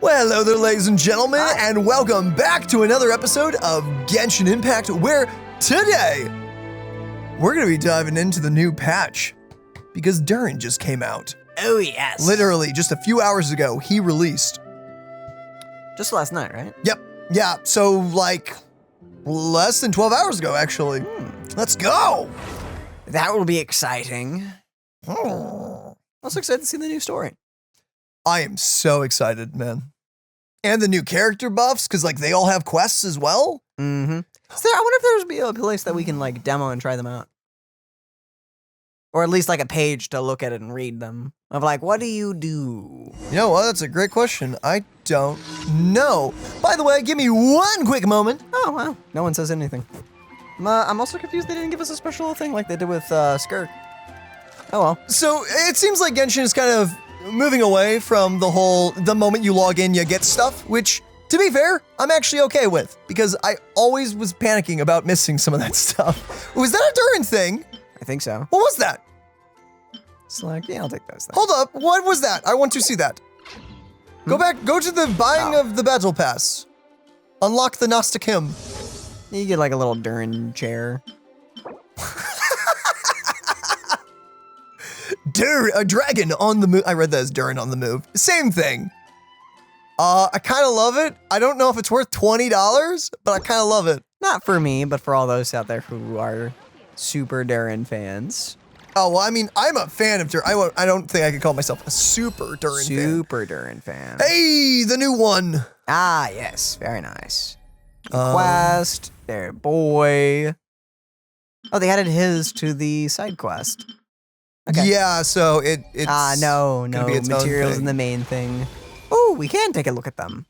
Well, hello there, ladies and gentlemen, and welcome back to another episode of Genshin Impact, where today we're going to be diving into the new patch because Durin just came out. Oh, yes. Literally, just a few hours ago, he released. Just last night, right? Yep. Yeah, so like less than 12 hours ago, actually. Let's go. That will be exciting. Oh. Also excited to see the new story. I am so excited, man. And the new character buffs, because like they all have quests as well. Mm-hmm. So I wonder if there's be a place that we can like demo and try them out. Or at least like a page to look at it and read them. Of like, what do you do? You know what? That's a great question. I don't know. By the way, give me one quick moment. Oh, wow. No one says anything. I'm also confused they didn't give us a special thing like they did with Skirk. Oh well. So it seems like Genshin is kind of moving away from the moment you log in, you get stuff, which, to be fair, I'm actually okay with, because I always was panicking about missing some of that stuff. Was that a Durin thing? I think so. What was that? It's like, yeah, I'll take those things. Hold up, what was that? I want to see that. Go to the buying of the battle pass. Unlock the Gnostic Hymn. You get like a little Durin chair. A dragon on the move. I read that as Durin on the move. Same thing. I kind of love it. I don't know if it's worth $20, but I kind of love it. Not for me, but for all those out there who are super Durin fans. Oh, well, I mean, I'm a fan of Durin. I don't think I could call myself a super Durin fan. Super Durin fan. Hey, the new one. Ah, yes. Very nice. Quest, their boy. Oh, they added his to the side quest. Okay. Yeah, so it's no materials in in the main thing. Oh, we can take a look at them.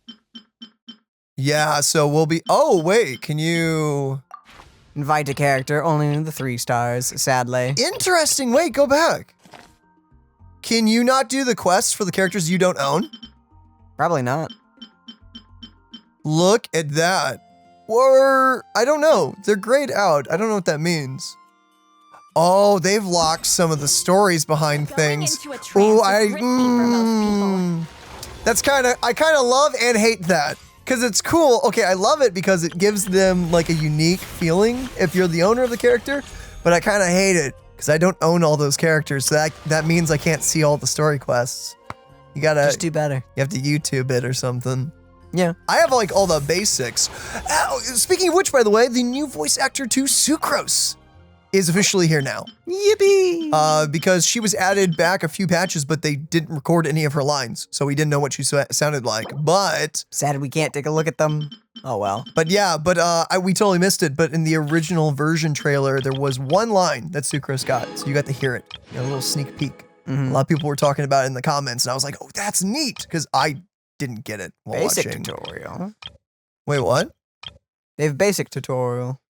Yeah, so we'll be. Oh wait, can you invite a character only the 3 stars? Sadly. Interesting. Wait, go back. Can you not do the quests for the characters you don't own? Probably not. Look at that. Or I don't know. They're grayed out. I don't know what that means. Oh, they've locked some of the stories behind things. Oh, that's I kind of love and hate that. Because it's cool. Okay, I love it because it gives them like a unique feeling if you're the owner of the character. But I kind of hate it because I don't own all those characters. So that means I can't see all the story quests. You gotta just do better. You have to YouTube it or something. Yeah. I have like all the basics. Speaking of which, by the way, the new voice actor to Sucrose is officially here now. Yippee! Because she was added back a few patches, but they didn't record any of her lines, so we didn't know what she sounded like. But sad we can't take a look at them. Oh well. But yeah, we totally missed it. But in the original version trailer, there was one line that Sucrose got, so you got to hear it. You got a little sneak peek. A lot of people were talking about it in the comments, and I was like, "Oh, that's neat," because I didn't get it while basic watching. Tutorial. Wait, what? They have basic tutorial.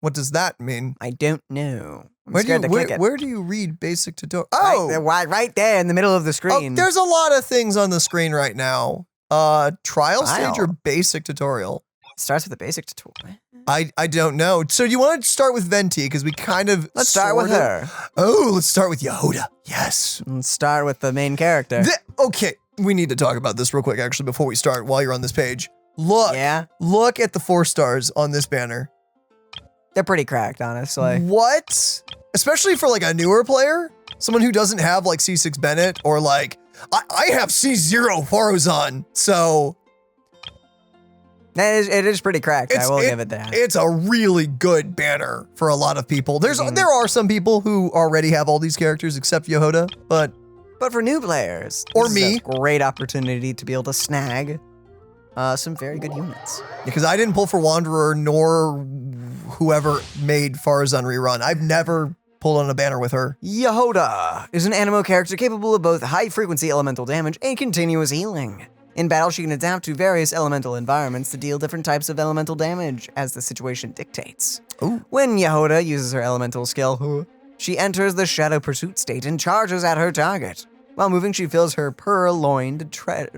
What does that mean? I don't know. Where do you read basic tutorial? Oh! Right there in the middle of the screen. Oh, there's a lot of things on the screen right now. Trial stage or basic tutorial? It starts with a basic tutorial. I don't know. So do you want to start with Venti? Because we kind of Let's start with her. Oh, let's start with Jahoda. Yes. Let's start with the main character. Okay, we need to talk about this real quick, actually, before we start, while you're on this page. Look. Yeah? Look at the 4 stars on this banner. They're pretty cracked, honestly. What? Especially for like a newer player, someone who doesn't have like C6 Bennett or like, I have C0 Farozan, so. It is pretty cracked, I will give it that. It's a really good banner for a lot of people. There are some people who already have all these characters except Jahoda, but for new players, or me, is a great opportunity to be able to snag some very good units. Because I didn't pull for Wanderer nor whoever made Farozan Rerun. I've never pulled on a banner with her. Jahoda is an animo character capable of both high-frequency elemental damage and continuous healing. In battle, she can adapt to various elemental environments to deal different types of elemental damage as the situation dictates. Ooh. When Jahoda uses her elemental skill, she enters the shadow pursuit state and charges at her target. While moving, she fills her purloined treasure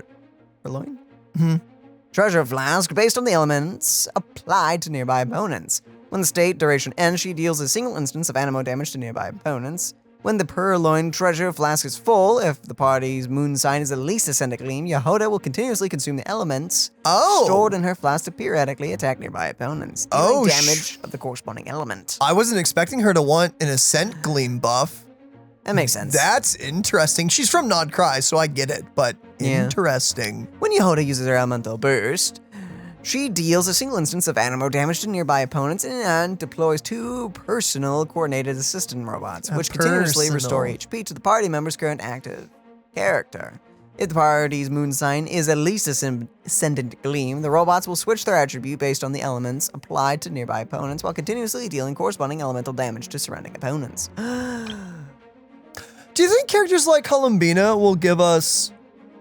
flask based on the elements applied to nearby opponents. When the state duration ends, she deals a single instance of animo damage to nearby opponents. When the purloined treasure flask is full, if the party's moon sign is at least ascendant gleam, Jahoda will continuously consume the elements stored in her flask to periodically attack nearby opponents, dealing damage of the corresponding element. I wasn't expecting her to want an Ascent Gleam buff. That makes sense. That's interesting. She's from Nocturne, so I get it, but Yeah. interesting. When Jahoda uses her elemental burst, she deals a single instance of animo damage to nearby opponents and deploys 2 personal coordinated assistant robots, which continuously restore HP to the party member's current active character. If the party's moon sign is at least ascendant gleam, the robots will switch their attribute based on the elements applied to nearby opponents while continuously dealing corresponding elemental damage to surrounding opponents. Do you think characters like Columbina will give us...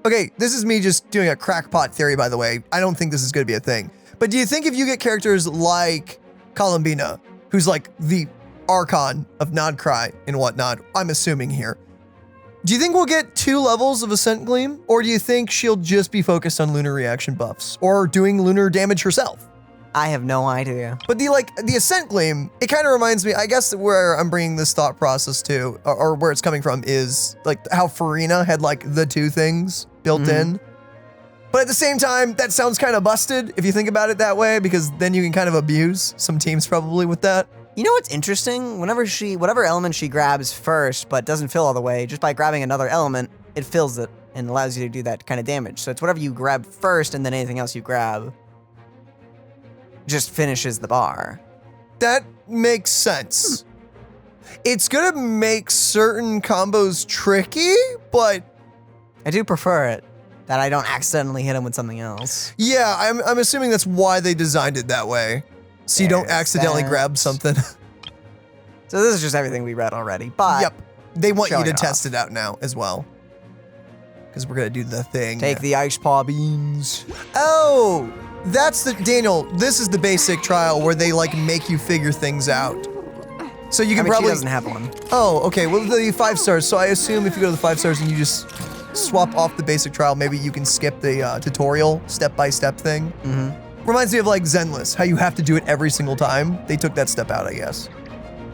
Okay, this is me just doing a crackpot theory, by the way. I don't think this is going to be a thing. But do you think if you get characters like Columbina, who's like the Archon of Nocturne and whatnot, I'm assuming here, do you think we'll get 2 levels of Ascent Gleam? Or do you think she'll just be focused on lunar reaction buffs or doing lunar damage herself? I have no idea. But the Ascent Gleam, it kind of reminds me, I guess where I'm bringing this thought process to, or where it's coming from, is like how Farina had like the 2 things built in. But at the same time, that sounds kind of busted if you think about it that way, because then you can kind of abuse some teams probably with that. You know what's interesting? Whatever element she grabs first, but doesn't fill all the way, just by grabbing another element, it fills it and allows you to do that kind of damage. So it's whatever you grab first and then anything else you grab just finishes the bar. That makes sense. It's gonna make certain combos tricky, but I do prefer it, that I don't accidentally hit him with something else. yeah, I'm assuming that's why they designed it that way. So you don't There's accidentally that. grab something. So this is just everything we read already, but Yep. They want you showing to it test it out now as well. Because we're gonna do the thing. take the ice paw beans. Oh, that's the, Daniel, this is the basic trial where they like make you figure things out. So you can She probably, doesn't have one. oh, okay, well the 5 stars. So I assume if you go to the 5 stars and you just swap off the basic trial, maybe you can skip the tutorial step-by-step thing. Reminds me of like Zenless, how you have to do it every single time. They took that step out, I guess.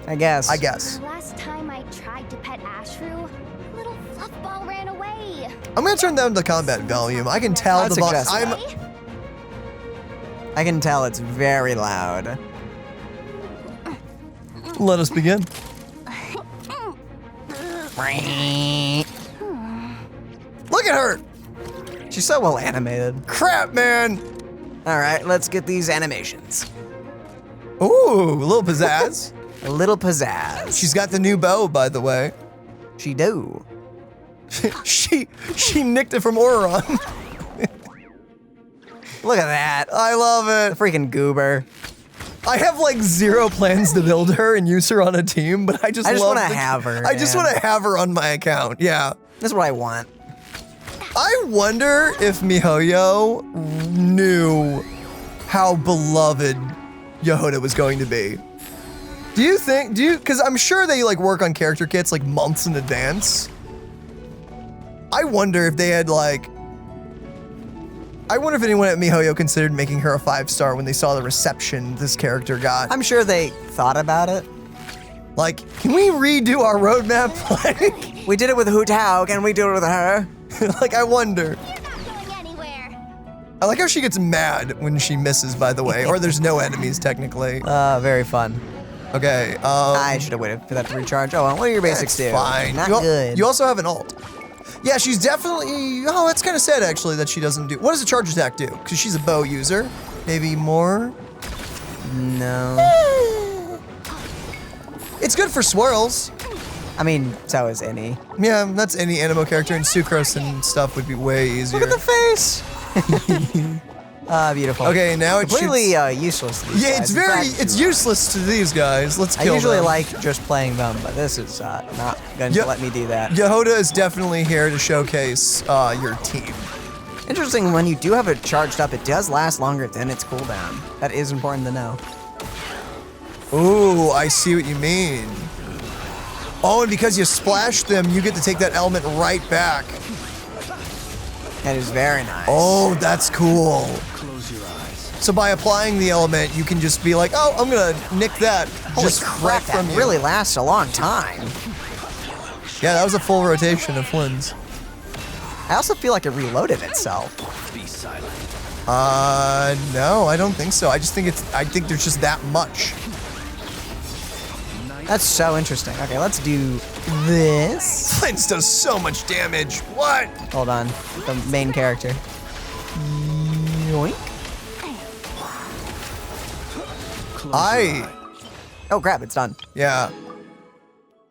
I guess. Last time I tried to pet Ashru, little fluff ball ran away. I'm gonna turn down the combat volume. I can tell I'd the suggest I'm that. I can tell it's very loud. Let us begin. Look at her! She's so well animated. Crap, man! All right, let's get these animations. Ooh, a little pizzazz. A little pizzazz. She's got the new bow, by the way. She do. she nicked it from Auron. Look at that. I love The it. freaking goober. I have like 0 plans to build her and use her on a team, but I just love want to have her. I just man. want to have her on my account. Yeah. That's what I want. I wonder if MiHoYo knew how beloved Jahoda was going to be. Because I'm sure they like work on character kits like months in advance. I wonder if they had like, I wonder if anyone at MiHoYo considered making her a 5-star when they saw the reception this character got. I'm sure they thought about it. Like, can we redo our roadmap? Like, We did it with Hu Tao. Can we do it with her? like I wonder. You're not going anywhere. I like how she gets mad when she misses, by the way, or there's no enemies technically. Very fun. Okay, I should have waited for that to recharge. Oh, well, what do your basics do? fine. Not you, good. You also have an ult. Yeah, she's definitely, oh, that's kind of sad actually that she doesn't do, what does a charge attack do? Because she's a bow user. Maybe more? No. It's good for swirls. I mean, so is any. Yeah, that's any animo character, and Sucrose and stuff would be way easier. Look at the face. Beautiful. Okay, now it Completely shoots. useless. to these Yeah, guys. it's In very, fact, it's useless to these guys. Let's I kill usually them. like just playing them, but this is not going Yeah. to let me do that. Jahoda is definitely here to showcase your team. Interesting, when you do have it charged up, it does last longer than its cooldown. That is important to know. Ooh, I see what you mean. Oh, and because you splash them, you get to take that element right back. That is very nice. Oh, that's cool. So by applying the element, you can just be like, oh, I'm gonna nick that. Holy just crap, right that from you. really lasts a long time. Yeah, that was a full rotation of Flynn's. I also feel like it reloaded itself. No, I don't think so. I think there's just that much. That's so interesting. Okay, let's do this. Flynn's does so much damage. What? Hold on, the main character. Yoink. Oh crap, it's done. Yeah.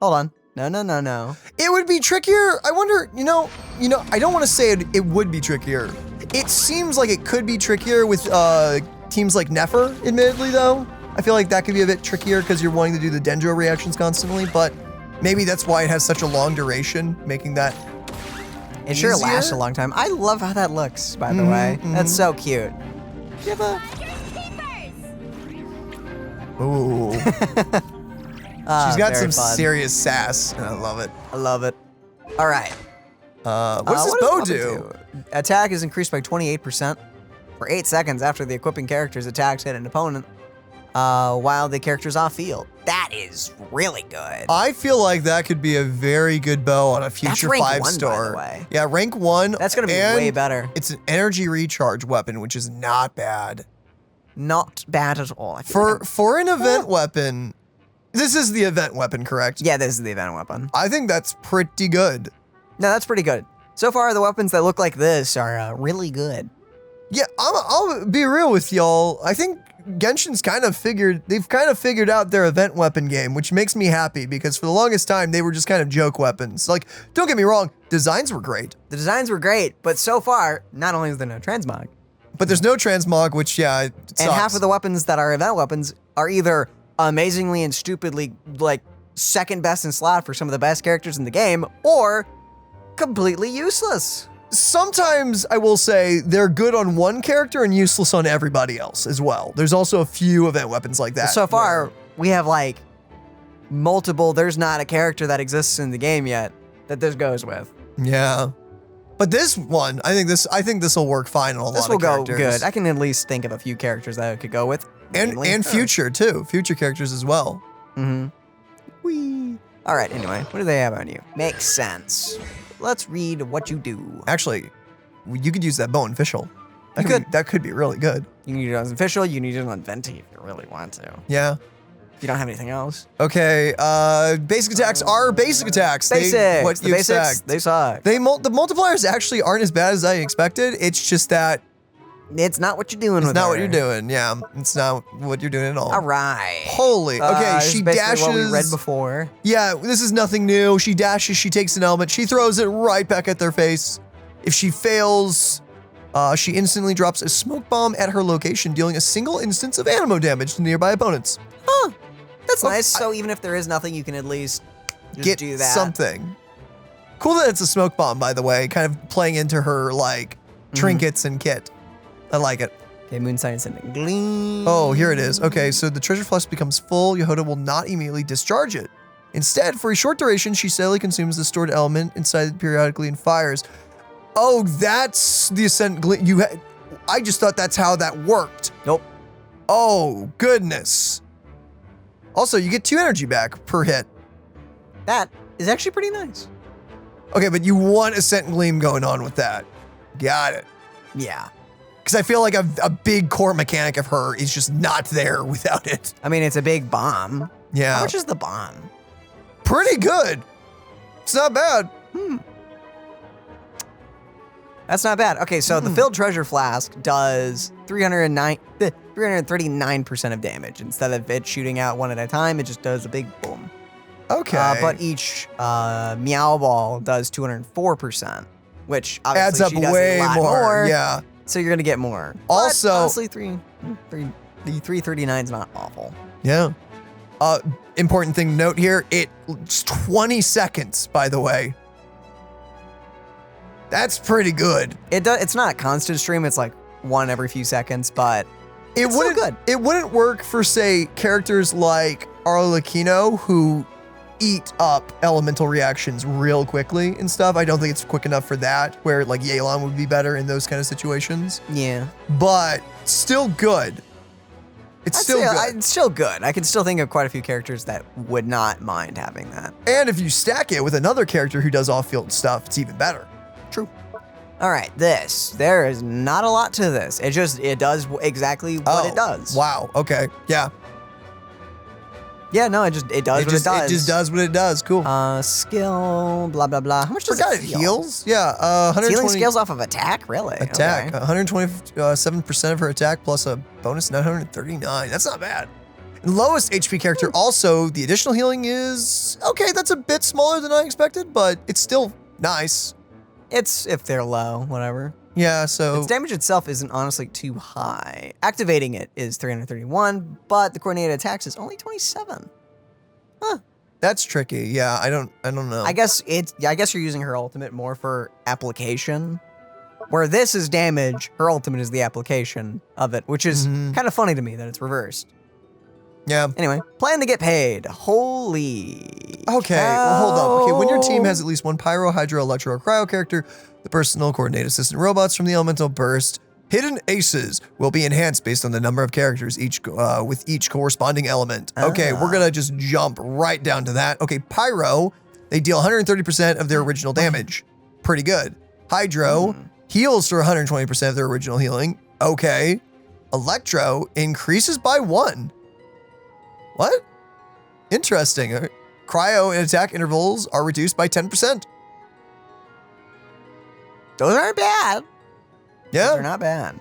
Hold on. No. It would be trickier. I wonder, I don't want to say it would be trickier. It seems like it could be trickier with teams like Nefer, admittedly, though. I feel like that could be a bit trickier because you're wanting to do the Dendro reactions constantly, but maybe that's why it has such a long duration, making that It sure easier. lasts a long time. I love how that looks, by the way. That's so cute. Do you have a... Ooh. She's got some serious sass, and I love it. I love it. All right. What does this bow do? Attack is increased by 28% for 8 seconds after the equipping character's attacks hit an opponent while the character's off field. That is really good. I feel like that could be a very good bow on a future rank 5-star. 1, by the way. Yeah, rank 1. That's gonna be way better. It's an energy recharge weapon, which is not bad. Not bad at all. I feel For an event weapon, this is the event weapon, correct? yeah, this is the event weapon. I think that's pretty good. No, that's pretty good. So far, the weapons that look like this are really good. Yeah, I'll be real with y'all. I think Genshin's they've kind of figured out their event weapon game, which makes me happy because for the longest time, they were just kind of joke weapons. Like, don't get me wrong, designs were great. The designs were great, but so far, not only is there no transmog, But there's no transmog, which, yeah, it sucks. and half of the weapons that are event weapons are either amazingly and stupidly, like, second best in slot for some of the best characters in the game, or completely useless. Sometimes, I will say, they're good on one character and useless on everybody else as well. There's also a few event weapons like that. So far, we have, like, multiple, there's not a character that exists in the game yet that this goes with. Yeah. But this one, I think this will work fine on a lot of This will go characters. good. I can at least think of a few characters that it could go with. namely And her. future, too. Future characters as well. Mm-hmm. Whee. All right, anyway, what do they have on you? Makes sense. Let's read what you do. Actually, you could use that bow and official. That could be really good. You can use it on official, you can use it on Venti if you really want to. Yeah. If you don't have anything else. Okay, basic attacks are basic attacks. Basics. The basics, expect. they suck. The multipliers actually aren't as bad as I expected. It's just that It's not what you're doing it's with not her. what you're doing. Yeah, it's not what you're doing at all. All right. Holy. Okay, this she is basically dashes. what we read before. Yeah, this is nothing new. She dashes, she takes an element, she throws it right back at their face. If she fails, she instantly drops a smoke bomb at her location, dealing a single instance of animo damage to nearby opponents. Huh. That's Well, nice. So even if there is nothing, you can at least just Get do that. something. Cool that it's a smoke bomb, by the way, kind of playing into her, like, trinkets and kit. I like it. Okay, Moonsight and Sending Gleam. Oh, here it is. Okay, so the treasure flask becomes full. Jahoda will not immediately discharge it. Instead, for a short duration, she steadily consumes the stored element inside it periodically and fires. Oh, that's the Ascent Gleam. I just thought that's how that worked. Nope. Oh, goodness. Also, you get 2 energy back per hit. That is actually pretty nice. Okay, but you want Ascent Gleam going on with that. Got it. Yeah. Because I feel like a big core mechanic of her is just not there without it. I mean, it's a big bomb. Yeah. How much is the bomb? Pretty good. It's not bad. That's not bad. Okay, so the filled treasure flask does 339% of damage. Instead of it shooting out one at a time, it just does a big boom. Okay. But each meow ball does 204%, which obviously adds up she does way a lot more. Yeah. So you're gonna get more. Also- but honestly, the 339 is not awful. Yeah. Important thing to note here, it's 20 seconds, by the way. That's pretty good. It's not a constant stream. It's like one every few seconds, but it's still good. It wouldn't work for, say, characters like Arlecchino who eat up elemental reactions real quickly and stuff. I don't think it's quick enough for that, where like Yelan would be better in those kind of situations. Yeah. But still good. It's still good. It's still good. I can still think of quite a few characters that would not mind having that. And if you stack it with another character who does off-field stuff, it's even better. True. All right, there is not a lot to this. It does exactly what it does. Wow. Okay. Yeah. Yeah, no, it does what it does. It just does what it does. Cool. Skill, blah, blah, blah. How much does Forgot it it heal? heals? Yeah, 120. Healing scales off of attack? Really? Attack. Okay. 127% of her attack plus a bonus 939. That's not bad. And lowest HP character also, the additional healing is, okay, that's a bit smaller than I expected, but it's still nice. It's if they're low, whatever. Yeah, so. Its damage itself isn't honestly too high. Activating it is 331, but the coordinated attacks is only 27. Huh. That's tricky. Yeah, I don't know. I guess you're using her ultimate more for application. Where this is damage, her ultimate is the application of it, which is kind of funny to me that it's reversed. Yeah. Anyway, plan to get paid. Holy Okay, well, hold up. Okay, when your team has at least one Pyro, Hydro, Electro, or Cryo character, the personal coordinate assistant robots from the Elemental Burst hidden aces will be enhanced based on the number of characters with each corresponding element. Okay, we're gonna just jump right down to that. Okay, Pyro, they deal 130% of their original damage. Pretty good. Hydro heals for 120% of their original healing. Okay. Electro increases by 1. What? Interesting. Cryo and attack intervals are reduced by 10%. Those aren't bad. Yeah. They're not bad.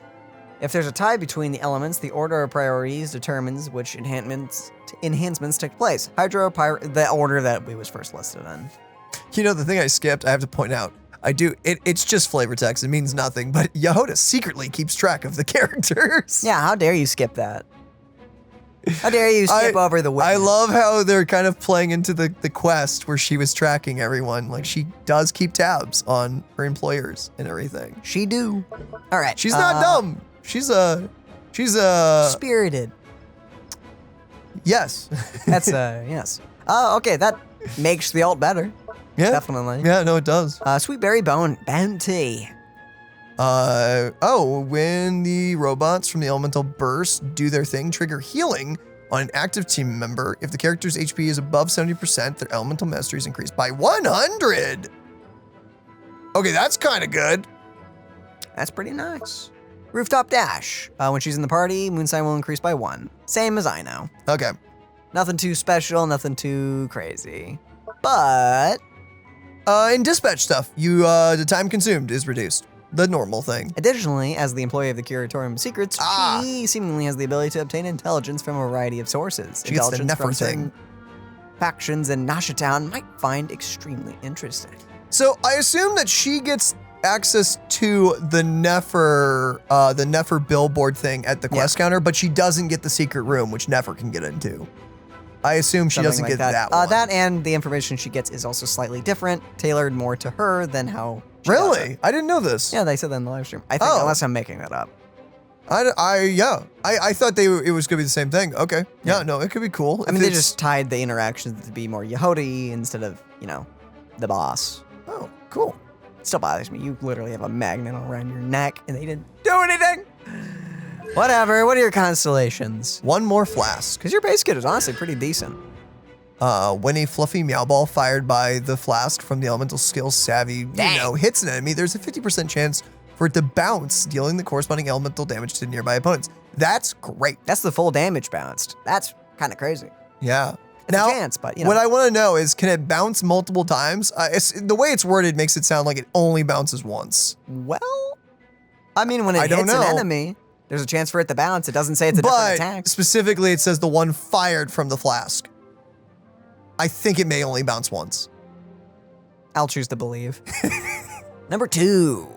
If there's a tie between the elements, the order of priorities determines which enhancements take place. Hydro, Pyro, the order that we was first listed in. You know, the thing I skipped, I have to point out, it's just flavor text. It means nothing, but Jahoda secretly keeps track of the characters. Yeah, how dare you skip that? How dare you skip over the witness? I love how they're kind of playing into the quest where she was tracking everyone. Like, she does keep tabs on her employers and everything. She do. All right. She's not dumb. She's spirited. Yes. That's yes. Oh, okay. That makes the alt better. Yeah. Definitely. Yeah, no, it does. Sweet berry bounty. When the robots from the Elemental Burst do their thing, trigger healing on an active team member. If the character's HP is above 70%, their Elemental Mastery is increased by 100. Okay, that's kind of good. That's pretty nice. Rooftop dash. When she's in the party, Moonsign will increase by 1. Same as I know. Okay. Nothing too special, nothing too crazy. But in dispatch stuff, the time consumed is reduced. The normal thing. Additionally, as the employee of the Curatorium of Secrets, she seemingly has the ability to obtain intelligence from a variety of sources. She gets the Intelligence from Nefer certain thing. factions in Nasha Town might find extremely interesting. So I assume that she gets access to the Nefer billboard thing at the quest counter, but she doesn't get the secret room, which Nefer can get into. I assume she doesn't get that one. That and the information she gets is also slightly different, tailored more to her than how she got Really? it. I didn't know this. Yeah, they said that in the live stream. I think, unless I'm making that up. I thought it was gonna be the same thing. Okay. Yeah, no, it could be cool. I mean, they just tied the interactions to be more Jahoda instead of, the boss. Oh, cool. It still bothers me. You literally have a magnet around your neck and they didn't do anything. Whatever. What are your constellations? One more flask. Because your base kit is honestly pretty decent. When a fluffy meow ball fired by the flask from the elemental skill savvy, hits an enemy, there's a 50% chance for it to bounce, dealing the corresponding elemental damage to nearby opponents. That's great. That's the full damage bounced. That's kind of crazy. Yeah. It's a chance, but what I want to know is, can it bounce multiple times? The way it's worded makes it sound like it only bounces once. Well, I mean, when it hits an enemy, there's a chance for it to bounce. It doesn't say it's a different attack. Specifically, it says the one fired from the flask. I think it may only bounce once. I'll choose to believe. Number 2.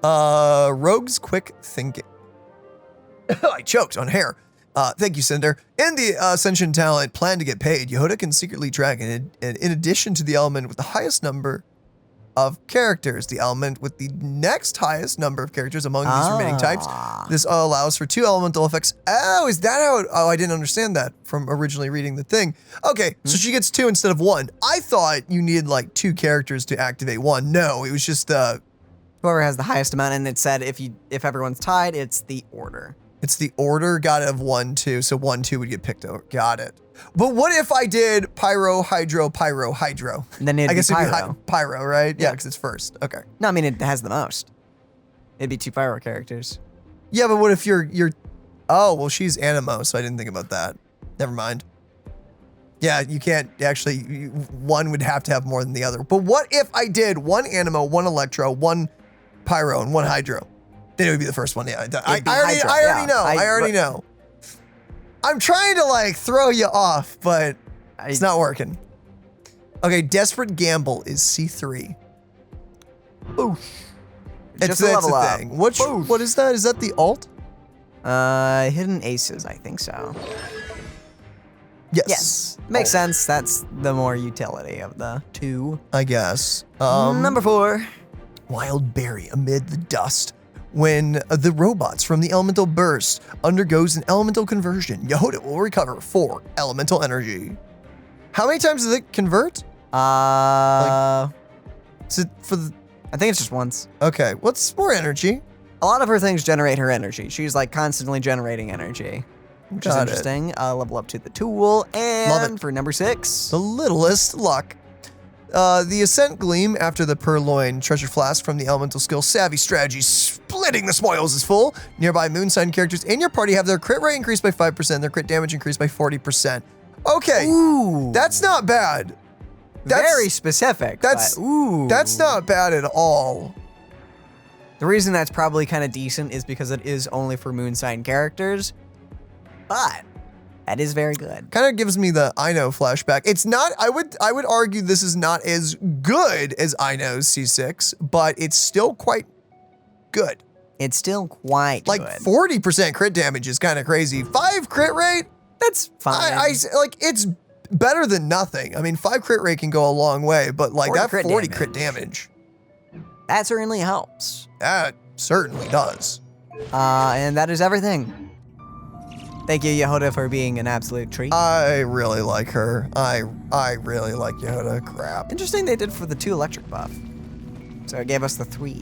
Rogue's quick thinking. I choked on hair. Thank you, Cinder. In the Ascension talent, plan to get paid, Jahoda can secretly track, and in addition to the element with the highest number of characters, the element with the next highest number of characters among these remaining types. This allows for 2 elemental effects. Oh, is that how I didn't understand that from originally reading the thing. Okay, so she gets 2 instead of 1. I thought you needed like 2 characters to activate 1. No, it was just whoever has the highest amount, and it said if everyone's tied, it's the order. It's the order, got it, of 1, 2. So 1, 2 would get picked over. Got it. But what if I did pyro, hydro, pyro, hydro? Then it'd I guess be it'd pyro. be pyro, right? Yeah, Yeah. because it's first. Okay. No, I mean, it has the most. It'd be 2 pyro characters. Yeah, but what if you're oh, well, she's Animo, so I didn't think about that. Never mind. Yeah, you can't actually, one would have to have more than the other. But what if I did 1 Animo, 1 Electro, 1 Pyro, and 1 Hydro? Then it would be the first one. Yeah, I already know. I'm trying to like throw you off, but it's not working. Okay, Desperate Gamble is C3. Oof. Just a level up. Thing. What is that? Is that the alt? Hidden Aces, I think so. Yes. Makes sense. That's the more utility of the 2. I guess. Number 4. Wild Berry amid the dust. When the robots from the elemental burst undergoes an elemental conversion, Jahoda will recover 4 elemental energy. How many times does it convert? Is it for the... I think it's just once. Okay, what's more energy? A lot of her things generate her energy. She's like constantly generating energy, which is Got it. interesting. Level up to the tool. Love And it. for number 6. The littlest luck. The Ascent Gleam after the Purloin Treasure Flask from the elemental skill Savvy Strategy splitting the spoils is full. Nearby Moonsign characters in your party have their crit rate increased by 5%, their crit damage increased by 40%. Okay, Ooh. that's not bad. Very specific. That's ooh. That's not bad at all. The reason that's probably kind of decent is because it is only for Moonsign characters, but that is very good. Kind of gives me the Ino flashback. It's not. I would argue this is not as good as Ino's C6, but it's still quite good. It's still quite Like good. 40% crit damage is kind of crazy. 5 crit rate. That's fine. I like it's better than nothing. I mean, 5 crit rate can go a long way, but like 40 that crit 40 damage. crit damage, That certainly helps. that certainly does. And that is everything. Thank you, Jahoda, for being an absolute treat. I really like her. I really like Jahoda. Crap. Interesting they did for the 2 electric buff. So it gave us the 3.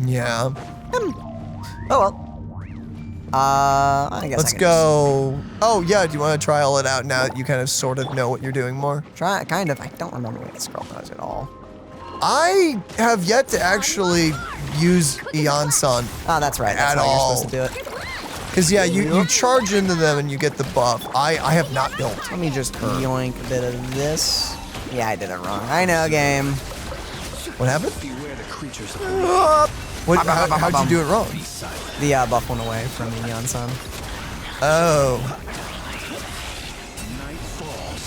Yeah. Oh well. I guess Let's I can go. Oh yeah. Do you want to trial it out now that you kind of sort of know what you're doing more? just try it, kind of. I don't remember what this girl does at all. I have yet to actually use Eon-san. Oh, that's right. That's At how all. you're supposed to do it. Because yeah, you charge into them and you get the buff. I have not built. Let me just yoink a bit of this. Yeah, I did it wrong. I know, game. What happened? Beware the creatures of the How'd you do it wrong? The buff went away from the Neon Sun. Oh. night falls.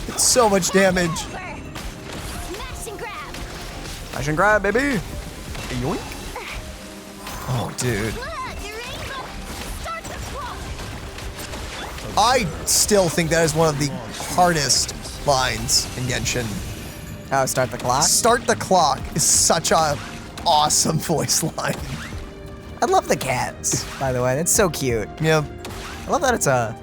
It's so much damage. Smash and grab. Smash and grab, baby. Yoink. Oh, dude. Durin, start the clock. I still think that is one of the hardest lines in Genshin. Oh, start the clock. Start the clock is such a awesome voice line. I love the cats, by the way. It's so cute. Yep. I love that it's a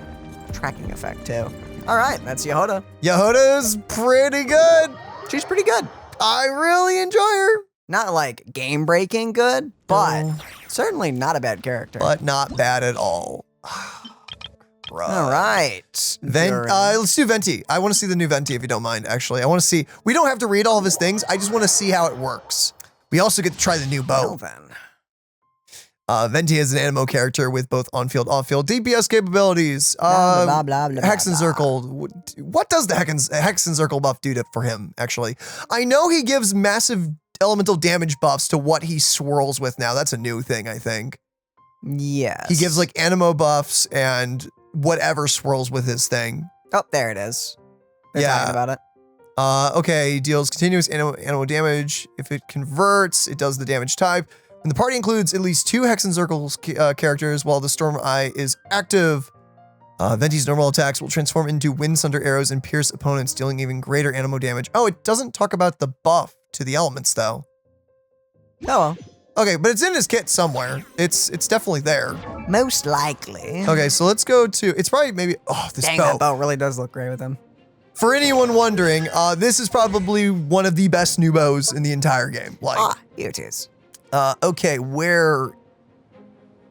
tracking effect, too. All right, that's Jahoda. Yahoda's pretty good. She's pretty good. I really enjoy her. Not like game-breaking good, but No. certainly not a bad character. But not bad at all. Right. All right. Durin. Let's do Venti. I want to see the new Venti if you don't mind, actually. I want to see. We don't have to read all of his things. I just want to see how it works. We also get to try the new Well, bow. then. Venti is an animo character with both on-field, off-field DPS capabilities. Blah, blah, blah, blah, Hex and blah. Circle. What does the Hex and Circle buff do for him, actually? I know he gives massive elemental damage buffs to what he swirls with now. That's a new thing, I think. Yes. He gives like animo buffs and whatever swirls with his thing. Oh, there it is. They're Yeah. talking about it. Okay, deals continuous animo damage. If it converts, it does the damage type. When the party includes at least 2 Hex and Circles characters while the Storm Eye is active, Venti's normal attacks will transform into Wind Sunder arrows and pierce opponents, dealing even greater animo damage. Oh, it doesn't talk about the buff to the elements, though. Oh, well. Okay, but it's in his kit somewhere. It's definitely there. Most likely. Okay, so let's go to, it's probably maybe, oh, this Dang, bow. that bow really does look great with him. For anyone wondering, this is probably one of the best new bows in the entire game. Like, Here it is. okay, where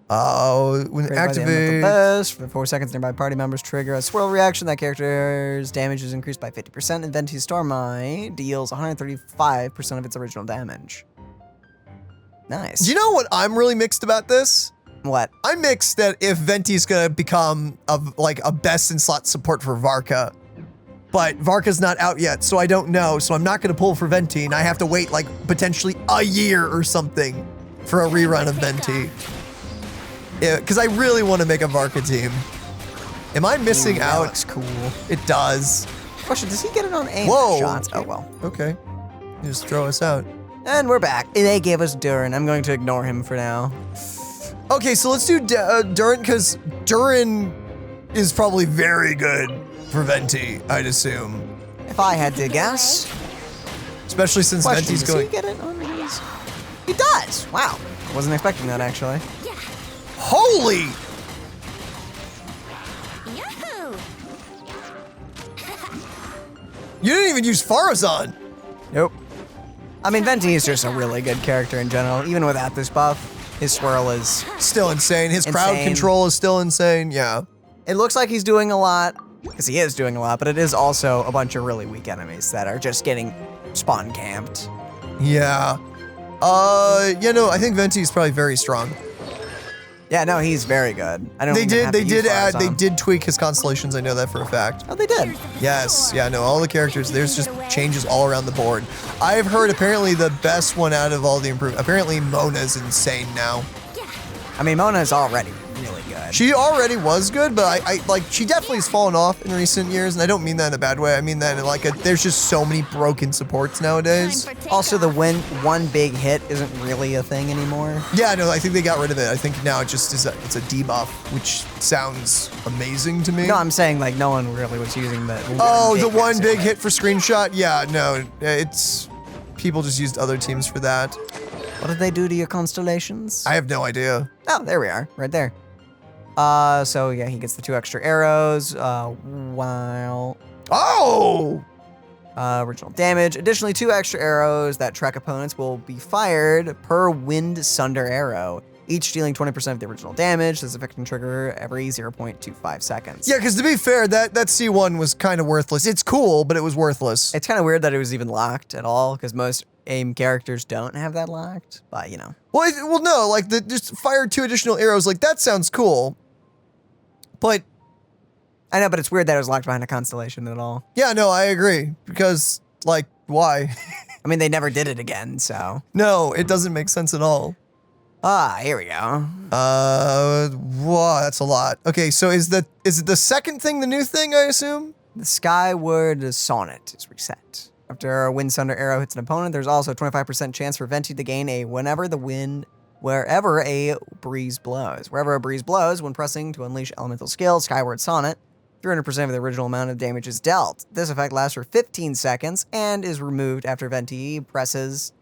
When Created by the activate. elemental burst. For 4 seconds, nearby party members trigger a swirl reaction. That character's damage is increased by 50%. And Venti's Stormeye deals 135% of its original damage. Nice. Do you know what I'm really mixed about this? What? I'm mixed that if Venti's gonna become a best in slot support for Varka, but Varka's not out yet, so I don't know. So I'm not gonna pull for Venti, and I have to wait like potentially a year or something for a rerun of Venti. Yeah, because I really want to make a Varka team. Am I missing That out? looks cool. It does. Question, does he get it on aim Whoa. shots? Oh, well. Okay. You just throw us out. And we're back. They gave us Durin. I'm going to ignore him for now. Okay, so let's do Durin, because Durin is probably very good for Venti, I'd assume. If I had to guess. Especially since Question, Venti's does going. he get it on his? He does. Wow. Wasn't expecting that, actually. Holy! Yahoo! You didn't even use Farazan. Nope. I mean, Venti is just a really good character in general. Even without this buff, his swirl is... Still insane. His crowd Insane. control is still insane. Yeah. It looks like he's doing a lot, because he is doing a lot, but it is also a bunch of really weak enemies that are just getting spawn camped. Yeah. Yeah, no, I think Venti is probably very strong. Yeah, no, he's very good. I don't They even did have to use Farazan. did tweak his constellations, I know that for a fact. Oh, they did. Yes, yeah, no, all the characters, there's just changes all around the board. I've heard apparently the best one out of all the improvements, apparently Mona's insane now. I mean, Mona is already really good. She already was good, but I like, she definitely has fallen off in recent years, and I don't mean that in a bad way. I mean that in like there's just so many broken supports nowadays. Also, the one big hit isn't really a thing anymore. Yeah, no, I think they got rid of it. I think now it just is it's a debuff, which sounds amazing to me. No, I'm saying like no one really was using the one big hit. hit for screenshot? Yeah, no, it's people just used other teams for that. What did they do to your constellations? I have no idea. Oh, there we are, right there. So yeah, he gets the 2 extra arrows, while Oh! original damage. Additionally, 2 extra arrows that track opponents will be fired per Wind Sunder arrow, each dealing 20% of the original damage. This effect can trigger every 0.25 seconds. Yeah, because to be fair, that C1 was kind of worthless. It's cool, but it was worthless. It's kind of weird that it was even locked at all, because most AIM characters don't have that locked, but you know. Well, no, like just fire 2 additional arrows. Like that sounds cool, but I know, but it's weird that it was locked behind a constellation at all. yeah, no, I agree because like why? I mean, they never did it again, so. No, it doesn't make sense at all. Here we go. Wow, that's a lot. Okay, so is it the second thing the new thing? I assume. The Skyward Sonnet is reset. After a Wind Sunder arrow hits an opponent, there's also a 25% chance for Venti to gain a wherever a breeze blows. Wherever a breeze blows, when pressing to unleash elemental skill, Skyward Sonnet, 300% of the original amount of damage is dealt. This effect lasts for 15 seconds and is removed after Venti presses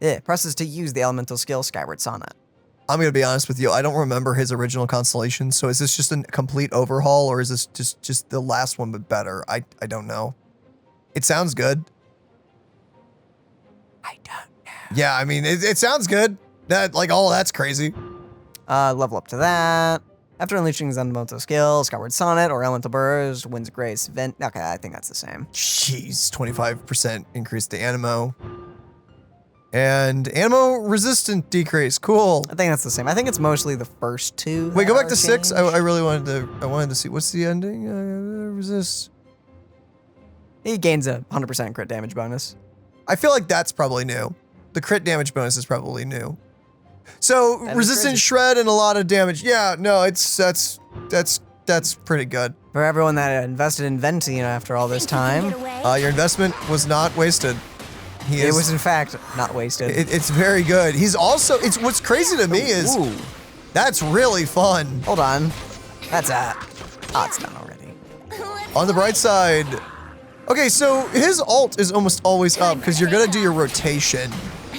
to use the elemental skill Skyward Sonnet. I'm gonna be honest with you. I don't remember his original constellation. So is this just a complete overhaul, or is this just the last one but better? I don't know. It sounds good. I don't know. Yeah, I mean, it sounds good. That like all that's crazy. Level up to that. After unleashing his elemental skill, Skyward Sonnet or Elemental Burst, Wind's Grace, Okay, I think that's the same. Jeez, 25% increase to Animo. And Animo resistant decrease. Cool. I think that's the same. I think it's mostly the first 2. Wait, go that back to are 6. I changed. really wanted to see what's the ending. Resist. He gains a 100% crit damage bonus. I feel like that's probably new. The crit damage bonus is probably new. So That is resistant crazy. shred and a lot of damage. Yeah, no, that's pretty good. For everyone that invested in Venti after all this time, Your investment was not wasted. it was in fact not wasted. It's very good. He's also. It's what's crazy to me is Ooh. that's really fun. Hold on. That's that. Oh, it's done already. On the bright side. Okay, so his ult is almost always up because you're gonna do your rotation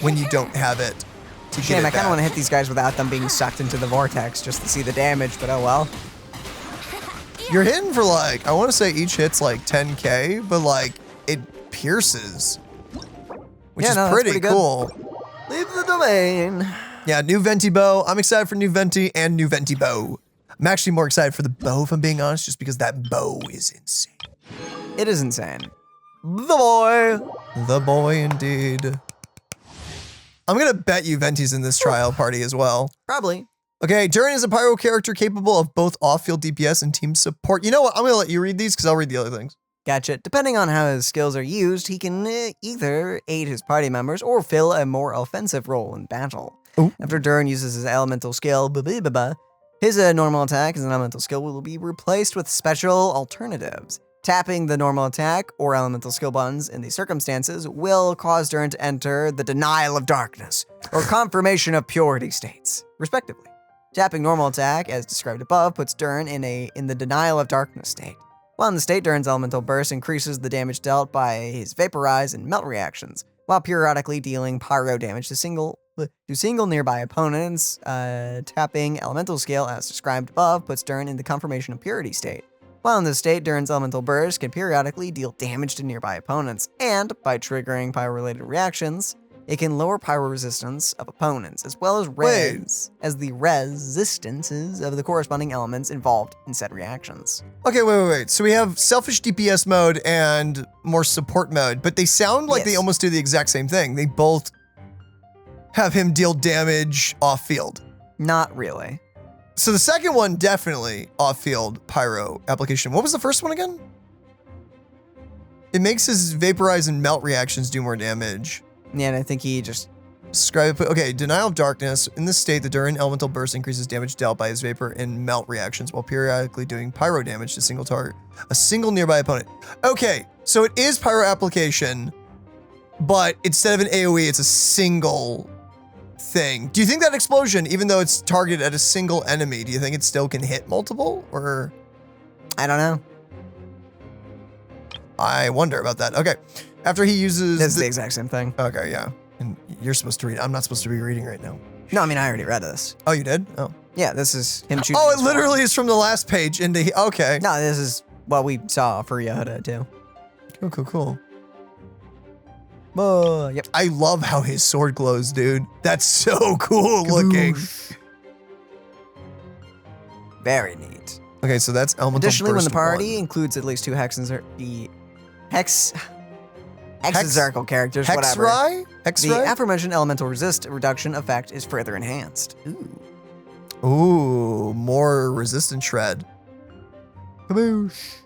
when you don't have it. To Shame, get I it kind of back. want to hit these guys without them being sucked into the vortex just to see the damage, but oh well. You're hitting for like, I want to say each hit's like 10k, but like it pierces, which Yeah, is no, that's pretty pretty good. cool. Leave the domain. Yeah, new Venti bow. I'm excited for new Venti and new Venti bow. I'm actually more excited for the bow, if I'm being honest, just because that bow is insane. It is insane. The boy. The boy, indeed. I'm gonna bet you Venti's in this trial party as well. Probably. Okay, Durin is a pyro character capable of both off-field DPS and team support. You know what? I'm gonna let you read these because I'll read the other things. Gotcha. Depending on how his skills are used, he can either aid his party members or fill a more offensive role in battle. Ooh. After Durin uses his elemental skill, his normal attack as an elemental skill will be replaced with special alternatives. Tapping the normal attack or elemental skill buttons in these circumstances will cause Durin to enter the denial of darkness or confirmation of purity states, respectively. Tapping normal attack, as described above, puts Durin in the denial of darkness state. While in the state, Durin's elemental burst increases the damage dealt by his vaporize and melt reactions, while periodically dealing pyro damage to single nearby opponents. Tapping elemental skill, as described above, puts Durin in the confirmation of purity state. While in this state, Durin's elemental burst can periodically deal damage to nearby opponents, and by triggering pyro-related reactions, it can lower pyro resistance of opponents, as well as the resistances of the corresponding elements involved in said reactions. Okay, wait. So we have selfish DPS mode and more support mode, but they sound like they almost do the exact same thing. They both have him deal damage off-field. Not really. So the second one, definitely off-field pyro application. What was the first one again? It makes his vaporize and melt reactions do more damage. Yeah, and I think he just... Okay, denial of darkness. In this state, the Durin elemental burst increases damage dealt by his vapor and melt reactions while periodically doing pyro damage to a single nearby opponent. Okay, so it is pyro application, but instead of an AoE, it's a single thing. Do you think that explosion, even though it's targeted at a single enemy, do you think it still can hit multiple, or? I don't know. I wonder about that. Okay, after he uses... This is the exact same thing. Okay, yeah. And you're supposed to read. I'm not supposed to be reading right now. No, I mean, I already read this. Oh, you did? Oh. Yeah, this is him choosing. Oh, it his literally form. is from the last page into... Okay. No, this is what we saw for Jahoda, too. Cool. Yep. I love how his sword glows, dude. That's so cool looking. Very neat. Okay, so that's elemental Additionally, when burst the party 1. includes at least two hexazarchal characters, whatever, Hex the aforementioned elemental resist reduction effect is further enhanced. Ooh, more resistant shred. Kaboosh.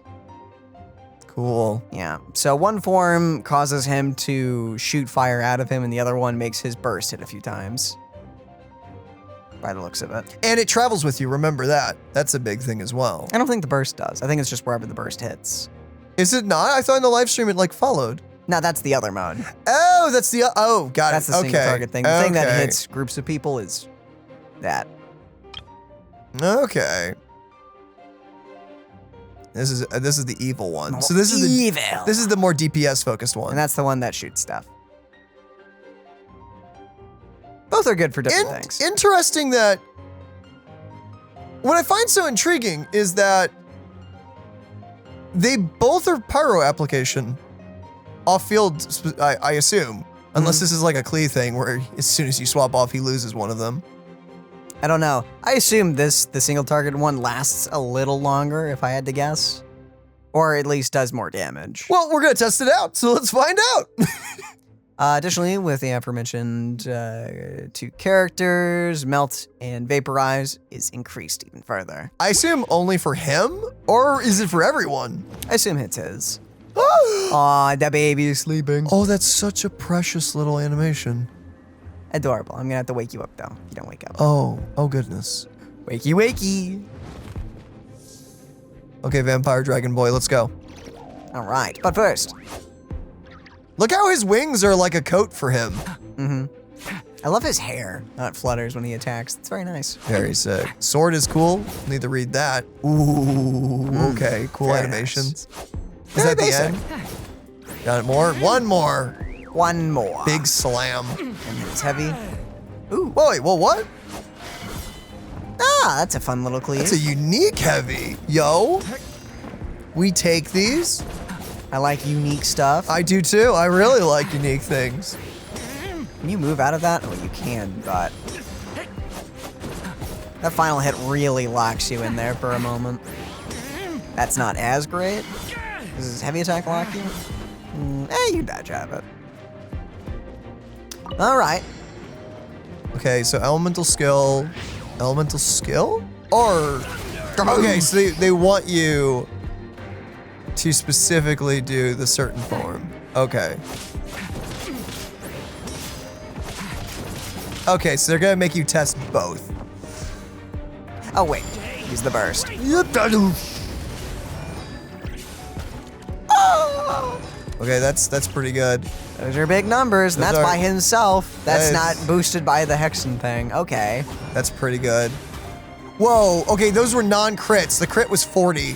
Cool. Yeah. So one form causes him to shoot fire out of him, and the other one makes his burst hit a few times. By the looks of it. And it travels with you, remember that. That's a big thing as well. I don't think the burst does. I think it's just wherever the burst hits. Is it not? I thought in the live stream it like followed. No, that's the other mode. Oh, that's the, oh, got That's it. the Okay. single target thing. The thing that Okay. hits groups of people is that. Okay. This is the evil one. More So this is evil. this is the more DPS focused one. And that's the one that shoots stuff. Both are good for different things. Interesting that what I find so intriguing is that they both are pyro application off field, I assume, unless this is like a Klee thing where as soon as you swap off, he loses one of them. I don't know. I assume the single target one lasts a little longer, if I had to guess. Or at least does more damage. Well, we're gonna test it out, so let's find out. Additionally, with the aforementioned two characters, Melt and Vaporize is increased even further. I assume only for him, or is it for everyone? I assume it's his. Aw, that baby is sleeping. Oh, that's such a precious little animation. Adorable. I'm gonna have to wake you up though, if you don't wake up. Oh goodness. Wakey, wakey. Okay, Vampire Dragon Boy, let's go. All right, but first. Look how his wings are like a coat for him. I love his hair. How it flutters when he attacks. It's very nice. Very sick. Sword is cool. Need to read that. Ooh, okay. Cool very animations. nice. Is that the basic. end? Got it more? One more. One more. Big slam. And it's heavy. Ooh. Whoa, wait, well, what? Ah, that's a fun little cleave. That's a unique heavy. Yo. We take these. I like unique stuff. I do too. I really like unique things. Can you move out of that? Oh, you can, but That final hit really locks you in there for a moment. That's not as great. Does his heavy attack lock you? You dodge out of it. All right. Okay, so elemental skill. Elemental skill? Or... Okay, so they want you to specifically do the certain form. Okay. Okay, so they're gonna make you test both. Oh wait, use the burst. Okay, that's pretty good. Those are big numbers, and Those that's are- by himself. That's that is- not boosted by the Hexen thing. Okay. That's pretty good. Whoa, okay, those were non-crits. The crit was 40.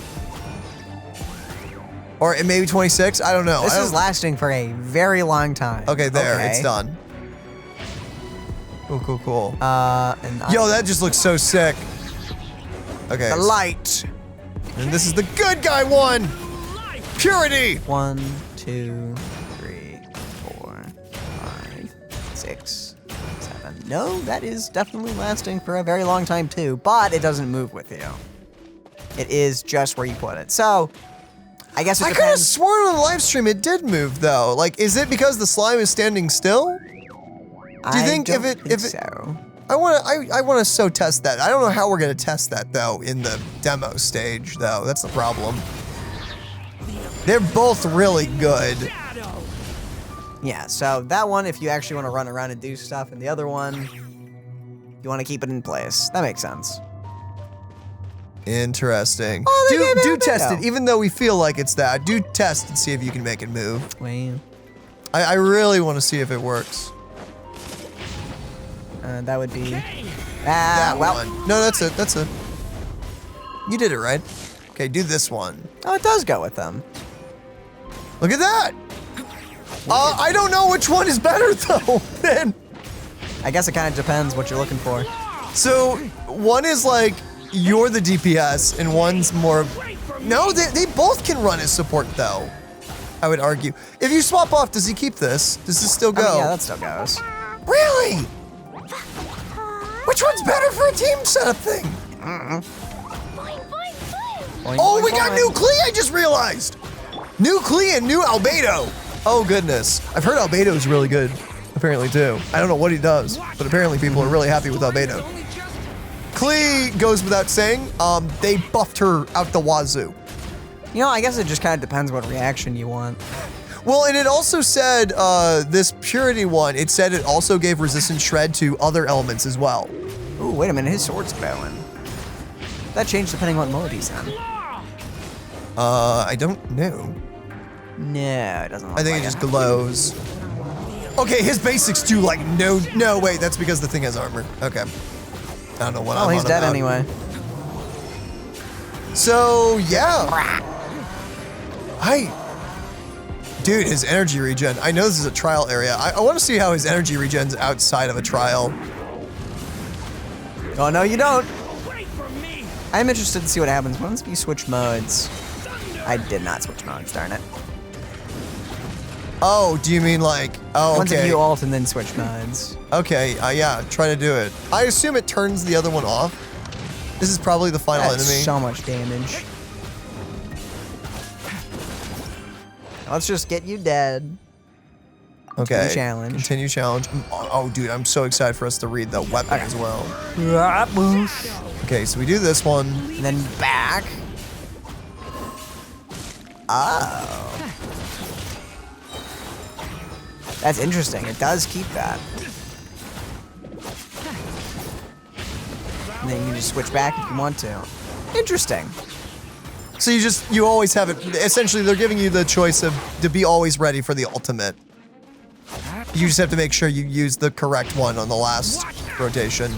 Or it maybe 26, I don't know. This I is don't- lasting for a very long time. Okay, there, Okay. it's done. Cool, cool, cool. And Yo, that just looks so sick. Okay. the light. And this is the good guy one! Purity! 1, 2, 3, 4, 5, 6, 7. No, that is definitely lasting for a very long time too, but it doesn't move with you. It is just where you put it. So, I guess it I could have depends. sworn on the live stream it did move though. Like, is it because the slime is standing still? Do you think if it so? I wanna so test that. I don't know how we're gonna test that though in the demo stage though. That's the problem. They're both really good. Yeah, so that one, if you actually want to run around and do stuff, and the other one, you want to keep it in place. That makes sense. Interesting. Oh, they gave do it a test bit, it, even though we feel like it's that. Do test and see if you can make it move. Wait. I really want to see if it works. That would be... That well. one. No, that's it. That's it. You did it right. Okay, do this one. Oh, it does go with them. Look at that. I don't know which one is better though. Then. I guess it kind of depends what you're looking for. So one is like you're the DPS, and one's more. No, they both can run as support though. I would argue. If you swap off, does he keep this? Does this still go? I mean, yeah, that still goes. Really? Which one's better for a team setup thing? Boing, boing, boing. Boing, Oh, boing, we got boing. new Klee, I just realized. New Klee and new Albedo. Oh, goodness. I've heard Albedo is really good, apparently, too. I don't know what he does, but apparently people are really happy with Albedo. Klee goes without saying, they buffed her out the wazoo. You know, I guess it just kind of depends what reaction you want. Well, and it also said, this Purity one, it said it also gave resistance shred to other elements as well. Ooh, wait a minute, his sword's glowing. That changed depending on what mode he's in. I don't know. No, it doesn't look I think like it just glows. Okay, his basics do like no, wait, that's because the thing has armor. Okay. I don't know what I'm Oh, he's on dead about. anyway. So, yeah. Dude, his energy regen. I know this is a trial area. I want to see how his energy regen's outside of a trial. Oh, no, you don't. I'm interested to see what happens once you switch modes. I did not switch modes, darn it. Oh, do you mean like, oh, Once okay. you alt and then switch modes. Okay, yeah, try to do it. I assume it turns the other one off. This is probably the final That's enemy. so much damage. Let's just get you dead. Okay. Continue challenge. Continue challenge. Oh, dude, I'm so excited for us to read the weapon as well. Okay, so we do this one. And then back. Oh. That's interesting. It does keep that. And then you can just switch back if you want to. Interesting. So you always have it. Essentially, they're giving you the choice to be always ready for the ultimate. You just have to make sure you use the correct one on the last rotation.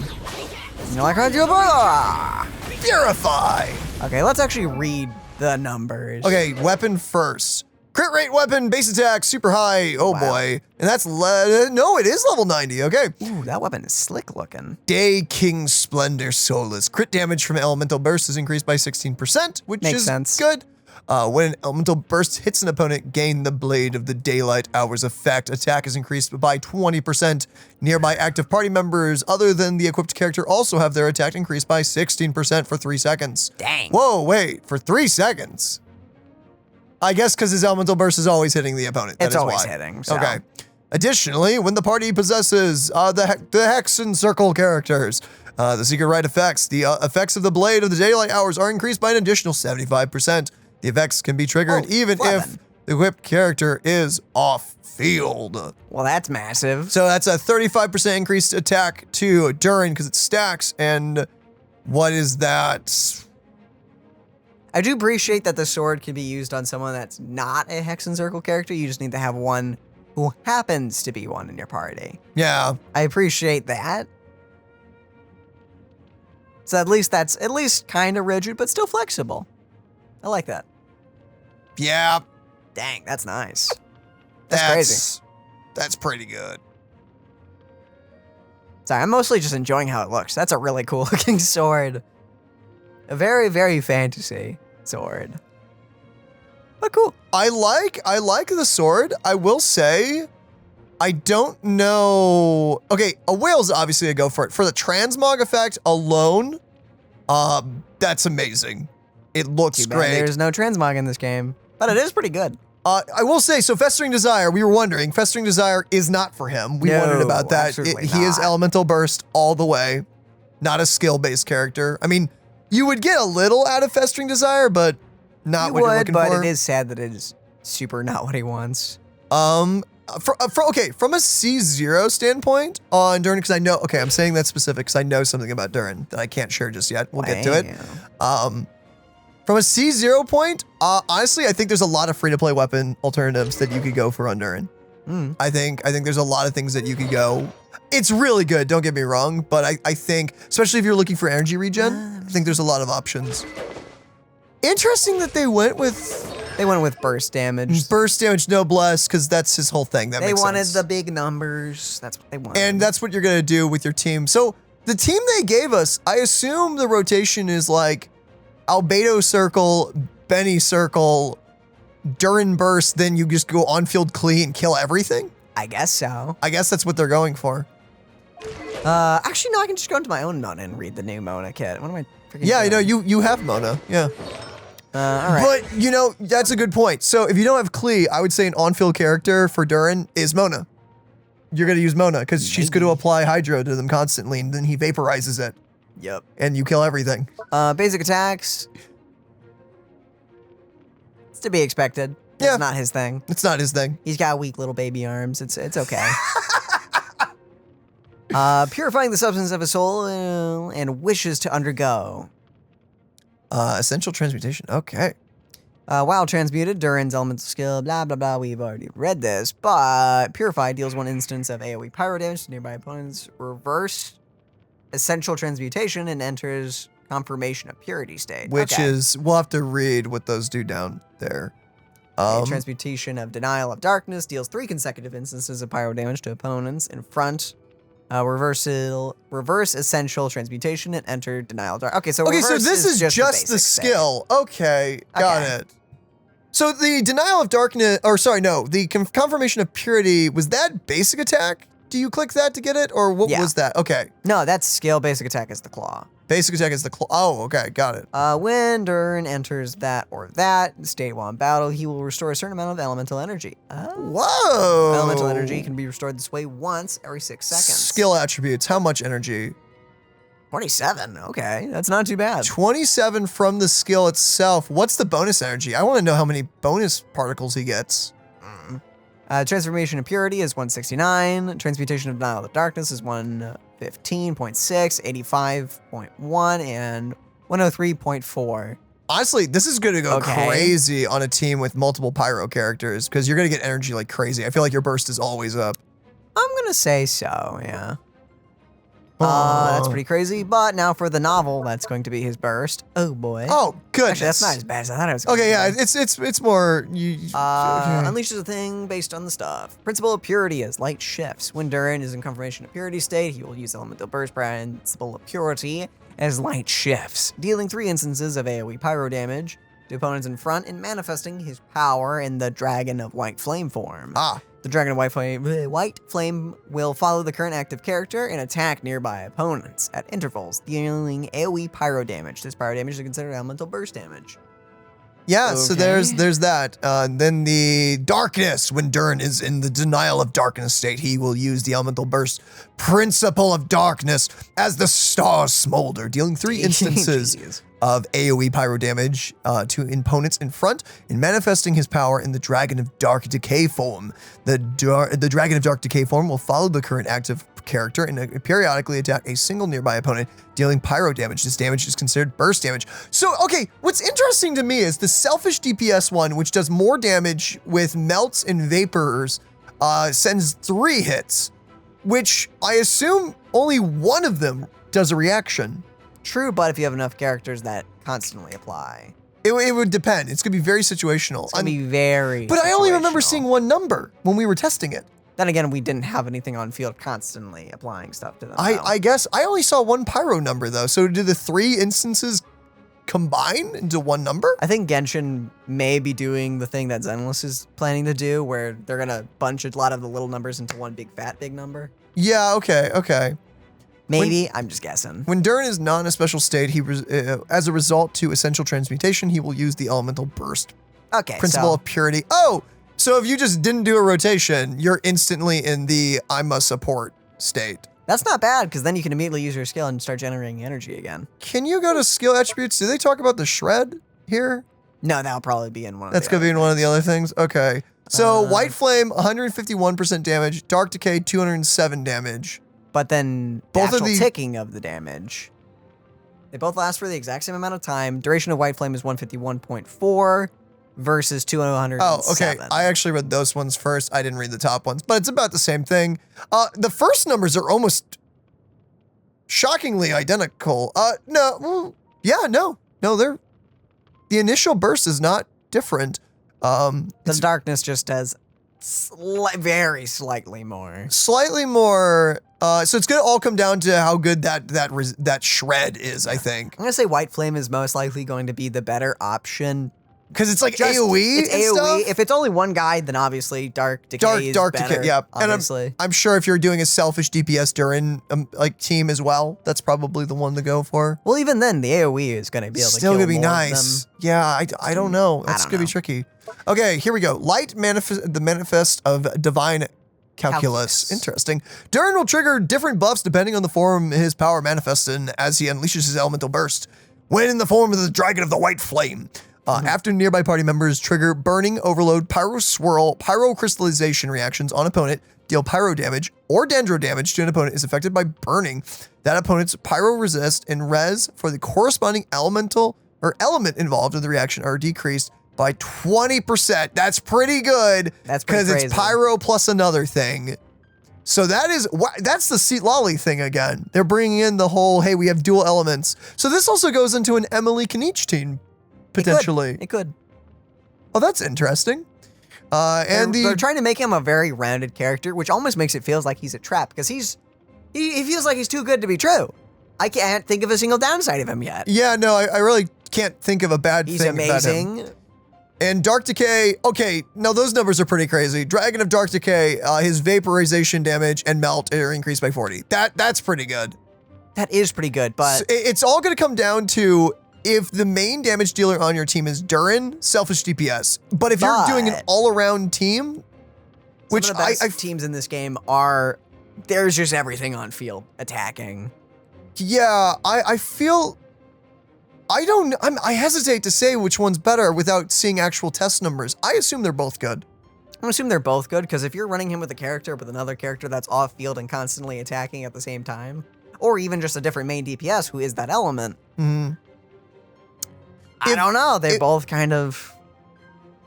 You're like, Jahoda! Purify. Okay, let's actually read the numbers. Okay, weapon first. Crit rate weapon, base attack, super high. Oh Wow. boy. And that's, no, it is level 90. Okay. Ooh, that weapon is slick looking. Day King Splendor Soulless. Crit damage from elemental burst is increased by 16%, which Makes is sense. good. When an elemental burst hits an opponent, gain the Blade of the Daylight Hours effect. Attack is increased by 20%. Nearby active party members other than the equipped character also have their attack increased by 16% for 3 seconds. Dang. Whoa, wait, for 3 seconds? I guess because his elemental burst is always hitting the opponent. That It's is always why. hitting, so. Okay. Additionally, when the party possesses the Hex and Circle characters, the Secret Rite effects, the effects of the Blade of the Daylight Hours are increased by an additional 75%. The effects can be triggered even if the equipped character is off field. Well, that's massive. So that's a 35% increased attack to Durin because it stacks. And what is that? I do appreciate that the sword can be used on someone that's not a Hex and Circle character. You just need to have one who happens to be one in your party. Yeah. I appreciate that. So at least that's kind of rigid, but still flexible. I like that. Yeah. Dang, that's nice. That's crazy. That's pretty good. Sorry, I'm mostly just enjoying how it looks. That's a really cool looking sword. A very, very fantasy sword. But cool. I like the sword. I will say, I don't know. Okay, a whale's obviously a go for it. For the transmog effect alone, that's amazing. It looks Too bad great. there's no transmog in this game, but it is pretty good. I will say, so Festering Desire, we were wondering, Festering Desire is not for him. We wondered No, about that. absolutely He is not. Elemental Burst all the way, not a skill-based character. I mean, you would get a little out of Festering Desire, but not You what you're would, looking but for. it is sad that it is super not what he wants. Okay, from a C0 standpoint on Durin, because I know, okay, I'm saying that specific because I know something about Durin that I can't share just yet. We'll get to it. From a C0 point, honestly, I think there's a lot of free-to-play weapon alternatives that you could go for on Durin. I think there's a lot of things that you could go. It's really good, don't get me wrong, but I think, especially if you're looking for energy regen, I think there's a lot of options. Interesting that they went with burst damage. burst damage noblesse, because that's his whole thing. That They makes wanted sense. the big numbers. That's what they wanted. And that's what you're going to do with your team. So the team they gave us, I assume the rotation is like Albedo Circle, Benny Circle, Durin Burst, then you just go on-field Klee and kill everything? I guess so. I guess that's what they're going for. Actually, no, I can just go into my own Mona and read the new Mona kit. What am I freaking Yeah, I know, doing? you have Mona, yeah. All right. But, you know, that's a good point. So if you don't have Klee, I would say an on-field character for Durin is Mona. You're going to use Mona because she's going to apply Hydro to them constantly, and then he vaporizes it, Yep. and you kill everything. Basic attacks. It's to be expected. Yeah. It's not his thing. It's not his thing. He's got weak little baby arms. It's okay. Purifying the substance of his soul and wishes to undergo. Essential transmutation. Okay. While transmuted, Durin's elemental skill, blah, blah, blah. We've already read this, but Purify deals 1 instance of AoE pyro damage to nearby opponents. Reverse essential transmutation and enters confirmation of purity state. Which Okay. is, we'll have to read what those do down there. Transmutation of Denial of Darkness deals 3 consecutive instances of pyro damage to opponents in front. Reverse essential transmutation and enter Denial of Darkness. Okay, so Okay, so reverse this is just the basic skill. Okay, got Okay. it. So the Denial of Darkness, or sorry, no, the Confirmation of Purity, was that basic attack? Do you click that to get it, or what Yeah. was that? Okay, No, that's skill. Basic attack is the claw. basic attack is the claw. Oh, okay, got it. When Durin enters that or that state while in battle, he will restore a certain amount of elemental energy. Whoa! Elemental energy can be restored this way once every 6 seconds. Skill attributes, how much energy? 27. Okay, that's not too bad. 27 from the skill itself. What's the bonus energy? I want to know how many bonus particles he gets. Transformation of Purity is 169. Transmutation of Denial of Darkness is 115.6, 85.1, and 103.4. Honestly, this is going to go Okay. crazy on a team with multiple pyro characters because you're going to get energy like crazy. I feel like your burst is always up. I'm gonna say so, yeah. That's pretty crazy. But now for the novel, that's going to be his burst. Oh boy. Oh, goodness. Actually, that's not as bad as I thought it was. Gonna Okay, yeah, be. it's more. Okay. Unleashes a thing based on the stuff. Principle of Purity is light shifts. When Durin is in confirmation of purity state, he will use elemental burst principle of purity as light shifts, dealing 3 instances of AoE pyro damage to opponents in front and manifesting his power in the Dragon of White Flame form. Ah, The Dragon of White Flame will follow the current active character and attack nearby opponents at intervals, dealing AoE pyro damage. This pyro damage is considered elemental burst damage. yeah, so Okay. there's that. Then the darkness. When Durin is in the denial of darkness state, he will use the elemental burst principle of darkness as the stars smolder, dealing 3 instances Jeez. of AoE pyro damage to opponents in front and manifesting his power in the Dragon of Dark Decay form. The Dragon of Dark Decay form will follow the current active character and periodically attack a single nearby opponent, dealing pyro damage. This damage is considered burst damage. So, okay, what's interesting to me is the selfish DPS one, which does more damage with melts and vapors, sends 3 hits, which I assume only one of them does a reaction. True, but if you have enough characters that constantly apply, It would depend. It's gonna be very situational. it's gonna be very. But I only remember situational. seeing one number when we were testing it. Then again, we didn't have anything on field constantly applying stuff to them. I guess I only saw one pyro number though. So do the 3 instances combine into one number? I think Genshin may be doing the thing that Zenless is planning to do, where they're gonna bunch a lot of the little numbers into one big number. Yeah. Okay. Maybe, I'm just guessing. When Durin is not in a special state, as a result to essential transmutation, he will use the elemental burst Okay, principle so of purity. Oh, so if you just didn't do a rotation, you're instantly in the I'm a support state. that's not bad, because then you can immediately use your skill and start generating energy again. Can you go to skill attributes? Do they talk about the shred here? No, that'll probably be in one of That's the gonna be other in one of the things. other things. Okay. So Uh, White Flame, 151% damage. Dark Decay, 207 damage. But then Both the of actual the- ticking of the damage. They both last for the exact same amount of time. Duration of White Flame is 151.4 versus 207. Oh, okay. I actually read those ones first. I didn't read the top ones, but it's about the same thing. The first numbers are almost shockingly identical. No, they're the initial burst is not different. The It's darkness just does very slightly more. slightly more. So it's gonna all come down to how good that shred is, I think, I'm gonna say White Flame is most likely going to be the better option. because it's like Just- AOE. It's and AOE. stuff. If it's only one guy, then obviously Dark Decay is Dark better. Decay, yeah. And Obviously. I'm sure if you're doing a selfish DPS Durin like team as well, that's probably the one to go for. Well, even then, the AOE is gonna be able to Still kill gonna be more of nice. them. Yeah, I don't know. I That's don't gonna be know. tricky. Okay, here we go. The manifest of divine calculus. Calculus. Interesting. Durin will trigger different buffs depending on the form his power manifests in as he unleashes his elemental burst. When in the form of the Dragon of the White Flame. After nearby party members trigger burning, overload, pyro swirl, pyro crystallization reactions on opponent, deal pyro damage or dendro damage to an opponent is affected by burning. That opponent's pyro resist and res for the corresponding elemental or element involved in the reaction are decreased by 20%. That's pretty good. That's pretty because crazy. it's pyro plus another thing. So that's the Seat Lolly thing again. They're bringing in the whole, hey, we have dual elements. So this also goes into an Emily Kniech team, potentially. It could. Oh, that's interesting. And They're trying to make him a very rounded character, which almost makes it feels like he's a trap, because he feels like he's too good to be true. I can't think of a single downside of him yet. yeah, no, I really can't think of a bad He's thing about him. amazing. And Dark Decay, okay, now those numbers are pretty crazy. Dragon of Dark Decay, his vaporization damage and melt are increased by 40. That's pretty good. That is pretty good, but So it's all going to come down to if the main damage dealer on your team is Durin, selfish DPS. But if you're doing an But- all-around team, which some of the best teams in this game are, there's just everything on field attacking. yeah, I feel, I hesitate to say which one's better without seeing actual test numbers. I assume they're both good. I'm assuming they're both good, because if you're running him with a character with another character that's off field and constantly attacking at the same time, or even just a different main DPS who is that element, Mhm. I don't know. They're both kind of.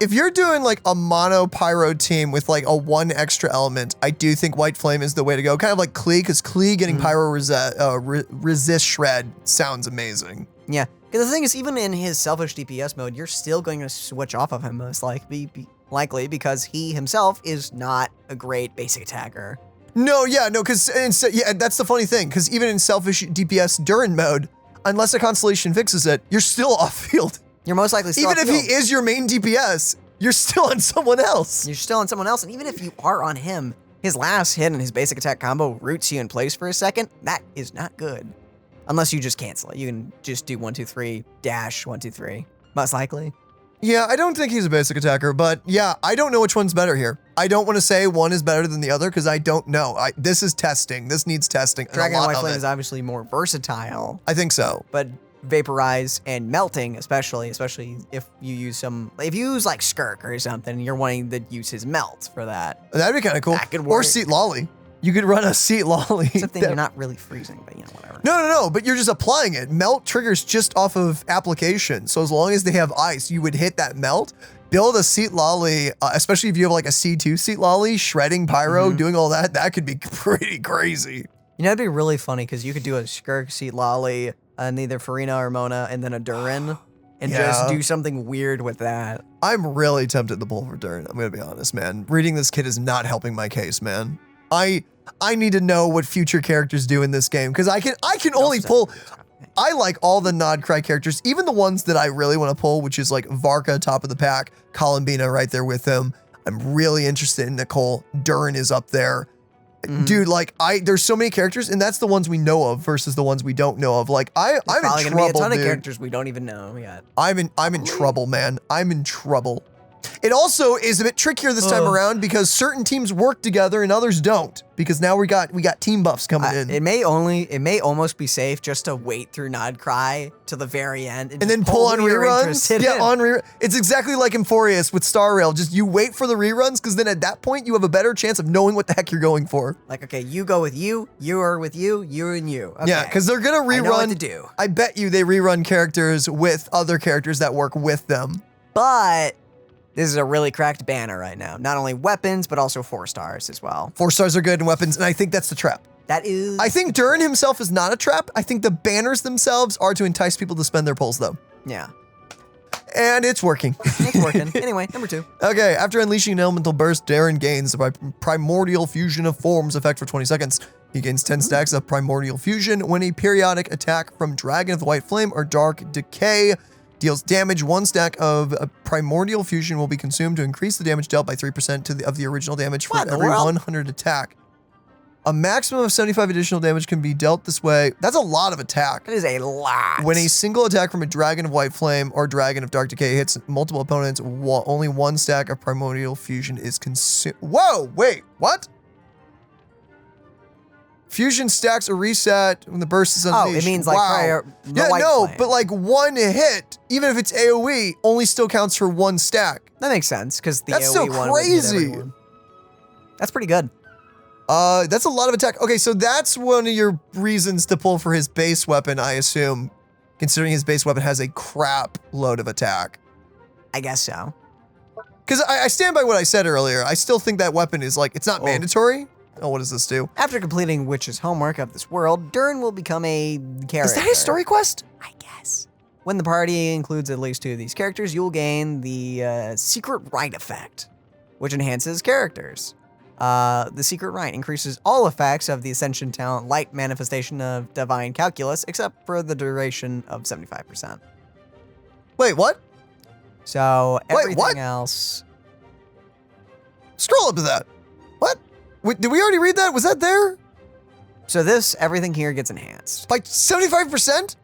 If you're doing like a mono pyro team with like a one extra element, I do think White Flame is the way to go. Kind of like Klee, because Klee getting pyro resist shred sounds amazing. Yeah, because the thing is, even in his selfish DPS mode, you're still going to switch off of him most likely because he himself is not a great basic attacker. No, because that's the funny thing. Because even in selfish DPS Durin mode, unless a constellation fixes it, you're still off field. You're most likely still Even if he is your main DPS, you're still on someone else. You're still on someone else, and even if you are on him, his last hit and his basic attack combo roots you in place for a second. That is not good. Unless you just cancel it. You can just do 1, 2, 3, dash 1, 2, 3. Most likely. Yeah, I don't think he's a basic attacker, but yeah, I don't know which one's better here. I don't want to say one is better than the other because I don't know. This is testing. This needs testing. Dragon White Flame is obviously more versatile. I think so. But vaporize and melting, especially if you use like Skirk or something, you're wanting to use his melt for that. That'd be kind of cool. That could Or work. Seat Lolly. You could run a Seat Lolly. Except then you're not really freezing, but whatever. No, but you're just applying it. Melt triggers just off of application. So as long as they have ice, you would hit that melt, build a Seat Lolly, especially if you have like a C2 Seat Lolly, shredding pyro, doing all that, that could be pretty crazy. It'd be really funny because you could do a Skirk, Seat Lolly, and either Farina or Mona, and then a Durin, and just do something weird with that. I'm really tempted to pull for Durin. I'm gonna be honest, man. Reading this kit is not helping my case, man. I need to know what future characters do in this game because I can only pull. I like all the Nod Cry characters, even the ones that I really want to pull, which is like Varka, top of the pack, Columbina right there with him. I'm really interested in Nichole. Durin is up there. Dude, like there's so many characters, and that's the ones we know of versus the ones we don't know of. Like I'm probably in gonna be a trouble, ton dude. of characters we don't even know yet. I'm in trouble, man. I'm in trouble. It also is a bit trickier this time around because certain teams work together and others don't. Because now we got team buffs coming in. It may almost be safe just to wait through Nod Cry to the very end and then pull on reruns. Yeah, on rerun. It's exactly like Emphorius with Star Rail. Just you wait for the reruns because then at that point you have a better chance of knowing what the heck you're going for. Like, okay, you go with you are with you and you. Okay. Yeah, because they're gonna rerun. I know what to do. I bet you they rerun characters with other characters that work with them. But this is a really cracked banner right now. Not only weapons, but also 4 stars as well. 4 stars are good in weapons, and I think that's the trap. That is. I think Durin himself is not a trap. I think the banners themselves are to entice people to spend their pulls, though. Yeah. And it's working. It's working. Anyway, number 2. Okay, after unleashing an elemental burst, Durin gains the primordial fusion of forms effect for 20 seconds. He gains 10 stacks of primordial fusion when a periodic attack from Dragon of the White Flame or Dark Decay deals damage. 1 stack of primordial fusion will be consumed to increase the damage dealt by 3% of the original damage for every 100 attack. A maximum of 75 additional damage can be dealt this way. That's a lot of attack. That is a lot. When a single attack from a Dragon of White Flame or Dragon of Dark Decay hits multiple opponents, only 1 stack of primordial fusion is consumed. Whoa, wait, what? Fusion stacks are reset when the burst is unleashed. Oh, it means like prior. Yeah, no, but like 1 hit, even if it's AoE, only still counts for 1 stack. That makes sense because the That's AoE so one would hit crazy. everyone. That's pretty good. That's a lot of attack. Okay, so that's one of your reasons to pull for his base weapon, I assume, considering his base weapon has a crap load of attack. I guess so. Because I stand by what I said earlier. I still think that weapon is like, it's not mandatory. Oh, what does this do? After completing Witch's homework of this world, Durin will become a character. Is that a story quest? I guess. When the party includes at least 2 of these characters, you'll gain the Secret Right effect, which enhances characters. The Secret Right increases all effects of the Ascension talent Light Manifestation of Divine Calculus, except for the duration of 75%. Wait, what? So everything what? else. Scroll up to that. What? Wait, did we already read that? Was that there? So everything here gets enhanced. By 75%?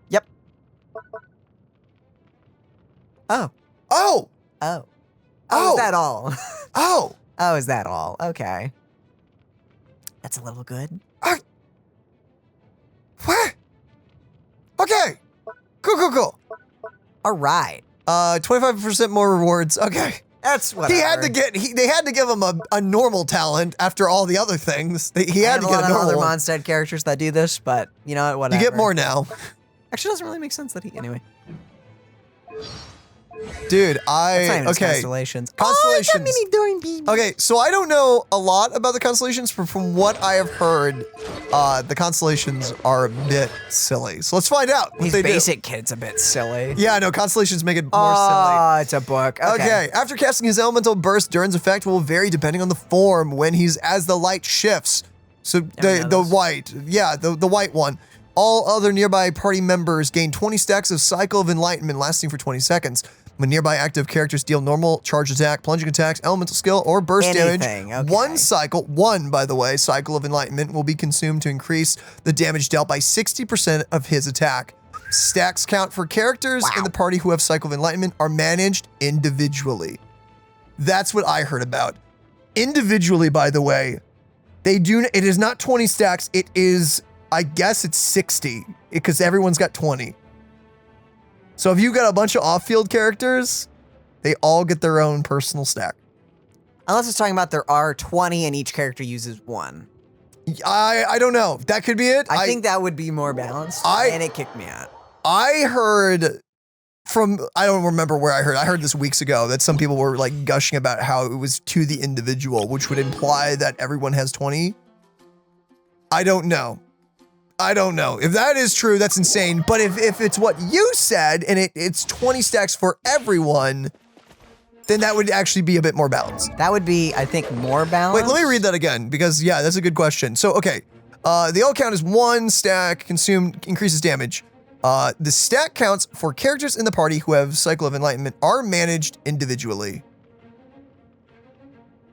Yep. Oh. Oh. Oh. Oh. Is that all? Oh. Oh, is that all? Okay. That's a little good. What? Okay. Cool. All right. 25% more rewards. Okay. That's what They had to give him a normal talent after all the other things. He had to get a lot of normal other one. Mondstadt characters that do this, but you know what? Whatever. You get more now. Actually, it doesn't really make sense that anyway. Dude, That's not even his okay. Constellations. Constellations. Oh, I got mini Durin Beam. Okay, so I don't know a lot about the constellations, but from what I have heard, the constellations are a bit silly. So let's find out what These they basic kid's a bit silly. do. Yeah, no, constellations make it more Oh, it's a book. Okay. silly. Okay, after casting his elemental burst, Durin's effect will vary depending on the form when he's as the light shifts. So the white, yeah, the white one. All other nearby party members gain 20 stacks of Cycle of Enlightenment lasting for 20 seconds. When nearby active characters deal normal, charge attack, plunging attacks, elemental skill, or burst damage, one, by the way, Cycle of Enlightenment will be consumed to increase the damage dealt by 60% of his attack. Stacks count for characters in the party who have Cycle of Enlightenment are managed individually. That's what I heard about. Individually, by the way, it is not 20 stacks, it is, I guess it's 60, because everyone's got 20. So if you got a bunch of off-field characters, they all get their own personal stack. Unless it's talking about there are 20 and each character uses one. I don't know. That could be it. I think that would be more balanced, and it kicked me out. I heard from, I don't remember where I heard this weeks ago, that some people were like gushing about how it was to the individual, which would imply that everyone has 20. I don't know. If that is true, that's insane. But if it's what you said and it's 20 stacks for everyone, then that would actually be a bit more balanced. That would be, I think, more balanced. Wait, let me read that again because yeah, that's a good question. So, okay, the L count is 1 stack consumed increases damage. The stack counts for characters in the party who have Cycle of Enlightenment are managed individually.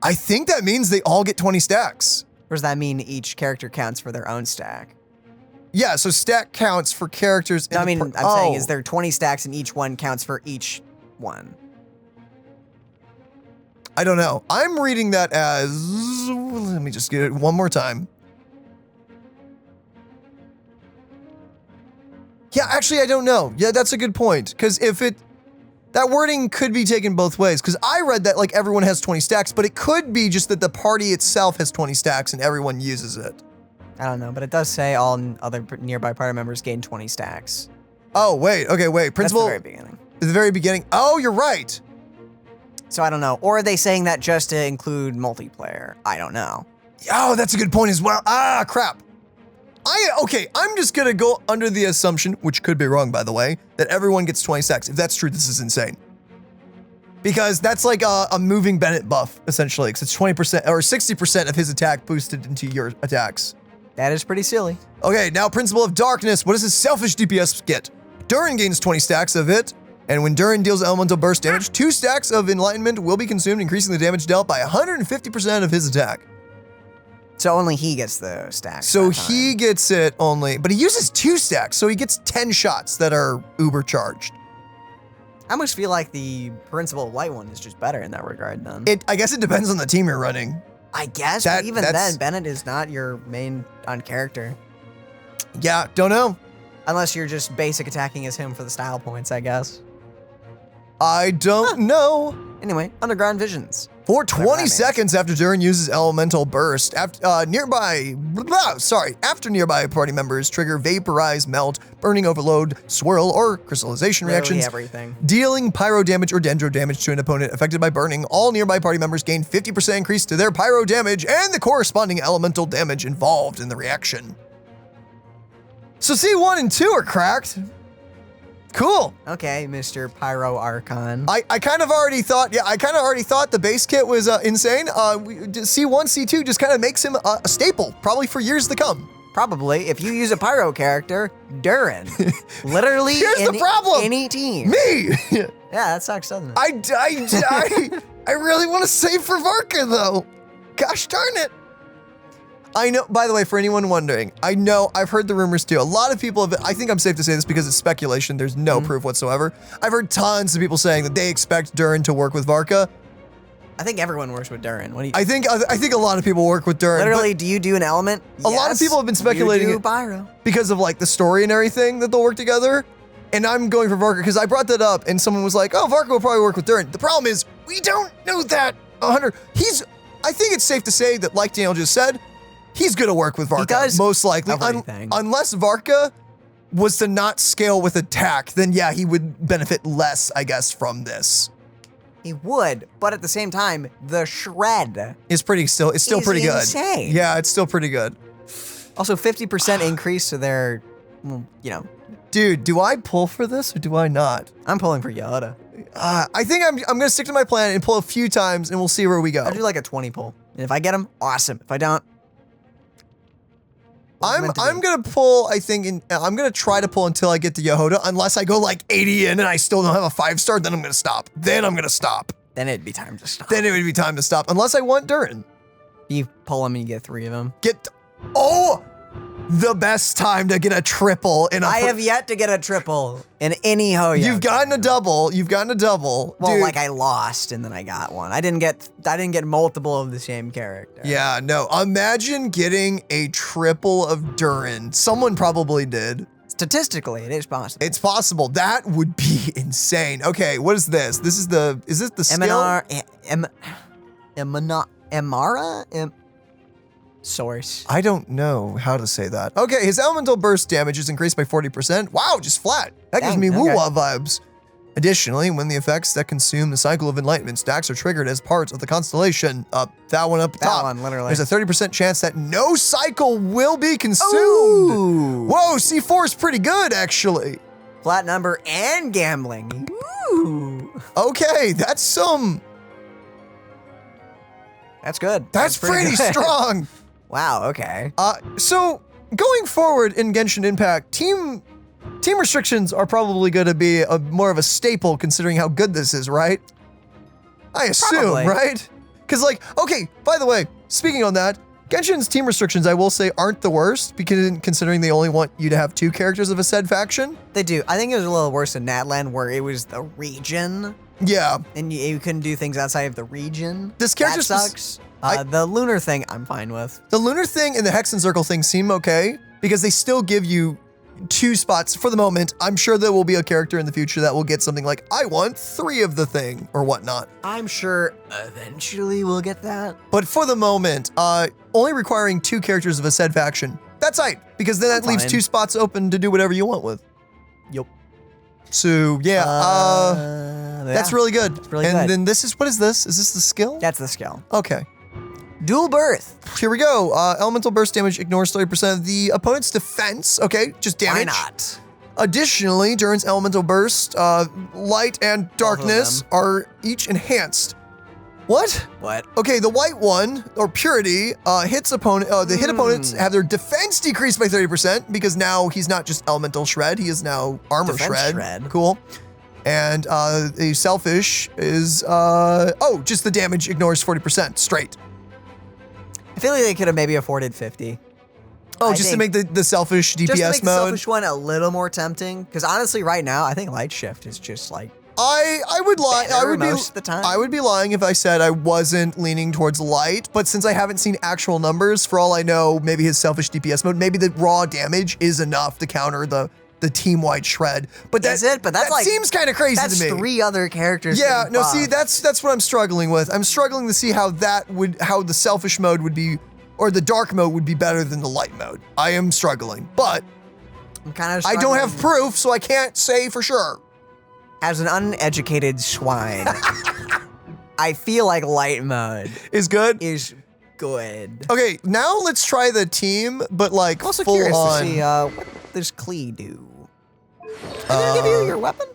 I think that means they all get 20 stacks. Or does that mean each character counts for their own stack? Yeah, so stack counts for characters. No, I mean, I'm saying is there 20 stacks and each one counts for each one? I don't know. I'm reading that as, let me just get it one more time. Yeah, actually, I don't know. Yeah, that's a good point. Because that wording could be taken both ways. Because I read that like everyone has 20 stacks, but it could be just that the party itself has 20 stacks and everyone uses it. I don't know, but it does say all other nearby party members gain 20 stacks. Oh, wait. Okay, wait. Principal. That's the very beginning. At the very beginning. Oh, you're right. So I don't know. Or are they saying that just to include multiplayer? I don't know. Oh, that's a good point as well. Ah, crap. Okay, I'm just gonna go under the assumption, which could be wrong, by the way, that everyone gets 20 stacks. If that's true, this is insane. Because that's like a moving Bennett buff, essentially, because it's 20% or 60% of his attack boosted into your attacks. That is pretty silly. Okay, now Principle of Darkness. What does his selfish DPS get? Durin gains 20 stacks of it, and when Durin deals elemental burst damage, 2 stacks of Enlightenment will be consumed, increasing the damage dealt by 150% of his attack. So only he gets the stacks. So he gets it only, but he uses 2 stacks, so he gets 10 shots that are uber charged. I almost feel like the Principle of Light one is just better in that regard then. I guess it depends on the team you're running. I guess, but even then, Bennett is not your main on character. Yeah, don't know. Unless you're just basic attacking as him for the style points, I guess. I don't know. Anyway, Underground Visions. For 20 seconds after Durin uses Elemental Burst, after nearby party members trigger Vaporize, Melt, Burning Overload, Swirl, or Crystallization reactions, everything. dealing Pyro damage or Dendro damage to an opponent affected by burning. All nearby party members gain 50% increase to their Pyro damage and the corresponding elemental damage involved in the reaction. So C1 and 2 are cracked. Cool. Okay, Mr. Pyro Archon. I kind of already thought, the base kit was insane. C1, C2 just kind of makes him a staple, probably for years to come. Probably, if you use a Pyro character, Durin. Literally Here's the problem. Any team. Me! Yeah, that sucks, doesn't it? I really want to save for Varka, though. Gosh darn it. I know, by the way, for anyone wondering, I've heard the rumors too. A lot of people I think I'm safe to say this because it's speculation. There's no proof whatsoever. I've heard tons of people saying that they expect Durin to work with Varka. I think everyone works with Durin. What do you I think a lot of people work with Durin. Literally, do you do an element? A lot of people have been speculating you do Pyro. Because of like the story and everything that they'll work together. And I'm going for Varka because I brought that up and someone was like, oh, Varka will probably work with Durin. The problem is we don't know that 100. I think it's safe to say that like Daniel just said, he's gonna work with Varka, he does most likely. Unless Varka was to not scale with attack, then yeah, he would benefit less, I guess, from this. He would, but at the same time, the shred is still pretty good. Insane. Yeah, it's still pretty good. Also, 50% increase to their, Dude, do I pull for this or do I not? I'm pulling for Jahoda. I think I'm gonna stick to my plan and pull a few times, and we'll see where we go. I'll do like a 20 pull, and if I get him, awesome. If I don't, I'm gonna pull, I think, I'm gonna try to pull until I get to Jahoda, unless I go like 80 in and I still don't have a 5-star, then I'm gonna stop. Then Then it'd be time to stop. Then it would be time to stop, unless I want Durin. You pull them and you get 3 of them. The best time to get a triple in a. I have yet to get a triple in any Hoyo. You've gotten a double. Well, Dude. like I lost and then I got one. I didn't get multiple of the same character. Yeah, no. Imagine getting a triple of Durin. Someone probably did. Statistically, it is possible. It's possible. That would be insane. Okay, what is this? Is this the skill? Emara? Source. I don't know how to say that. Okay, his elemental burst damage is increased by 40%. Wow, just flat. That gives Dang, me okay. woo-wah vibes. Additionally, when the effects that consume the cycle of enlightenment stacks are triggered as parts of the constellation, that one up the top, one, literally. there's a 30% chance that no cycle will be consumed. Ooh. Whoa, C4 is pretty good, actually. Flat number and gambling. Ooh. Okay, that's That's good. pretty good. strong. Wow, okay. So going forward in Genshin Impact, team restrictions are probably going to be more of a staple considering how good this is, right? I assume, Probably. right? Because okay, by the way, speaking on that, Genshin's team restrictions, I will say, aren't the worst because considering they only want you to have 2 characters of a said faction. They do. I think it was a little worse in Natlan where it was the region Yeah. and you couldn't do things outside of the region. This character that sucks. The lunar thing, I'm fine with. The lunar thing and the Hexen Circle thing seem okay because they still give you 2 spots for the moment. I'm sure there will be a character in the future that will get something like, I want 3 of the thing or whatnot. I'm sure eventually we'll get that. But for the moment, only requiring 2 characters of a said faction. That's right, because then that leaves fine. 2 spots open to do whatever you want with. Yup. So yeah, that's really good. really and good. then what is this? Is this the skill? That's the skill. Okay. Dual birth. Here we go. Elemental burst damage ignores 30% of the opponent's defense. Okay, just damage. Why not? Additionally, Durin's elemental burst, light and darkness them. are each enhanced. What? What? Okay, the white one, or purity, hits opponent. The hit opponents have their defense decreased by 30% because now he's not just elemental shred; he is now armor Defense shred. Cool. And the selfish is just the damage ignores 40% straight. I feel like they could have maybe afforded 50. Oh, I just to think- make the selfish DPS Just to make the mode. selfish one a little more tempting. Because honestly, right now, I think Light Shift is just like I would lie. I better would most of the time. I would be lying if I said I wasn't leaning towards light. But since I haven't seen actual numbers, for all I know, maybe his selfish DPS mode, maybe the raw damage is enough to counter the team-wide shred. But Is it? But that's that like seems kind of crazy that's to me. 3 other characters. Yeah, getting no, see, buffed. that's what I'm struggling with. I'm struggling to see how the selfish mode would be, or the dark mode would be better than the light mode. I am struggling, but I'm kind of. I don't have proof, so I can't say for sure. As an uneducated swine, I feel like light mode Is good? is good. Okay, now let's try the team, but like I'm also full curious on. to see what does Klee do. Did I give you your weapon?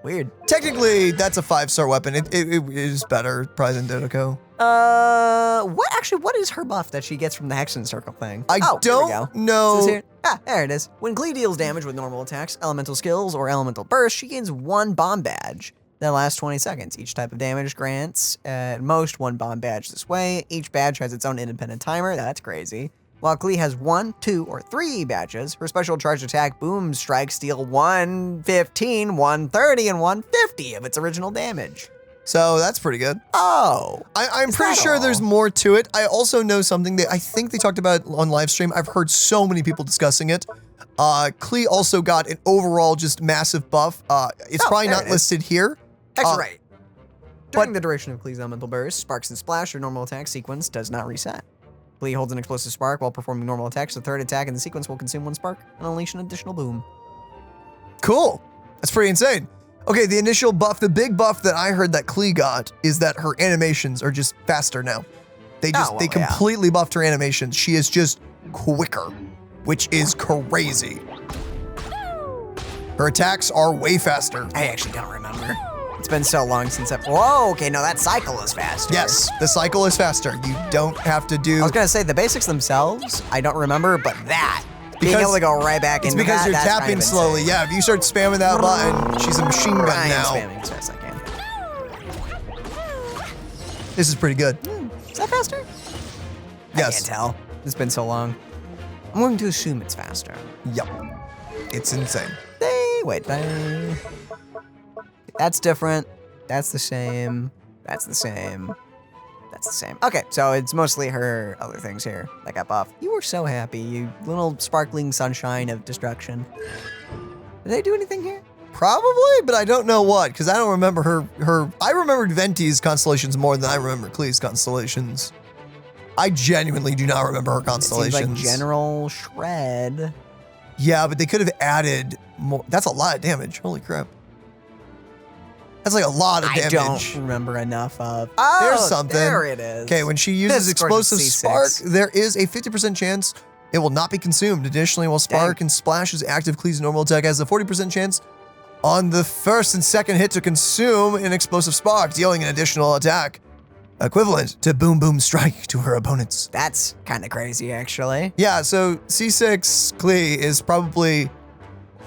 Weird. Technically, that's a 5-star weapon. It is better probably than Dodoko. What is her buff that she gets from the Hexen Circle thing? I Here we go. don't know. Is this here? Ah, there it is. When Klee deals damage with normal attacks, elemental skills, or elemental burst, she gains 1 bomb badge that lasts 20 seconds. Each type of damage grants at most 1 bomb badge this way. Each badge has its own independent timer. That's crazy. While Klee has 1, 2, or 3 badges, her special charged attack boom strikes deal 115, 130, and 150 of its original damage. So that's pretty good. Oh. I'm Is pretty that sure all? there's more to it. I also know something that I think they talked about on Livestream. I've heard so many people discussing it. Klee also got an overall just massive buff. It's probably there not it is. listed here. That's right. During the duration of Klee's elemental burst, sparks and splash, her normal attack sequence does not reset. Klee holds an explosive spark while performing normal attacks. The third attack in the sequence will consume 1 spark and unleash an additional boom. Cool. That's pretty insane. Okay, the initial buff, the big buff that I heard that Klee got is that her animations are just faster now. They well, completely buffed her animations. She is just quicker, which is crazy. Her attacks are way faster. I actually don't remember. It's been so long since I. Whoa, okay, no, that cycle is faster. Yes, the cycle is faster. You don't have to do. I was gonna say the basics themselves, I don't remember, but that. Being Because- able to go right back It's into because that, you're that's kind tapping of slowly. insane. Yeah, if you start spamming that button, she's a machine gun I am now. spamming as fast as I can. This is pretty good. Is that faster? I Yes. can't tell. It's been so long. I'm going to assume it's faster. Yep. It's insane. Wait. That's different. That's the same. That's the same. That's the same. Okay, so it's mostly her other things here that got buffed. You were so happy, you little sparkling sunshine of destruction. Did they do anything here? Probably, but I don't know what, because I don't remember her. I remembered Venti's constellations more than I remember Klee's constellations. I genuinely do not remember her It seems constellations. like General Shred. Yeah, but they could have added more. That's a lot of damage. Holy crap. That's like a lot of I damage. don't remember enough of. Oh, There's something. There it is. Okay, when she uses This, of course, explosive is spark, C6. there is a 50% chance it will not be consumed. Additionally, while spark and splash is active, Klee's normal attack has a 40% chance on the first and second hit to consume an explosive spark, dealing an additional attack equivalent to boom boom strike to her opponents. That's kind of crazy, actually. Yeah, so C6 Klee is probably.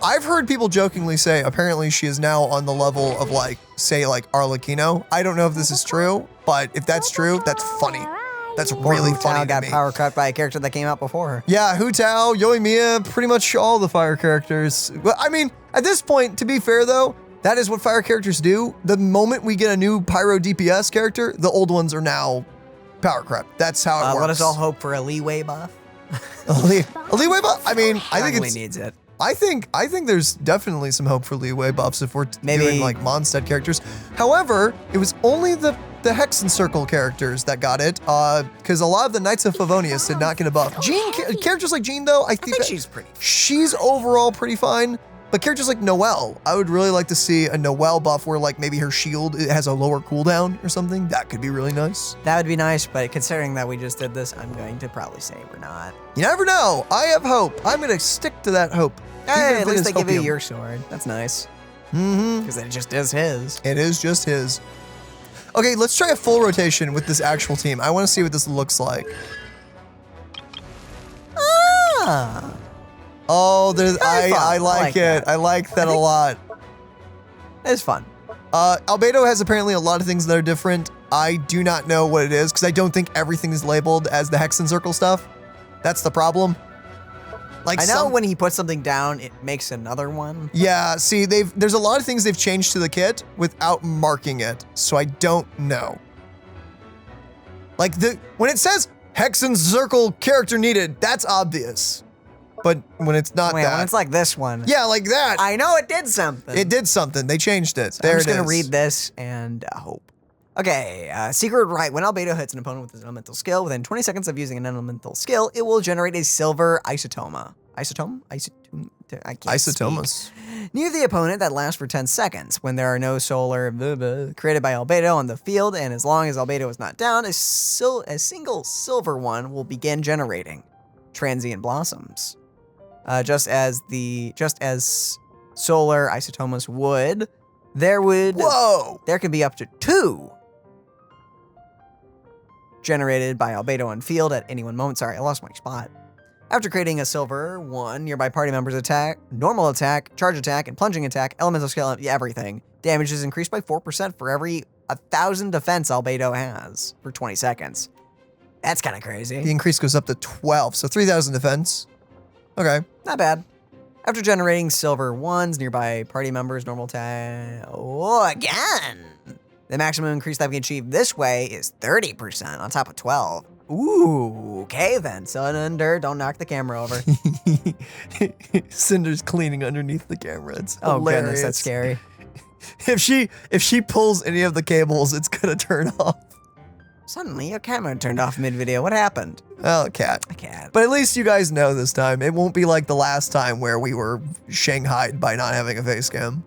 I've heard people jokingly say apparently she is now on the level of like, say, like Arlecchino. I don't know if this is true, but if that's true, that's funny. That's really Hu funny Tao to got me. power cut by a character that came out before her. Yeah, Hu Tao, Yoimiya, pretty much all the fire characters. But I mean, at this point, to be fair though, that is what fire characters do. The moment we get a new pyro DPS character, the old ones are now power crept. That's how it works. Let us all hope for a leeway buff. a leeway buff? I mean, I think Probably it's. needs it. I think there's definitely some hope for leeway buffs if we're Maybe- doing like Mondstadt characters. However, it was only the Hexen Circle characters that got it, because a lot of the Knights of Favonius did not get a buff. Jean, characters like Jean though, I think, that she's overall pretty fine. But characters like Noelle, I would really like to see a Noelle buff where like maybe her shield has a lower cooldown or something. That could be really nice. That would be nice, but considering that we just did this, I'm going to probably say we're not. You never know. I have hope. I'm gonna stick to that hope. Even Hey, if at it least is they give you hopium. your sword. That's nice. Mm-hmm. Because it just is his. It is just his. Okay, let's try a full rotation with this actual team. I want to see what this looks like. Ah. Oh, Very fun. I like it. that. I like that a lot. It's fun. Albedo has apparently a lot of things that are different. I do not know what it is because I don't think everything is labeled as the Hexen Circle stuff. That's the problem. Like I know when he puts something down, it makes another one. Yeah, see, there's a lot of things they've changed to the kit without marking it, so I don't know. Like when it says Hexen Circle character needed, that's obvious. But when it's not Wait, that, when it's like this one. yeah, like that, I know it did something. it did something. They changed it. So There I'm just it gonna is. read this and hope. Okay, Secret Right. When Albedo hits an opponent with his elemental skill, within 20 seconds of using an elemental skill, it will generate a silver isotoma. Isotome? Isotome? I can't Isotomas. speak. Near the opponent that lasts for 10 seconds. When there are no solar created by Albedo on the field, and as long as Albedo is not down, a single silver one will begin generating transient blossoms. Just as solar isotomas would, Whoa! there can be up to 2 generated by Albedo on field at any one moment. Sorry, I lost my spot. After creating a silver one, nearby party members attack, normal attack, charge attack, and plunging attack, elemental skill, everything. Damage is increased by 4% for every 1,000 defense Albedo has for 20 seconds. That's kind of crazy. The increase goes up to 12, so 3,000 defense. Okay. Not bad. After generating silver ones, nearby party members, normal attack. Oh, again! The maximum increase that we can achieve this way is 30% on top of 12. Ooh, okay then. Cinder, don't knock the camera over. Cinder's cleaning underneath the camera. It's Oh hilarious. goodness, that's scary. If she pulls any of the cables, it's gonna turn off. Suddenly, your camera turned off mid-video. What happened? Oh, cat. I can't. But at least you guys know this time. It won't be like the last time where we were shanghaied by not having a face cam.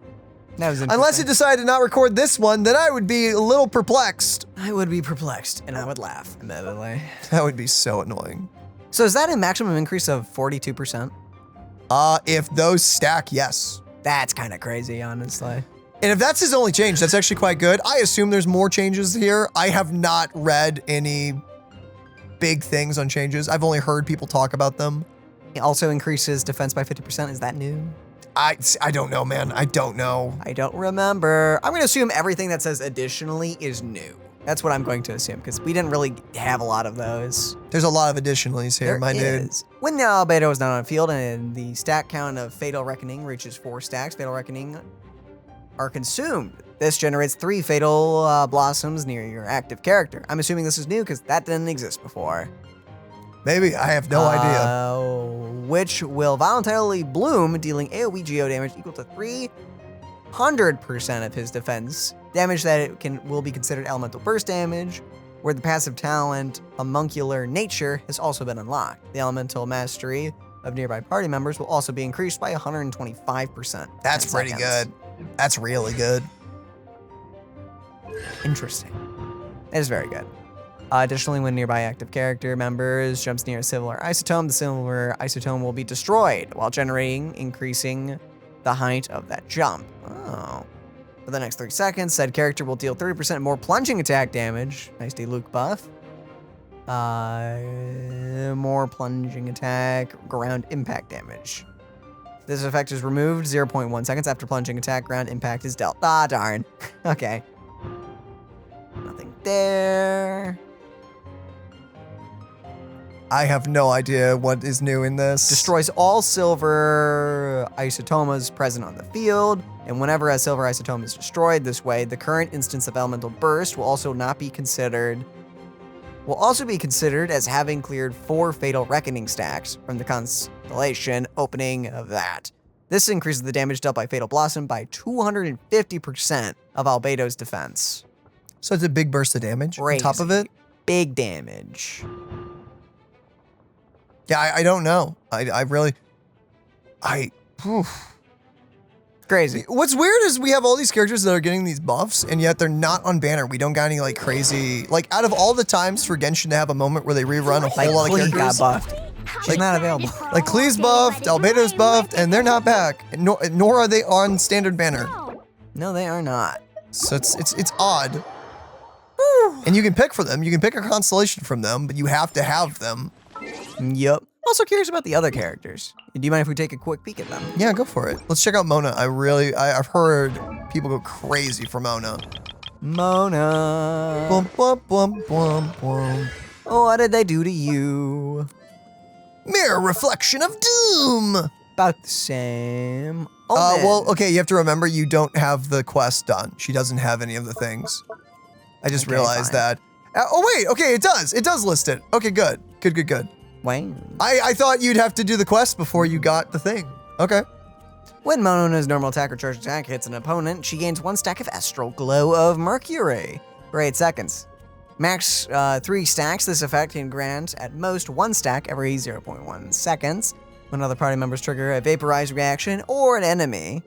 That was Unless you interesting. decide to not record this one, then I would be a little perplexed. I would be perplexed, and I would laugh, admittedly. That would be so annoying. So is that a maximum increase of 42%? If those stack, yes. That's kind of crazy, honestly. And if that's his only change, that's actually quite good. I assume there's more changes here. I have not read any big things on changes. I've only heard people talk about them. It also increases defense by 50%. Is that new? I don't know, man. I don't know. I don't remember. I'm going to assume everything that says additionally is new. That's what I'm going to assume, because we didn't really have a lot of those. There's a lot of additionalies here, my dude. When the albedo is not on field and the stack count of Fatal Reckoning reaches 4 stacks, Fatal Reckoning are consumed. This generates 3 Fatal Blossoms near your active character. I'm assuming this is new because that didn't exist before. Maybe. I have no idea. Which will voluntarily bloom, dealing AoE geo damage equal to 300% of his defense. Damage that will be considered elemental burst damage, where the passive talent Homuncular Nature has also been unlocked. The elemental mastery of nearby party members will also be increased by 125%. That's pretty good. That's really good. Interesting. That is very good. Additionally, when nearby active character members jumps near a similar isotome, the similar isotome will be destroyed while increasing the height of that jump. Oh. For the next 3 seconds, said character will deal 30% more plunging attack damage. Nice Luke buff. More plunging attack, ground impact damage. This effect is removed 0.1 seconds after plunging attack, ground impact is dealt. Ah, darn. Okay. Nothing there. I have no idea what is new in this. Destroys all silver isotomas present on the field, and whenever a silver isotome is destroyed this way, the current instance of elemental burst will also be considered as having cleared 4 Fatal Reckoning stacks from the constellation opening of that. This increases the damage dealt by Fatal Blossom by 250% of Albedo's defense. So it's a big burst of damage on top of it? Big damage. Yeah, I don't know. Crazy. What's weird is we have all these characters that are getting these buffs, and yet they're not on banner. We don't got any like crazy, like out of all the times for Genshin to have a moment where they rerun a whole lot of Klee characters. got buffed. She's not available. Like Klee's buffed, Albedo's buffed, and they're not back. Nor are they on standard banner. No, they are not. So it's odd. And you can pick for them. You can pick a constellation from them, but you have to have them. Yup. Also curious about the other characters. Do you mind if we take a quick peek at them? Yeah, go for it. Let's check out Mona. I've heard people go crazy for Mona. Mona. Bum, bum, bum, bum, bum. What did they do to you? Mirror reflection of doom. About the same. Well, okay, you have to remember you don't have the quest done. She doesn't have any of the things. I just realized that. Oh, wait, okay, it does. It does list it. Okay, good. Good. Wait. I thought you'd have to do the quest before you got the thing. Okay. When Mona's normal attack or charge attack hits an opponent, she gains 1 stack of Astral Glow of Mercury for 8 seconds. Max 3 stacks, this effect can grant at most 1 stack every 0.1 seconds. When other party members trigger a Vaporize reaction or an enemy,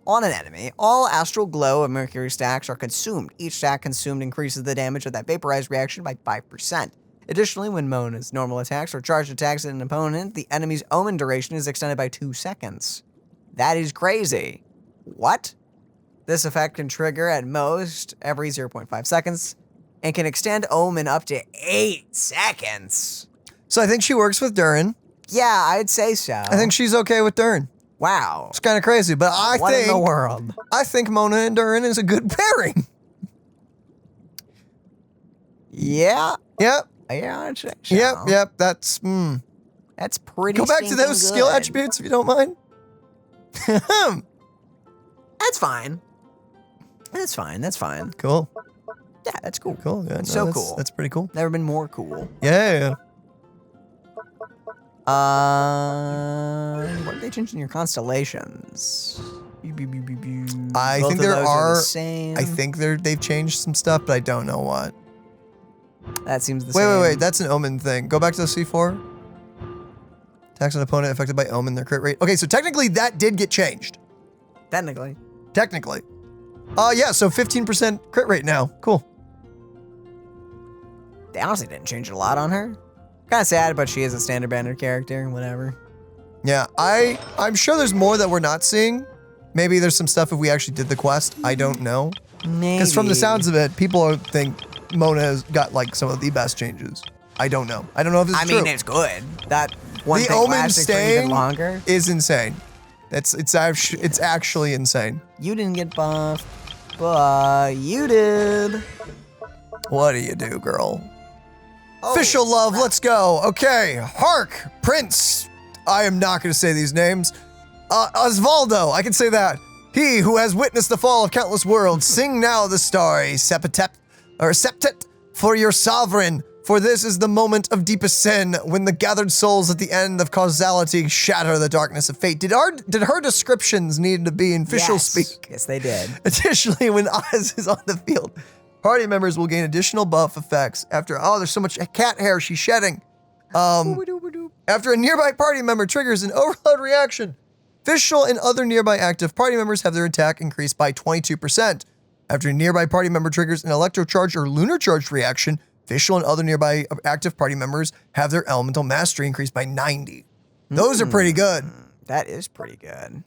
on an enemy, all Astral Glow of Mercury stacks are consumed. Each stack consumed increases the damage of that Vaporize reaction by 5%. Additionally, when Mona's normal attacks or charged attacks at an opponent, the enemy's Omen duration is extended by 2 seconds. That is crazy. What? This effect can trigger at most every 0.5 seconds and can extend Omen up to 8 seconds. So I think she works with Durin. Yeah, I'd say so. I think she's okay with Durin. Wow. It's kind of crazy, but What in the world? I think Mona and Durin is a good pairing. Yeah. Yep. Yeah, I'd say so. Yep. That's pretty. Go back to stinking those skill good. attributes if you don't mind. That's fine. That's fine. Cool. Yeah, that's cool. Cool. Yeah, That's so cool. That's pretty cool. Never been more cool. Yeah. What did they change in your constellations? I Both think of there those are. the same. I think they've changed some stuff, but I don't know what. That seems the same. Wait. That's an Omen thing. Go back to the C4. Attacks an opponent affected by Omen, their crit rate. Okay, so technically that did get changed. Technically. Yeah, so 15% crit rate now. Cool. They honestly didn't change a lot on her. Kind of sad, but she is a standard banner character, whatever. Yeah, I'm sure there's more that we're not seeing. Maybe there's some stuff if we actually did the quest. I don't know. Maybe. Because from the sounds of it, people think Mona has got like some of the best changes. I don't know. I don't know if it's true. I mean, it's good. That one The thing Omen lasting for even stain longer. is insane. It's actually insane. You didn't get buffed, but you did. What do you do, girl? Oh, Official love, crap. let's go. Okay, Hark, Prince. I am not going to say these names. Osvaldo, I can say that. He who has witnessed the fall of countless worlds, sing now the story, septet, for your sovereign. For this is the moment of deepest sin, when the gathered souls at the end of causality shatter the darkness of fate. Did her descriptions need to be in official speak? Yes, they did. Additionally, when Oz is on the field, party members will gain additional buff effects after, there's so much cat hair she's shedding. After a nearby party member triggers an overload reaction, official and other nearby active party members have their attack increased by 22%. After a nearby party member triggers an electrocharge or lunar charge reaction, official and other nearby active party members have their elemental mastery increased by 90. Those are pretty good. That is pretty good.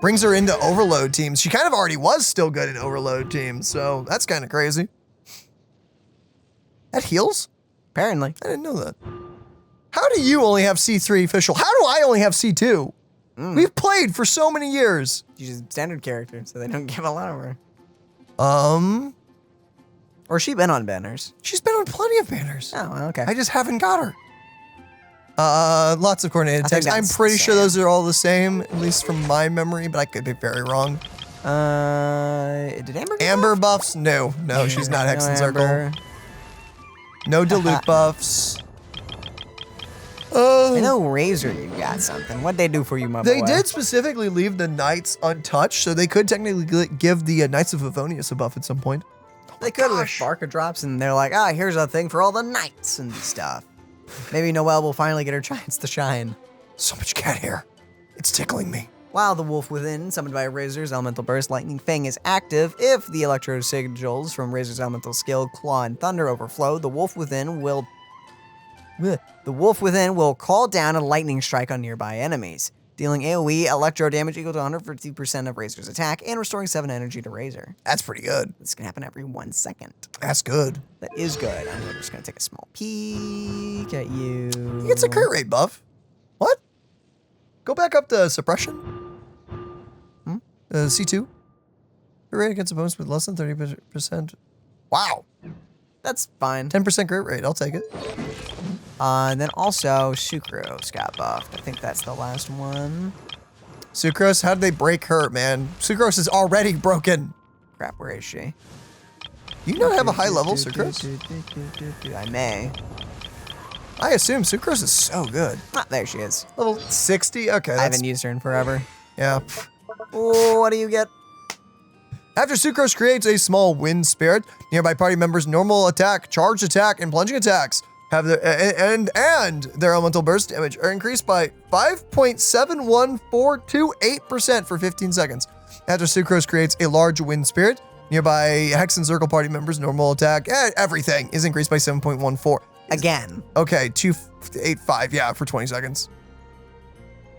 Brings her into overload teams. She kind of already was still good in overload teams, so that's kind of crazy. That heals? Apparently. I didn't know that. How do you only have C3 official? How do I only have C2? We've played for so many years. She's a standard character, so they don't give a lot of her. Or she been on banners. She's been on plenty of banners. Oh, okay. I just haven't got her. Lots of coordinated I think attacks. I'm that's pretty the sure same. those are all the same, at least from my memory, but I could be very wrong. Did Amber get Amber buffed? buffs? No, she's not No Hexen Circle. Amber. No Dilute buffs. I know Razor, you got something. What'd they do for you, my boy? They did specifically leave the Knights untouched, so they could technically give the Knights of Favonius a buff at some point. They could with gosh. Varka drops, and they're like, here's a thing for all the knights and stuff. Maybe Noelle will finally get her chance to shine. So much cat hair. It's tickling me. While the Wolf Within, summoned by Razor's Elemental Burst, Lightning Fang is active, if the Electro Sigils from Razor's Elemental skill, Claw and Thunder overflow, the Wolf Within will call down a Lightning Strike on nearby enemies, dealing AoE electro damage equal to 150% of Razor's attack and restoring 7 energy to Razor. That's pretty good. This can happen every 1 second. That's good. That is good. I'm just gonna take a small peek at you. He gets a crit rate buff. What? Go back up to suppression. C2. Crit rate against opponents with less than 30%. Wow. That's fine. 10% crit rate. I'll take it. And then also Sucrose got buffed. I think that's the last one. Sucrose, how did they break her, man? Sucrose is already broken. Crap, where is she? You not have a high level Sucrose? I may. I assume Sucrose is so good. Ah, there she is. Level 60? Okay. I That's, haven't used her in forever. yeah. Oh, what do you get? After Sucrose creates a small wind spirit, nearby party members' normal attack, charged attack, and plunging attacks have their and their elemental burst damage are increased by 5.71428% for 15 seconds. After Sucrose creates a large wind spirit, nearby Hexen Circle party members' normal attack, everything is increased by 7.14. Again. Okay, 285, yeah, for 20 seconds.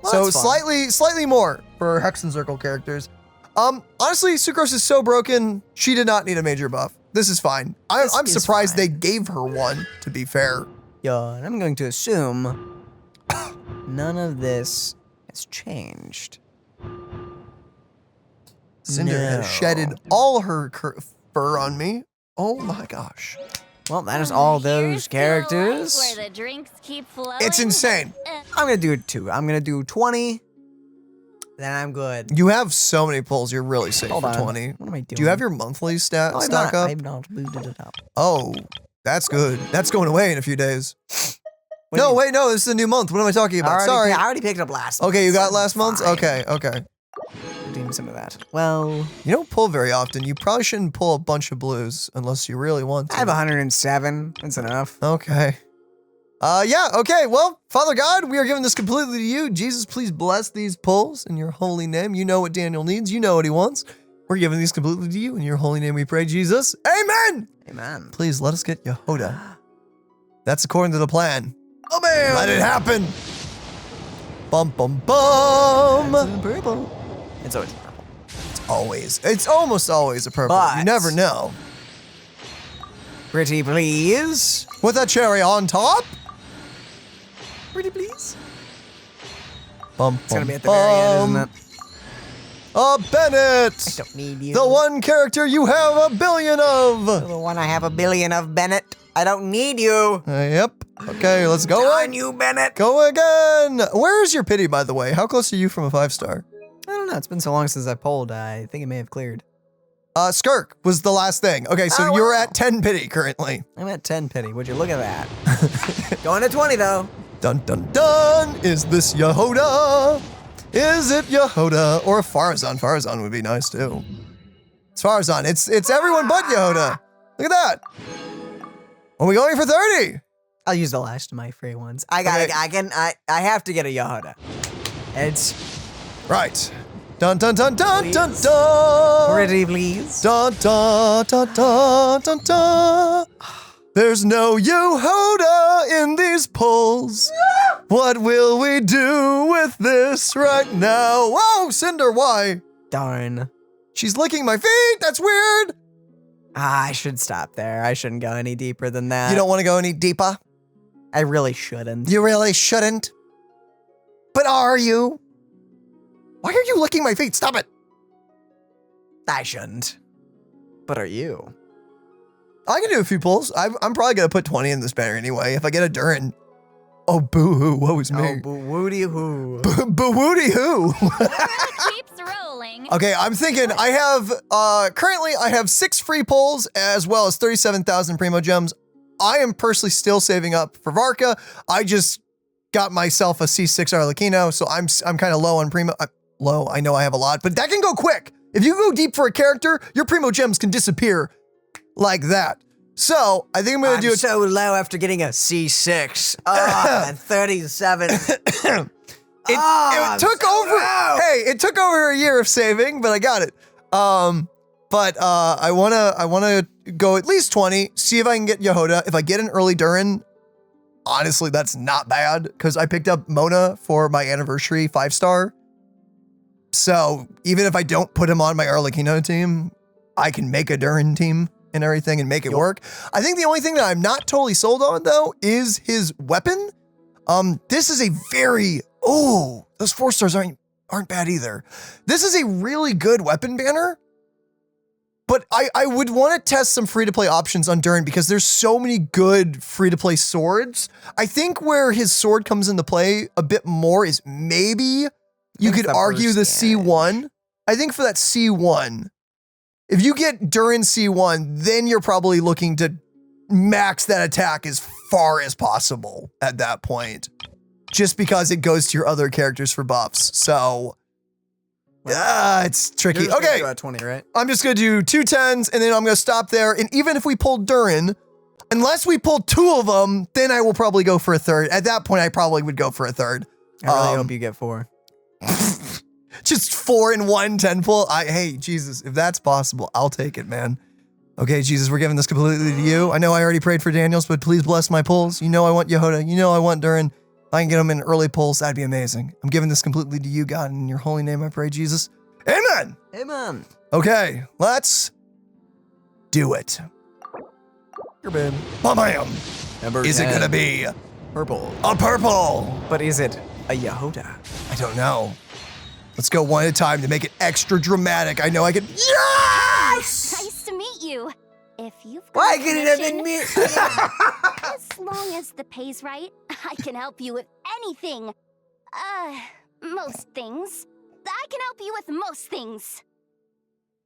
Well, So that's fun. slightly more for Hexen Circle characters. Honestly, Sucrose is so broken, she did not need a major buff. This is fine. I'm This is surprised they fine. gave her one, to be fair. Yeah, and I'm going to assume none of this has changed. Cinder No. has shedded all her fur on me. Oh my gosh. Well, that is all Here's those to characters. life where the drinks keep flowing. It's insane. I'm going to do 2. I'm going to do 20. Then I'm good. You have so many pulls, you're really safe Hold for on. 20. What am I doing? Do you have your monthly stock I've up? not booted it up. Oh, that's good. That's going away in a few days. What do No, you- wait, no, this is a new month. What am I talking about? Sorry. I already picked up last month. Okay, you got so last month's? fine. Okay. Redeem some of that. Well, You don't pull very often. You probably shouldn't pull a bunch of blues unless you really want to. I have 107. That's enough. Okay. Yeah, okay. Well, Father God, we are giving this completely to you. Jesus, please bless these pulls in your holy name. You know what Daniel needs. You know what he wants. We're giving these completely to you. In your holy name we pray, Jesus. Amen! Amen. Please let us get Jahoda. That's according to the plan. Oh, man. Let it happen. Bum, bum, bum. It's purple. It's always purple. always. It's almost always a purple. But- You never know. Pretty please. With a cherry on top. Pretty please. Bum, It's gonna be at the very end, isn't it? Bennett. I don't need you. The one character you have a billion of. The one I have a billion of, Bennett. I don't need you. Yep. Okay, let's go. Darn you, Bennett. Go again. Where is your pity, by the way? How close are you from a 5-star? I don't know. It's been so long since I polled. I think it may have cleared. Skirk was the last thing. Okay, so Oh, you're wow. at 10 pity currently. I'm at 10 pity. Would you look at that? Going to 20 though. Dun dun dun. Is this Jahoda? Is it Jahoda or Farazan? Farazan would be nice too. It's Farazan. It's everyone but Jahoda. Look at that. Are we going for 30? I'll use the last of my free ones. I have to get a Jahoda. It's Right. Dun dun dun dun Please. dun dun. pretty please. Dun dun dun dun dun dun. There's no Jahoda in these polls. What will we do with this right now? Whoa, Cinder, why? Darn. She's licking my feet. That's weird. I should stop there. I shouldn't go any deeper than that. You don't want to go any deeper? I really shouldn't. You really shouldn't. But are you? Why are you licking my feet? Stop it. I shouldn't. But are you? I can do a few pulls. I'm probably going to put 20 in this banner anyway. If I get a Durin. Oh, boo-hoo. Woe is me. Oh, boo-woody hoo. Boo-woody who? Keeps rolling. Okay, I'm thinking I have, currently I have 6 free pulls as well as 37,000 Primo Gems. I am personally still saving up for Varka. I just got myself a C6 Arlecchino, so I'm kind of low on Primo. Low, I know I have a lot, but that can go quick. If you go deep for a character, your Primo Gems can disappear like that. So, I think I'm going to do it. so low after getting a C6. 37. It took over. Hey, it took over a year of saving, but I got it. But I wanna go at least 20. See if I can get Jahoda. If I get an early Durin, honestly, that's not bad because I picked up Mona for my anniversary 5-star. So even if I don't put him on my Arlecchino team, I can make a Durin team and everything and make it work. I think the only thing that I'm not totally sold on though is his weapon. This is a very, those 4 stars aren't bad either. This is a really good weapon banner, but I would want to test some free-to-play options on Durin because there's so many good free-to-play swords. I think where his sword comes into play a bit more is maybe you could argue the C1. I think for that C1, if you get Durin C1, then you're probably looking to max that attack as far as possible at that point, just because it goes to your other characters for buffs. So, it's tricky. Okay, You're at 20, right? I'm just gonna do 2 10s and then I'm gonna stop there. And even if we pull Durin, unless we pull 2 of them, then I will probably go for a third. At that point, I probably would go for a third. I really hope you get 4. Just 4 in 1 10 pull. Hey, Jesus, if that's possible, I'll take it, man. Okay, Jesus, we're giving this completely to you. I know I already prayed for Daniels, but please bless my pulls. You know I want Jahoda. You know I want Durin. If I can get them in early pulls, that'd be amazing. I'm giving this completely to you, God. In your holy name, I pray, Jesus. Amen. Amen. Okay, let's do it. Bam. Number Is it 10. gonna be Purple. a purple? But is it a Jahoda? I don't know. Let's go one at a time to make it extra dramatic. I know I can. Yes! Nice to meet you. If you've got Why a can it have commission, been me? as long as the pay's right, I can help you with anything. Most things. I can help you with most things.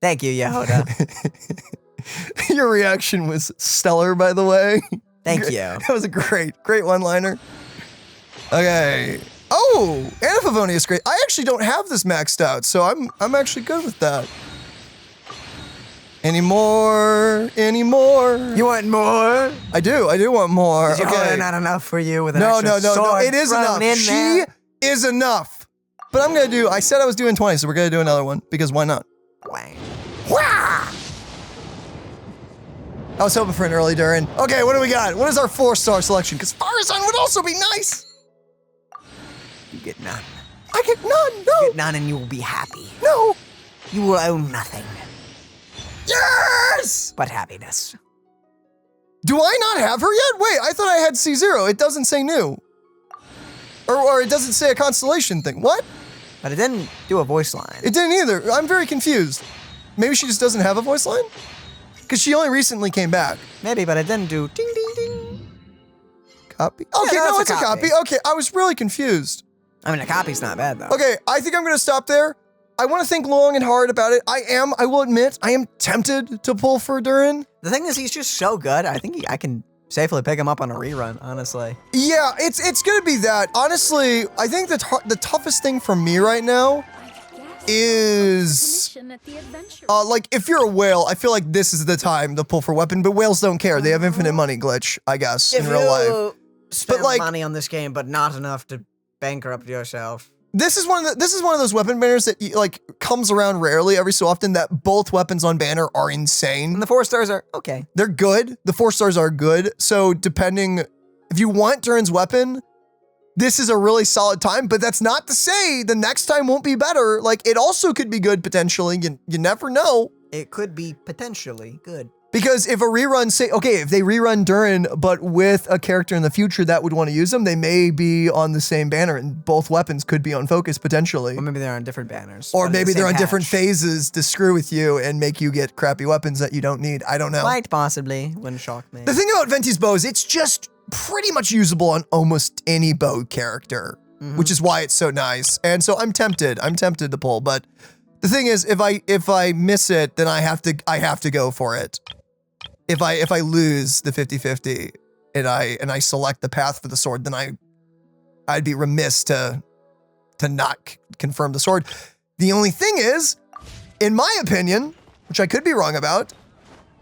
Thank you, Jahoda. Your reaction was stellar, by the way. Thank you. That was a great one-liner. Okay. Oh, and Favonius is great. I actually don't have this maxed out, so I'm actually good with that. Any more? You want more? I do want more. Is Jahoda not enough for you with an No, extra sword it is thrown enough. in She there? is enough. But I said I was doing 20, so we're gonna do another one, because why not? Wang. Wah! I was hoping for an early Durin. Okay, what do we got? What is our 4-star selection? Because Farazan would also be nice. You get none. I get none. No. Get none and you will be happy. No. You will own nothing Yes! but happiness. Do I not have her yet? Wait, I thought I had C0. It doesn't say new. Or it doesn't say a constellation thing. What? But it didn't do a voice line. It didn't either. I'm very confused. Maybe she just doesn't have a voice line? Because she only recently came back. Maybe, but it didn't do ding, ding, ding. Copy? Okay, Yeah, no, it's it's a a copy. copy. Okay, I was really confused. I mean, a copy's not bad, though. Okay, I think I'm gonna stop there. I want to think long and hard about it. I will admit, I am tempted to pull for Durin. The thing is, he's just so good. I think I can safely pick him up on a rerun, honestly. Yeah, it's gonna be that. Honestly, I think the toughest thing for me right now is like if you're a whale, I feel like this is the time to pull for weapon, but whales don't care. They have infinite money glitch, I guess, in real life. Spend like- money on this game, but not enough to bankrupt yourself. This is one of those weapon banners that like comes around rarely, every so often, that both weapons on banner are insane. And the 4 stars are okay. They're good. The 4 stars are good. So depending, if you want Durin's weapon, this is a really solid time, but that's not to say the next time won't be better. Like it also could be good potentially. You never know. It could be potentially good. Because if a rerun, if they rerun Durin, but with a character in the future that would want to use them, they may be on the same banner and both weapons could be on focus potentially. Or maybe they're on different banners. Or maybe they're on patch. different phases to screw with you and make you get crappy weapons that you don't need. I don't know. Quite possibly. Wouldn't shock me. The thing about Venti's bow is it's just pretty much usable on almost any bow character, which is why it's so nice. And so I'm tempted to pull, but the thing is, if I miss it, then I have to go for it. If I lose the 50-50 and I select the path for the sword, then I'd be remiss to not confirm the sword. The only thing is, in my opinion, which I could be wrong about,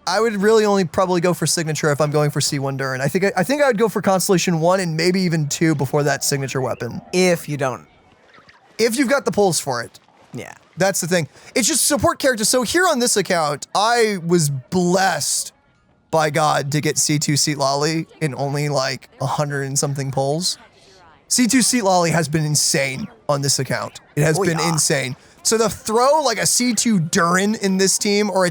I would really only probably go for signature if I'm going for C1 Durin. I think I would go for Constellation 1 and maybe even 2 before that signature weapon. If you don't. If you've got the pulls for it. Yeah. That's the thing. It's just support characters. So here on this account, I was blessed by God to get C2 Seat Lolly in only like 100 and something pulls. C2 Seat Lolly has been insane on this account. It has been insane. So to throw like a C2 Durin in this team or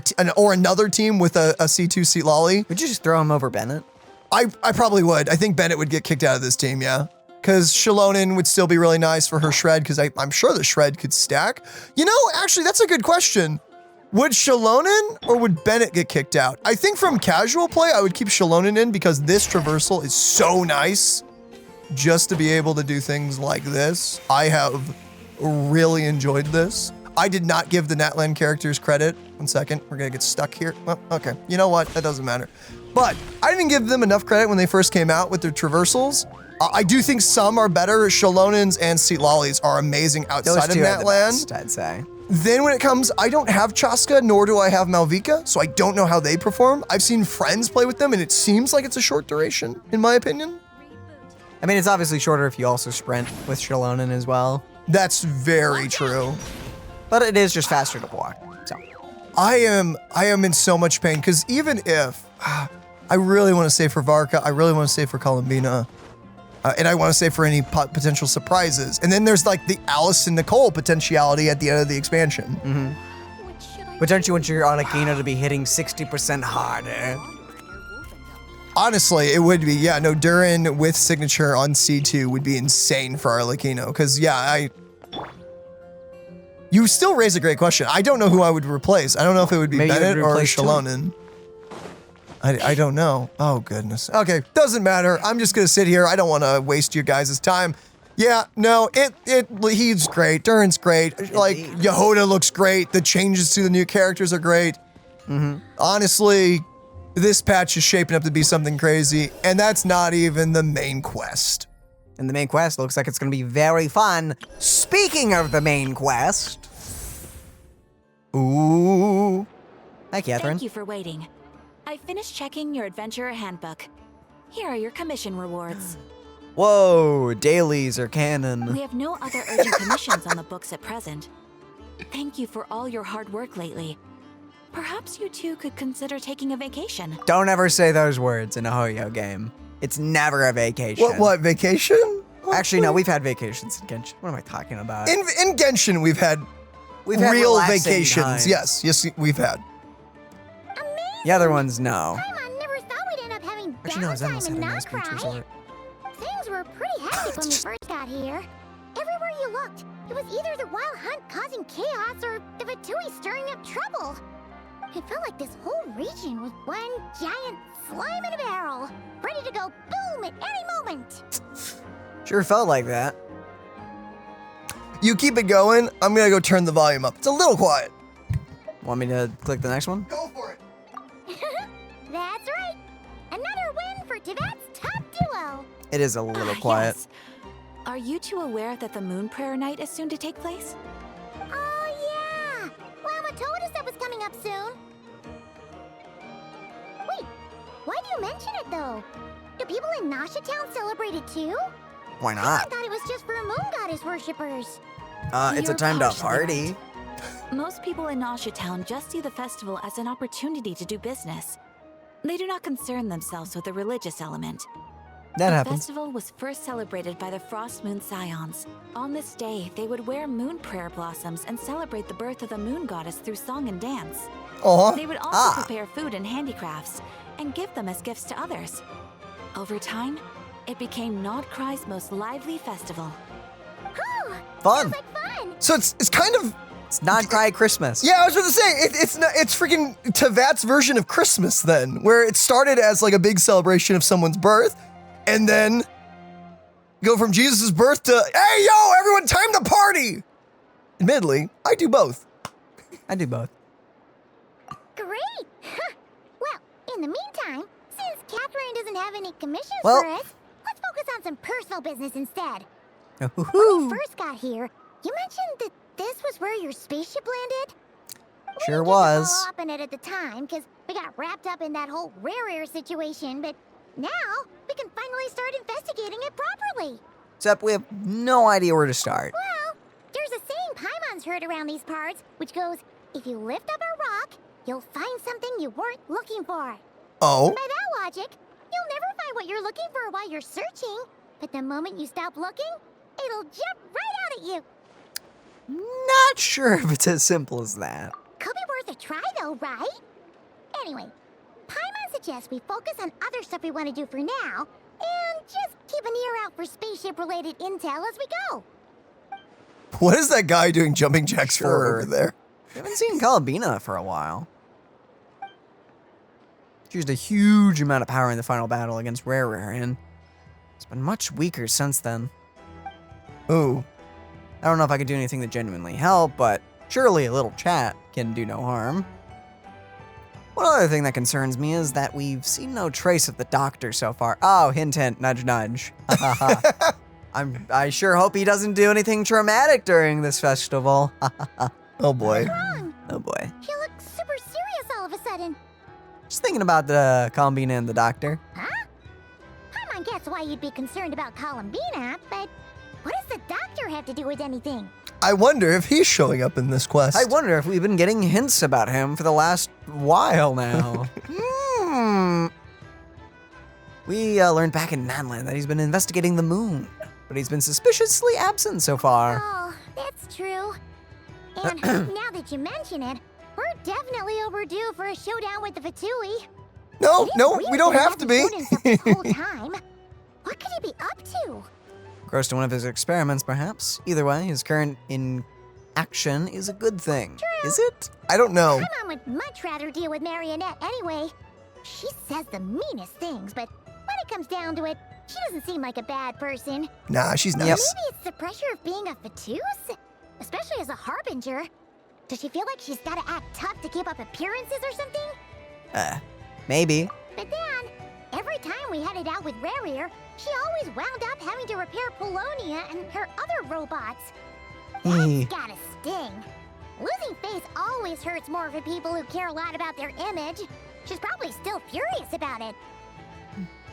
another team with a C2 Seat Lolly. Would you just throw him over Bennett? I probably would. I think Bennett would get kicked out of this team, yeah. Because Shalonen would still be really nice for her shred because I'm sure the shred could stack. You know, actually, that's a good question. Would Shalonen or would Bennett get kicked out? I think from casual play, I would keep Shalonen in because this traversal is so nice just to be able to do things like this. I have really enjoyed this. I did not give the Natlan characters credit. 1 second, we're gonna get stuck here. Well, okay, you know what? That doesn't matter. But I didn't give them enough credit when they first came out with their traversals. I do think some are better. Shalonens and Seat Lollies are amazing outside of Natlan. I'd say. Then when it comes, I don't have Chaska, nor do I have Malvika, so I don't know how they perform. I've seen friends play with them, and it seems like it's a short duration, in my opinion. I mean, it's obviously shorter if you also sprint with Shalonen as well. That's very true. But it is just faster to block. So I am in so much pain, because even if, I really want to save for Varka, I really want to save for Columbina, and I want to save for any potential surprises. And then there's like the Alice and Nichole potentiality at the end of the expansion. But don't you want your Arlecchino to be hitting 60% harder? Honestly, it would be, yeah, no, Durin with signature on C2 would be insane for Arlecchino, because yeah, you still raise a great question. I don't know who I would replace. I don't know if it would be Maybe Bennett or replace Shalonen. I don't know. Oh, goodness. Okay, doesn't matter. I'm just going to sit here. I don't want to waste your guys' time. Yeah, no, he's great. Durin's great. Like, Jahoda looks great. The changes to the new characters are great. Honestly, this patch is shaping up to be something crazy, and that's not even the main quest. And the main quest looks like it's going to be very fun. Speaking of the main quest. Ooh. Hi, Catherine. Thank you for waiting. I finished checking your adventurer handbook. Here are your commission rewards. Whoa, dailies are canon. We have no other urgent commissions on the books at present. Thank you for all your hard work lately. Perhaps you two could consider taking a vacation. Don't ever say those words in a Hoyo game. It's never a vacation. What, vacation? Actually, no, we've had vacations in Genshin. What am I talking about? In Genshin, we've had We've had real relaxing vacations. times. Yes, we've had. The other ones, no. Paimon never thought we'd end up having Actually, no, Zen was downtime and having a not nice beach cry. resort. Things were pretty hectic when we first got here. Everywhere you looked, it was either the Wild Hunt causing chaos or the Fatui stirring up trouble. It felt like this whole region was one giant slime in a barrel, ready to go boom at any moment. Sure felt like that. You keep it going. I'm gonna go turn the volume up. It's a little quiet. Want me to click the next one? Go for it. That's right. Another win for Tibet's top duo. It is a little quiet. Yes. Are you two aware that the Moon Prayer Night is soon to take place? Oh, yeah. Llama told us that was coming up soon. Wait, why do you mention it, though? Do people in Nasha Town celebrate it, too? Why I not? thought it was just for Moon Goddess worshippers. It's a You're time to partially party. Most people in Nasha Town just see the festival as an opportunity to do business. They do not concern themselves with the religious element. That The happens. festival was first celebrated by the Frost Moon Scions. On this day, they would wear moon prayer blossoms and celebrate the birth of the moon goddess through song and dance. Aw. They would also prepare food and handicrafts and give them as gifts to others. Over time, it became Nodcry's most lively festival. Fun. Like fun. So it's kind of, It's not Cry Christmas. yeah, I was about to say, it's freaking Tevat's version of Christmas then, where it started as like a big celebration of someone's birth, and then go from Jesus' birth to, hey, yo, everyone, time to party. Admittedly, I do both. I do both. Great. Well, in the meantime, since Catherine doesn't have any commissions Well- for us, let's focus on some personal business instead. When Woohoo. we first got here, you mentioned that this was where your spaceship landed? Sure We didn't was. follow up on it at the time because we got wrapped up in that whole rare situation, but now we can finally start investigating it properly. Except we have no idea where to start. Well, there's a saying Paimon's heard around these parts, which goes, if you lift up a rock, you'll find something you weren't looking for. Oh, By that logic, you'll never find what you're looking for while you're searching, but the moment you stop looking, it'll jump right out at you. Not sure if it's as simple as that. Could be worth a try though, right? Anyway, Paimon suggests we focus on other stuff we want to do for now, and just keep an ear out for spaceship-related intel as we go. what is that guy doing jumping jacks for Sure. over there? We haven't seen Calabina for a while. She used a huge amount of power in the final battle against Rare, and it's been much weaker since then. Ooh, I don't know if I could do anything to genuinely help, but surely a little chat can do no harm. One other thing that concerns me is that we've seen no trace of the doctor so far. Oh, hint, hint, nudge, nudge. I sure hope he doesn't do anything traumatic during this festival. oh boy. Wrong. Oh boy. He looks super serious all of a sudden. Just thinking about the Columbina and the doctor. Huh? Paimon gets why you'd be concerned about Columbina, but what does the doctor have to do with anything? I wonder if he's showing up in this quest. I wonder if we've been getting hints about him for the last while now. We learned back in Nanland that he's been investigating the moon, but he's been suspiciously absent so far. Oh, that's true. And now that you mention it, we're definitely overdue for a showdown with the Fatui. No, we don't have to be. This whole time. What could he be up to? Gross to one of his experiments, perhaps. Either way, his current inaction is a good thing. Is it? I don't know. Paimon would much rather deal with Marionette anyway. She says the meanest things, but when it comes down to it, she doesn't seem like a bad person. Nah, she's nice. Yep. Maybe it's the pressure of being a Fatus? Especially as a Harbinger. Does she feel like she's gotta act tough to keep up appearances or something? Maybe. But then, every time we headed out with Rarier, she always wound up having to repair Polonia and her other robots. That's gotta sting. Losing face always hurts more for people who care a lot about their image. She's probably still furious about it.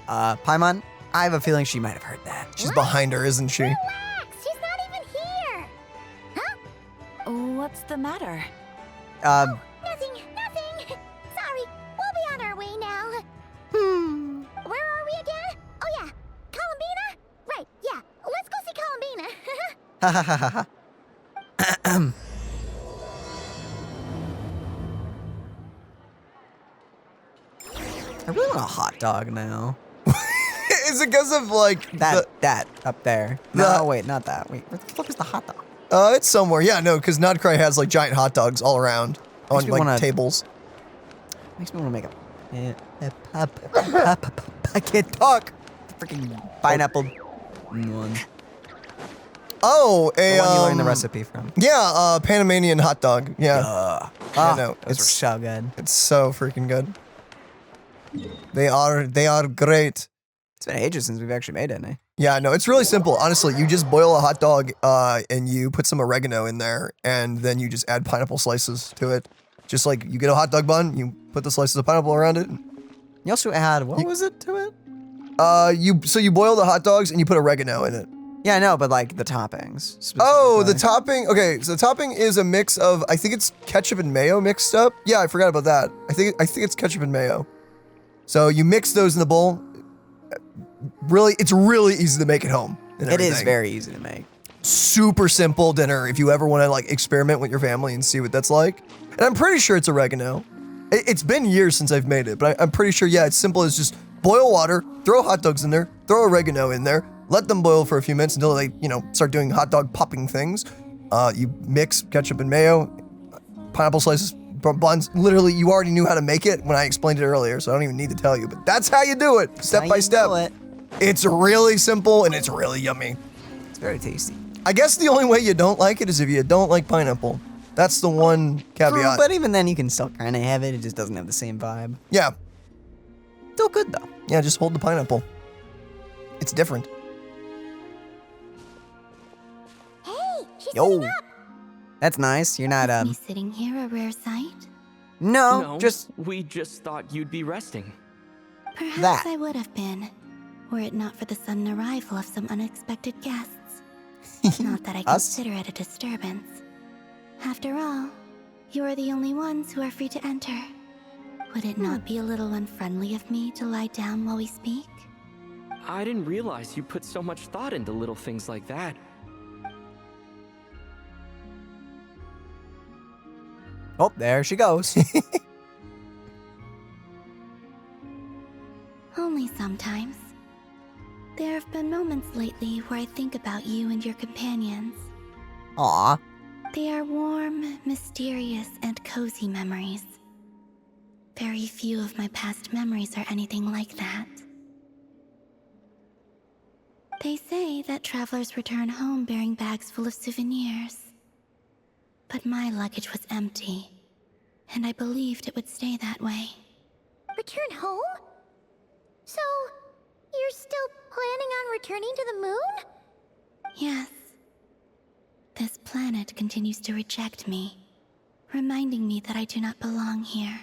Paimon, I have a feeling she might have heard that. She's behind her, isn't she? Relax, she's not even here. Huh? What's the matter? Nothing. Sorry, we'll be on our way now. Where are we again? Oh yeah, Columbina? Right, yeah, let's go see Columbina. I really want a hot dog now. Is it because of like That up there. No, wait, not that. Wait, where the fuck is the hot dog? It's somewhere. Yeah, no, because Nocturne has like giant hot dogs all around on Makes me like wanna- tables. Makes me want to make I can't talk. Freaking pineapple one. Oh, The one you learned the recipe from. Yeah, Panamanian hot dog. Yeah. Ah, no, those are so good. It's so freaking good. They are great. It's been ages since we've actually made any. Yeah, no, it's really simple. Honestly, you just boil a hot dog and you put some oregano in there, and then you just add pineapple slices to it. Just like you get a hot dog bun, you put the slices of pineapple around it. You also add, what was it to it? You boil the hot dogs and you put oregano in it. Yeah, I know, but like the toppings. Oh, the specifically. topping. Okay, so the topping is a mix of, I think it's ketchup and mayo mixed up. Yeah, I forgot about that. I think it's ketchup and mayo. So you mix those in the bowl. Really, it's really easy to make at home. It is very easy to make. Super simple dinner if you ever want to like experiment with your family and see what that's like. And I'm pretty sure it's oregano. It's been years since I've made it, but I'm pretty sure, yeah, it's simple as just boil water, throw hot dogs in there, throw oregano in there, let them boil for a few minutes until they, start doing hot dog popping things. You mix ketchup and mayo, pineapple slices, buns. Literally, you already knew how to make it when I explained it earlier, so I don't even need to tell you, but that's how you do it, step by step. It's really simple and it's really yummy. It's very tasty. I guess the only way you don't like it is if you don't like pineapple. That's the one caveat. But even then, you can still kind of have it. It just doesn't have the same vibe. Yeah. Still good, though. Yeah, just hold the pineapple. It's different. Hey, she's Yo. sitting up. That's nice. You're not, Me sitting here a rare sight? No, just... we just thought you'd be resting. Perhaps That. I would have been, were it not for the sudden arrival of some unexpected guests. Not that I Us? consider it a disturbance. After all, you are the only ones who are free to enter. Would it not be a little unfriendly of me to lie down while we speak? I didn't realize you put so much thought into little things like that. Oh, there she goes. Only sometimes. There have been moments lately where I think about you and your companions. Aw. They are warm, mysterious, and cozy memories. Very few of my past memories are anything like that. They say that travelers return home bearing bags full of souvenirs. But my luggage was empty, and I believed it would stay that way. Return home? So, you're still planning on returning to the moon? Yes. This planet continues to reject me, reminding me that I do not belong here.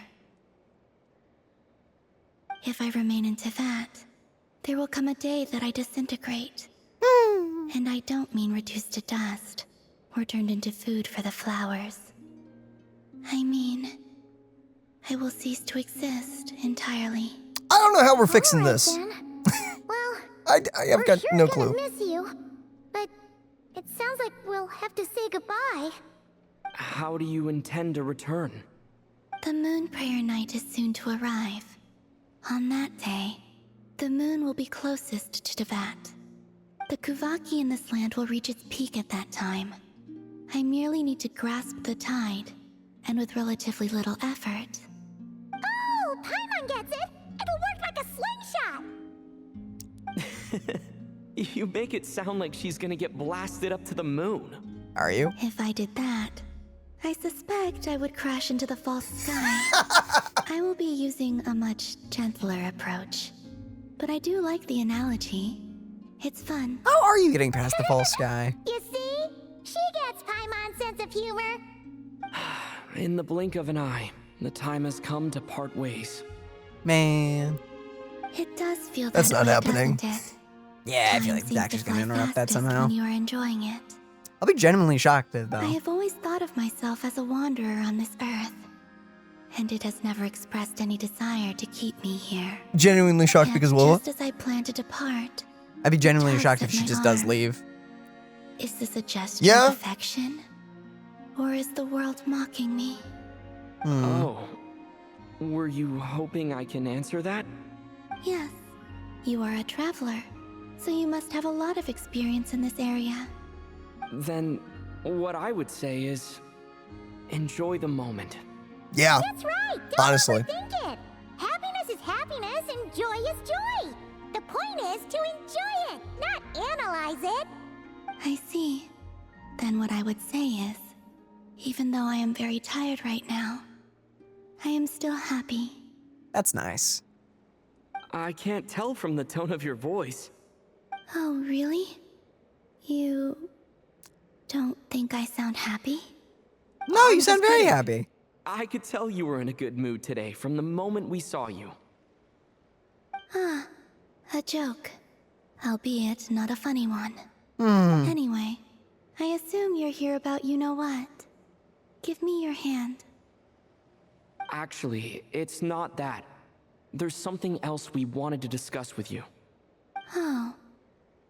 If I remain in Teyvat, there will come a day that I disintegrate. And I don't mean reduced to dust, or turned into food for the flowers. I mean, I will cease to exist entirely. I don't know how we're fixing All right, this. then. Well, I have got we're no sure clue. gonna miss you, but it sounds like we'll have to say goodbye. How do you intend to return? The moon prayer night is soon to arrive. On that day, the moon will be closest to Teyvat. The Kuvaki in this land will reach its peak at that time. I merely need to grasp the tide, and with relatively little effort. Oh, Paimon gets it! It'll work like a slingshot! You make it sound like she's gonna get blasted up to the moon. Are you? If I did that, I suspect I would crash into the false sky. I will be using a much gentler approach. But I do like the analogy. It's fun. How are you getting past the false sky? You see? She gets Paimon's sense of humor. In the blink of an eye, the time has come to part ways. Man. It does feel That's that not way, happening. doesn't it? Yeah, I feel Time like seems Zach to is gonna fly interrupt that fastest somehow. when you are enjoying it. I'll be genuinely shocked though. I have always thought of myself as a wanderer on this earth, and it has never expressed any desire to keep me here. Genuinely shocked Yet because Willow. just as I plan to depart, I'd be genuinely tugs shocked at if she my just does arm. leave. Is this a gesture Yeah? of affection? Or is the world mocking me? Oh. Were you hoping I can answer that? Yes, you are a traveler, so you must have a lot of experience in this area. Then, what I would say is, enjoy the moment. Yeah, That's right. Don't honestly. overthink it. Happiness is happiness and joy is joy. The point is to enjoy it, not analyze it. I see. Then what I would say is, even though I am very tired right now, I am still happy. That's nice. I can't tell from the tone of your voice. Oh, really? You don't think I sound happy? No, you I'm sound just very kidding. happy. I could tell you were in a good mood today from the moment we saw you. Ah, a joke. Albeit not a funny one. Anyway, I assume you're here about you-know-what. Give me your hand. Actually, it's not that. There's something else we wanted to discuss with you. Oh,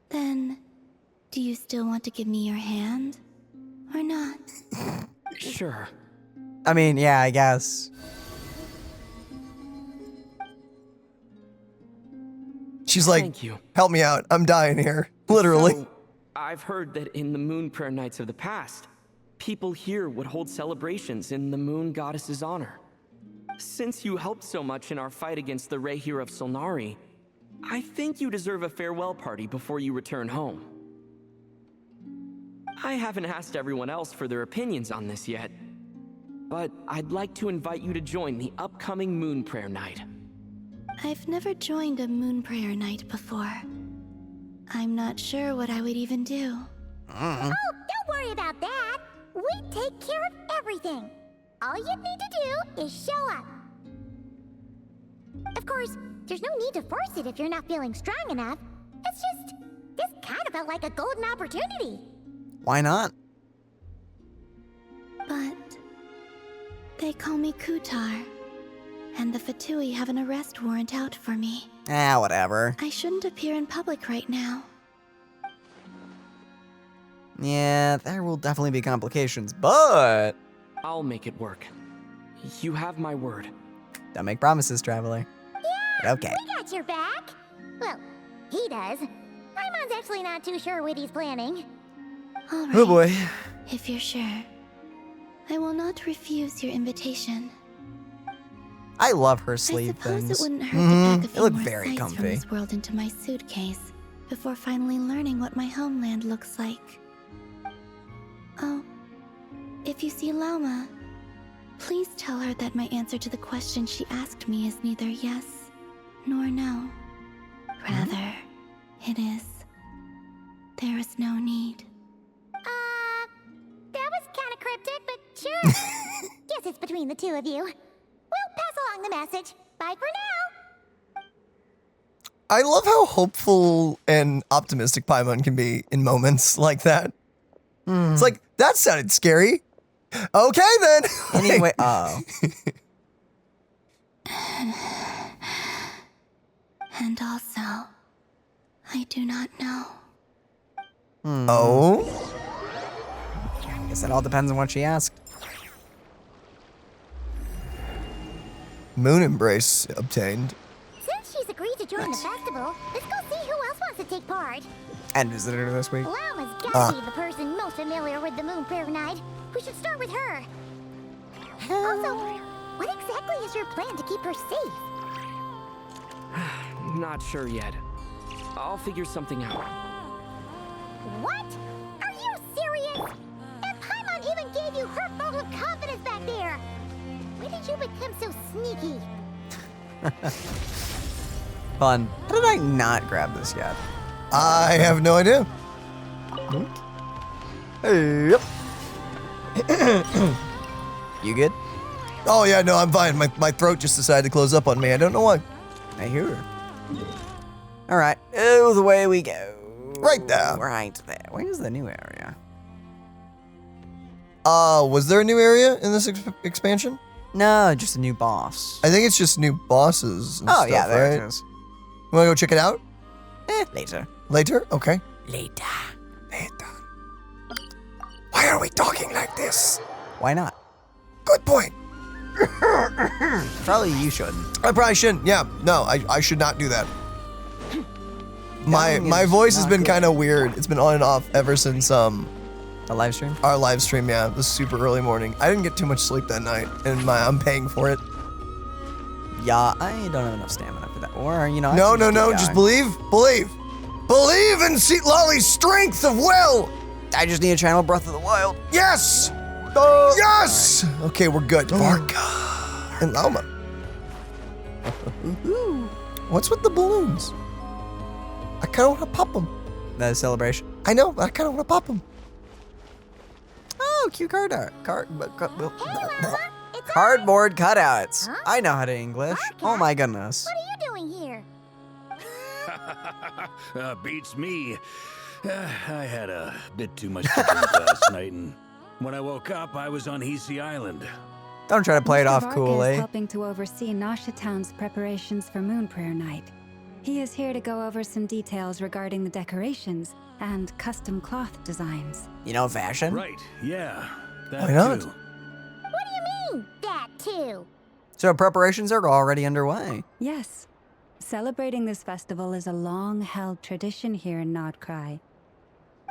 then do you still want to give me your hand? Or not? Sure. I mean, yeah, I guess. She's like, Thank you. help me out. I'm dying here. Literally. So, I've heard that in the Moon Prayer Nights of the past, people here would hold celebrations in the Moon Goddess's honor. Since you helped so much in our fight against the Rehir of Solnari, I think you deserve a farewell party before you return home. I haven't asked everyone else for their opinions on this yet, but I'd like to invite you to join the upcoming Moon Prayer Night. I've never joined a moon prayer night before. I'm not sure what I would even do. Oh, don't worry about that. We take care of everything. All you need to do is show up. Of course, there's no need to force it if you're not feeling strong enough. It's just, this kind of felt like a golden opportunity. Why not? But they call me Kutar, and the Fatui have an arrest warrant out for me. Ah, whatever. I shouldn't appear in public right now. Yeah, there will definitely be complications, but I'll make it work. You have my word. don't make promises, traveler. Yeah, Okay. we got your back. Well, he does. Paimon's actually not too sure what he's planning. All right. Oh boy. If you're sure, I will not refuse your invitation. I love her I sleeve suppose things. it wouldn't hurt to pack a They few look more very sights comfy. from this world into my suitcase before finally learning what my homeland looks like. Oh, if you see Lauma, please tell her that my answer to the question she asked me is neither yes nor no. Rather, it is, there is no need. That was kind of cryptic, but sure. Guess it's between the two of you. We'll pass along the message. Bye for now. I love how hopeful and optimistic Paimon can be in moments like that. It's like, that sounded scary. Okay, then. Anyway, oh. And also, I do not know. Oh? Guess that all depends on what she asked. Moon Embrace obtained. Since she's agreed to join the festival, let's go see who else wants to take part. And visited her this week. Lauma's gotta be the person most familiar with the Moon Prayer Night. We should start with her. Also, what exactly is your plan to keep her safe? Not sure yet. I'll figure something out. What? Are you serious? And Paimon even gave you her vote of confidence back there. When did you become so sneaky? Fun. How did I not grab this yet? I have no idea. Yep. You good? Oh, yeah, no, I'm fine. My throat just decided to close up on me. I don't know why. I hear her. All right. Oh, the way we go. Right there. Right there. Where's the new area? Was there a new area in this expansion? No, just a new boss. I think it's just new bosses and Oh, stuff, yeah, there right? it is. You wanna go check it out? Later. Later? Okay. Later. Later. Why are we talking like this? Why not? Good point. Probably you shouldn't. I probably shouldn't. Yeah, no, I should not do that. My Yelling is voice has not been good. kind of weird. It's been on and off ever since The live stream? our live stream. Yeah, it was super early morning. I didn't get too much sleep that night, and I'm paying for it. Yeah, I don't have enough stamina for that. Or, you know, I No, can no, keep no. going. Just believe in Lolly's strength of will. I just need to channel Breath of the Wild. Yes. Yes. Okay, we're good. Varka and Loma. What's with the balloons? I kind of want to pop them. The celebration. I know, but I kind of want to pop them. Oh, cute card art. Mama, it's Cardboard cutouts. Huh? I know how to English. Oh my goodness. What are you doing here? Beats me. I had a bit too much to drink last night, and when I woke up, I was on Heasy Island. Don't try to play it Mr. off Varka cool, is eh? helping to oversee Nasha Town's preparations for Moon Prayer Night. He is here to go over some details regarding the decorations and custom cloth designs. You know, fashion? Right, yeah. That Why not? too. What do you mean, that too? So preparations are already underway. Yes. Celebrating this festival is a long-held tradition here in Nodcry.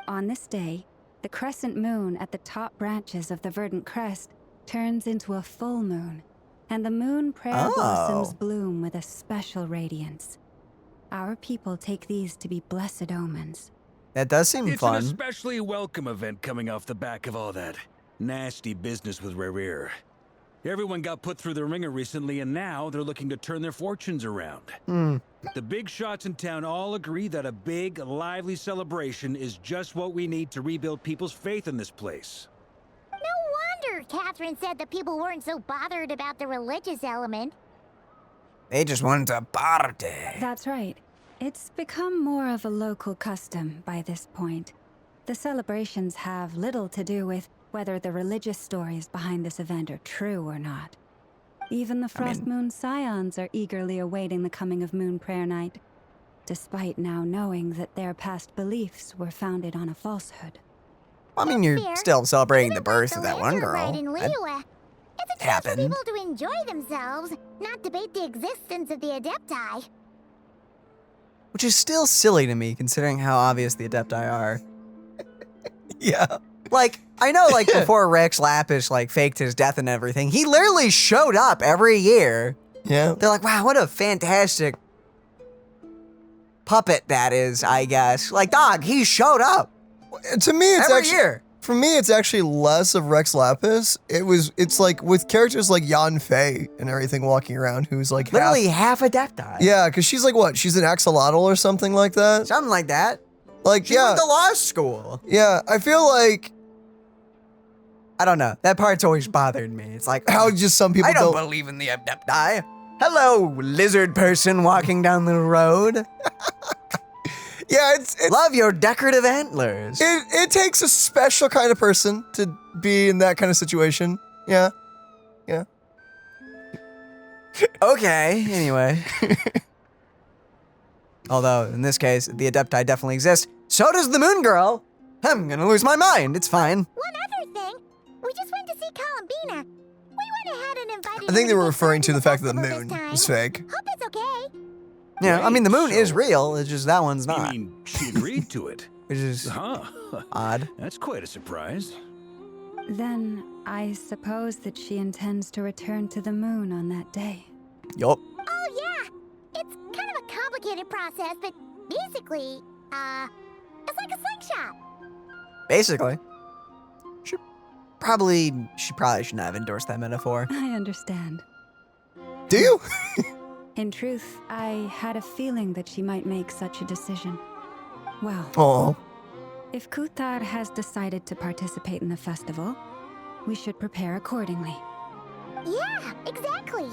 On this day, the crescent moon at the top branches of the verdant crest turns into a full moon, and the moon prayer blossoms Oh. bloom with a special radiance. Our people take these to be blessed omens. That does seem It's fun. an especially welcome event coming off the back of all that nasty business with Rare. Everyone got put through the ringer recently, and now they're looking to turn their fortunes around. The big shots in town all agree that a big, lively celebration is just what we need to rebuild people's faith in this place. No wonder Catherine said that people weren't so bothered about the religious element. They just want to party. That's right. It's become more of a local custom by this point. The celebrations have little to do with whether the religious stories behind this event are true or not. Even the Frost Moon Scions are eagerly awaiting the coming of Moon Prayer Night, despite now knowing that their past beliefs were founded on a falsehood. I mean, you're Fair. still celebrating the Isn't it like birth of that one lantern girl. ride in That- Liyue? It's a chance for happened. people to enjoy themselves, not debate the existence of the Adepti. which is still silly to me, considering how obvious the Adepti are. Yeah. Like, I know, like, before Rex Lapis, like, faked his death and everything, he literally showed up every year. Yeah. They're like, wow, what a fantastic puppet that is, I guess. Like, dog, he showed up To me, it's every actually year. for me, it's actually less of Rex Lapis. It's like with characters like Yan Fei and everything walking around, who's like Literally half Adepti. yeah, because she's like what? She's an axolotl or something like that. Something like that. Like She yeah, went to law school. yeah. I feel like I don't know. That part's always bothered me. It's like, how just some people I don't don't. believe in the Adepti. Hello, lizard person walking down the road. Yeah, it's Love your decorative antlers. it takes a special kind of person to be in that kind of situation. Yeah, yeah. Okay, anyway. Although, in this case, the Adepti definitely exist. So does the Moon Girl. I'm gonna lose my mind. It's fine. One other thing, we just went to see Columbina. We went ahead and invited I think they her were to take referring part to in the fact that the festival moon this time. is fake. Hope it's okay. Yeah, I mean, the moon Right, is so- real. It's just that one's You not. mean she agreed to it? Which is Huh. odd. That's quite a surprise. Then I suppose that she intends to return to the moon on that day. Yup. Oh yeah, it's kind of a complicated process, but basically, it's like a slingshot. Basically. She probably should not have endorsed that metaphor. I understand. Do you? In truth, I had a feeling that she might make such a decision. Well, Oh, if Kuthar has decided to participate in the festival, we should prepare accordingly. Yeah, exactly.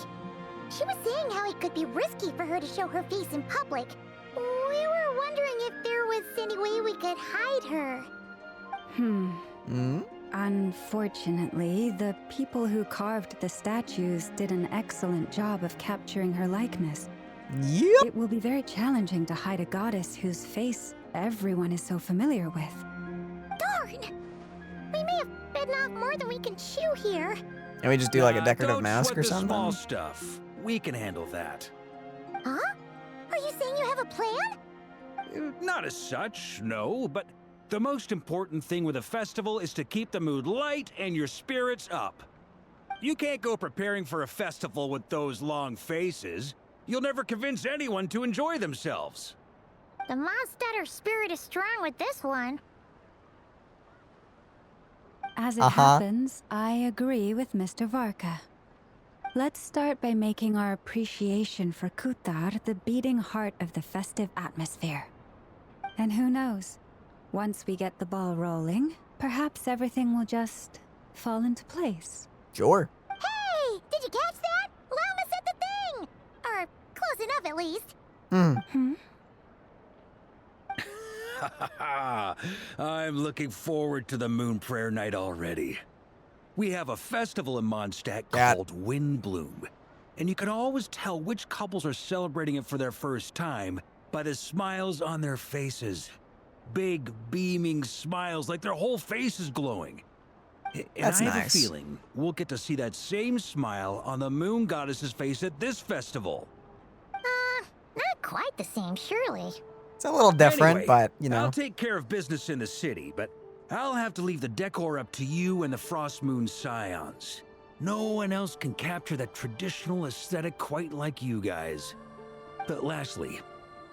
She was saying how it could be risky for her to show her face in public. We were wondering if there was any way we could hide her. Hmm? Unfortunately, the people who carved the statues did an excellent job of capturing her likeness. Yep. It will be very challenging to hide a goddess whose face everyone is so familiar with. Darn! We may have bitten off more than we can chew here. Can we just do like a Nah, decorative don't mask sweat or the something? small stuff. We can handle that. Huh? Are you saying you have a plan? Not as such, no, but the most important thing with a festival is to keep the mood light and your spirits up. You can't go preparing for a festival with those long faces. You'll never convince anyone to enjoy themselves. The Mondstatter spirit is strong with this one. As it happens, I agree with Mr. Varka. Let's start by making our appreciation for Kutar the beating heart of the festive atmosphere. And who knows? Once we get the ball rolling, perhaps everything will just fall into place. Sure. Hey! Did you catch that? Llama said the thing! Or close enough at least. I'm looking forward to the Moon Prayer Night already. We have a festival in Mondstadt called Wind Bloom, and you can always tell which couples are celebrating it for their first time by the smiles on their faces. Big, beaming smiles like their whole face is glowing. And That's I have nice. a feeling we'll get to see that same smile on the Moon Goddess's face at this festival. Not quite the same, surely. It's a little different, Anyway, but, you know. I'll take care of business in the city, but I'll have to leave the decor up to you and the Frost Moon Scions. No one else can capture that traditional aesthetic quite like you guys. But lastly,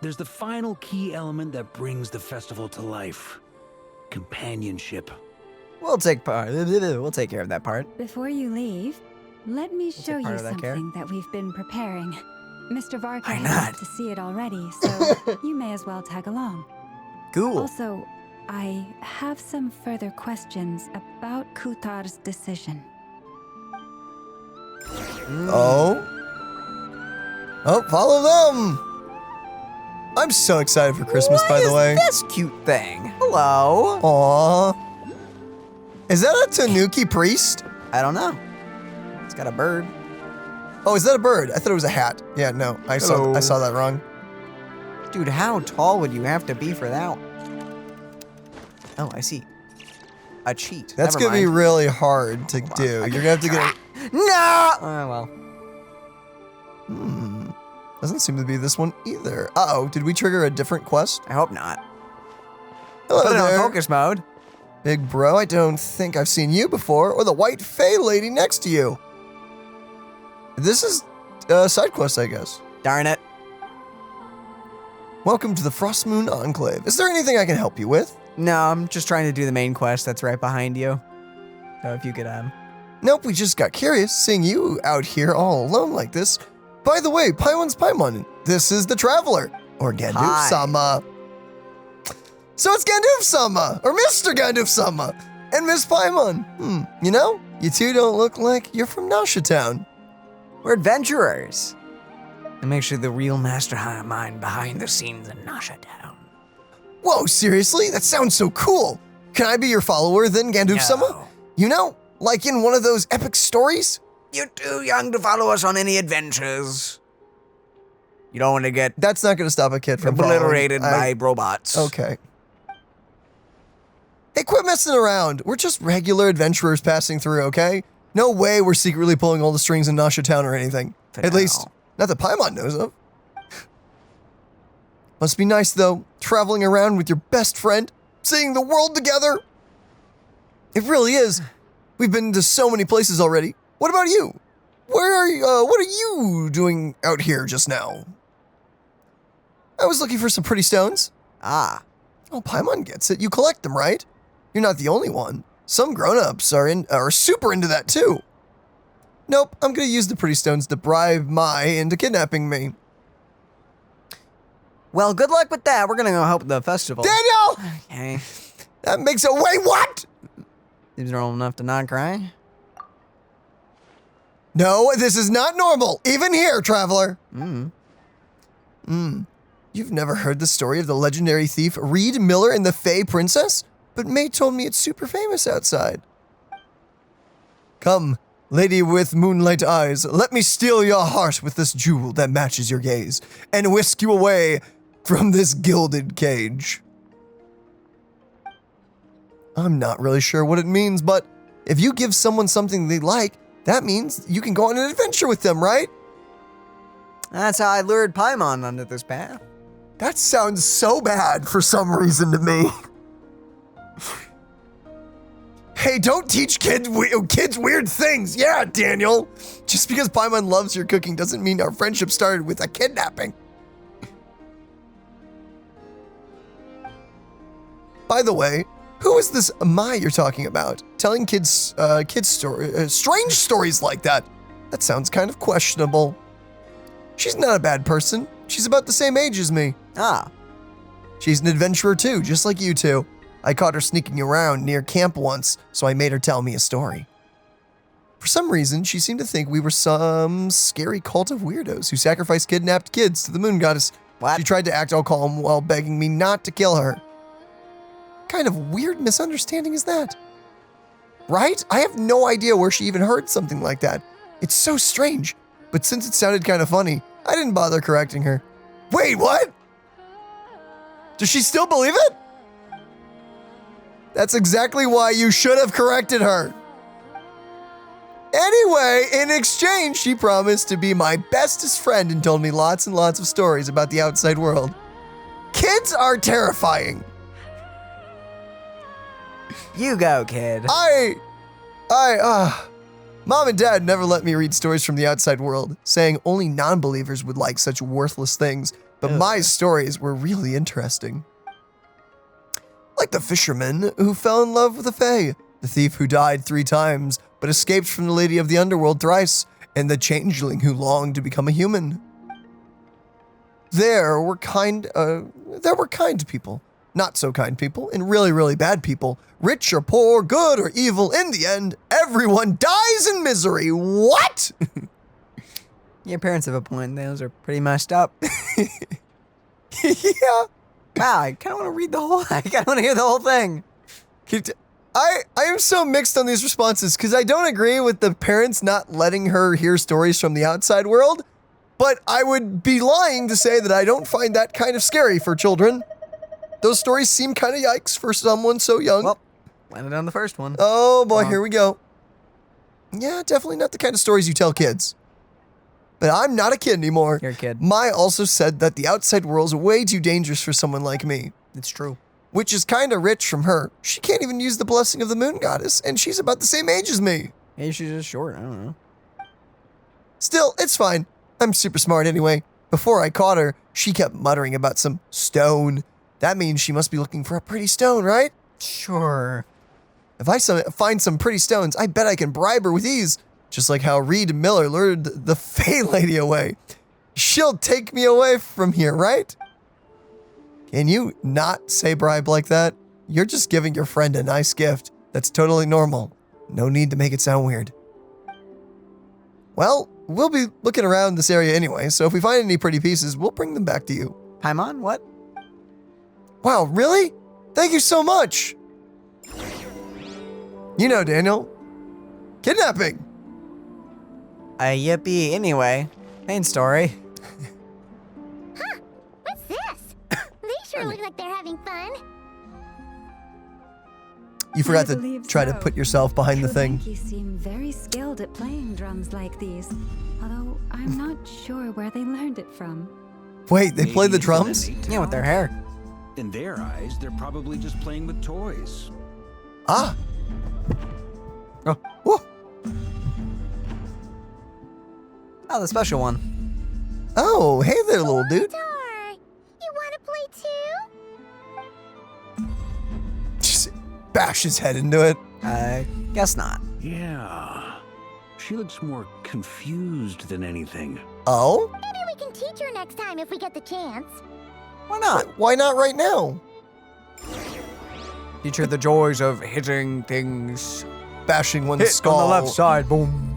there's the final key element that brings the festival to life. Companionship. We'll take care of that part. Before you leave, let me show part you of that care. something that we've been preparing. Mr. Varka Why has not? to see it already, so you may as well tag along. Cool. Also, I have some further questions about Kutar's decision. Oh? Oh, follow them! I'm so excited for Christmas, by the way. What is this cute thing? Hello? Aww. Is that a Tanuki priest? I don't know. It's got a bird. Oh, is that a bird? I thought it was a hat. Yeah, no, I Hello. saw that wrong. Dude, how tall would you have to be for that? Oh, I see. A cheat. That's Never gonna be mind. really hard to do. You're gonna have to get. No! Oh, well. Doesn't seem to be this one either. Uh-oh, did we trigger a different quest? I hope not. Hello Put it on there, focus mode. big bro. I don't think I've seen you before, or the white fae lady next to you. This is a side quest, I guess. Darn it. Welcome to the Frost Moon Enclave. Is there anything I can help you with? No, I'm just trying to do the main quest that's right behind you. So if you could, Nope, we just got curious seeing you out here all alone like this. By the way, Paimon's Paimon. This is the Traveler, or Gandalf-sama. So it's Gandalf-sama, or Mr. Gandalf-sama, and Miss Paimon. You know, you two don't look like you're from Nasha Town. we're adventurers. I'm actually the real mastermind behind the scenes in Nasha Town. Whoa, seriously? That sounds so cool. Can I be your follower then, Gandalf-sama? No. You know, like in one of those epic stories? You're too young to follow us on any adventures. You don't want to get That's not going to stop a kid from obliterated following. by robots. Okay. Hey, quit messing around. We're just regular adventurers passing through, okay? No way we're secretly pulling all the strings in Nasha Town or anything. For At least, now. not that Paimon knows of. Must be nice, though, traveling around with your best friend, seeing the world together. It really is. We've been to so many places already. What about you? What are you doing out here just now? I was looking for some pretty stones. Ah, Oh, Paimon gets it. You collect them, right? You're not the only one. Some grown-ups are super into that too. Nope, I'm gonna use the pretty stones to bribe Mai into kidnapping me. well, good luck with that. We're gonna go help the festival. Daniel! Okay. That makes it wait, what? Seems normal enough to not cry. No, this is not normal. Even here, traveler. You've never heard the story of the legendary thief Reed Miller and the Fey Princess? But May told me it's super famous outside. Come, lady with moonlight eyes, let me steal your heart with this jewel that matches your gaze, and whisk you away from this gilded cage. I'm not really sure what it means, but if you give someone something they like, That means you can go on an adventure with them, right? That's how I lured Paimon onto this path. That sounds so bad for some reason to me. Hey, don't teach kids weird things. Yeah, Daniel. Just because Paimon loves your cooking doesn't mean our friendship started with a kidnapping. By the way, who is this Mai you're talking about? Telling kids strange stories like that. That sounds kind of questionable. She's not a bad person. She's about the same age as me. Ah. She's an adventurer too, just like you two. I caught her sneaking around near camp once, so I made her tell me a story. For some reason, she seemed to think we were some scary cult of weirdos who sacrificed kidnapped kids to the moon goddess. What? She tried to act all calm while begging me not to kill her. What kind of weird misunderstanding is that? Right? I have no idea where she even heard something like that. It's so strange, but since it sounded kind of funny, I didn't bother correcting her. Wait, what? Does she still believe it? That's exactly why you should have corrected her. Anyway, in exchange, she promised to be my bestest friend and told me lots and lots of stories about the outside world. Kids are terrifying. You go, kid. Mom and Dad never let me read stories from the outside world, saying only non-believers would like such worthless things, but my stories were really interesting. Like the fisherman who fell in love with a fae, the thief who died 3 times but escaped from the lady of the underworld thrice, and the changeling who longed to become a human. There were kind people, not so kind people, and really, really bad people. Rich or poor, good or evil, in the end, everyone dies in misery. What? Your parents have a point. Those are pretty messed up. Yeah. Wow, I kind of want to read the whole. I kind of want to hear the whole thing. I am so mixed on these responses because I don't agree with the parents not letting her hear stories from the outside world, but I would be lying to say that I don't find that kind of scary for children. Those stories seem kind of yikes for someone so young. Well, landed on the first one. Oh boy, here we go. Yeah, definitely not the kind of stories you tell kids. But I'm not a kid anymore. You're a kid. Mai also said that the outside world's way too dangerous for someone like me. It's true. Which is kind of rich from her. She can't even use the blessing of the moon goddess, and she's about the same age as me. Maybe she's just short. I don't know. Still, it's fine. I'm super smart anyway. Before I caught her, she kept muttering about some stone. That means she must be looking for a pretty stone, right? Sure. If I find some pretty stones, I bet I can bribe her with ease. Just like how Reed Miller lured the Fae Lady away. She'll take me away from here, right? Can you not say bribe like that? You're just giving your friend a nice gift. That's totally normal. No need to make it sound weird. Well, we'll be looking around this area anyway, so if we find any pretty pieces, we'll bring them back to you. Paimon, what? Wow, really? Thank you so much. You know, Daniel. Kidnapping. Yippee. Anyway, main story. Huh? What's this? They sure look like they're having fun. You forgot I to believe try to so. put yourself behind the thing. True seem very skilled at playing drums like these, although I'm not sure where they learned it from. Wait, they play the Maybe it's drums? innate Yeah, with their talent. hair. In their eyes, they're probably just playing with toys. Ah. Oh. Whoa. Oh, the special one. Oh, hey there, little dude. Tar, you want to play too? Just bash his head into it. I guess not. Yeah. She looks more confused than anything. Oh? Maybe we can teach her next time if we get the chance. Why not? Why not right now? Teach her the joys of hitting things. Bashing one's Hit skull. on the left side, boom.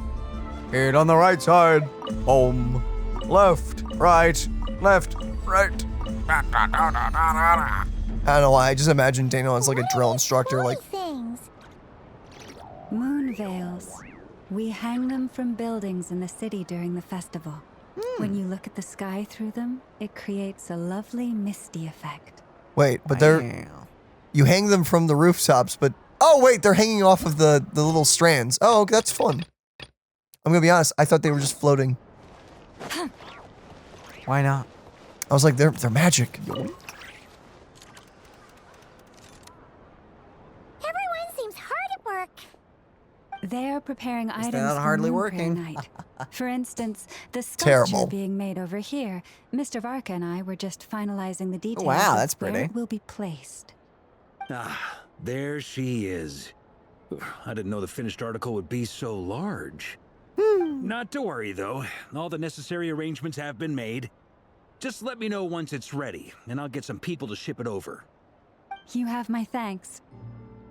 Hit on the right side, boom. Left, right, left, right. I don't know why. I just imagine Daniel as like a drill instructor. Like, Things. Moon veils. We hang them from buildings in the city during the festival. When you look at the sky through them, it creates a lovely misty effect. wait, but they're Wow. you hang them from the rooftops, but oh wait, they're hanging off of the little strands. Oh, that's fun. I'm gonna be honest, I thought they were just floating. Why not? I was like, they're magic. Everyone seems hard at work. They're preparing items not for hardly Moon Prayer working. Night. For instance, the sculpture Terrible. being made over here. Mr. Varka and I were just finalizing the details wow, of that's where pretty. it will be placed. Ah, there she is. I didn't know the finished article would be so large. Not to worry, though. All the necessary arrangements have been made. Just let me know once it's ready, and I'll get some people to ship it over. You have my thanks.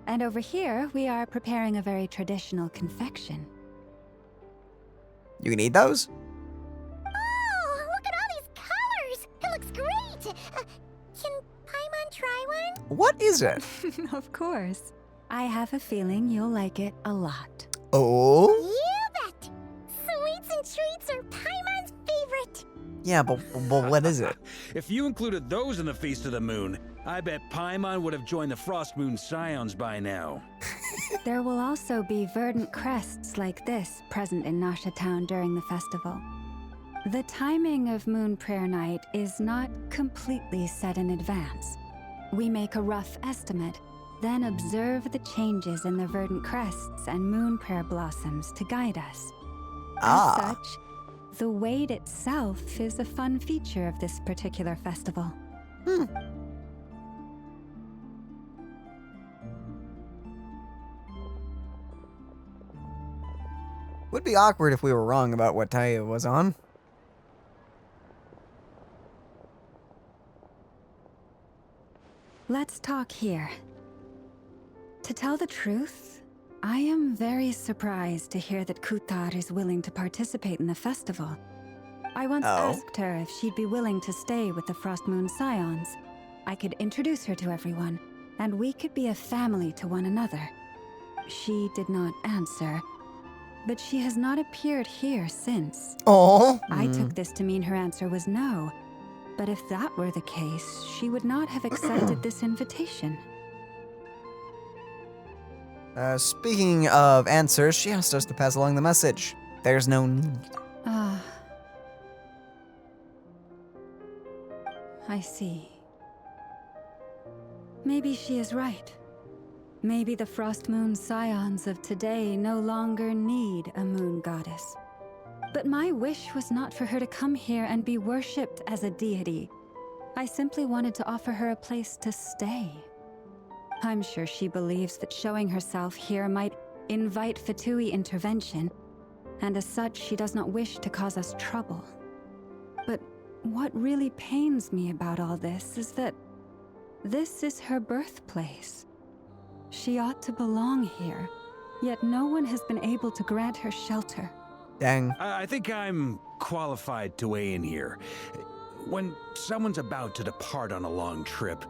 And over here, we are preparing a very traditional confection. You can eat those? Oh, look at all these colors. It looks great. Can Paimon try one? What is it? Of course. I have a feeling you'll like it a lot. Oh? You bet. Sweets and treats are Paimon's favorite. Yeah, but what is it? If you included those in the Feast of the Moon, I bet Paimon would have joined the Frost Moon Scions by now. There will also be verdant crests like this present in Nasha Town during the festival. The timing of Moon Prayer Night is not completely set in advance. We make a rough estimate, then observe the changes in the verdant crests and moon prayer blossoms to guide us. As such, the wait itself is a fun feature of this particular festival. Would be awkward if we were wrong about what Taya was on. Let's talk here. To tell the truth, I am very surprised to hear that Kutar is willing to participate in the festival. I once asked her if she'd be willing to stay with the Frost Moon Scions. I could introduce her to everyone, and we could be a family to one another. She did not answer, but she has not appeared here since. Oh. I took this to mean her answer was no. But if that were the case, she would not have accepted this invitation. Speaking of answers, she asked us to pass along the message. There's no need. Ah. I see. Maybe she is right. Maybe the Frost Moon Scions of today no longer need a moon goddess. But my wish was not for her to come here and be worshipped as a deity. I simply wanted to offer her a place to stay. I'm sure she believes that showing herself here might invite Fatui intervention, and as such, she does not wish to cause us trouble. But what really pains me about all this is that this is her birthplace. She ought to belong here, yet no one has been able to grant her shelter. Dang. I think I'm qualified to weigh in here. When someone's about to depart on a long trip,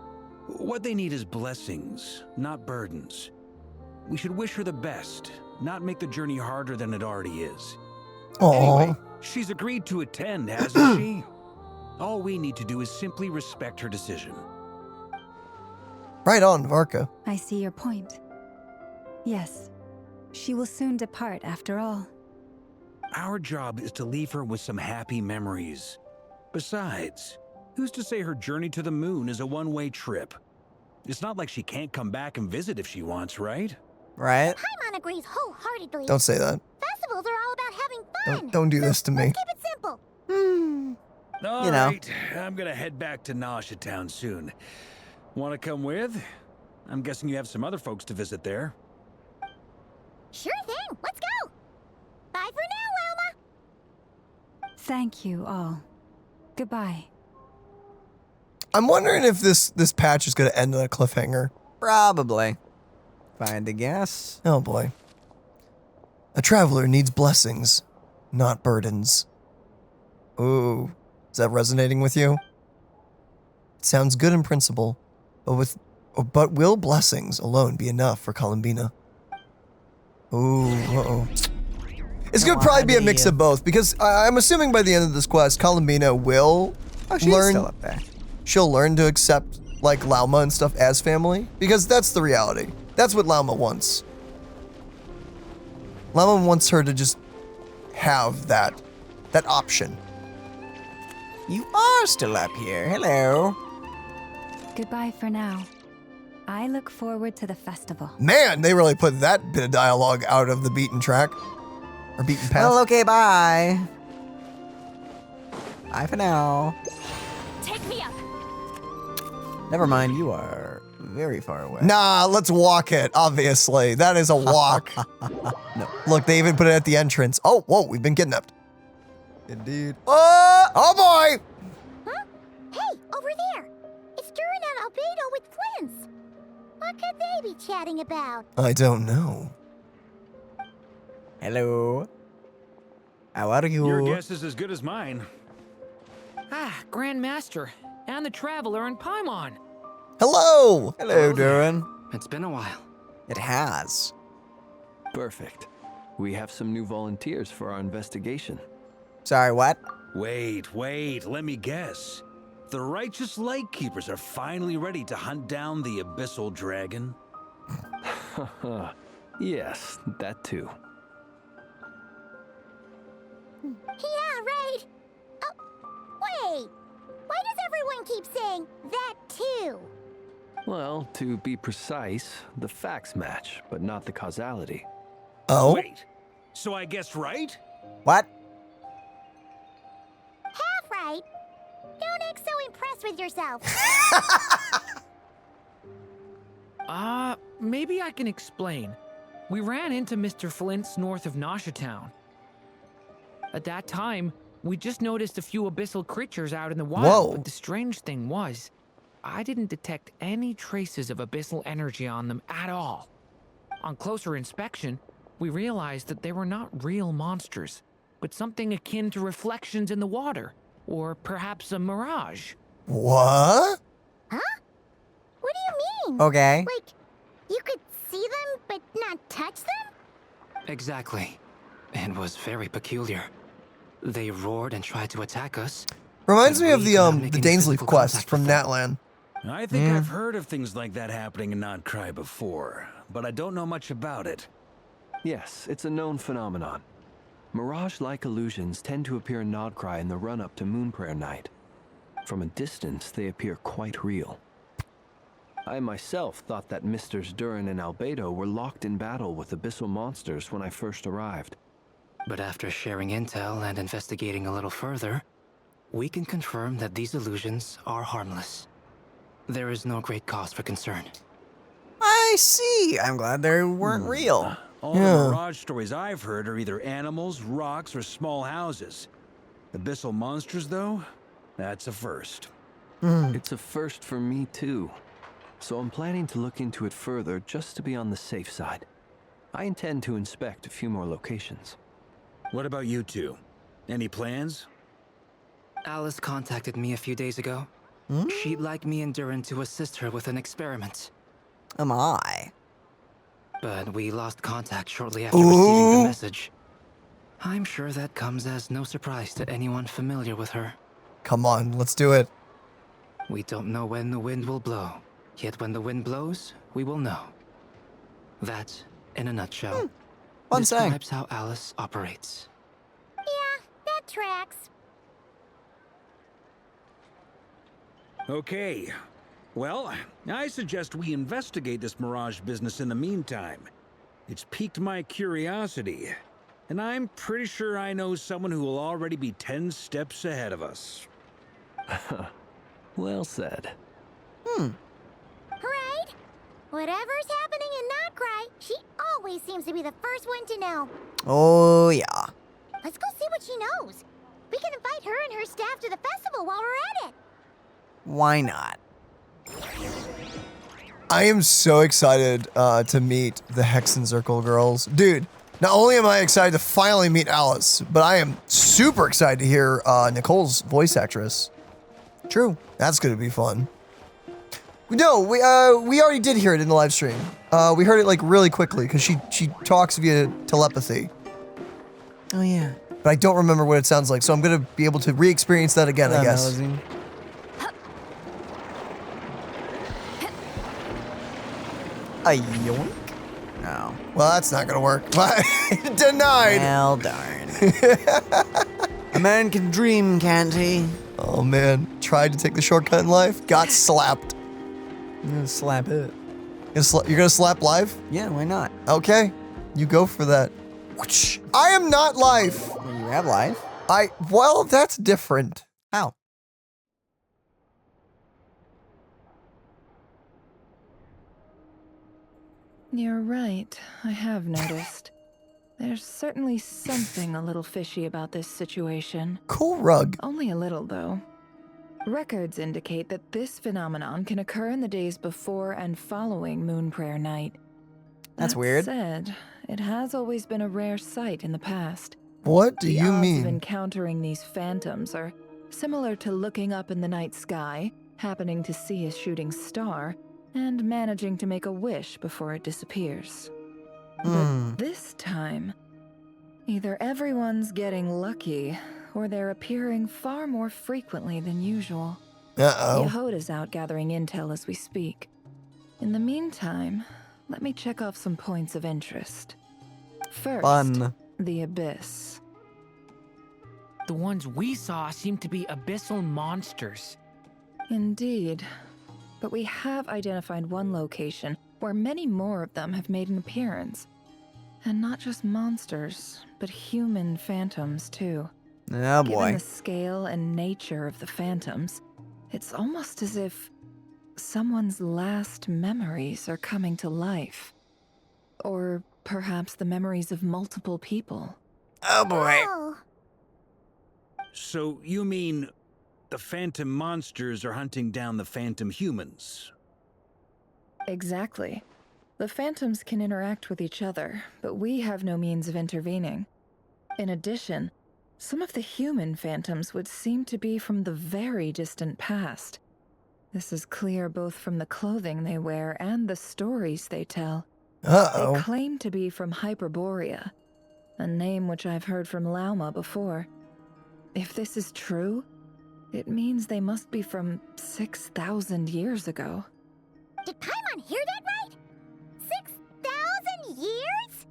what they need is blessings, not burdens. We should wish her the best, not make the journey harder than it already is. Oh. Anyway, she's agreed to attend, hasn't she? All we need to do is simply respect her decision. Right on, Varka. I see your point. Yes, she will soon depart after all. Our job is to leave her with some happy memories. Besides, who's to say her journey to the moon is a one-way trip? It's not like she can't come back and visit if she wants, right? Right? Paimon agrees wholeheartedly. Don't say that. Festivals are all about having fun. Don't do this to me. Let's keep it simple. All You know. right, I'm gonna head back to Nasha Town soon. Want to come with? I'm guessing you have some other folks to visit there. Sure thing. Let's go. Bye for now, Wilma. Thank you all. Goodbye. I'm wondering if this patch is going to end on a cliffhanger. Probably. If I had to guess. Oh boy. A traveler needs blessings, not burdens. Ooh, is that resonating with you? It sounds good in principle, but will blessings alone be enough for Columbina? Ooh, uh-oh. It's gonna probably be a mix of both, because I'm assuming by the end of this quest, Columbina will She's still up there. she'll learn to accept, like, Lauma and stuff as family, because that's the reality. That's what Lauma wants. Lauma wants her to just have that option. You are still up here. Hello. Goodbye for now. I look forward to the festival. Man, they really put that bit of dialogue out of the beaten track. Or beaten path. Well, okay, bye. Bye for now. Take me up. Never mind, you are very far away. Nah, let's walk it, obviously. That is a walk. No. Look, they even put it at the entrance. Oh, whoa, we've been kidnapped. Indeed. Oh boy! Huh? Hey, over there. It's Durin and Albedo with Flint's. What could they be chatting about? I don't know. Hello. How are you? Your guess is as good as mine. Ah, Grand Master, and the Traveler in Paimon. Hello! Hello, Durin. It's been a while. It has. Perfect. We have some new volunteers for our investigation. Sorry, what? Wait, let me guess. The righteous Lightkeepers are finally ready to hunt down the Abyssal Dragon? Yes, that too. Yeah, right. Oh, wait. Why does everyone keep saying that too? Well, to be precise, the facts match, but not the causality. Oh? Wait, so I guessed right? What? Half right. Don't act so impressed with yourself. Maybe I can explain. We ran into Mr. Flint's north of Nasha Town. At that time, we just noticed a few abyssal creatures out in the wild, Whoa. but the strange thing was, I didn't detect any traces of abyssal energy on them at all. On closer inspection, we realized that they were not real monsters, but something akin to reflections in the water, or perhaps a mirage. What? Huh? What do you mean? Okay. Like, you could see them but not touch them? Exactly. It was very peculiar. They roared and tried to attack us. Reminds but me of we the could not make any Dainsleif physical quest contact from with them. Natlan. I think I've heard of things like that happening in Nocturne before, but I don't know much about it. Yes, it's a known phenomenon. Mirage-like illusions tend to appear in Nocturne in the run-up to Moon Prayer Night. From a distance, they appear quite real. I myself thought that Misters Durin and Albedo were locked in battle with abyssal monsters when I first arrived. But after sharing intel and investigating a little further, we can confirm that these illusions are harmless. There is no great cause for concern. I see. I'm glad they weren't real. All the Mirage stories I've heard are either animals, rocks, or small houses. Abyssal monsters, though? That's a first. It's a first for me too. So I'm planning to look into it further just to be on the safe side. I intend to inspect a few more locations. What about you two? Any plans? Alice contacted me a few days ago. She'd like me and Durin to assist her with an experiment. Am I? But we lost contact shortly after receiving the message. I'm sure that comes as no surprise to anyone familiar with her. Come on, let's do it. We don't know when the wind will blow, yet when the wind blows, we will know. That, in a nutshell, Fun saying. describes how Alice operates. Yeah, that tracks. Okay. Well, I suggest we investigate this Mirage business in the meantime. It's piqued my curiosity, and I'm pretty sure I know someone who will already be 10 steps ahead of us. Well said. Right? Whatever's happening in Nocturne, she always seems to be the first one to know. Oh, yeah. Let's go see what she knows. We can invite her and her staff to the festival while we're at it. Why not? I am so excited to meet the Hexen Circle girls. Dude, not only am I excited to finally meet Alice, but I am super excited to hear Nichole's voice actress. True. That's gonna be fun. No, we already did hear it in the live stream. We heard it like really quickly because she talks via telepathy. Oh, yeah. But I don't remember what it sounds like, so I'm gonna be able to re-experience that again, I guess. A yoink? Oh. Well, that's not gonna work. Denied. Well, darn. A man can dream, can't he? Oh man, tried to take the shortcut in life, got slapped. I'm gonna slap it. You're gonna slap life? Yeah, why not? Okay, you go for that. Whoosh. I am not life. You have life. Well, that's different. How? You're right, I have noticed. There's certainly something a little fishy about this situation. Cool rug. Only a little, though. Records indicate that this phenomenon can occur in the days before and following Moon Prayer Night. That's That weird. said, it has always been a rare sight in the past. What do The you odds of mean? encountering these phantoms are similar to looking up in the night sky, happening to see a shooting star, and managing to make a wish before it disappears. But this time, either everyone's getting lucky, or they're appearing far more frequently than usual. Uh-oh. Jahoda's out gathering intel as we speak. In the meantime, let me check off some points of interest. First, Fun. the Abyss. The ones we saw seem to be abyssal monsters. Indeed. But we have identified one location where many more of them have made an appearance. And not just monsters, but human phantoms too. Oh Given boy. the scale and nature of the phantoms, it's almost as if someone's last memories are coming to life. Or perhaps the memories of multiple people. Oh boy. Oh, So you mean the phantom monsters are hunting down the phantom humans? Exactly. The phantoms can interact with each other, but we have no means of intervening. In addition, some of the human phantoms would seem to be from the very distant past. This is clear both from the clothing they wear and the stories they tell. They Uh-oh. claim to be from Hyperborea, a name which I've heard from Lauma before. If this is true, it means they must be from 6,000 years ago. did Paimon hear that right? 6,000 years?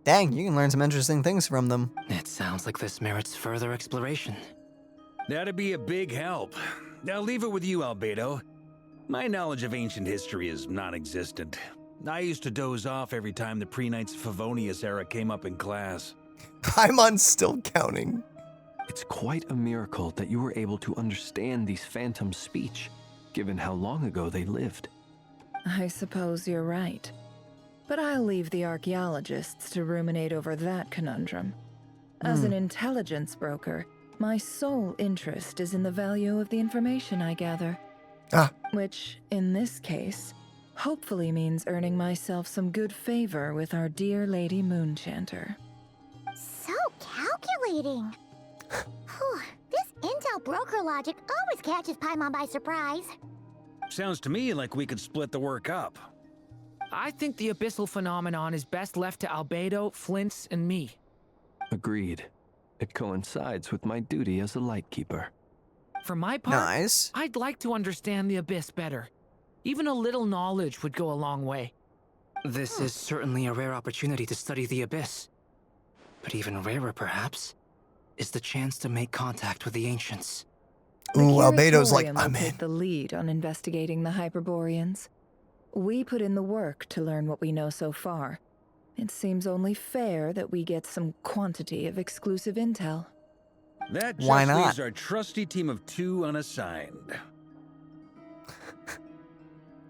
Dang, you can learn some interesting things from them. It sounds like this merits further exploration. That'd be a big help. I'll leave it with you, Albedo. My knowledge of ancient history is non-existent. I used to doze off every time the pre-Knights Favonius era came up in class. Paimon's still counting. It's quite a miracle that you were able to understand these phantoms' speech, given how long ago they lived. I suppose you're right. But I'll leave the archaeologists to ruminate over that conundrum. As an intelligence broker, my sole interest is in the value of the information I gather. Ah. Which, in this case, hopefully means earning myself some good favor with our dear Lady Moonchanter. So calculating. Whew, this intel broker logic always catches Paimon by surprise. Sounds to me like we could split the work up. I think the abyssal phenomenon is best left to Albedo, Flints, and me. Agreed. It coincides with my duty as a lightkeeper. For my part, Nice. I'd like to understand the abyss better. Even a little knowledge would go a long way. This is certainly a rare opportunity to study the abyss. But even rarer, perhaps, is the chance to make contact with the ancients. The Ooh, Albedo's like, Curatorium will I'm take in. the lead on investigating the Hyperboreans. We put in the work to learn what we know so far. It seems only fair that we get some quantity of exclusive intel. That just Why not? leaves our trusty team of 2 unassigned.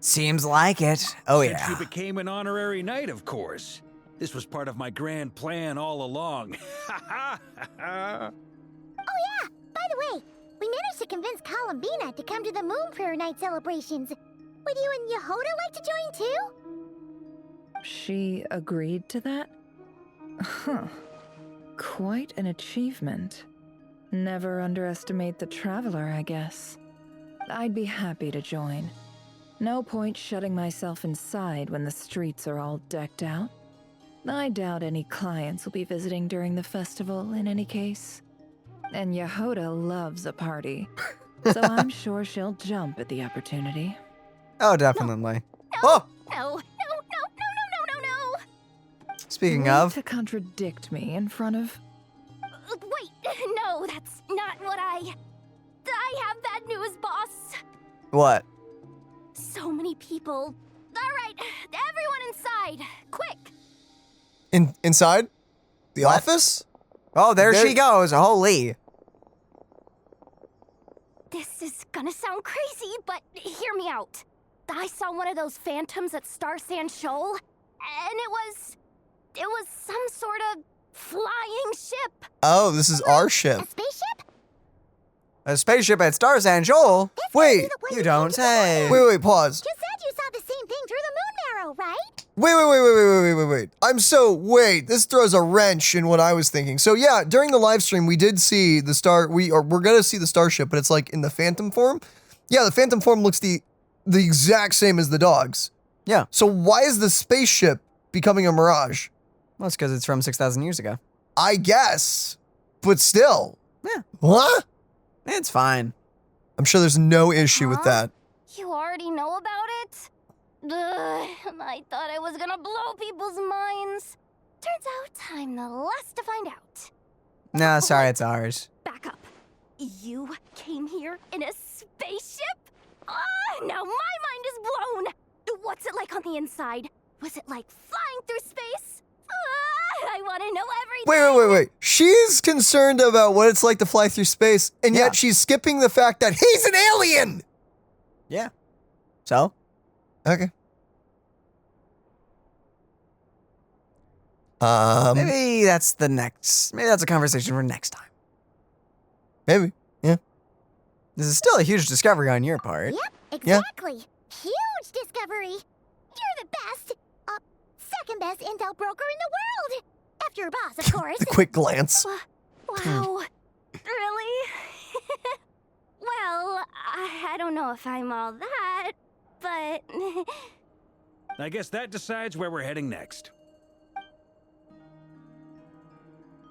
Seems like it. Oh Since yeah. you became an honorary knight, of course. This was part of my grand plan all along. Oh yeah, by the way, we managed to convince Columbina to come to the Moon Prayer Night celebrations. Would you and Jahoda like to join too? She agreed to that? Huh. Quite an achievement. Never underestimate the traveler, I guess. I'd be happy to join. No point shutting myself inside when the streets are all decked out. I doubt any clients will be visiting during the festival in any case. And Jahoda loves a party, so I'm sure she'll jump at the opportunity. Oh, definitely. Oh! No, no, no, no, no, no, no, no. Speaking Way of, to contradict me in front of... Wait, no, that's not what I have bad news, boss. what? So many people. All right, everyone inside, quick. Inside? The What? office? Oh, there There- she goes. Holy. This is gonna sound crazy, but hear me out. I saw one of those phantoms at Star Sand Shoal, and it was some sort of flying ship. Oh, this is our ship. A spaceship? A spaceship at Star Sand Shoal? Wait, The one You came don't to the say. wait, pause. You said you saw the same thing through the moon marrow, right? Wait. This throws a wrench in what I was thinking. So yeah, during the live stream, we did see the we're gonna see the starship, but it's like in the phantom form. Yeah, the phantom form looks the exact same as the dogs. Yeah. So why is the spaceship becoming a mirage? Well, it's because it's from 6,000 years ago. I guess, but still. Yeah. What? It's fine. I'm sure there's no issue with Huh? that. You already know about it? Ugh, I thought I was gonna blow people's minds. Turns out I'm the last to find out. No, sorry, it's ours. Back up. You came here in a spaceship? Now my mind is blown. What's it like on the inside? Was it like flying through space? I want to know everything. Wait. She's concerned about what it's like to fly through space, and Yeah. yet she's skipping the fact that he's an alien! Yeah. So? Okay. Maybe that's a conversation for next time. Maybe. Yeah. This is still a huge discovery on your part. Yep, exactly. Huge discovery. You're the best. Second best intel broker in the world. After your boss, of course. The quick glance. Wow. Really? Well, I don't know if I'm all that, but... I guess that decides where we're heading next.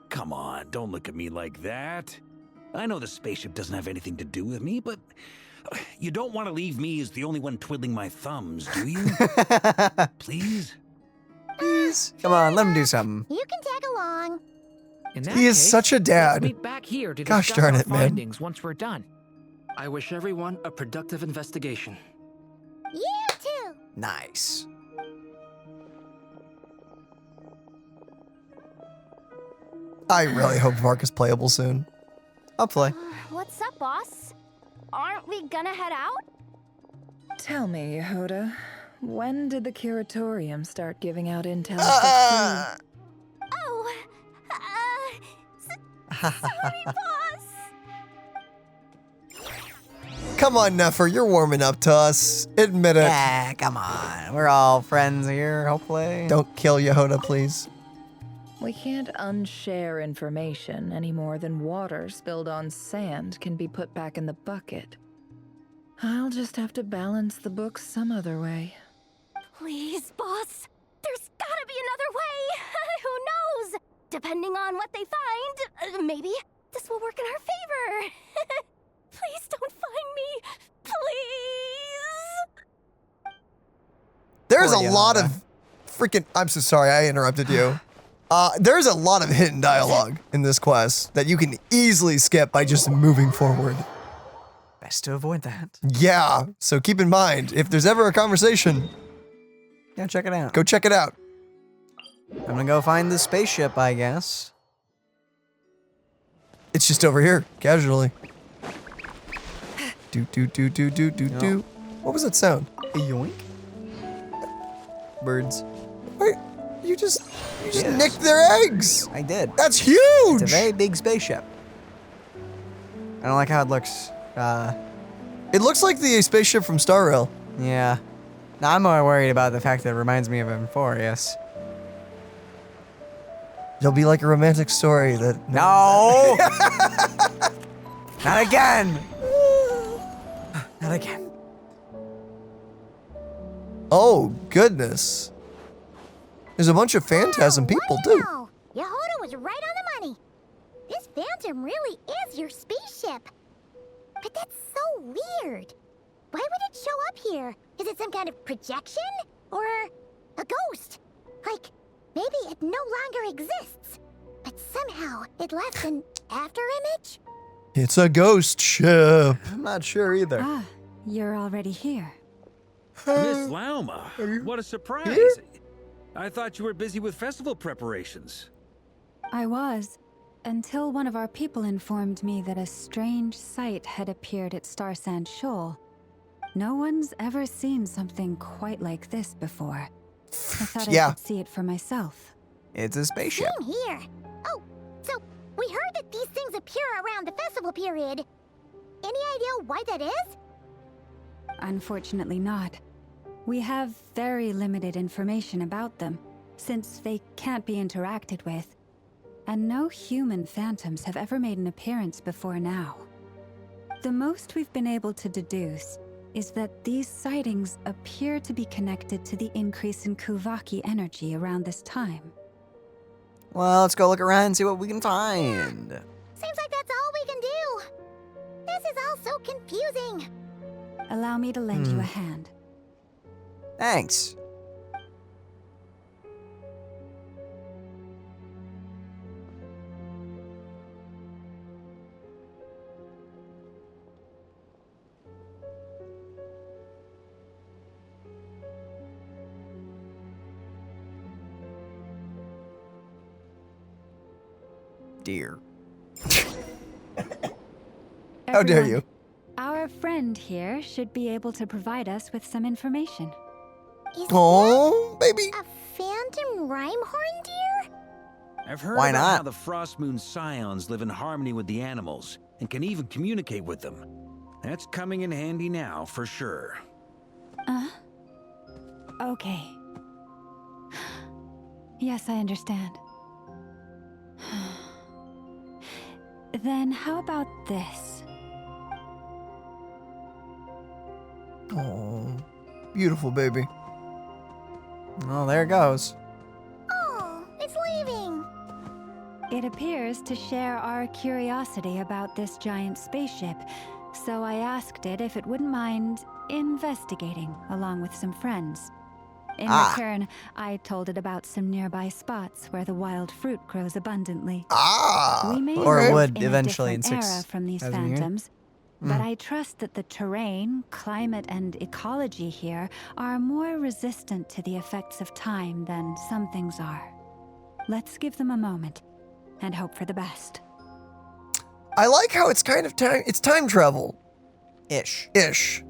Come on, don't look at me like that. I know the spaceship doesn't have anything to do with me, but you don't want to leave me as the only one twiddling my thumbs, do you? Please? Please. Come on, let him do something. You can tag along. In that He is case, such a dad. Let's meet back here to Gosh discuss darn our it, man. findings once we're done. I wish everyone a productive investigation. You too. Nice. I really hope Varka's playable soon. I'll play. What's up, boss? Aren't we gonna head out? Tell me, Jahoda, when did the curatorium start giving out intel for free? Oh, sorry, boss. Come on, Nefer, you're warming up to us. Admit it. Yeah, come on. We're all friends here, hopefully. Don't kill Jahoda, please. We can't unshare information any more than water spilled on sand can be put back in the bucket. I'll just have to balance the books some other way. Please, boss. There's gotta be another way. Who knows? Depending on what they find, maybe this will work in our favor. Please don't find me. Please. There's Poor a lot Jahoda. of freaking... I'm so sorry, I interrupted you. There's a lot of hidden dialogue in this quest that you can easily skip by just moving forward. Best to avoid that. Yeah, so keep in mind, if there's ever a conversation, Yeah, check it out. go check it out. I'm gonna go find the spaceship, I guess. It's just over here, casually. Do. What was that sound? A yoink. Birds. Wait, you just Yes. nicked their eggs. I did. That's huge. It's a very big spaceship. I don't like how it looks. It looks like the spaceship from Star Rail. Yeah. Now I'm more worried about the fact that it reminds me of Amphorius. It'll be like a romantic story that... No! Not again! Not again. Oh, goodness. There's a bunch of Phantasm people, too. Wow. Jahoda was right on the money. This phantom really is your spaceship. But that's so weird. Why would it show up here? Is it some kind of projection? Or a ghost? Like maybe it no longer exists. But somehow it left an afterimage? It's a ghost ship. I'm not sure either. Ah, you're already here. Miss Lauma, what a surprise. here? I thought you were busy with festival preparations. I was, until one of our people informed me that a strange sight had appeared at Starsand Shoal. No one's ever seen something quite like this before. I thought I could see it for myself. It's a spaceship. Same here. Oh, so we heard that these things appear around the festival period. Any idea why that is? Unfortunately not. We have very limited information about them, since they can't be interacted with. And no human phantoms have ever made an appearance before now. The most we've been able to deduce is that these sightings appear to be connected to the increase in Kuvaki energy around this time. Well, let's go look around and see what we can find. Seems like that's all we can do. This is all so confusing. Allow me to lend you a hand. Thanks. Dear. How dare Everyone, you? Our friend here should be able to provide us with some information. Is Oh, baby. that a phantom rhymehorn deer? I've heard Why about not? how the Frost Moon Scions live in harmony with the animals and can even communicate with them. That's coming in handy now, for sure. Okay. Yes, I understand. Then how about this? Oh, beautiful baby. Oh, there it goes. Oh, it's leaving. It appears to share our curiosity about this giant spaceship, so I asked it if it wouldn't mind investigating along with some friends. In return, I told it about some nearby spots where the wild fruit grows abundantly. We may Or live would in eventually a in different 6 era from these 1,000 years. phantoms, but I trust that the terrain, climate, and ecology here are more resistant to the effects of time than some things are. Let's give them a moment and hope for the best. I like how it's kind of time. It's time travel Ish. ish.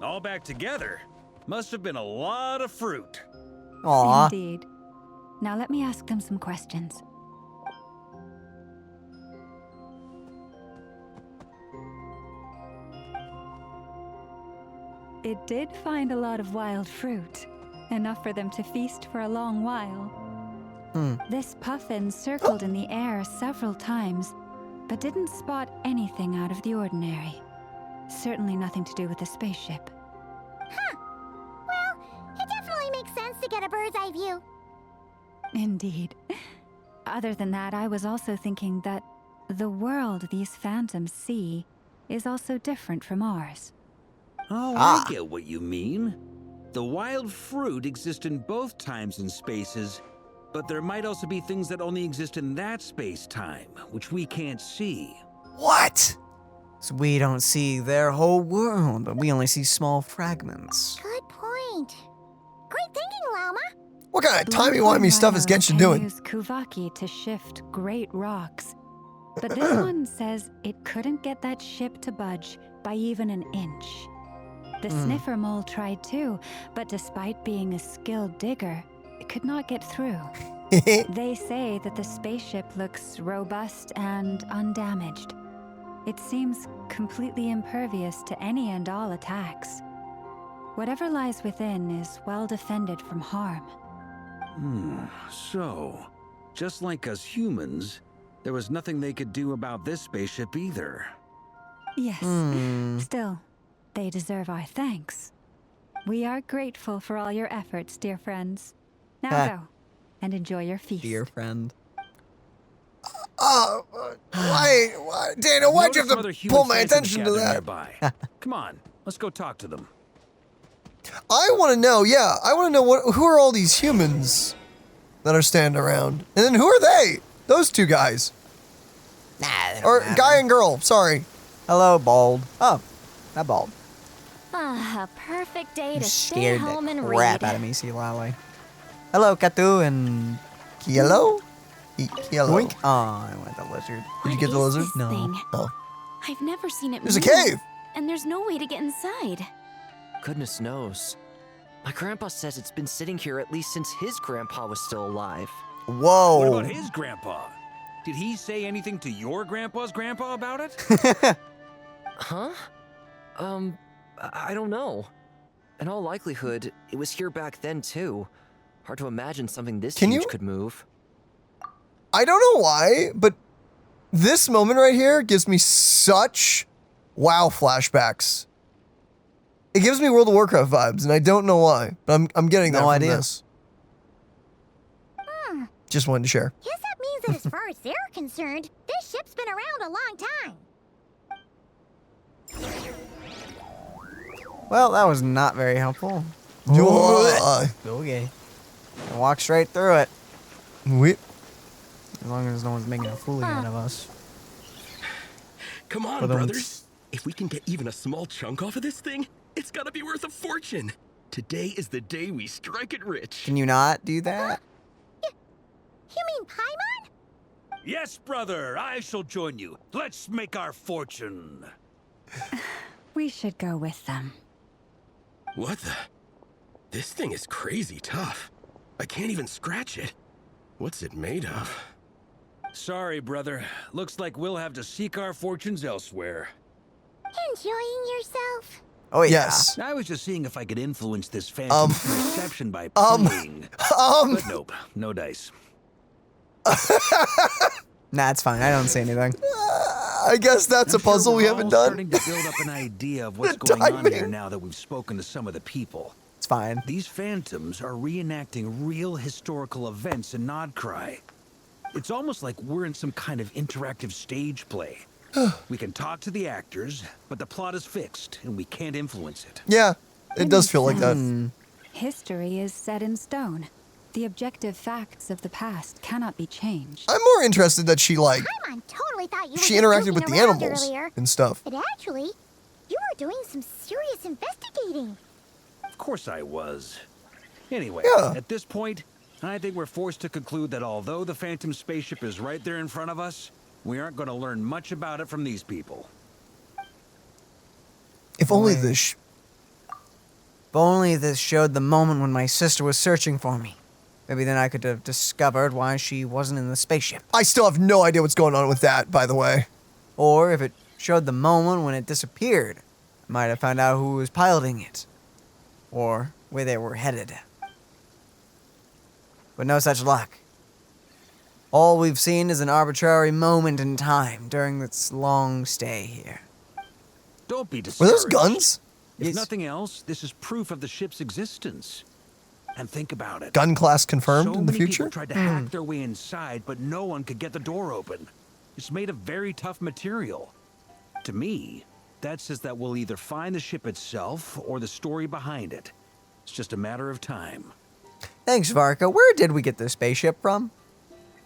All back together. Must have been a lot of fruit. Aw. Indeed. Now let me ask them some questions. It did find a lot of wild fruit, enough for them to feast for a long while. This puffin circled in the air several times, but didn't spot anything out of the ordinary. Certainly nothing to do with the spaceship. Well, it definitely makes sense to get a bird's eye view. Indeed. Other than that, I was also thinking that the world these phantoms see is also different from ours. Oh, I get what you mean. The wild fruit exist in both times and spaces, but there might also be things that only exist in that space-time, which we can't see. What? So we don't see their whole world, but we only see small fragments. Good point. Great thinking, Lauma. What kind of timey-wimey stuff is Genshin doing? Use Kuvaki to shift great rocks, but this one says it couldn't get that ship to budge by even an inch. The sniffer mole tried too, but despite being a skilled digger, it could not get through. They say that the spaceship looks robust and undamaged. It seems completely impervious to any and all attacks. Whatever lies within is well defended from harm. So, just like us humans, there was nothing they could do about this spaceship either. Yes. Still, they deserve our thanks. We are grateful for all your efforts, dear friends. Now go and enjoy your feast. Dear friend. Why, Dana, why'd you Notice some have other to human pull my phantoms attention to gathered that? Nearby. Come on, let's go talk to them. I want to know, who are all these humans? that are standing around. And then who are they? Those two guys. Nah, they don't Or matter. guy and girl, sorry. Hello, Bald. Oh, not Bald. A perfect day You to stay scared home the and crap read. out of me, Silale. Hello, Katu and Yellow? Yellow. Wink. Oh, I want the lizard. Did you get the lizard? No. Thing? Oh. I've never seen it There's a move, cave. and there's no way to get inside. Goodness knows. My grandpa says it's been sitting here at least since his grandpa was still alive. Whoa. What about his grandpa? Did he say anything to your grandpa's grandpa about it? Huh? I don't know. In all likelihood, it was here back then too. Hard to imagine something this Can huge you- could move. I don't know why, but this moment right here gives me such WoW flashbacks. It gives me World of Warcraft vibes, and I don't know why, but I'm getting that No from idea. this. Just wanted to share. Guess that means that as far as they're concerned, this ship's been around a long time. Well, that was not very helpful. Okay. And walk straight through it. Whip. As long as no one's making a fool out of us. Come on, Ba-dum. brothers. If we can get even a small chunk off of this thing, it's gotta be worth a fortune. Today is the day we strike it rich. Can you not do that? You mean Paimon? Yes, brother, I shall join you. Let's make our fortune. We should go with them. What the? This thing is crazy tough. I can't even scratch it. What's it made of? Sorry, brother. Looks like we'll have to seek our fortunes elsewhere. Enjoying yourself? Oh, yeah. Yes. I was just seeing if I could influence this phantom's perception by um, playing. But nope, no dice. Nah, it's fine. I don't say anything. I guess that's I'm a puzzle sure we we're haven't all done. starting to build up an idea of what's The going on here timing. now that we've spoken to some of the people. It's fine. These phantoms are reenacting real historical events in Nodcry. It's almost like we're in some kind of interactive stage play. We can talk to the actors, but the plot is fixed, and we can't influence it. Yeah, it does feel like that. History is set in stone. The objective facts of the past cannot be changed. I'm more interested that she like Paimon totally thought you were she just interacted goofing with the around animals earlier. and stuff. But actually, you were doing some serious investigating. Of course I was. Anyway, Yeah. at this point, I think we're forced to conclude that although the Phantom spaceship is right there in front of us, we aren't going to learn much about it from these people. If only this. If only this showed the moment when my sister was searching for me. Maybe then I could have discovered why she wasn't in the spaceship. I still have no idea what's going on with that, by the way. Or if it showed the moment when it disappeared, I might have found out who was piloting it. Or where they were headed. But no such luck. All we've seen is an arbitrary moment in time during this long stay here. Don't be Were discouraged. those guns? If Yes. nothing else, this is proof of the ship's existence. And think about it. Gun class confirmed So in the many future? people tried to hack their way inside, but no one could get the door open. It's made of very tough material. To me, that says that we'll either find the ship itself or the story behind it. It's just a matter of time. Thanks, Varka. Where did we get this spaceship from?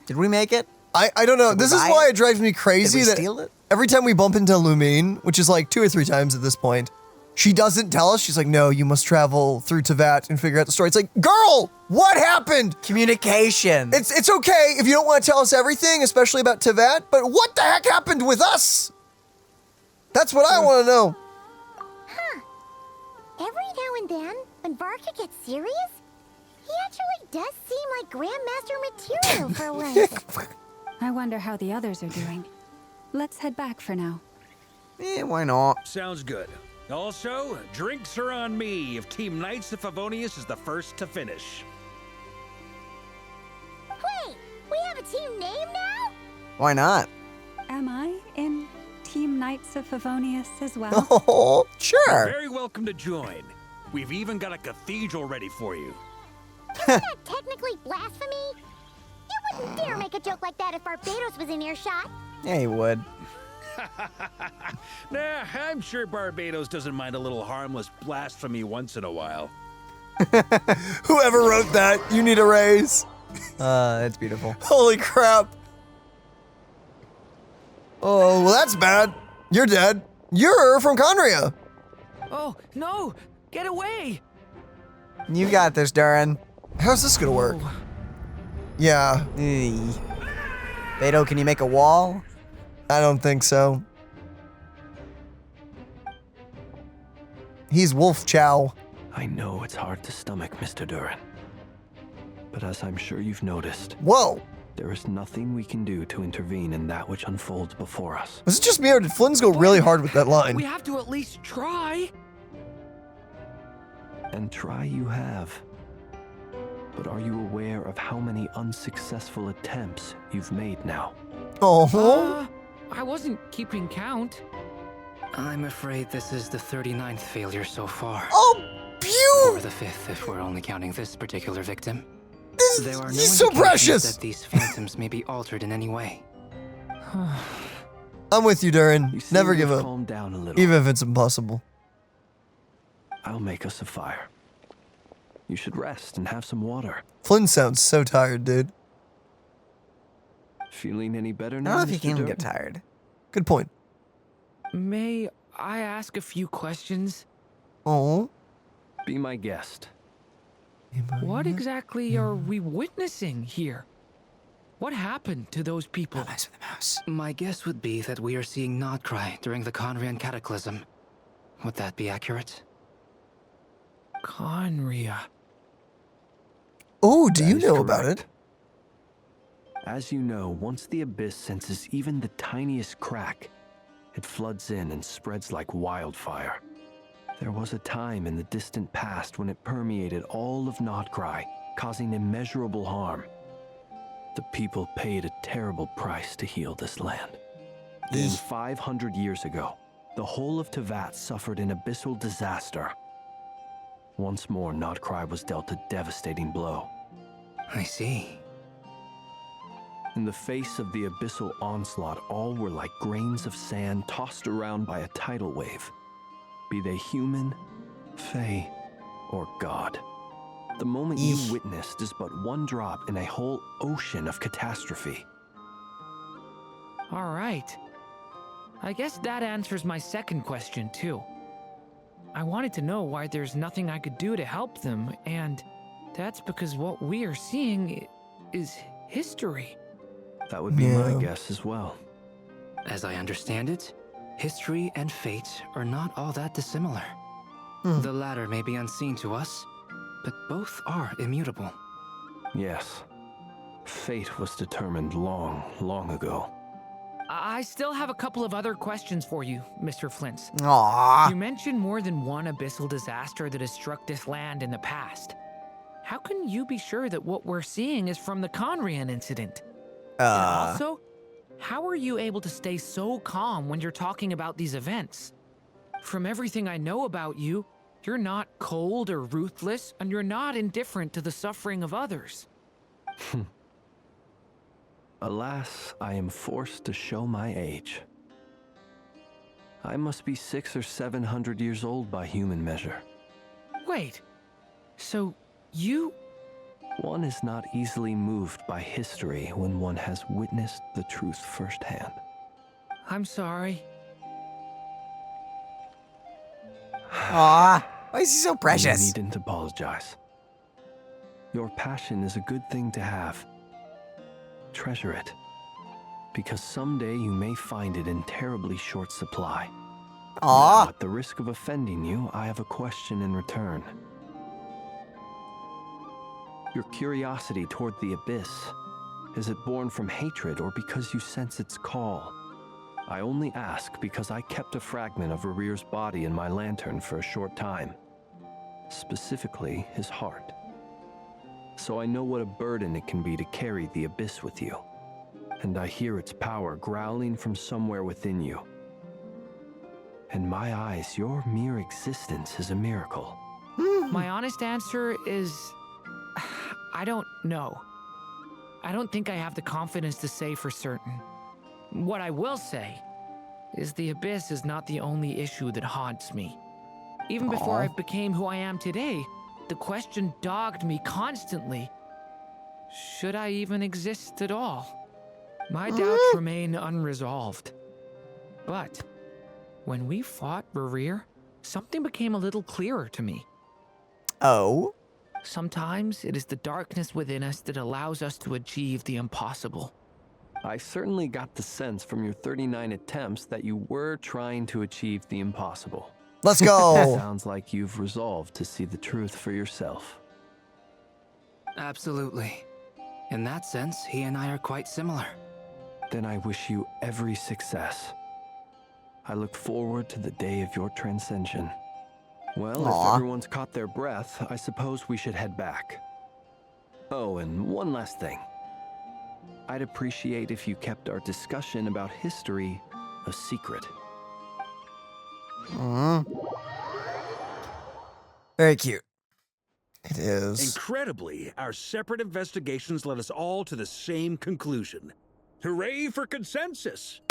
Did we make it? I don't know. Did we This is buy why it? it drives me crazy Did we that steal it? every time we bump into Lumine, which is like 2 or 3 times at this point, she doesn't tell us. She's like, no, you must travel through Tevat and figure out the story. It's like, girl, what happened? Communication. It's okay if you don't want to tell us everything, especially about Tevat, but what the heck happened with us? That's what I want to know. Every now and then, when Varka gets serious, he actually does seem like Grandmaster material for once. I wonder how the others are doing. Let's head back for now. Why not? Sounds good. Also, drinks are on me if Team Knights of Favonius is the first to finish. Wait, we have a team name now? Why not? Am I in Team Knights of Favonius as well? Oh, You're Sure. very welcome to join. We've even got a cathedral ready for you. Isn't that technically blasphemy? You wouldn't dare make a joke like that if Barbados was in earshot. Yeah, you would. Nah, I'm sure Barbados doesn't mind a little harmless blasphemy once in a while. Whoever wrote that, you need a raise. That's beautiful. Holy crap. Oh, well, that's bad. You're dead. You're from Conria. Oh, no! Get away! You got this, Durin. How's this gonna work? Yeah. Beto, can you make a wall? I don't think so. He's Wolf Chow. I know it's hard to stomach, Mr. Durin. But as I'm sure you've noticed, Whoa. there is nothing we can do to intervene in that which unfolds before us. Was it just me or did Flynn's go really hard with that line? We have to at least try. And try you have. But are you aware of how many unsuccessful attempts you've made now? Oh. I wasn't keeping count. I'm afraid this is the 39th failure so far. Oh, Or the 5th if we're only counting this particular victim. There are no He's so indications precious. that these phantoms may be altered in any way. I'm with you, Durin. You seem Never to give have up. calmed down a little. Even if it's impossible. I'll make us a fire. You should rest and have some water. Flynn sounds so tired, dude. Feeling any better I now, don't know if you Mr. can Durin? get tired. Good point. May I ask a few questions? Oh. Be my guest. What exactly are we witnessing here? What happened to those people? Nice with the mouse. My guess would be that we are seeing Nocturne during the Conrian Cataclysm. Would that be accurate? Conria. Oh, do That you is know about correct. it? As you know, once the Abyss senses even the tiniest crack, it floods in and spreads like wildfire. There was a time in the distant past when it permeated all of Nocturne, causing immeasurable harm. The people paid a terrible price to heal this land. Then 500 years ago, the whole of Teyvat suffered an abyssal disaster. Once more, Nocturne was dealt a devastating blow. I see. In the face of the abyssal onslaught, all were like grains of sand tossed around by a tidal wave. Be they human, fae, or god. The moment you witnessed is but one drop in a whole ocean of catastrophe. All right. I guess that answers my second question, too. I wanted to know why there's nothing I could do to help them, and that's because what we are seeing is history. That would be my guess as well. As I understand it, history and fate are not all that dissimilar. The latter may be unseen to us, but both are immutable. Yes. Fate was determined long, long ago. I still have a couple of other questions for you, Mr. Flint's. Aww. You mentioned more than one abyssal disaster that has struck this land in the past. How can you be sure that what we're seeing is from the Conrian incident? And also, how are you able to stay so calm when you're talking about these events? From everything I know about you, you're not cold or ruthless, and you're not indifferent to the suffering of others. Alas, I am forced to show my age. I must be 600 or 700 years old by human measure. Wait, so you... One is not easily moved by history when one has witnessed the truth firsthand. I'm sorry. Aw, why is he so precious? You needn't apologize. Your passion is a good thing to have. Treasure it, because someday you may find it in terribly short supply. Aw. Now, at the risk of offending you, I have a question in return. Your curiosity toward the Abyss, is it born from hatred or because you sense its call? I only ask because I kept a fragment of Rarir's body in my lantern for a short time. Specifically, his heart. So I know what a burden it can be to carry the Abyss with you. And I hear its power growling from somewhere within you. In my eyes, your mere existence is a miracle. My honest answer is... I don't know. I don't think I have the confidence to say for certain. What I will say is the Abyss is not the only issue that haunts me. Even before I became who I am today, the question dogged me constantly. should I even exist at all? My doubts remain unresolved. But when we fought Rerir, something became a little clearer to me. Oh? Sometimes it is the darkness within us that allows us to achieve the impossible. I certainly got the sense from your 39 attempts that you were trying to achieve the impossible. Let's go. Sounds like you've resolved to see the truth for yourself. Absolutely. In that sense, he and I are quite similar. Then I wish you every success. I look forward to the day of your transcension. Well, if everyone's caught their breath, I suppose we should head back. Oh, and one last thing. I'd appreciate if you kept our discussion about history a secret. Very cute. It is. Incredibly, our separate investigations led us all to the same conclusion. Hooray for consensus!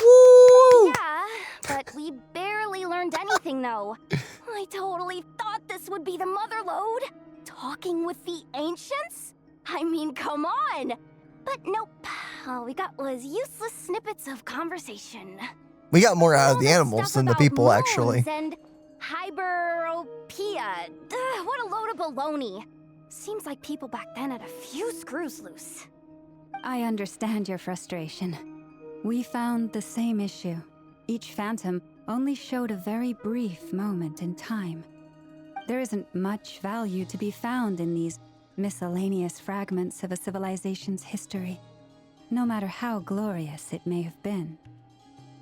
Yeah, but we barely learned anything, though. I totally thought this would be the mother lode. Talking with the ancients? I mean, come on! But nope. All we got was useless snippets of conversation. We got more out of the All that animals stuff than the about people, moons actually. And hyperopia. What a load of baloney. Seems like people back then had a few screws loose. I understand your frustration. We found the same issue. Each phantom only showed a very brief moment in time. There isn't much value to be found in these miscellaneous fragments of a civilization's history, no matter how glorious it may have been.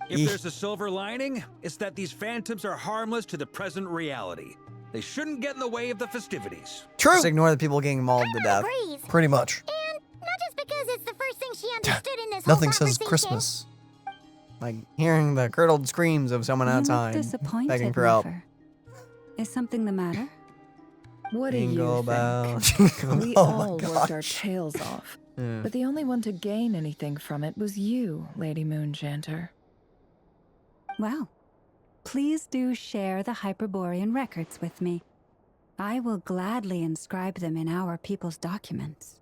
If there's a silver lining, it's that these phantoms are harmless to the present reality. They shouldn't get in the way of the festivities. True. Just ignore the people getting mauled to death. Agrees. Pretty much. And not just because it's the first thing she understood in this whole Nothing says conversation. Christmas. Like hearing the curdled screams of someone You look outside disappointed, begging for help. Nefer. Is something the matter? What do you Jingle think? bell. We Oh my all worked our gosh. tails off, Yeah. but the only one to gain anything from it was you, Lady Moonjanter. Well, please do share the Hyperborean records with me. I will gladly inscribe them in our people's documents.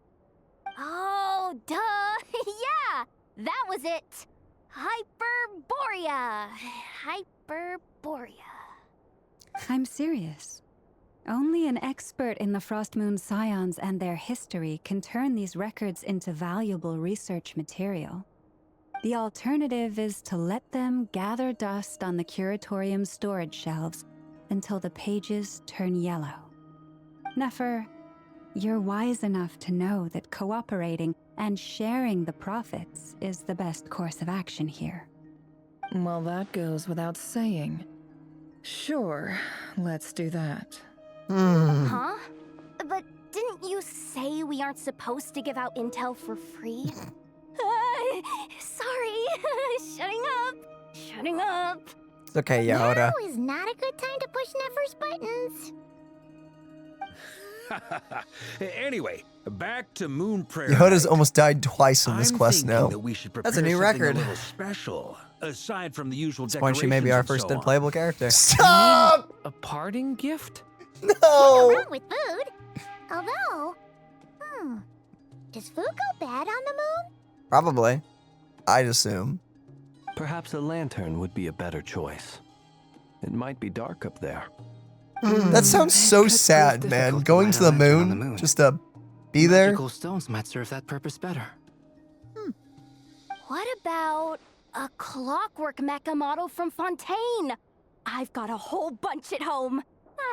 Oh, duh. Yeah, that was it. Hyperborea. Hyperborea. I'm serious. Only an expert in the Frost Moon Scions and their history can turn these records into valuable research material. The alternative is to let them gather dust on the Curatorium's storage shelves until the pages turn yellow. Nefer, you're wise enough to know that cooperating and sharing the profits is the best course of action here. Well, that goes without saying. Sure, let's do that. Huh? But didn't you say we aren't supposed to give out intel for free? Sorry. Shutting up. It's okay, Jahoda. Now is not a good time to push Nefer's buttons. Anyway, back to Moon Prayer. Yahoda's almost died twice in this I'm quest thinking now. that we should prepare That's a new something record. a little special, aside from the usual At this point, she may be decorations our and first so dead on. playable character. Stop! A parting gift? Nothing No! wrong with food. Although, does food go bad on the moon? Probably. I'd assume. Perhaps a lantern would be a better choice. It might be dark up there. That sounds so could sad, prove man. difficult to Going light to a the lantern on the moon moon. just to be there. Magical stones might serve that purpose better. What about a clockwork mecha model from Fontaine? I've got a whole bunch at home.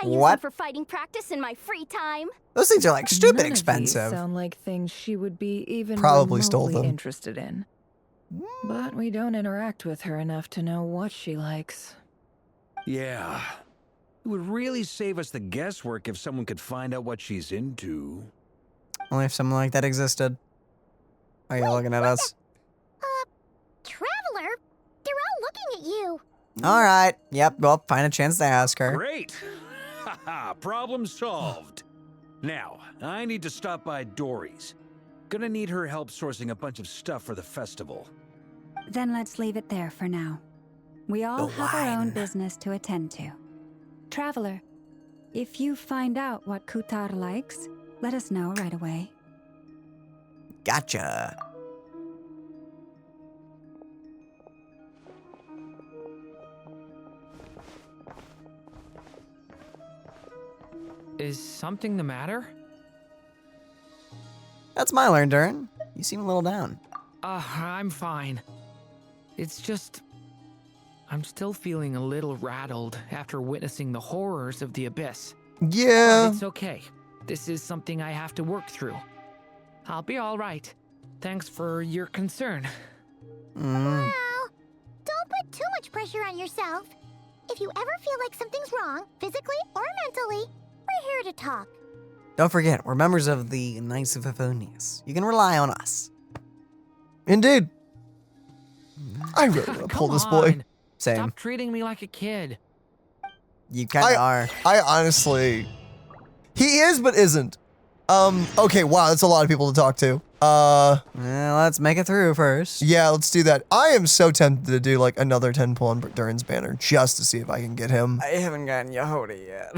I use them What? for fighting practice in my free time. Those things are like stupid None of these expensive. sound like things she would be even Probably stole remotely them. interested in. But we don't interact with her enough to know what she likes. Yeah. It would really save us the guesswork if someone could find out what she's into. Only if someone like that existed. Are you looking at us? Traveler, they're all looking at you. All right. Yep. Well, find a chance to ask her. Great! Haha, problem solved. Now, I need to stop by Dory's. Gonna need her help sourcing a bunch of stuff for the festival. Then let's leave it there for now. We all The have our own wine. business to attend to. Traveler, if you find out what Kutar likes, let us know right away. Gotcha. Is something the matter? That's my learn, Durin. You seem a little down. I'm fine. It's just... I'm still feeling a little rattled after witnessing the horrors of the Abyss. Yeah. But it's okay. This is something I have to work through. I'll be all right. Thanks for your concern. Well, don't put too much pressure on yourself. If you ever feel like something's wrong, physically or mentally, we're here to talk. Don't forget, we're members of the Knights of Favonius. You can rely on us. Indeed. I really want to pull this boy. On. Same. Stop treating me like a kid. You kind of are. I honestly... He is, but isn't. Okay, wow, that's a lot of people to talk to. Well, let's make it through first. Yeah, let's do that. I am so tempted to do like another 10 pull on Durin's banner just to see if I can get him. I haven't gotten Jahoda yet.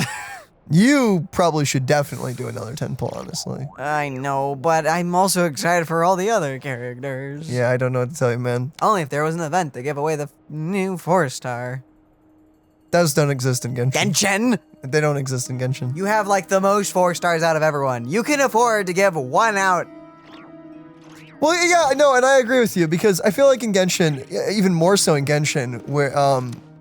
You probably should definitely do another 10 pull, honestly. I know, but I'm also excited for all the other characters. Yeah, I don't know what to tell you, man. Only if there was an event to give away the new 4-star. Those don't exist in Genshin. Genshin? They don't exist in Genshin. You have like the most 4-stars out of everyone. You can afford to give one out. Well, yeah, no, and I agree with you because I feel like in Genshin, even more so in Genshin, where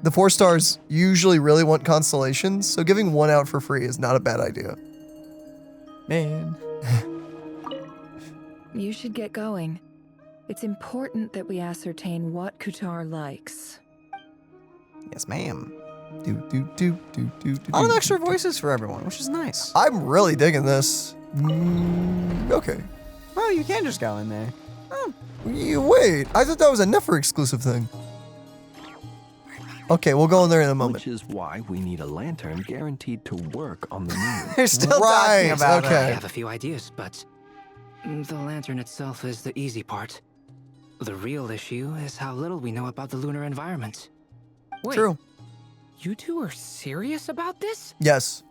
the 4-stars usually really want constellations, so giving one out for free is not a bad idea. Man. You should get going. It's important that we ascertain what Kutar likes. Yes, ma'am. A A lot of extra voices for everyone, which is nice. I'm really digging this. Okay. Well, you can just go in there. Oh, wait, I thought that was a Nefer exclusive thing. Okay, we'll go in there in a moment. Which is why we need a lantern guaranteed to work on the moon. They're still Right, talking about okay. I have a few ideas, but the lantern itself is the easy part. The real issue is how little we know about the lunar environment. Wait, True. you two are serious about this? Yes.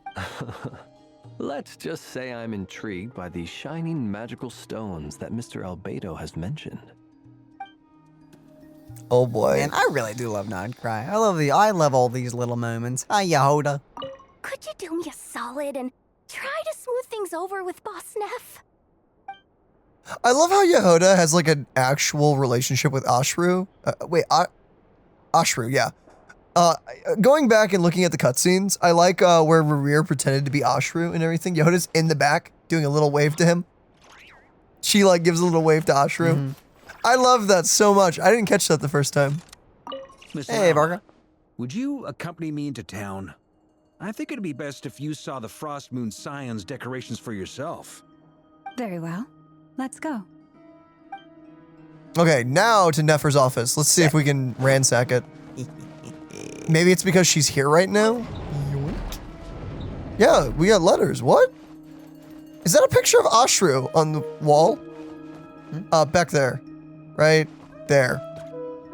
Let's just say I'm intrigued by these shining magical stones that Mr. Albedo has mentioned. Oh boy. Man, I really do love Nodcry. I love all these little moments. Hi, Jahoda. Could you do me a solid and try to smooth things over with Boss Neff? I love how Jahoda has like an actual relationship with Ashru. Ashru, yeah. Going back and looking at the cutscenes, I like where Rerir pretended to be Ashru and everything. Yehoda's in the back doing a little wave to him. She like gives a little wave to Ashru. Mm-hmm. I love that so much. I didn't catch that the first time. Miss Hey, Lau, Varka. would you accompany me into town? I think it'd be best if you saw the Frost Moon Scion's decorations for yourself. Very well. Let's go. Okay, now to Nefer's office. Let's see if we can ransack it. Maybe it's because she's here right now? Yeah, we got letters. What? Is that a picture of Ashru on the wall? Back there. Right there.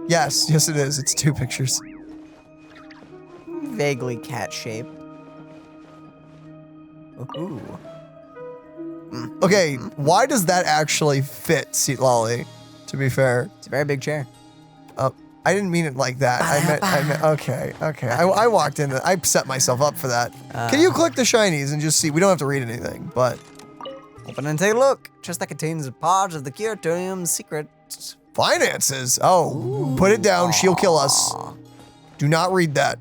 Yes, yes it is. It's 2 pictures. Vaguely cat-shaped. Ooh. Okay, why does that actually fit Seat Lolly, to be fair? It's a very big chair. I didn't mean it like that. I meant okay. I walked in, I set myself up for that. Can you click the shinies and just see? We don't have to read anything, but. Open and take a look. Chest that contains a part of the curatorium's secrets. Finances. Oh, put it down. She'll kill us. Do not read that.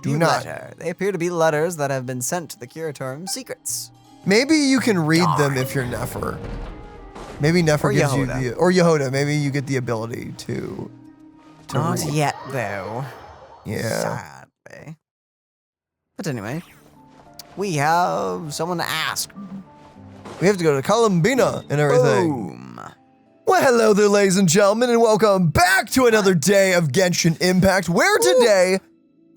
Do not. Letter. They appear to be letters that have been sent to the curatorium's secrets. Maybe you can read them if you're Nefer. Maybe Nefer gives Jahoda. you the, or Jahoda. Maybe you get the ability to Not read. yet, though. Yeah. Sadly. But anyway, we have someone to ask. We have to go to Columbina and everything. Boom. Well, hello there, ladies and gentlemen, and welcome back to another day of Genshin Impact, where today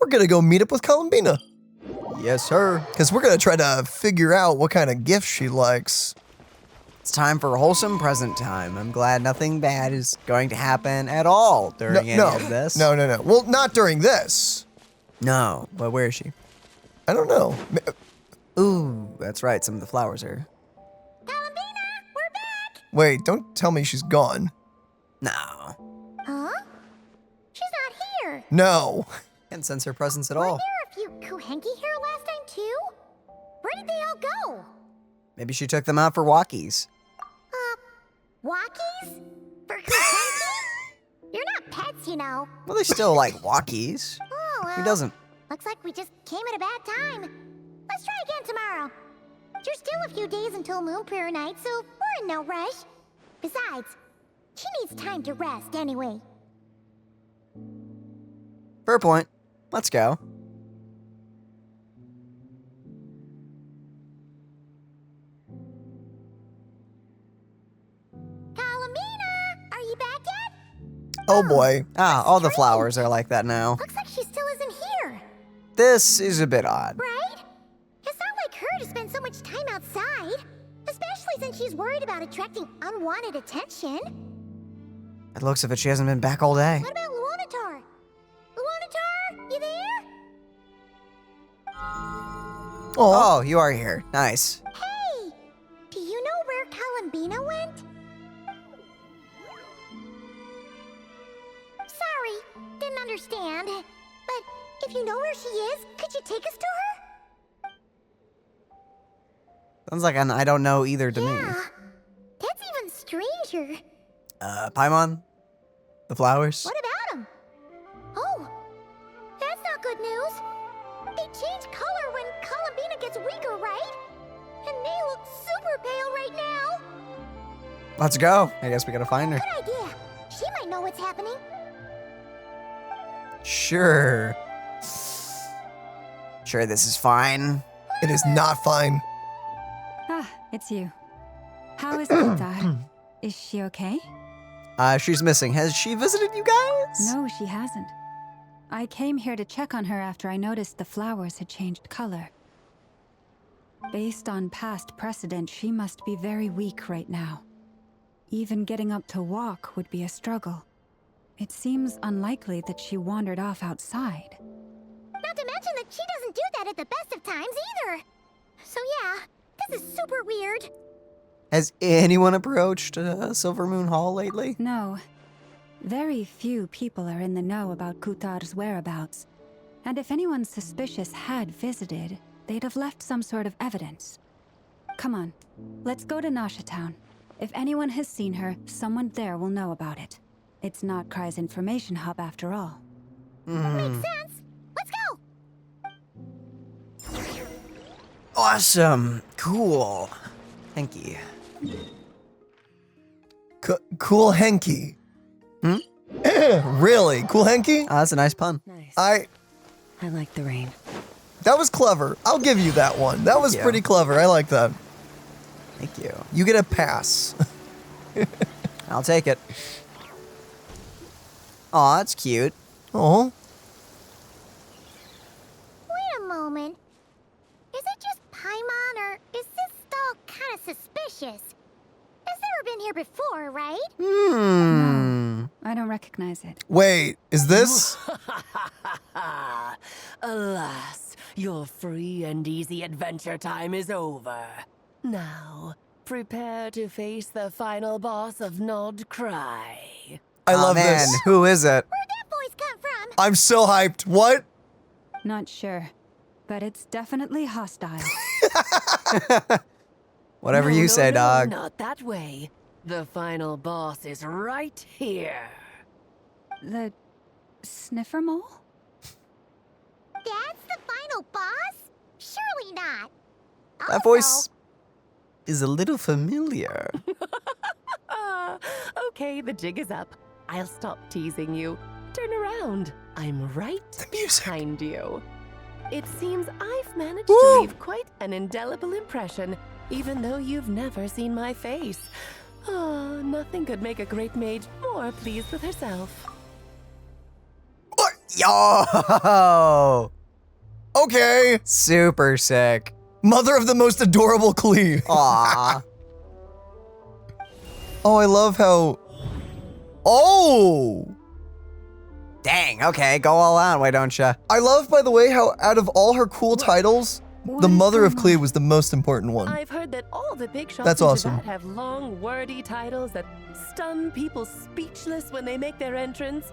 we're gonna go meet up with Columbina. Yes, sir. Because we're gonna try to figure out what kind of gift she likes. It's time for wholesome present time. I'm glad nothing bad is going to happen at all during any of this. No. Well, not during this. No, but where is she? I don't know. Ooh, that's right. Some of the flowers are. Columbina, we're back! Wait, don't tell me she's gone. No. Huh? She's not here. No. Can't sense her presence at Were all. there a few Kuhenki here last time too? Where did they all go? Maybe she took them out for walkies. Walkies? For Kuhenki? You're not pets, you know. Well, they still like walkies. Oh, well. Who doesn't? Looks like we just came at a bad time. Let's try again tomorrow. There's still a few days until Moon Prayer Night, so we're in no rush. Besides, she needs time to rest anyway. Fair point. Let's go. Kalamina, are you back yet? Oh boy. Ah, all the flowers are like that now. Looks like she still isn't here, This is a bit odd. right? It's not like her to spend so much time outside, especially since she's worried about attracting unwanted attention. It looks as if she hasn't been back all day. What about Luonatar? Luonatar, you there? Oh, you are here. Nice. Hey, do you know where Kalambina went? Sorry, didn't understand. But if you know where she is, could you take us to her? Sounds like an I don't know either to me. Yeah, that's even stranger. Paimon? The flowers? What about them? Oh, that's not good news. They change color when Kalambina gets weaker, right? And they look super pale right now. Let's go. I guess we gotta find her. Good idea. She might know what's happening. Sure. Sure, this is fine. It is not fine. Ah, it's you. How is Kutar? Is she okay? She's missing. Has she visited you guys? No, she hasn't. I came here to check on her after I noticed the flowers had changed color. Based on past precedent, she must be very weak right now. Even getting up to walk would be a struggle. It seems unlikely that she wandered off outside. Not to mention that she doesn't do that at the best of times either. So yeah, this is super weird. Has anyone approached Silver Moon Hall lately? No. Very few people are in the know about Kutar's whereabouts. And if anyone suspicious had visited, they'd have left some sort of evidence. Come on, let's go to Nasha Town. If anyone has seen her, someone there will know about it. It's not Cry's information hub after all. Makes sense. Let's go. Awesome. Cool. Thank you. Cool Henki. Really? Cool Henki? Oh, that's a nice pun. Nice. I like the rain. That was clever. I'll give you that one. That was pretty clever. I like that. Thank you. You get a pass. I'll take it. Aw, that's cute. Oh. Wait a moment. Is it just Paimon, or is this doll kind of suspicious? It's never been here before, right? I don't recognize it. Wait, is this? Alas, your free and easy adventure time is over. Now, prepare to face the final boss of Nod Cry. I love this. Who is it? Where'd that voice come from? I'm so hyped. What? Not sure, but it's definitely hostile. Whatever you say, dog. Not that way. The final boss is right here. The sniffer mole? That's the final boss? Surely not. That voice is a little familiar. Okay, the jig is up. I'll stop teasing you. Turn around. I'm right behind you. It seems I've managed to leave quite an indelible impression, even though you've never seen my face. Oh, nothing could make a great mage more pleased with herself. Yo! Okay. Super sick. Mother of the most adorable Klee. Aww. Oh, I love how... Oh! Dang, okay, go all out, why don't ya? I love, by the way, how out of all her cool titles, the mother of Klee was the most important one. I've heard that all the big shops That's in awesome. Tibet have long, wordy titles that stun people speechless when they make their entrance.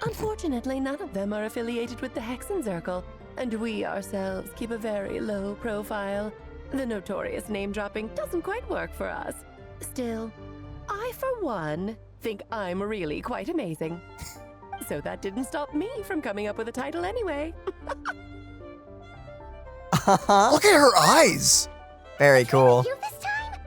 Unfortunately, none of them are affiliated with the Hexenzirkel, and we ourselves keep a very low profile. The notorious name-dropping doesn't quite work for us. Still, I, for one, think I'm really quite amazing. So that didn't stop me from coming up with a title anyway. Look at her eyes. Very cool. You this time?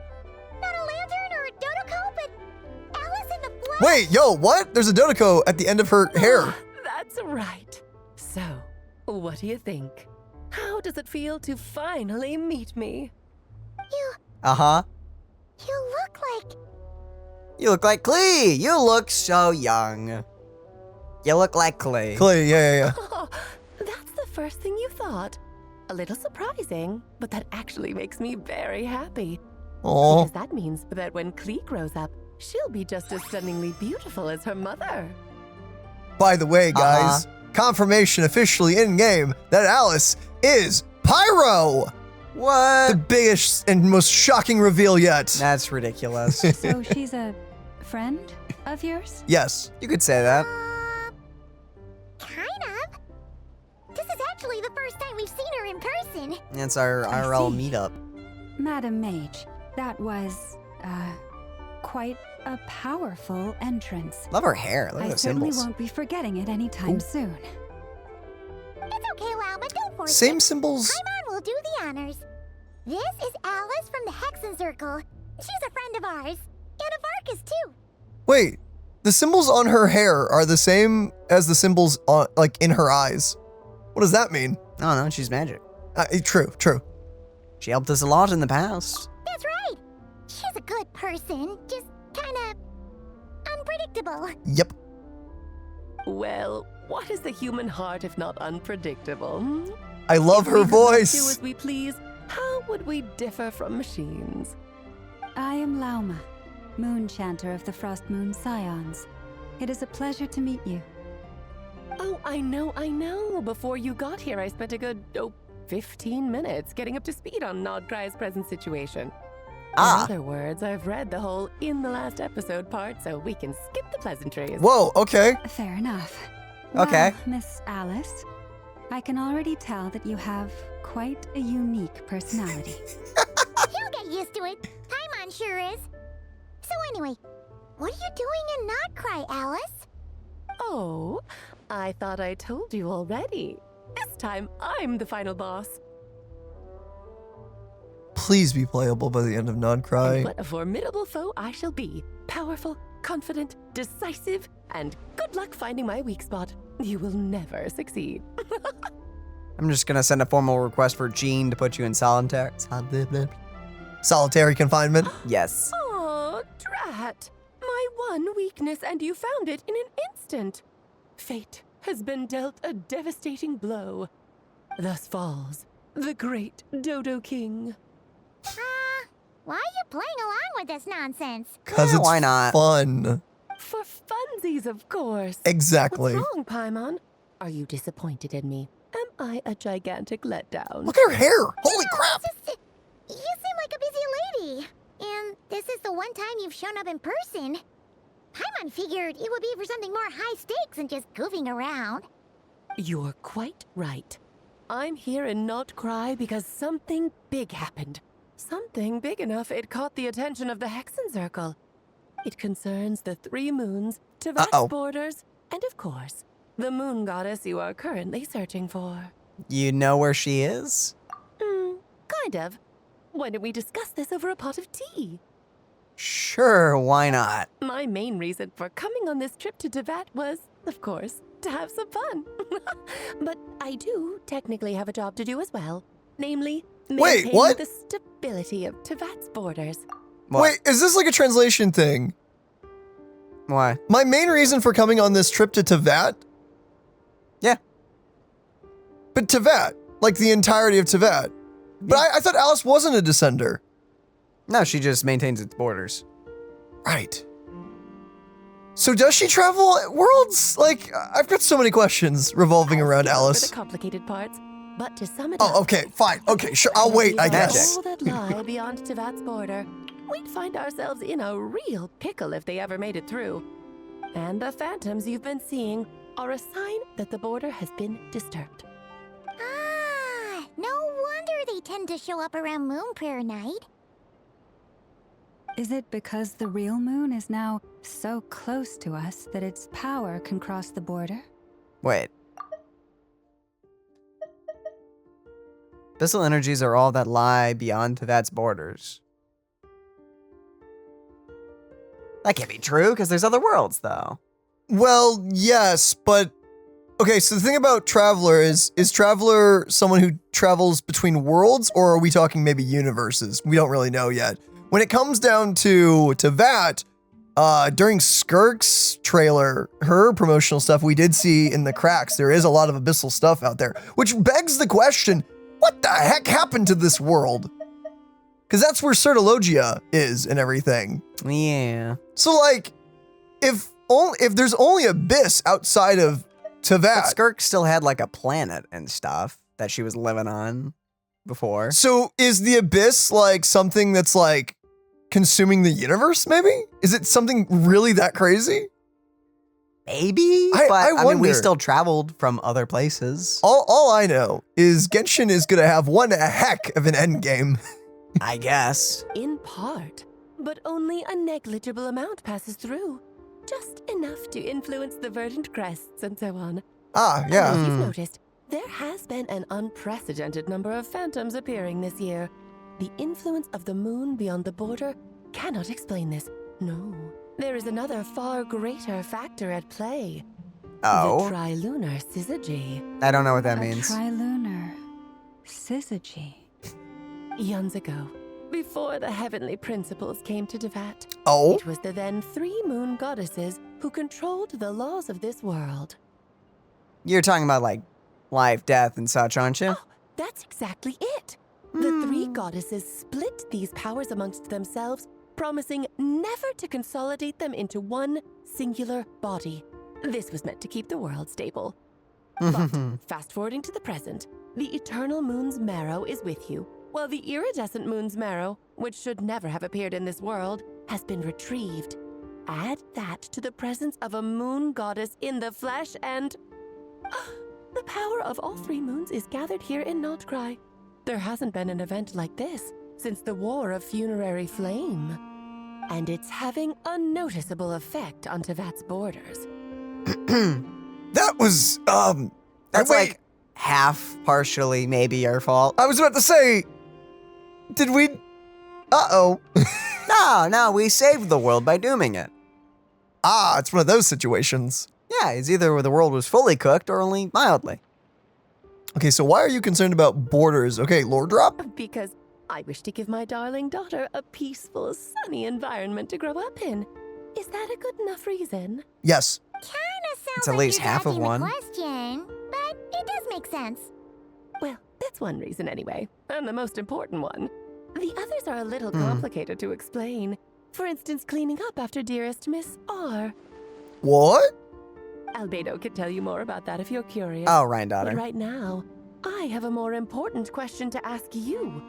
Not a lantern or a Dodoko, but Alice in the flesh? Wait, yo, what? There's a Dodoko at the end of her hair. That's right. So, what do you think? How does it feel to finally meet me? Uh-huh. You look like... You look like Klee. You look so young. You look like Klee. Klee, yeah. Oh, that's the first thing you thought. A little surprising, but that actually makes me very happy. Aw. Because that means that when Klee grows up, she'll be just as stunningly beautiful as her mother. By the way, guys, confirmation officially in-game that Alice is Pyro. What? The biggest and most shocking reveal yet. That's ridiculous. So she's a friend of yours? Yes. You could say that. Kind of. This is actually the first time we've seen her in person. It's our IRL meetup. Madam Mage, that was, quite a powerful entrance. Love her hair. Look at I those certainly symbols. won't be forgetting it anytime soon. It's okay, Lauma, don't force Same it. symbols. Paimon will do the honors. This is Alice from the Hexenzirkel. She's a friend of ours. And of Varka's, too. Wait, the symbols on her hair are the same as the symbols on, like, in her eyes. What does that mean? I don't know. She's magic. True. She helped us a lot in the past. That's right. She's a good person. Just kind of unpredictable. Yep. Well, what is the human heart if not unpredictable? Hmm? I love her If we could not voice. do as we please, how would we differ from machines? I am Lauma, Moon Chanter of the Frost Moon Scions. It is a pleasure to meet you. Oh, I know. Before you got here, I spent a good, 15 minutes getting up to speed on Nodcry's present situation. In other words, I've read the whole in the last episode part, so we can skip the pleasantries. Whoa, okay. Fair enough. Okay. Well, Miss Alice, I can already tell that you have quite a unique personality. He'll get used to it. Paimon sure is. So anyway, what are you doing in Nocturne, Alice? Oh, I thought I told you already. This time, I'm the final boss. Please be playable by the end of And Nocturne. what a formidable foe I shall be. Powerful, confident, decisive, and good luck finding my weak spot. You will never succeed. I'm just gonna send a formal request for Jean to put you in solitary. Solitary confinement. Yes. Oh, drat. My one weakness, and you found it in an instant. Fate has been dealt a devastating blow. Thus falls the great Dodo King. Why are you playing along with this nonsense? Because it's why not? fun. For funsies, of course. Exactly. What's wrong, Paimon? Are you disappointed in me? Am I a gigantic letdown? Look at her hair. Holy crap. You seem like a busy lady. And this is the one time you've shown up in person. Paimon figured it would be for something more high stakes than just goofing around. You're quite right. I'm here in Nocturne because something big happened. Something big enough it caught the attention of the Hexenzirkel. It concerns the three moons, Teyvat's borders, and of course, the moon goddess you are currently searching for. You know where she is? Kind of. Why don't we discuss this over a pot of tea? Sure, why not? My main reason for coming on this trip to Teyvat was, of course, to have some fun. But I do technically have a job to do as well. Namely, maintaining the stability of Teyvat's borders. What? Wait, is this like a translation thing? Why? My main reason for coming on this trip to Teyvat? Yeah. But Teyvat, like the entirety of Teyvat. But I thought Alice wasn't a descender. No, she just maintains its borders. Right. So does she travel worlds? Like, I've got so many questions revolving around For Alice. the complicated parts, But to sum it Oh, up, okay, fine. Okay, sure. I'll wait, I guess. all that lie beyond Tevat's border, we'd find ourselves in a real pickle if they ever made it through. And the phantoms you've been seeing are a sign that the border has been disturbed. Ah, no wonder they tend to show up around Moon Prayer Night. Is it because the real moon is now so close to us that its power can cross the border? Wait. Abyssal energies are all that lie beyond Tevat's borders. That can't be true, because there's other worlds, though. Well, yes, but... Okay, so the thing about Traveler is Traveler someone who travels between worlds, or are we talking maybe universes? We don't really know yet. When it comes down to Tevat, during Skirk's trailer, her promotional stuff, we did see in the cracks, there is a lot of abyssal stuff out there, which begs the question, what the heck happened to this world? Because that's where Certologia is and everything. Yeah. So, like, if there's only abyss outside of Tevat. But Skirk still had, like, a planet and stuff that she was living on before. So, is the abyss, like, something that's, like, consuming the universe, maybe? Is it something really that crazy? Maybe, but I mean, we still traveled from other places. All I know is Genshin is gonna have one heck of an end game. I guess. In part, but only a negligible amount passes through. Just enough to influence the verdant crests and so on. Ah, yeah. As you've noticed, there has been an unprecedented number of phantoms appearing this year. The influence of the moon beyond the border cannot explain this. No, there is another far greater factor at play. Oh? The trilunar syzygy. I don't know what that means. Trilunar syzygy. Eons ago, before the heavenly principles came to Tevat, Oh? it was the then 3 moon goddesses who controlled the laws of this world. You're talking about, like, life, death, and such, aren't you? Oh, that's exactly it. The 3 goddesses split these powers amongst themselves, promising never to consolidate them into one singular body. This was meant to keep the world stable. But, fast-forwarding to the present, the eternal moon's marrow is with you, while the iridescent moon's marrow, which should never have appeared in this world, has been retrieved. Add that to the presence of a moon goddess in the flesh and... the power of all 3 moons is gathered here in Nocturne. There hasn't been an event like this since the War of Funerary Flame. And it's having a noticeable effect on Tevat's borders. That was, That's like half, partially, maybe your fault. I was about to say, did we... Uh-oh. No, we saved the world by dooming it. Ah, it's one of those situations. Yeah, it's either where the world was fully cooked or only mildly. Okay, so why are you concerned about borders? Okay, lore drop? Because I wish to give my darling daughter a peaceful, sunny environment to grow up in. Is that a good enough reason? Yes. Kinda sounds It's at like least you're half of dodging the one. question, but it does make sense. Well, that's one reason anyway, and the most important one. The others are a little complicated to explain. For instance, cleaning up after dearest Miss R. What? Albedo could tell you more about that if you're curious. Oh, Ryan daughter. But right now, I have a more important question to ask you.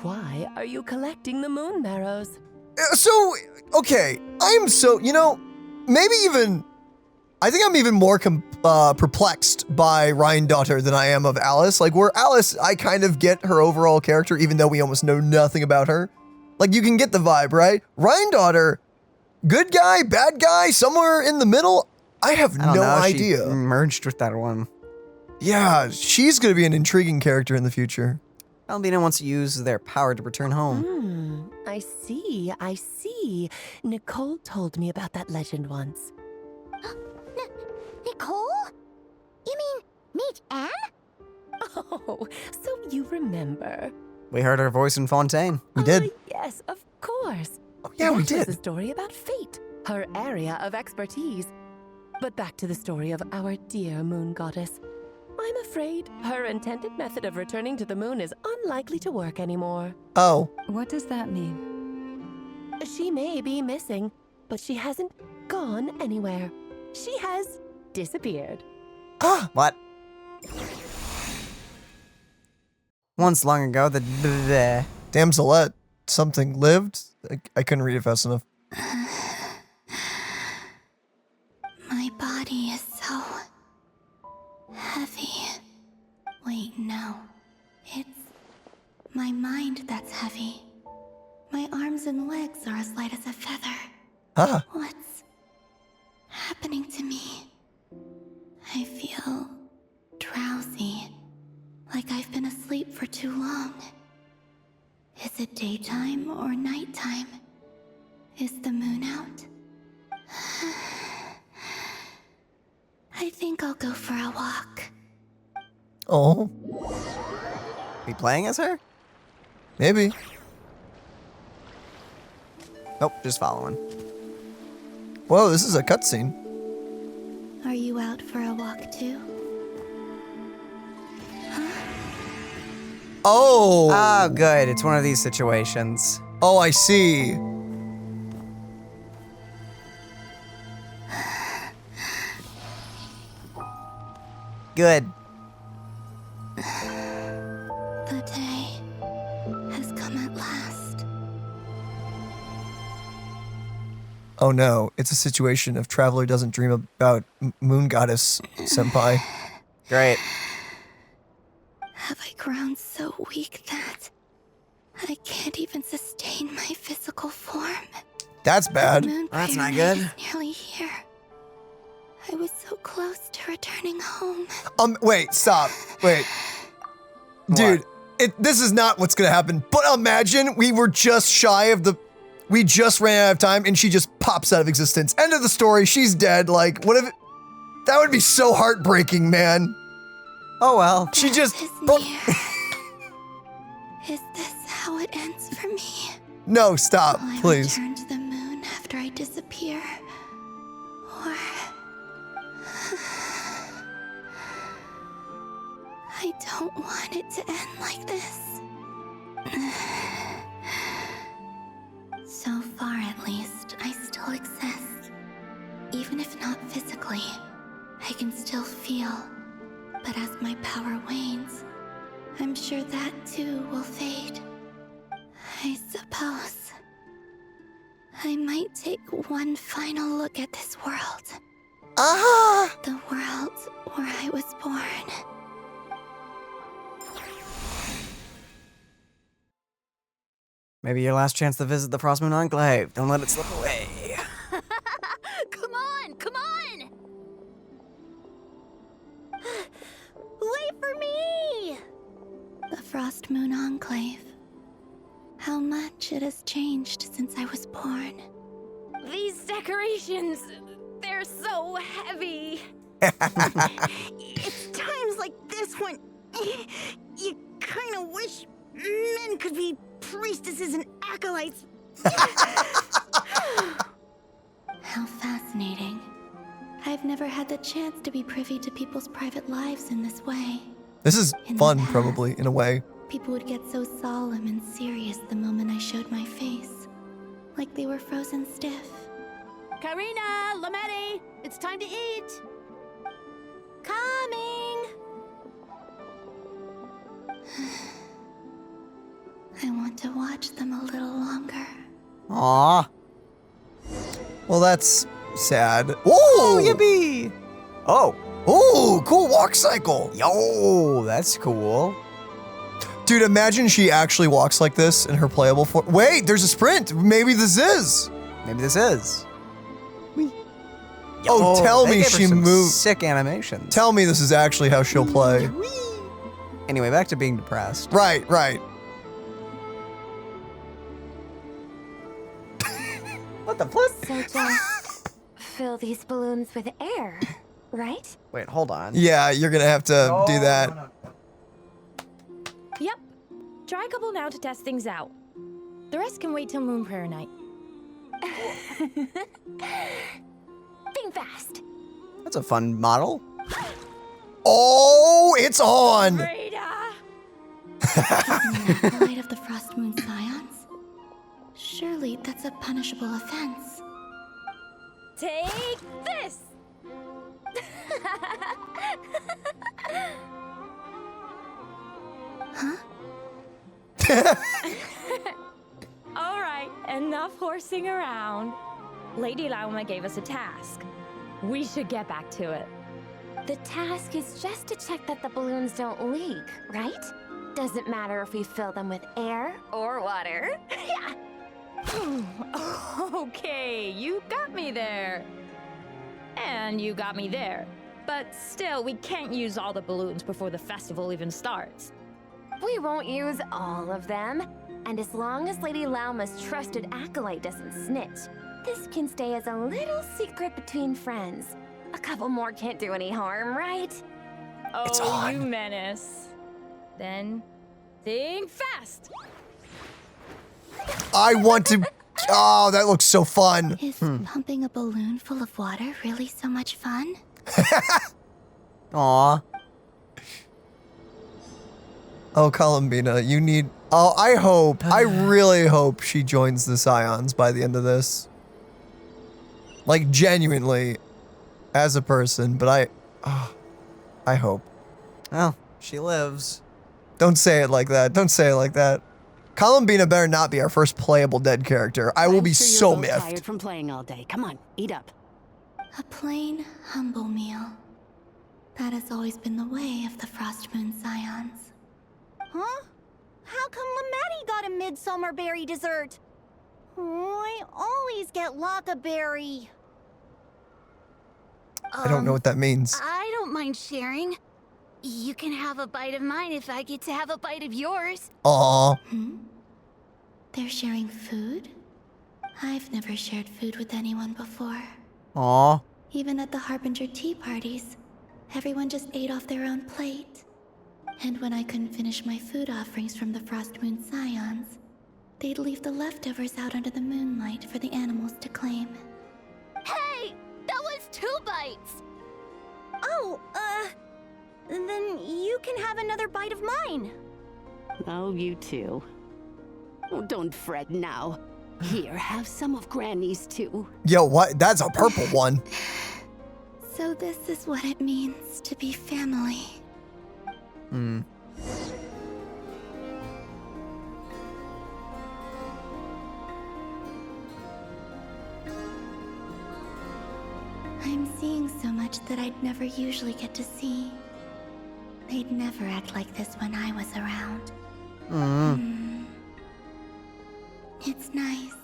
Why are you collecting the moon marrows? So, okay, I'm so, maybe even, I think I'm even more perplexed by Ryan daughter than I am of Alice. Like, where Alice, I kind of get her overall character, even though we almost know nothing about her. Like, you can get the vibe, right? Ryan daughter, good guy, bad guy, somewhere in the middle. I have no idea. She merged with that one. Yeah, she's going to be an intriguing character in the future. Albina wants to use their power to return home. I see. Nichole told me about that legend once. Nichole? You mean meet Anne? Oh, so you remember. We heard her voice in Fontaine. We did. Yes, of course. Oh, yeah, we did. That was a story about fate, her area of expertise. But back to the story of our dear moon goddess. I'm afraid her intended method of returning to the moon is unlikely to work anymore. Oh. What does that mean? She may be missing, but she hasn't gone anywhere. She has disappeared. What? Once long ago, the Damselette, something lived? I couldn't read it fast enough. My body is so heavy. Wait, no. It's my mind that's heavy. My arms and legs are as light as a feather. Huh. What's happening to me? I feel drowsy, like I've been asleep for too long. Is it daytime or nighttime? Is the moon out? I think I'll go for a walk. Oh. Be playing as her? Maybe. Nope, just following. Whoa, this is a cutscene. Are you out for a walk too? Oh. Oh, good. It's one of these situations. Oh, I see. Good. The day has come at last. Oh no, it's a situation if Traveler doesn't dream about Moon Goddess Senpai. Great. Have I grown so weak that I can't even sustain my physical form? That's bad. That's not Prayer good. Night is nearly here. I was so close to returning home. Wait, stop. Wait. Dude, this is not what's gonna happen, but imagine we were just shy of we just ran out of time and she just pops out of existence. End of the story, she's dead. Like, what if that would be so heartbreaking, man. Oh well. She just Is this how it ends for me? No, stop, Will I please. return to the moon after I disappear? Or I don't want it to end like this. So far, at least, I still exist. Even if not physically, I can still feel. But as my power wanes, I'm sure that too will fade. I suppose I might take one final look at this world. The world where I was born. Maybe your last chance to visit the Frost Moon Enclave. Don't let it slip away. Come on, come on! Wait for me! The Frost Moon Enclave. How much it has changed since I was born. These decorations, they're so heavy. It's times like this when you kind of wish men could be priestesses and acolytes. How fascinating. I've never had the chance to be privy to people's private lives in this way. This is fun, probably, in a way. People would get so solemn and serious the moment I showed my face. Like they were frozen stiff. Karina, Lametti, it's time to eat. Coming. I want to watch them a little longer. Aww. Well, that's sad. Oh, yippee! Oh. Ooh, cool walk cycle. Yo, that's cool. Dude, imagine she actually walks like this in her playable form. Wait, there's a sprint. Maybe this is. Maybe this is. Oh, tell me she moved. Sick animations. Tell me this is actually how she'll play. Anyway, back to being depressed. Right, right. What the flip? So just fill these balloons with air, right? Wait, hold on. Yeah, you're gonna have to do that. Yep. Try a couple now to test things out. The rest can wait till Moon Prayer Night. Think fast. That's a fun model. Oh, it's on. The light of the Frost Moon Scions? Surely that's a punishable offense. Take this! Huh? All right, enough horsing around. Lady Lauma gave us a task. We should get back to it. The task is just to check that the balloons don't leak, right? Doesn't matter if we fill them with air or water. Yeah. Okay, you got me there. And you got me there. But still, we can't use all the balloons before the festival even starts. We won't use all of them. And as long as Lady Lauma's trusted acolyte doesn't snitch, this can stay as a little secret between friends. A couple more can't do any harm, right? It's Oh, on. you menace. Then, think fast! I want to. Oh, that looks so fun. Is pumping a balloon full of water really so much fun? Aw. Oh, Columbina, you need. Oh, I really hope she joins the Scions by the end of this. Like, genuinely, as a person, but I hope. Well, she lives. Don't say it like that. Don't say it like that. Columbina better not be our first playable dead character. I will be sure so you're both miffed. tired from playing all day. Come on, eat up. A plain, humble meal. That has always been the way of the Frost Moon Scions. Huh? How come Lamatti got a midsummer berry dessert? Oh, I always get Lockaberry. I don't know what that means. I don't mind sharing. You can have a bite of mine if I get to have a bite of yours. Aw. They're sharing food? I've never shared food with anyone before. Aw. Even at the Harbinger tea parties, everyone just ate off their own plate. And when I couldn't finish my food offerings from the Frost Moon Scions, they'd leave the leftovers out under the moonlight for the animals to claim. Hey! That was 2 bites! Oh, then you can have another bite of mine. Oh, you too. Oh, don't fret now. Here, have some of Granny's too. Yo, what? That's a purple one. So this is what it means to be family. I'm seeing so much that I'd never usually get to see. They'd never act like this when I was around. It's nice,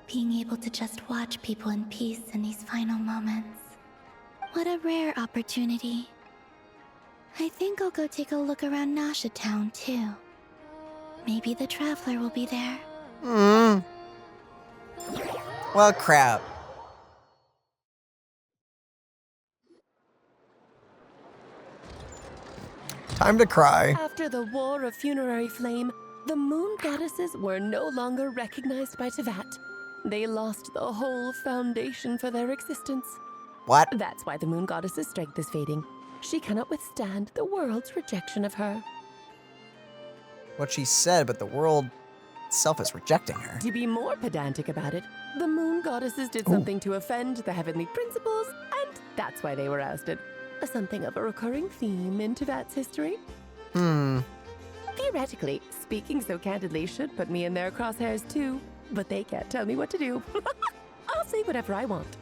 being able to just watch people in peace in these final moments. What a rare opportunity. I think I'll go take a look around Nasha Town, too. Maybe the Traveler will be there. Well, crap. Time to cry. After the War of Funerary Flame, the moon goddesses were no longer recognized by Tevat. They lost the whole foundation for their existence. What? That's why the moon goddess's strength is fading. She cannot withstand the world's rejection of her. What she said, but the world itself is rejecting her. To be more pedantic about it, the moon goddesses did something to offend the heavenly principles, and that's why they were ousted. Something of a recurring theme in Tevat's history. Theoretically, speaking so candidly should put me in their crosshairs too, but they can't tell me what to do. I'll say whatever I want.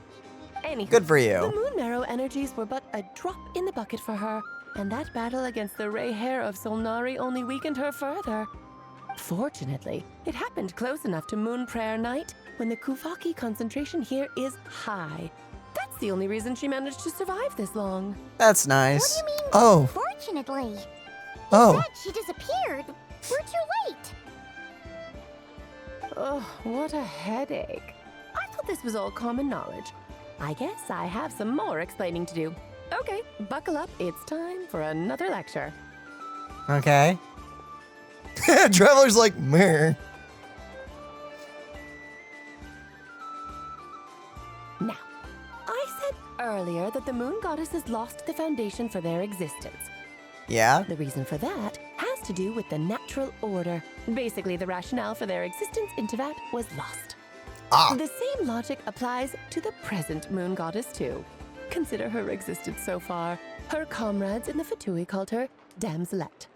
Anywho, Good for you. The moon marrow energies were but a drop in the bucket for her, and that battle against the Ray Hair of Solnari only weakened her further. Fortunately, it happened close enough to Moon Prayer Night when the Kuvaki concentration here is high. That's the only reason she managed to survive this long. That's nice. What do you mean, Oh. fortunately? Oh. Said she disappeared. We're too late. Oh, what a headache. I thought this was all common knowledge. I guess I have some more explaining to do. Okay, buckle up. It's time for another lecture. Okay. Traveler's like, meh. Now, I said earlier that the moon goddesses lost the foundation for their existence. Yeah? The reason for that has to do with the natural order. Basically, the rationale for their existence in Tevat was lost. The same logic applies to the present moon goddess, too. Consider her existence so far. Her comrades in the Fatui called her Damselette.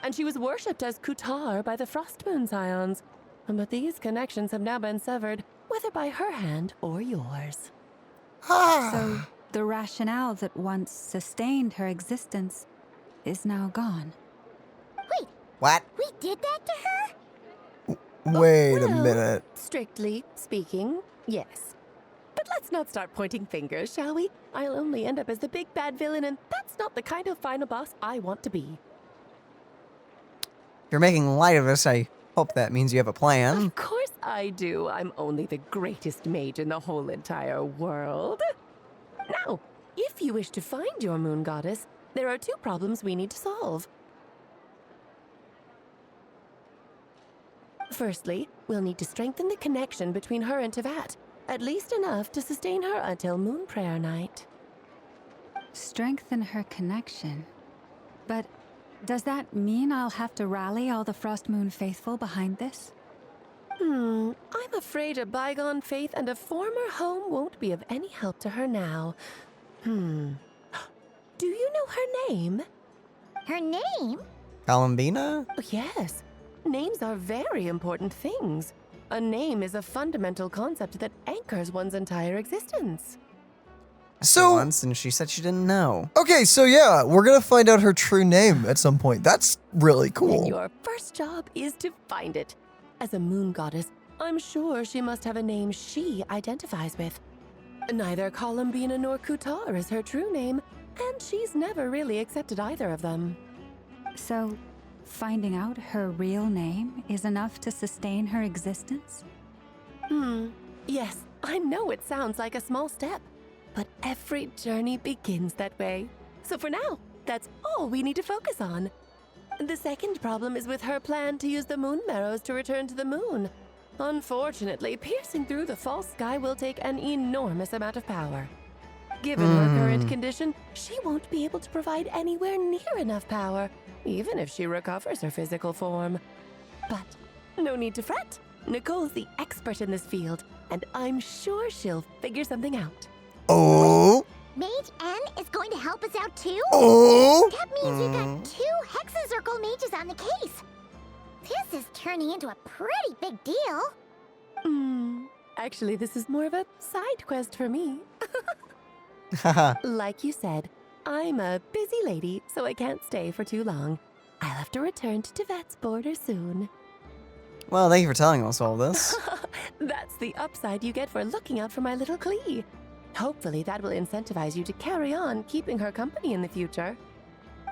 and she was worshipped as Kutar by the Frost Moon Scions. But these connections have now been severed, whether by her hand or yours. So, the rationale that once sustained her existence is now gone. Wait. What? We did that to her? Wait a Well, minute. Strictly speaking, yes. But let's not start pointing fingers, shall we? I'll only end up as the big bad villain, and that's not the kind of final boss I want to be. If you're making light of this, I hope that means you have a plan. Of course I do. I'm only the greatest mage in the whole entire world. Now, if you wish to find your moon goddess, there are 2 problems we need to solve. Firstly, we'll need to strengthen the connection between her and Teyvat, at least enough to sustain her until Moon Prayer Night. Strengthen her connection. But does that mean I'll have to rally all the Frost Moon faithful behind this? I'm afraid a bygone faith and a former home won't be of any help to her now. Do you know her name? Her name? Columbina? Oh, yes. Names are very important things. A name is a fundamental concept that anchors one's entire existence. So once, and she said she didn't know. Okay, so yeah, we're gonna find out her true name at some point. That's really cool. And your first job is to find it. As a moon goddess, I'm sure she must have a name she identifies with. Neither Columbina nor Kutar is her true name, and she's never really accepted either of them. So, finding out her real name is enough to sustain her existence? Yes, I know it sounds like a small step, but every journey begins that way. So for now, that's all we need to focus on. The second problem is with her plan to use the moon marrows to return to the moon. Unfortunately, piercing through the false sky will take an enormous amount of power. Given her current condition, she won't be able to provide anywhere near enough power, even if she recovers her physical form. But no need to fret. Nichole's the expert in this field, and I'm sure she'll figure something out. Oh. Mage N is going to help us out too? Oh. That means we've got 2 Hexacircle mages on the case. This is turning into a pretty big deal. Actually, this is more of a side quest for me. Like you said, I'm a busy lady, so I can't stay for too long. I'll have to return to Teyvat's border soon. Well, thank you for telling us all this. That's the upside you get for looking out for my little Klee. Hopefully that will incentivize you to carry on keeping her company in the future.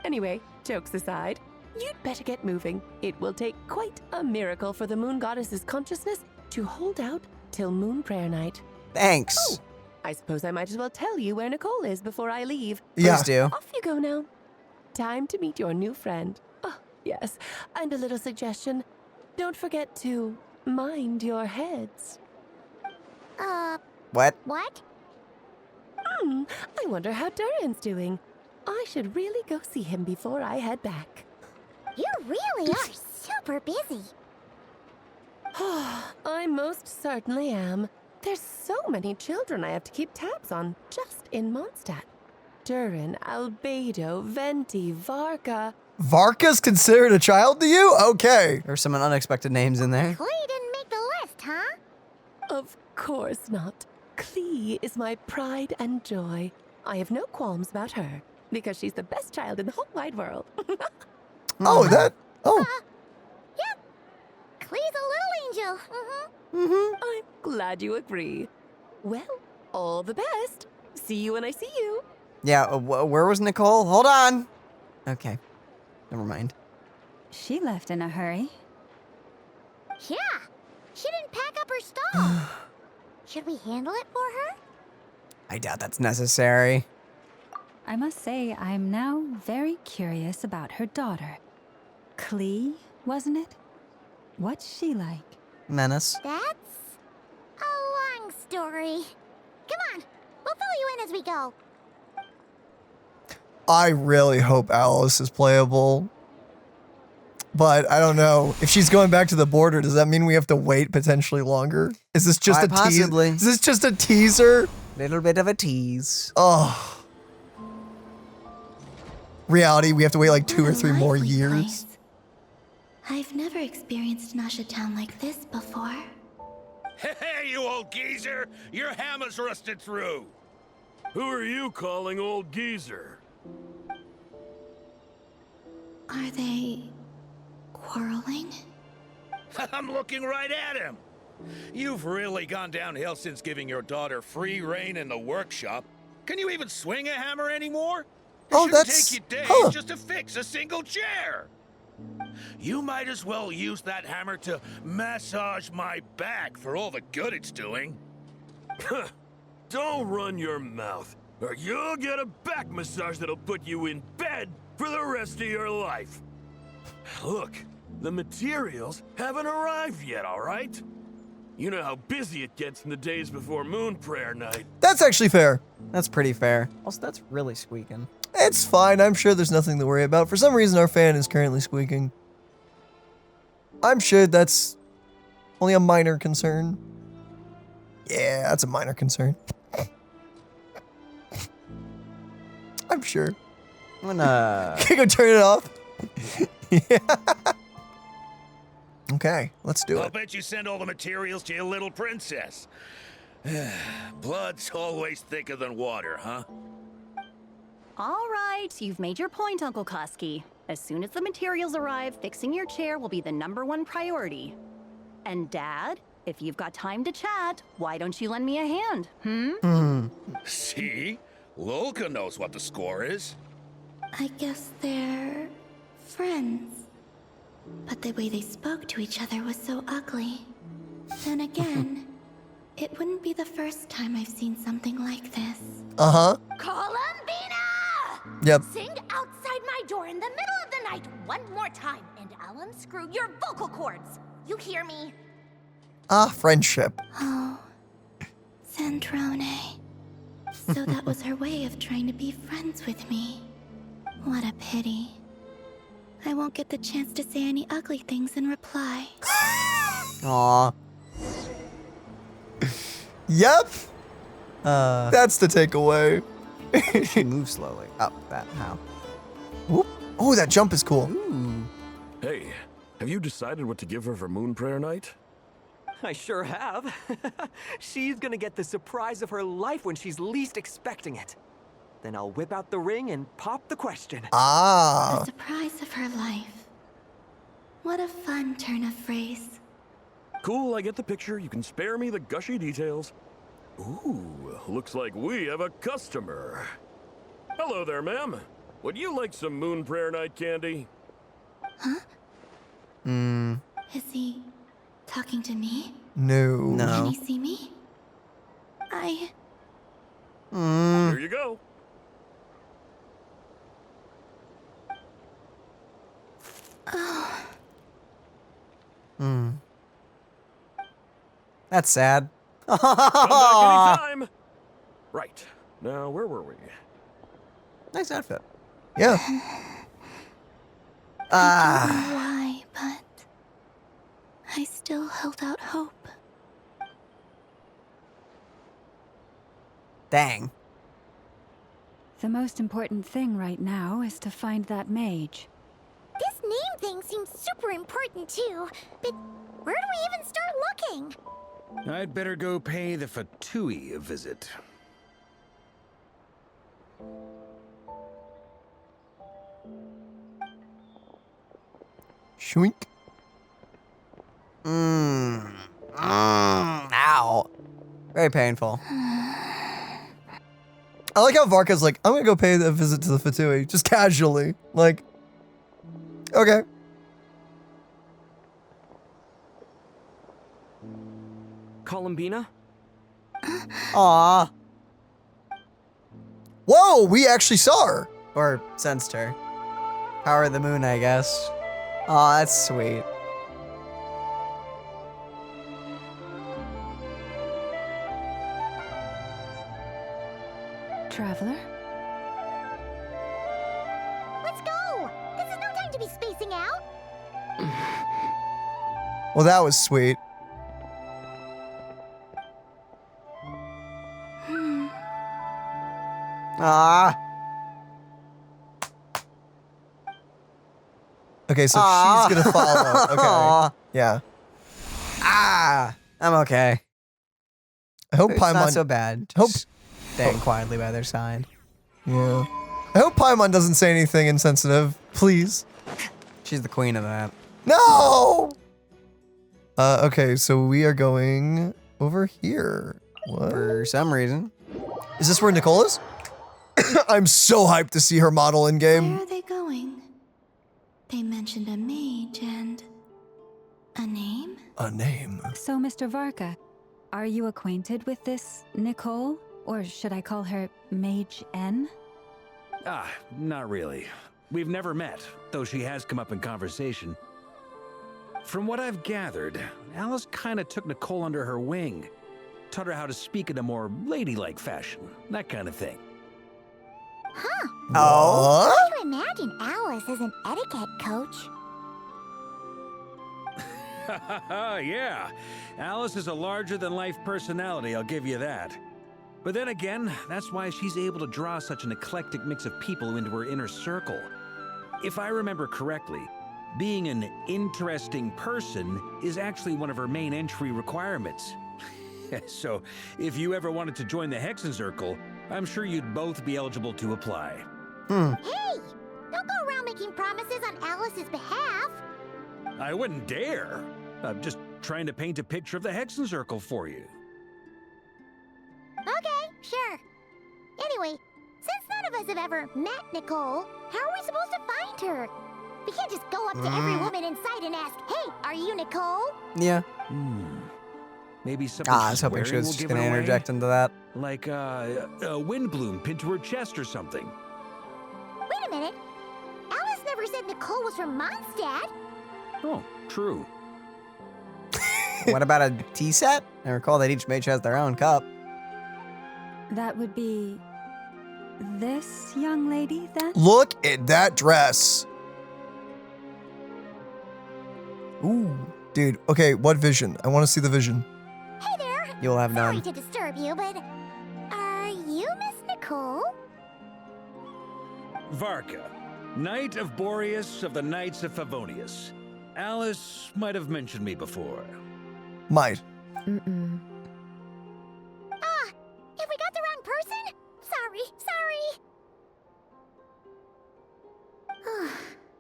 Anyway, jokes aside, you'd better get moving. It will take quite a miracle for the moon goddess's consciousness to hold out till Moon Prayer Night. Thanks. Oh, I suppose I might as well tell you where Nichole is before I leave. Yeah. Please do. Off you go now. Time to meet your new friend. Oh, yes. And a little suggestion. Don't forget to mind your heads. What? What? I wonder how Durin's doing. I should really go see him before I head back. You really are super busy. I most certainly am. There's so many children I have to keep tabs on just in Mondstadt. Durin, Albedo, Venti, Varka. Varka's considered a child to you? Okay. There's some unexpected names in there. Klee didn't make the list, huh? Of course not. Klee is my pride and joy. I have no qualms about her, because she's the best child in the whole wide world. Yeah. Klee's a little angel. I'm glad you agree. Well, all the best. See you when I see you. Yeah, where was Nichole? Hold on. Okay, never mind. She left in a hurry. Yeah. She didn't pack up her stuff. Should we handle it for her? I doubt that's necessary. I must say, I'm now very curious about her daughter. Klee, wasn't it? What's she like? Menace. That's a long story. Come on, we'll fill you in as we go. I really hope Alice is playable. But I don't know. If she's going back to the border, does that mean we have to wait potentially longer? Is this just Possibly. Is this just a teaser? Little bit of a tease. Oh. Reality, we have to wait like 2 or 3 more years. I've never experienced Nasha Town like this before. Hey, you old geezer! Your hammer's rusted through! Who are you calling old geezer? Are they quarreling? I'm looking right at him! You've really gone downhill since giving your daughter free reign in the workshop. Can you even swing a hammer anymore? Oh, It that's... take you days huh. just to fix a single chair! You might as well use that hammer to massage my back for all the good it's doing. Don't run your mouth, or you'll get a back massage that'll put you in bed for the rest of your life. Look, the materials haven't arrived yet, all right? You know how busy it gets in the days before Moon Prayer Night. That's actually fair. That's pretty fair. Also, that's really squeaking. It's fine. I'm sure there's nothing to worry about. For some reason, our fan is currently squeaking. I'm sure that's only a minor concern. Yeah, that's a minor concern. I'm sure. I'm gonna... Can you go turn it off? Yeah. Okay, let's do I'll it. bet you send all the materials to your little princess. Blood's always thicker than water, huh? All right, you've made your point, Uncle Koski. As soon as the materials arrive, fixing your chair will be the #1 priority. And Dad, if you've got time to chat, why don't you lend me a hand, See? Lolka knows what the score is. I guess they're friends. But the way they spoke to each other was so ugly. Then again, it wouldn't be the first time I've seen something like this. Uh-huh. Columbina! Yep. Sing outside my door in the middle of the night one more time, and I'll unscrew your vocal cords. You hear me? Ah, friendship. Oh, Sandrone. So that was her way of trying to be friends with me. What a pity. I won't get the chance to say any ugly things in reply. Aw. Yep. That's the takeaway. Move slowly. Up that. How? Whoop. Oh, that jump is cool. Ooh. Hey, have you decided what to give her for Moon Prayer Night? I sure have. She's gonna get the surprise of her life when she's least expecting it. Then I'll whip out the ring and pop the question. The surprise of her life. What a fun turn of phrase. Cool, I get the picture. You can spare me the gushy details. Ooh, looks like we have a customer. Hello there, ma'am. Would you like some Moon Prayer Night candy? Huh? Is he talking to me? No. Can he see me? Here you go. Oh. That's sad. Come back anytime. Right. Now, where were we? Nice outfit. Yeah. I don't know why, but I still held out hope. Dang. The most important thing right now is to find that mage. This name thing seems super important too, but where do we even start looking? I'd better go pay the Fatui a visit. Shwink. Ow. Very painful. I like how Varka's like, I'm gonna go pay a visit to the Fatui, just casually. Like, okay. Columbina? Aw. Whoa, we actually saw her. Or sensed her. Power of the moon, I guess. Aw, that's sweet. Traveler? Let's go! This is no time to be spacing out! Well, that was sweet. Ah. Okay, so she's gonna follow. Okay. Yeah. I'm okay. I hope It's Paimon. not so bad. Just staying quietly by their side. Yeah. I hope Paimon doesn't say anything insensitive. Please. She's the queen of that. No! Okay, so we are going over here. What? For some reason. Is this where Nichole is? I'm so hyped to see her model in game. Where are they going? They mentioned a mage and a name? A name. So, Mr. Varka, are you acquainted with this Nichole? Or should I call her Mage N? Not really. We've never met, though she has come up in conversation. From what I've gathered, Alice kinda took Nichole under her wing. Taught her how to speak in a more ladylike fashion. That kind of thing. Huh. Oh? I can imagine Alice as an etiquette coach. Yeah, Alice is a larger-than-life personality, I'll give you that. But then again, that's why she's able to draw such an eclectic mix of people into her inner circle. If I remember correctly, being an interesting person is actually one of her main entry requirements. So, if you ever wanted to join the Hexencircle, I'm sure you'd both be eligible to apply. Hey! Don't go around making promises on Alice's behalf. I wouldn't dare. I'm just trying to paint a picture of the Hexencircle for you. Okay, sure. Anyway, since none of us have ever met Nichole, how are we supposed to find her? We can't just go up to every woman in sight and ask, "Hey, are you Nichole?" Yeah. Maybe something I was hoping she was just gonna interject into that. Like a wind bloom pinned to her chest or something. Wait a minute. Alice never said Nichole was from Mondstadt. Oh, true. What about a tea set? I recall that each mage has their own cup. That would be this young lady, then? Look at that dress. Ooh, dude. Okay, what vision? I want to see the vision. Hey there. You'll have Sorry none. to disturb you, but are you Miss Nichole? Varka, Knight of Boreas of the Knights of Favonius. Alice might have mentioned me before. Might. If we got the wrong person? Sorry.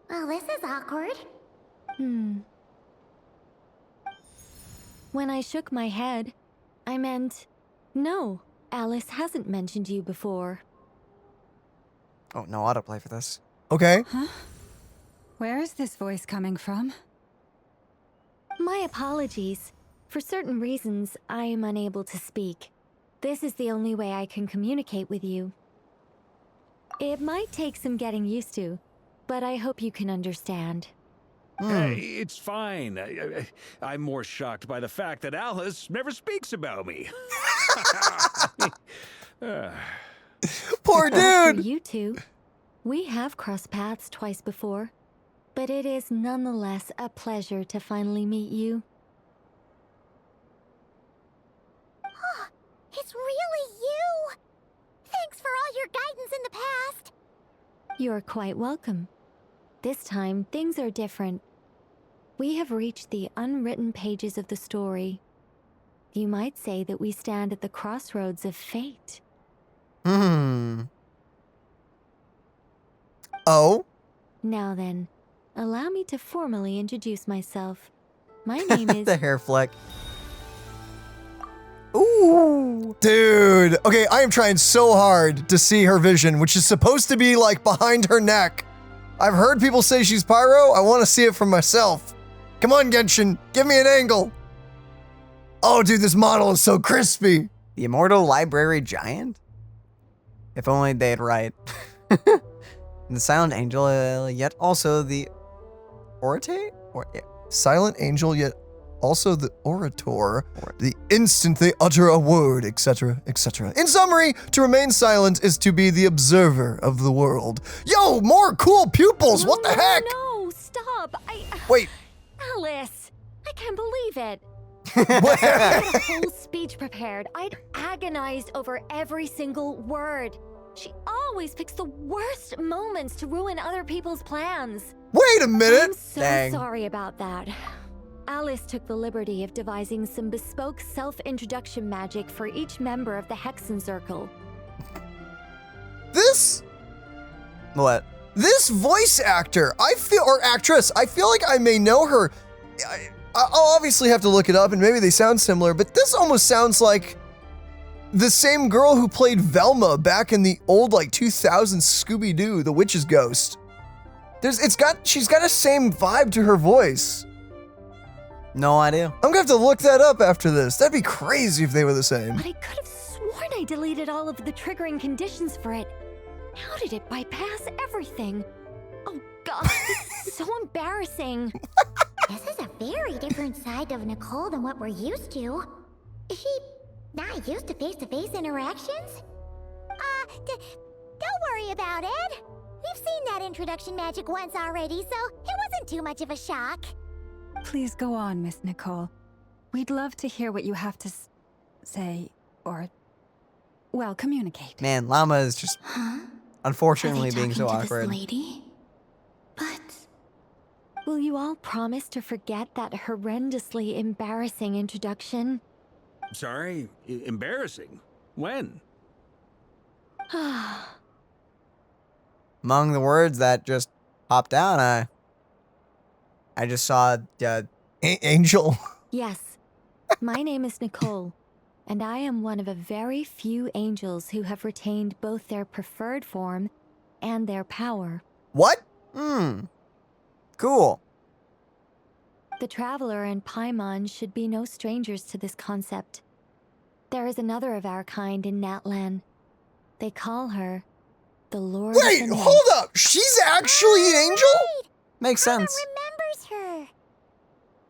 Well, this is awkward. When I shook my head, I meant, no, Alice hasn't mentioned you before. Oh, no autoplay for this. Okay. Huh? Where is this voice coming from? My apologies. For certain reasons, I am unable to speak. This is the only way I can communicate with you. It might take some getting used to, but I hope you can understand. Hey, it's fine. I'm more shocked by the fact that Alice never speaks about me. Poor As dude. for you two, we have crossed paths twice before, but it is nonetheless a pleasure to finally meet you. It's really you! Thanks for all your guidance in the past. You're quite welcome. This time, things are different. We have reached the unwritten pages of the story. You might say that we stand at the crossroads of fate. Oh? Now then, allow me to formally introduce myself. My name is... The hair fleck. Ooh. Dude. Okay, I am trying so hard to see her vision, which is supposed to be like behind her neck. I've heard people say she's pyro. I want to see it for myself. Come on, Genshin. Give me an angle. Oh, dude, this model is so crispy. The immortal library giant? If only they'd write. The silent angel, yet also the orator? Silent angel, yet also the orator. The instant they utter a word, etc., etc. In summary, to remain silent is to be the observer of the world. Yo, more cool pupils. What the heck? No, stop. Wait. Alice, I can't believe it. I had a whole speech prepared. I'd agonized over every single word. She always picks the worst moments to ruin other people's plans. Wait a minute! I'm so sorry about that. Alice took the liberty of devising some bespoke self-introduction magic for each member of the Hexen Circle. This What? voice actor, or actress, I feel like I may know her. I'll obviously have to look it up and maybe they sound similar, but this almost sounds like the same girl who played Velma back in the old 2000s Scooby-Doo, the witch's ghost. She's got a same vibe to her voice. No idea. I'm gonna have to look that up after this. That'd be crazy if they were the same. But I could have sworn I deleted all of the triggering conditions for it. How did it bypass everything? Oh gosh, this is so embarrassing. This is a very different side of Nichole than what we're used to. Is she not used to face-to-face interactions? Don't worry about it. We've seen that introduction magic once already, so it wasn't too much of a shock. Please go on, Miss Nichole. We'd love to hear what you have to say, or, well, communicate. Man, Llama is just unfortunately being so talking to awkward. This lady? But will you all promise to forget that horrendously embarrassing introduction? Sorry, embarrassing. When? Among the words that just popped out, I just saw Angel. Yes, my name is Nichole, and I am one of a very few angels who have retained both their preferred form and their power. What? Cool. The Traveler and Paimon should be no strangers to this concept. There is another of our kind in Natlan. They call her the Lord of Wait, the Night. hold up! She's actually an angel? Makes sense. Remembers her.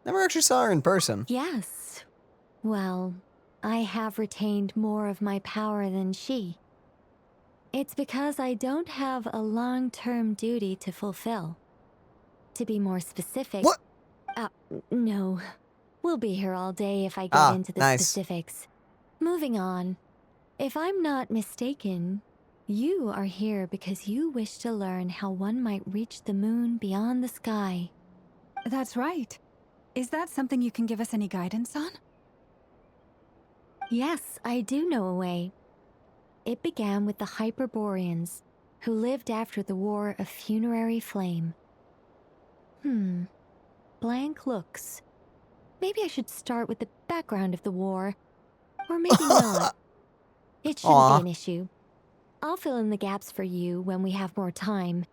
Never actually saw her in person. Yes. Well, I have retained more of my power than she. It's because I don't have a long-term duty to fulfill. To be more specific... What? No. We'll be here all day if I get into the nice. specifics. Moving on. If I'm not mistaken, you are here because you wish to learn how one might reach the moon beyond the sky. That's right. Is that something you can give us any guidance on? Yes, I do know a way. It began with the Hyperboreans, who lived after the War of Funerary Flame. Blank looks. Maybe I should start with the background of the war. Or maybe not. It shouldn't be an issue. I'll fill in the gaps for you when we have more time.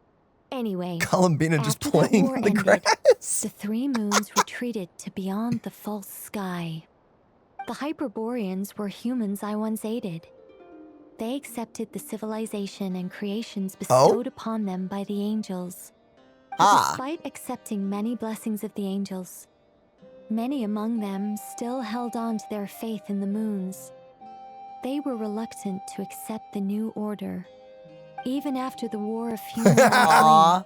Anyway, Columbina just after that playing war in the ended, grass. the three moons retreated to beyond the false sky. The Hyperboreans were humans I once aided. They accepted the civilization and creations bestowed upon them by the angels. But despite accepting many blessings of the angels, many among them still held on to their faith in the moons. They were reluctant to accept the new order. Even after the War of Funerary Flame,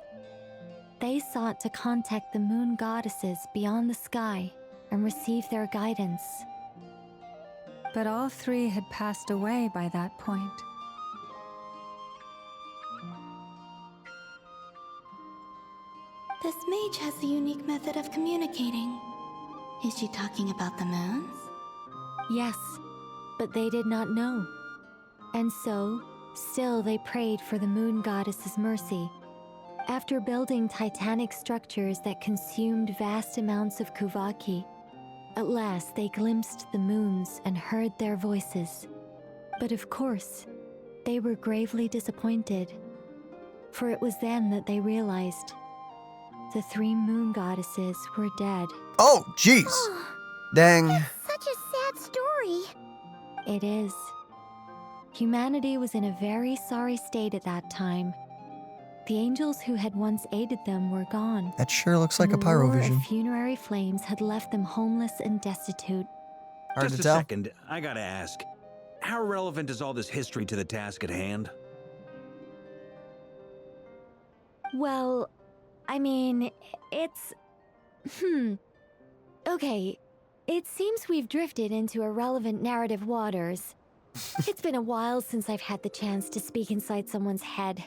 they sought to contact the moon goddesses beyond the sky and receive their guidance. But all three had passed away by that point. this mage has a unique method of communicating. Is she talking about the moons? Yes, but they did not know. And so, still they prayed for the moon goddess's mercy. After building titanic structures that consumed vast amounts of Kuvaki, at last they glimpsed the moons and heard their voices. But of course, they were gravely disappointed. For it was then that they realized the three moon goddesses were dead. Oh, jeez. Dang. Such a sad story. It is. Humanity was in a very sorry state at that time. The angels who had once aided them were gone. That sure looks like a The war pyrovision. of funerary flames had left them homeless and destitute. Just a second, I gotta ask. How relevant is all this history to the task at hand? Well, I mean, it's... Okay, it seems we've drifted into irrelevant narrative waters. It's been a while since I've had the chance to speak inside someone's head.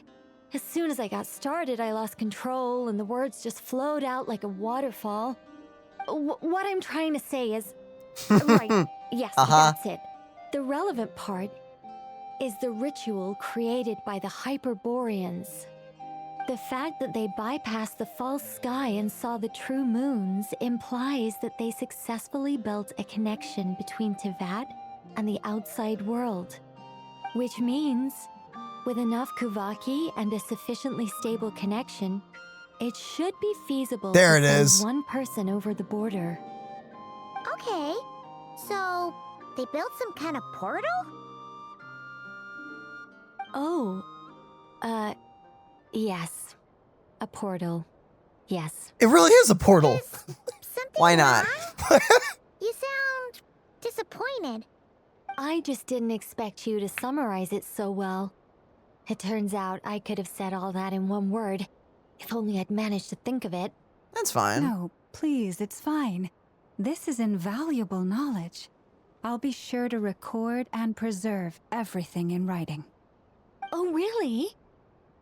As soon as I got started, I lost control and the words just flowed out like a waterfall. What I'm trying to say is... Right, yes, that's it. The relevant part is the ritual created by the Hyperboreans. The fact that they bypassed the false sky and saw the true moons implies that they successfully built a connection between Teyvat and the outside world. Which means, with enough Kuvaki and a sufficiently stable connection, it should be feasible There to it send is. one person over the border. Okay, so they built some kind of portal? Oh, yes. A portal. Yes. It really is a portal. Why not? You sound disappointed. I just didn't expect you to summarize it so well. It turns out I could have said all that in one word, if only I'd managed to think of it. That's fine. No, please, it's fine. This is invaluable knowledge. I'll be sure to record and preserve everything in writing. Oh, really?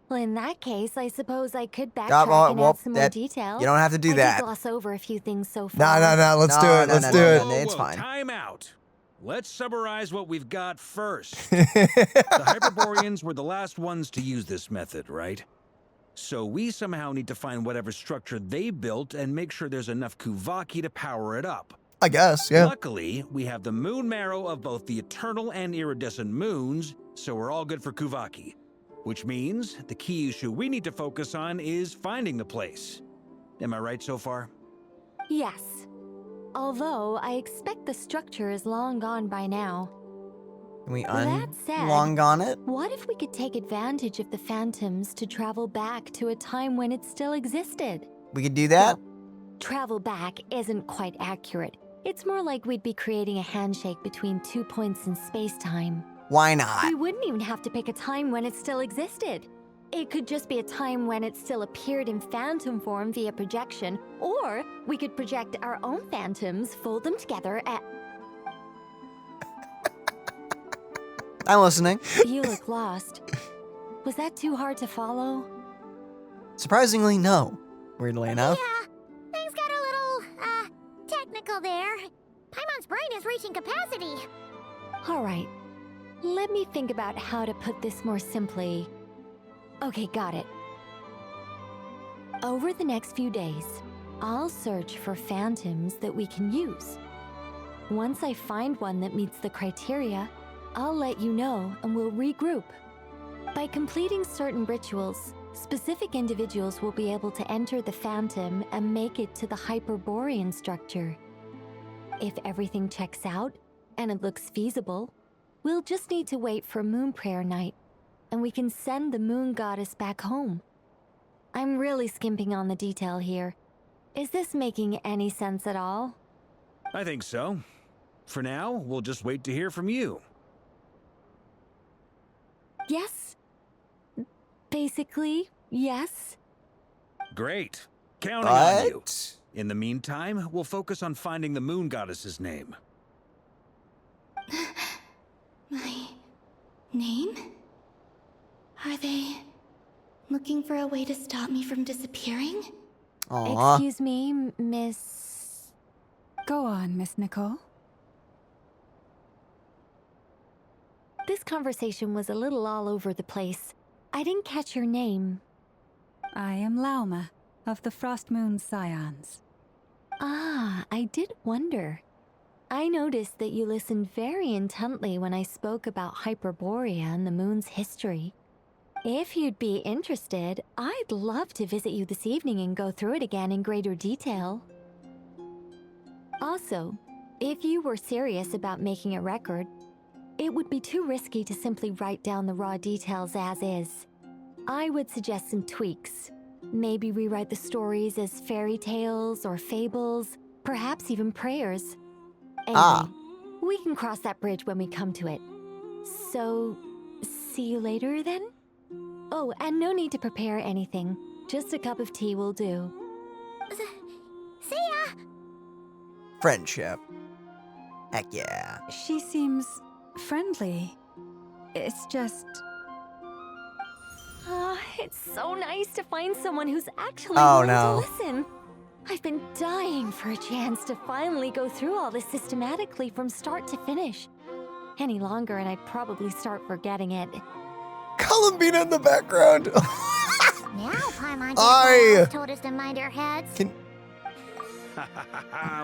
Well, in that case, I suppose I could backtrack well, and well, add some more detail. you don't have to do I that. did gloss over a few things so far. No, let's do it. Let's do it. It's fine. Time out. Let's summarize what we've got first. The Hyperboreans were the last ones to use this method, right? So we somehow need to find whatever structure they built and make sure there's enough Kuvaki to power it up. I guess, yeah. Luckily, we have the moon marrow of both the eternal and iridescent moons, so we're all good for Kuvaki. Which means the key issue we need to focus on is finding the place. Am I right so far? Yes. Although, I expect the structure is long gone by now. Can we That said, long gone it? what if we could take advantage of the phantoms to travel back to a time when it still existed? We could do that? Travel back isn't quite accurate. It's more like we'd be creating a handshake between 2 points in space-time. Why not? We wouldn't even have to pick a time when it still existed. It could just be a time when it still appeared in phantom form via projection, or we could project our own phantoms, fold them together, and... I'm listening. You look lost. Was that too hard to follow? Surprisingly, no. Weirdly enough. Yeah, things got a little, technical there. Paimon's brain is reaching capacity. All right. Let me think about how to put this more simply. Okay, got it. Over the next few days, I'll search for phantoms that we can use. Once I find one that meets the criteria, I'll let you know and we'll regroup. By completing certain rituals, specific individuals will be able to enter the phantom and make it to the Hyperborean structure. If everything checks out and it looks feasible, we'll just need to wait for Moon Prayer Night, and we can send the moon goddess back home. I'm really skimping on the detail here. Is this making any sense at all? I think so. For now, we'll just wait to hear from you. Yes. Basically, yes. Great. Counting on you. In the meantime, we'll focus on finding the moon goddess's name. My name? Are they looking for a way to stop me from disappearing? Aww. Excuse me, Miss... Go on, Miss Nichole. This conversation was a little all over the place. I didn't catch your name. I am Lauma, of the Frost Moon Scions. Ah, I did wonder. I noticed that you listened very intently when I spoke about Hyperborea and the moon's history. If you'd be interested, I'd love to visit you this evening and go through it again in greater detail. Also, if you were serious about making a record, it would be too risky to simply write down the raw details as is. I would suggest some tweaks. Maybe rewrite the stories as fairy tales or fables, perhaps even prayers. Anyway, we can cross that bridge when we come to it. So, see you later then? Oh, and no need to prepare anything. Just a cup of tea will do. See ya! Friendship. Heck yeah. She seems friendly. It's just... It's so nice to find someone who's actually Oh, willing no. to listen. I've been dying for a chance to finally go through all this systematically from start to finish. Any longer and I'd probably start forgetting it. Columbina in the background. Now Paimon I told us to mind our heads.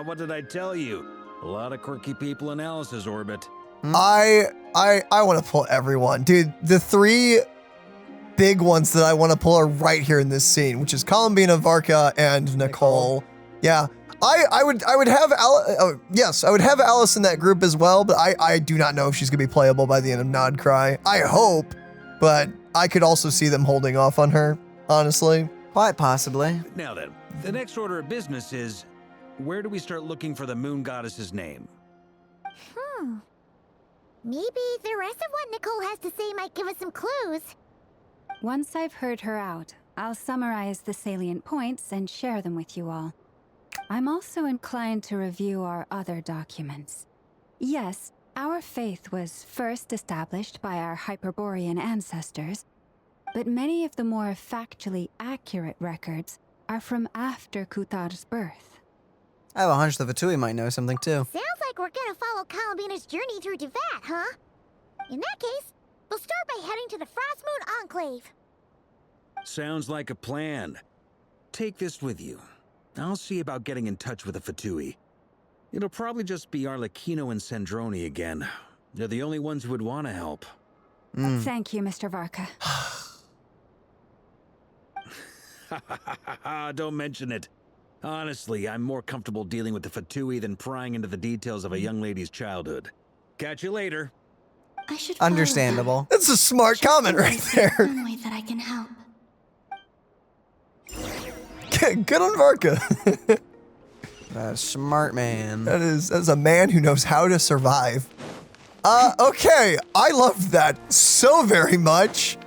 What did I tell you? A lot of quirky people in Alice's orbit. I want to pull everyone, dude. The 3 big ones that I want to pull are right here in this scene, which is Columbina, Varka, and Nichole. Yeah, I would have yes, I would have Alice in that group as well, but I do not know if she's gonna be playable by the end of Nod Cry. I hope, but I could also see them holding off on her, honestly. Quite possibly. Now then, the next order of business is, where do we start looking for the moon goddess's name? Maybe the rest of what Nichole has to say might give us some clues. Once I've heard her out, I'll summarize the salient points and share them with you all. I'm also inclined to review our other documents. Yes, our faith was first established by our Hyperborean ancestors, but many of the more factually accurate records are from after Kutar's birth. I have a hunch the Fatui might know something too. Sounds like we're gonna follow Columbina's journey through Devat, huh? In that case, we'll start by heading to the Frost Moon Enclave. Sounds like a plan. Take this with you. I'll see about getting in touch with the Fatui. It'll probably just be Arlecchino and Sandroni again. They're the only ones who would want to help. Thank you, Mr. Varka. Don't mention it. Honestly, I'm more comfortable dealing with the Fatui than prying into the details of a young lady's childhood. Catch you later. I should Understandable. That's a smart comment right there. one way that I can help. Good on Varka. Smart man. That's a man who knows how to survive. Okay, I love that so very much.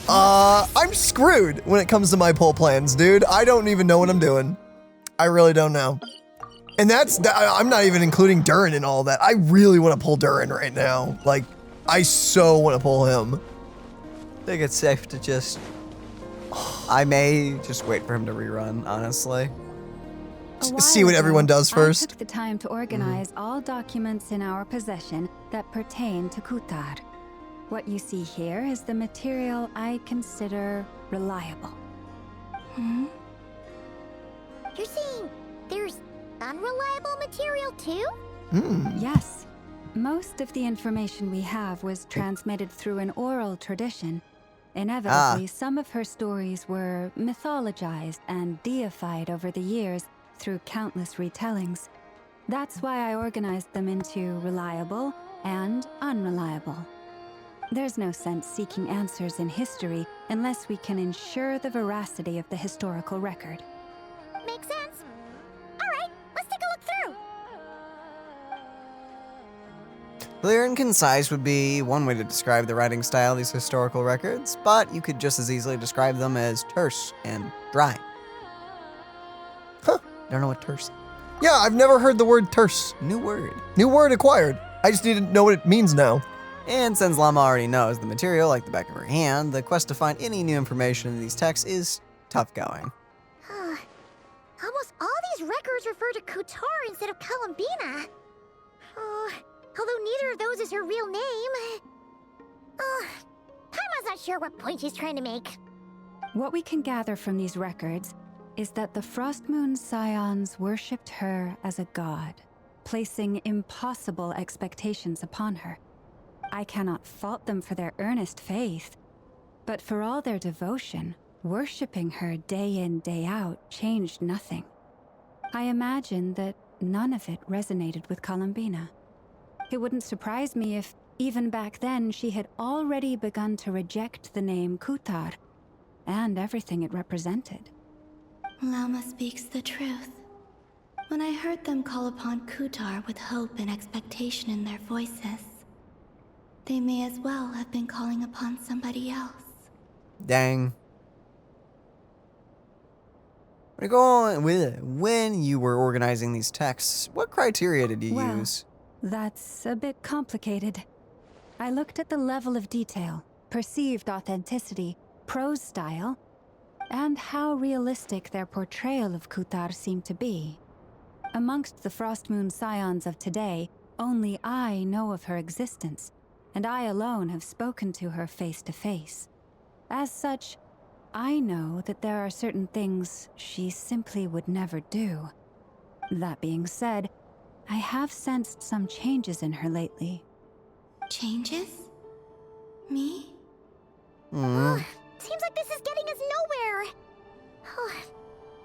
I'm screwed when it comes to my pull plans, dude. I don't even know what I'm doing. I really don't know. And I'm not even including Durin in all that. I really want to pull Durin right now. Like, I so want to pull him. I think it's safe to just... I may just wait for him to rerun, honestly. See what everyone does first. I took the time to organize all documents in our possession that pertain to Kutar. What you see here is the material I consider reliable. You're saying there's unreliable material too? Yes. Most of the information we have was transmitted through an oral tradition. Inevitably, some of her stories were mythologized and deified over the years through countless retellings. That's why I organized them into reliable and unreliable. There's no sense seeking answers in history unless we can ensure the veracity of the historical record. Makes sense. All right, let's take a look through. Clear and concise would be one way to describe the writing style of these historical records, but you could just as easily describe them as terse and dry. Don't know what terse. Yeah, I've never heard the word terse. New word. New word acquired. I just need to know what it means now. And since Llama already knows the material like the back of her hand, the quest to find any new information in these texts is tough going. Almost all these records refer to Kutar instead of Columbina. Although neither of those is her real name. Paimon's not sure what point she's trying to make. What we can gather from these records is that the Frost Moon Scions worshipped her as a god, placing impossible expectations upon her. I cannot fault them for their earnest faith, but for all their devotion, worshipping her day in, day out changed nothing. I imagine that none of it resonated with Columbina. It wouldn't surprise me if, even back then, she had already begun to reject the name Kutar and everything it represented. Lama speaks the truth. When I heard them call upon Kutar with hope and expectation in their voices, they may as well have been calling upon somebody else. Dang. When you were organizing these texts, what criteria did you use? That's a bit complicated. I looked at the level of detail, perceived authenticity, prose style, and how realistic their portrayal of Kutar seemed to be. Amongst the Frostmoon scions of today, only I know of her existence, and I alone have spoken to her face to face. As such, I know that there are certain things she simply would never do. That being said, I have sensed some changes in her lately. Changes? Me? Seems like this is getting us nowhere.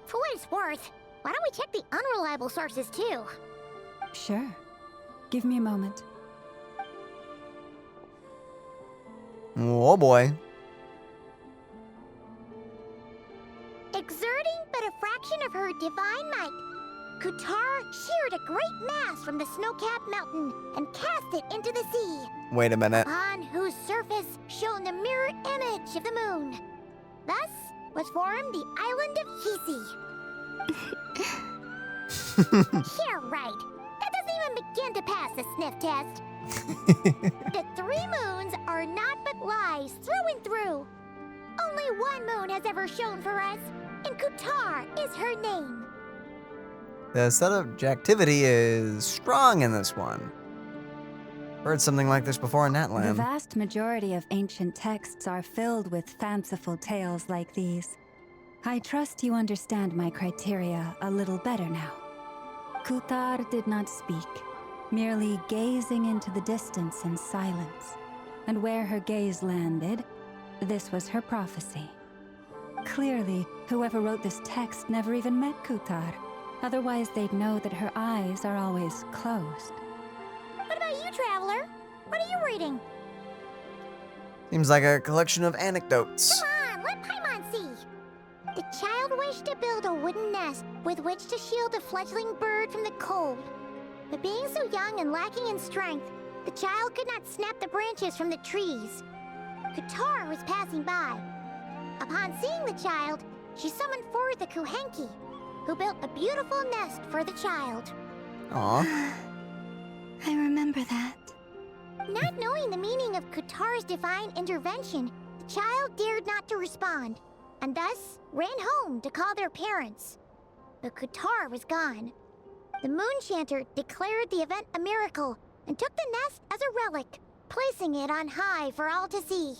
For what it's worth, why don't we check the unreliable sources too? Sure. Give me a moment. Oh boy. Exerting but a fraction of her divine might, Kutar sheared a great mass from the snow-capped mountain and cast it into the sea. Wait a minute. Upon whose surface shone the mirror image of the moon. Thus was formed the island of Hisi. Yeah, right. That doesn't even begin to pass the sniff test. The 3 moons are not but lies through and through. Only one moon has ever shone for us, and Kutar is her name. The subjectivity is strong in this one. Heard something like this before in The Natlan. vast majority of ancient texts are filled with fanciful tales like these. I trust you understand my criteria a little better now. Kutar did not speak, merely gazing into the distance in silence. And where her gaze landed, this was her prophecy. Clearly, whoever wrote this text never even met Kutar. Otherwise, they'd know that her eyes are always closed. What about you, Traveler? What are you reading? Seems like a collection of anecdotes. Come on, let Paimon see. The child wished to build a wooden nest with which to shield a fledgling bird from the cold. But being so young and lacking in strength, the child could not snap the branches from the trees. Kutar was passing by. Upon seeing the child, she summoned forth the Kuhenki, who built a beautiful nest for the child. Aw. I remember that. Not knowing the meaning of Kutar's divine intervention, the child dared not to respond, and thus ran home to call their parents. But Kutar was gone. The Moon Chanter declared the event a miracle and took the nest as a relic, placing it on high for all to see.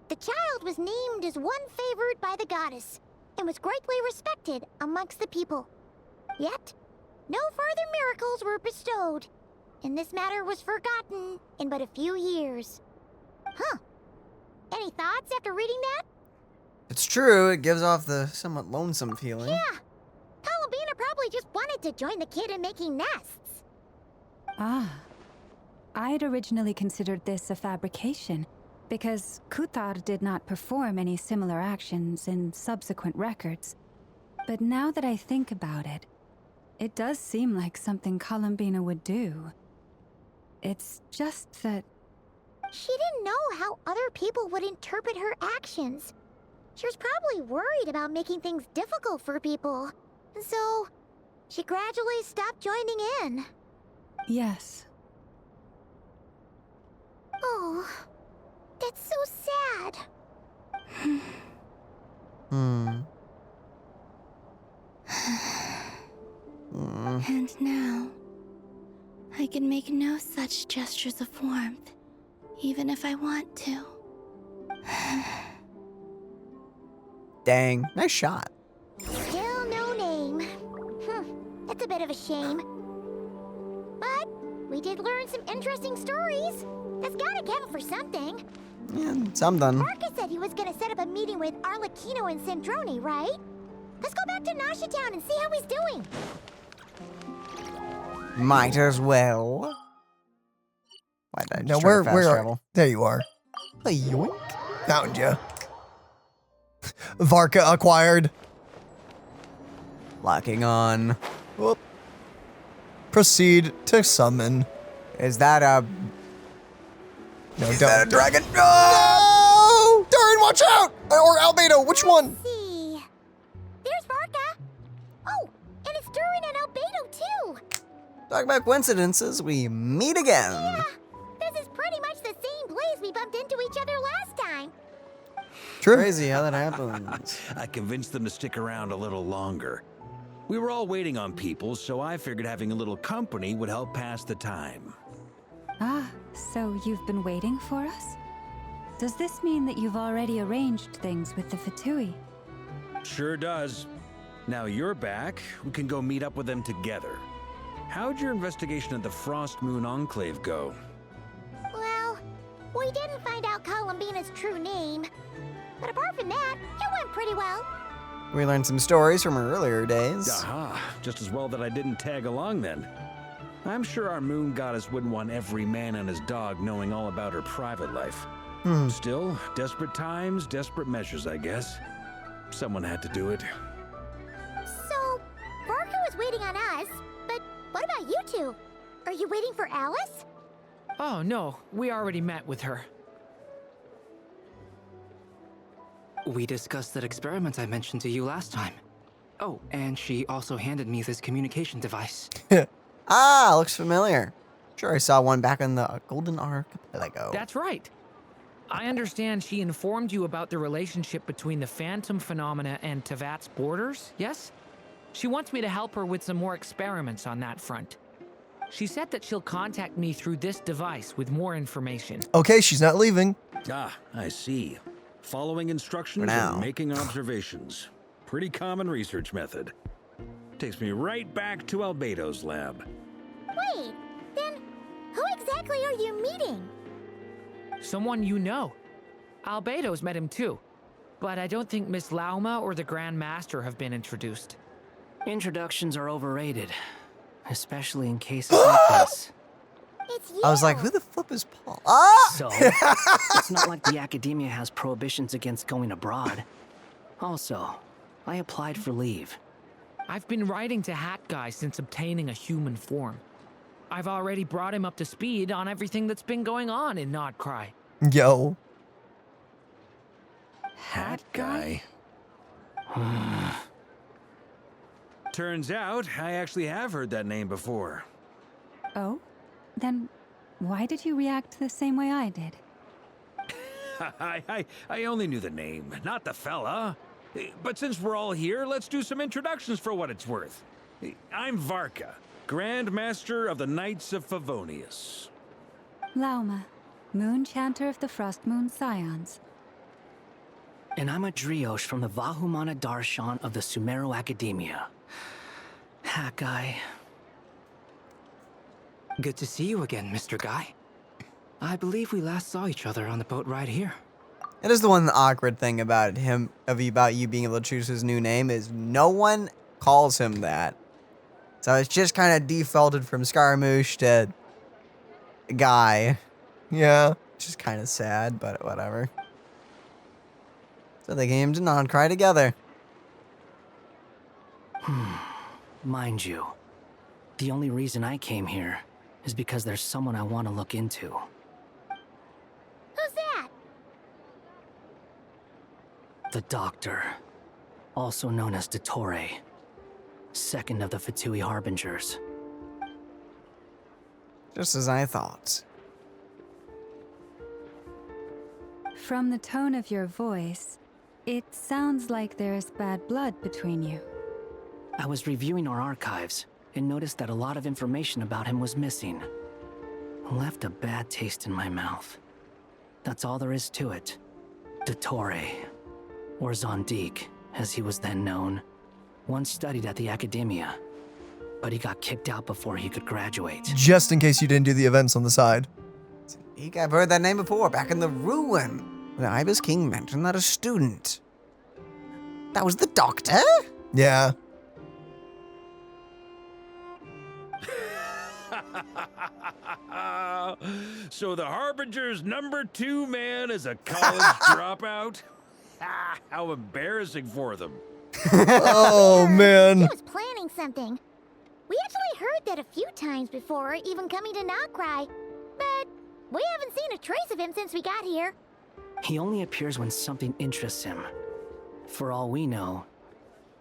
The child was named as one favored by the goddess, and was greatly respected amongst the people. Yet, no further miracles were bestowed, and this matter was forgotten in but a few years. Huh. Any thoughts after reading that? It's true, it gives off the somewhat lonesome feeling. Yeah. Columbina probably just wanted to join the kid in making nests. Ah. I'd originally considered this a fabrication, because Kutar did not perform any similar actions in subsequent records. But now that I think about it, it does seem like something Columbina would do. It's just that... She didn't know how other people would interpret her actions. She was probably worried about making things difficult for people. So, she gradually stopped joining in. Yes. Oh, that's so sad. And now, I can make no such gestures of warmth, even if I want to. Dang, nice shot. Still no name. That's a bit of a shame. But we did learn some interesting stories. That's gotta count for something. Yeah, something. Varka said he was gonna set up a meeting with Arlecchino and Sandrone, right? Let's go back to Nasha Town and see how he's doing. Might as well. Why did I No, just try to where fast are travel? There you are. Yoink. Found you. Varka acquired. Locking on. Whoop. Proceed to summon. Is that a... No, Is don't. that a dragon? No! Durin, watch out! Or Albedo, which one? See. There's Varka. Oh, and it's Durin and Albedo too. Talk about coincidences, we meet again. Yeah, this is pretty much the True. Crazy how that happens. I convinced them to stick around a little longer. We were all waiting on people, so I figured having a little company would help pass the time. Ah, so you've been waiting for us? Does this mean that you've already arranged things with the Fatui? Sure does. Now you're back, we can go meet up with them together. How'd your investigation at the Frost Moon Enclave go? Well, we didn't find out Columbina's true name. But apart from that, it went pretty well. We learned some stories from her earlier days. Aha, just as well that I didn't tag along then. I'm sure our moon goddess wouldn't want every man and his dog knowing all about her private life. Still, desperate times, desperate measures, I guess. Someone had to do it. So, Varka was waiting on us, but what about you two? Are you waiting for Alice? Oh, no. We already met with her. We discussed that experiment I mentioned to you last time. Oh, and she also handed me this communication device. Ah, looks familiar. Sure, I saw one back in the Golden Archipelago. That's right. I understand she informed you about the relationship between the phantom phenomena and Tevat's borders, yes? She wants me to help her with some more experiments on that front. She said that she'll contact me through this device with more information. Okay, she's not leaving. Ah, I see. Following instructions now. and making observations. Pretty common research method. Takes me right back to Albedo's lab. Wait, then who exactly are you meeting? Someone you know. Albedo's met him too. But I don't think Miss Lauma or the Grand Master have been introduced. Introductions are overrated, especially in cases like this. It's you. I was like, who the flip is Paul? Ah! So, it's not like the academia has prohibitions against going abroad. Also, I applied for leave. I've been writing to Hat Guy since obtaining a human form. I've already brought him up to speed on everything that's been going on in Nodcry. Yo. Hat guy. Turns out, I actually have heard that name before. Oh? Then why did you react the same way I did? I only knew the name, not the fella. But since we're all here, let's do some introductions for what it's worth. I'm Varka, Grand Master of the Knights of Favonius. Lauma, Moon Chanter of the Frost Moon Scions. And I'm a Driosh from the Vahumana Darshan of the Sumero Academia. Hat Guy. Good to see you again, Mr. Guy. I believe we last saw each other on the boat ride here. It is the one awkward thing about him, about you being able to choose his new name, is no one calls him that. So it's just kind of defaulted from Scaramouche to Guy. Yeah. Which is kind of sad, but whatever. So they came to Nodcry together. Mind you, the only reason I came here is because there's someone I want to look into. Who's that? The Doctor, also known as Dottore, second of the Fatui Harbingers. Just as I thought. From the tone of your voice, it sounds like there's bad blood between you. I was reviewing our archives and noticed that a lot of information about him was missing. Left a bad taste in my mouth. That's all there is to it. Dottore, or Zondik, as he was then known, once studied at the Academia, but he got kicked out before he could graduate. Just in case you didn't do the events on the side. I've heard that name before, back in the ruin. The Ibis King mentioned that a student. That was the Doctor? Yeah. So the Harbinger's #2 man is a college dropout? How embarrassing for them. Oh, man. He was planning something. We actually heard that a few times before, even coming to Nodcry. But we haven't seen a trace of him since we got here. He only appears when something interests him. For all we know,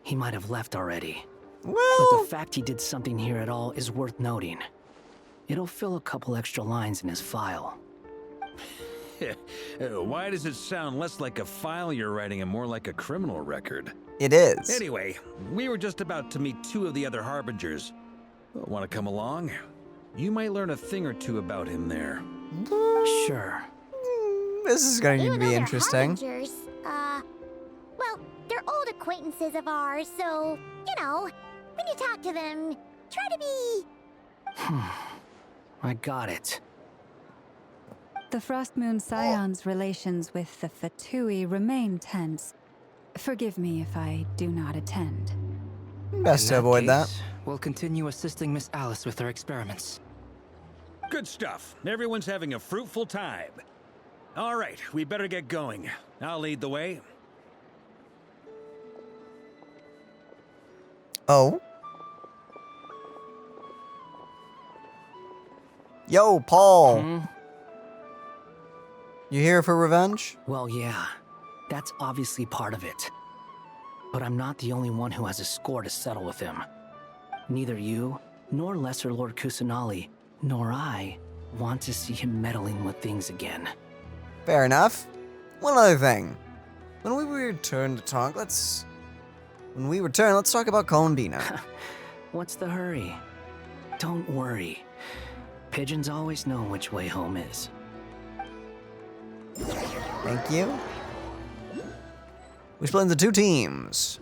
he might have left already. Well, but the fact he did something here at all is worth noting. It'll fill a couple extra lines in his file. Why does it sound less like a file you're writing and more like a criminal record? It is. Anyway, we were just about to meet 2 of the other harbingers. Want to come along? You might learn a thing or two about him there. Sure. This is going to Even be though they're interesting. harbingers, well, they're old acquaintances of ours, so, you know, when you talk to them, try to be... I got it. The Frost Moon Scion's relations with the Fatui remain tense. Forgive me if I do not attend. Best to avoid that. We'll continue assisting Miss Alice with her experiments. Good stuff. Everyone's having a fruitful time. All right, we better get going. I'll lead the way. Oh. Yo, Paul. You here for revenge? Well, yeah. That's obviously part of it. But I'm not the only one who has a score to settle with him. Neither you, nor Lesser Lord Kusanali, nor I want to see him meddling with things again. Fair enough. One other thing. When we return, let's talk about Columbina. What's the hurry? Don't worry. Pigeons always know which way home is. Thank you. We split into 2 teams.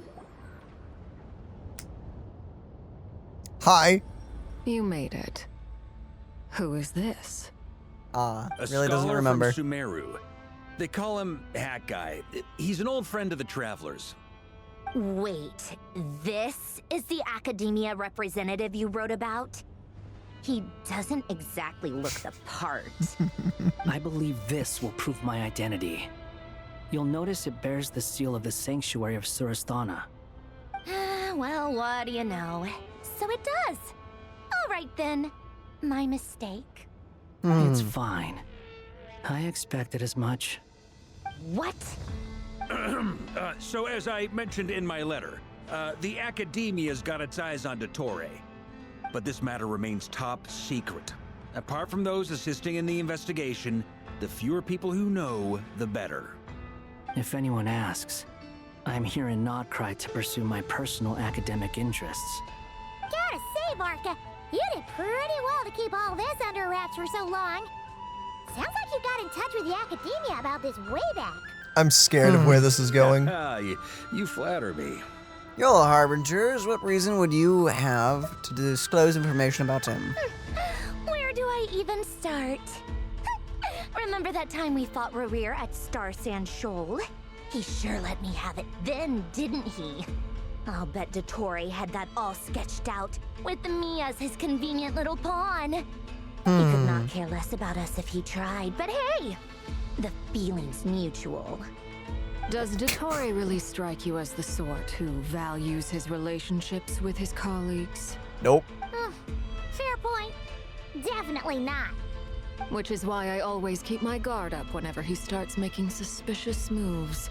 Hi. You made it. Who is this? Really doesn't scholar remember. From Sumeru. They call him Hat Guy. He's an old friend of the Travelers. Wait, this is the academia representative you wrote about? He doesn't exactly look the part. I believe this will prove my identity. You'll notice it bears the seal of the Sanctuary of Surasthana. Well, what do you know? So it does. All right then. My mistake. It's fine. I expected as much. What? So as I mentioned in my letter, the Academia's got its eyes on Dottore. But this matter remains top secret. Apart from those assisting in the investigation, the fewer people who know, the better. If anyone asks, I'm here in Nocturne to pursue my personal academic interests. Gotta say, Varka, you did pretty well to keep all this under wraps for so long. Sounds like you got in touch with the academia about this way back. I'm scared of where this is going. You flatter me. Yo, Harbingers, what reason would you have to disclose information about him? Where do I even start? Remember that time we fought Rerir at Star Sand Shoal? He sure let me have it then, didn't he? I'll bet Dottore had that all sketched out, with me as his convenient little pawn. He could not care less about us if he tried, but hey, the feeling's mutual. Does Dottore really strike you as the sort who values his relationships with his colleagues? Nope. Fair point. Definitely not. Which is why I always keep my guard up whenever he starts making suspicious moves.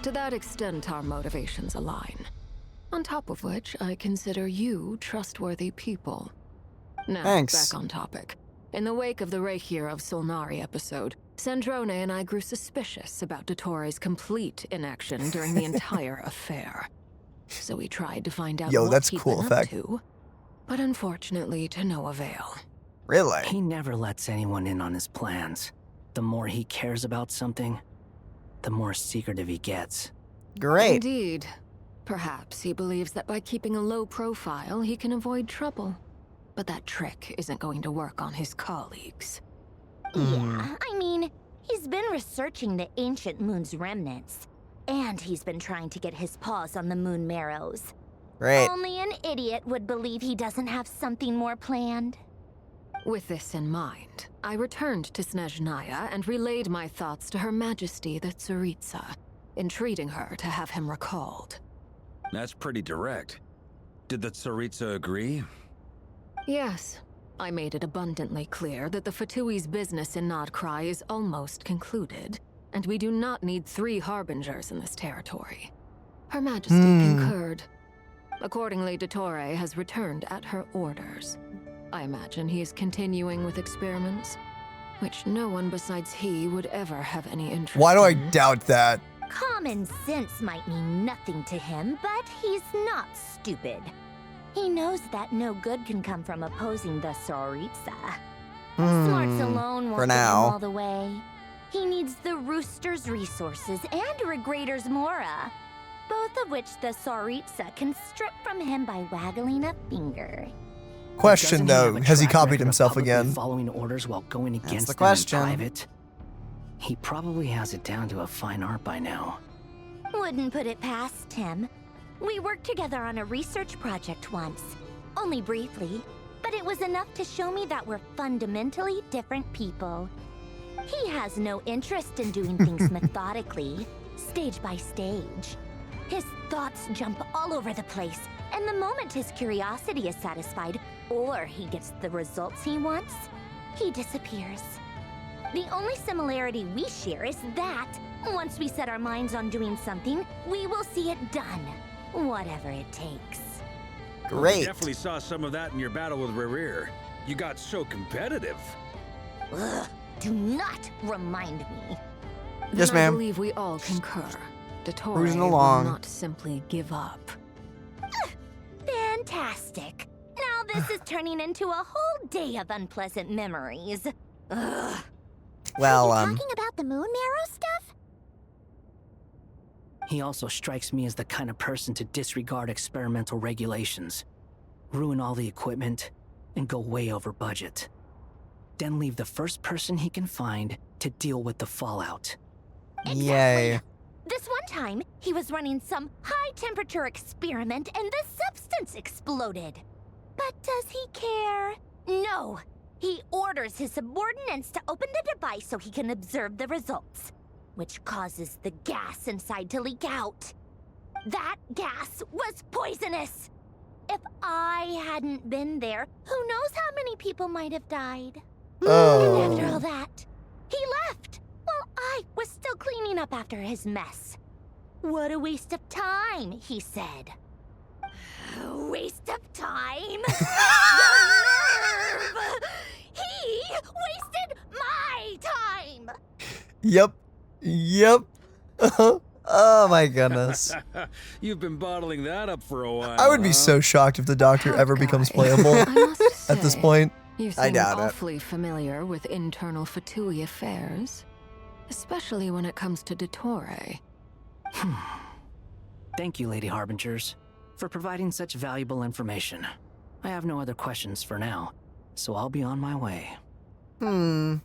To that extent, our motivations align. On top of which, I consider you trustworthy people. Now, Thanks. back on topic. In the wake of the Reikir of Solnari episode, Sandrone and I grew suspicious about Dottore's complete inaction during the entire affair. So we tried to find out what that's he'd cool been effect. up to, but unfortunately to no avail. Really? He never lets anyone in on his plans. The more he cares about something, the more secretive he gets. Great. Indeed. Perhaps he believes that by keeping a low profile, he can avoid trouble. But that trick isn't going to work on his colleagues. Yeah, I mean, he's been researching the ancient moon's remnants. And he's been trying to get his paws on the moon marrows. Great. Only an idiot would believe he doesn't have something more planned. With this in mind, I returned to Snezhnaya and relayed my thoughts to Her Majesty the Tsaritsa, entreating her to have him recalled. That's pretty direct. Did the Tsaritsa agree? Yes. I made it abundantly clear that the Fatui's business in Nocturne is almost concluded, and we do not need 3 harbingers in this territory. Her Majesty concurred. Accordingly, Dottore has returned at her orders. I imagine he is continuing with experiments. which no one besides he would ever have any interest Why do I in. doubt that? Common sense might mean nothing to him, but he's not stupid. He knows that no good can come from opposing the Tsaritsa. Smarts alone won't For get him now. all the way. He needs the Rooster's resources and Regrator's Mora, both of which the Tsaritsa can strip from him by waggling a finger. Question Doesn't he have though, a has he track copied record of himself publicly again? Following orders while going against the them question. in private? He probably has it down to a fine art by now. Wouldn't put it past him. We worked together on a research project once. Only briefly, but it was enough to show me that we're fundamentally different people. He has no interest in doing things methodically, stage by stage. His thoughts jump all over the place, and the moment his curiosity is satisfied, or he gets the results he wants, he disappears. The only similarity we share is that, once we set our minds on doing something, we will see it done, whatever it takes. We definitely saw some of that in your battle with Rerir. You got so competitive. Ugh, do not remind me. Yes, Then ma'am. I believe we all concur. Dottore Cruising will along. not simply give up. Fantastic. Now this is turning into a whole day of unpleasant memories. Ugh. Well, Talking about the moon marrow stuff? He also strikes me as the kind of person to disregard experimental regulations, ruin all the equipment, and go way over budget. Then leave the first person he can find to deal with the fallout. Yay. This one time, he was running some high-temperature experiment and the substance exploded. But does he care? No. He orders his subordinates to open the device so he can observe the results, which causes the gas inside to leak out. That gas was poisonous. If I hadn't been there, who knows how many people might have died. Oh. And after all that, he left while I was still cleaning up after his mess. What a waste of time, he said. Waste of time? The nerve! He wasted my time! Yep. Yep. Oh my goodness. You've been bottling that up for a while. I would be so shocked if the Doctor ever becomes playable I must at this say, point. You I seem doubt it. awfully familiar with internal Fatui affairs, especially when it comes to Dottore. Thank you, Lady Harbingers, for providing such valuable information. I have no other questions for now, so I'll be on my way. Wait,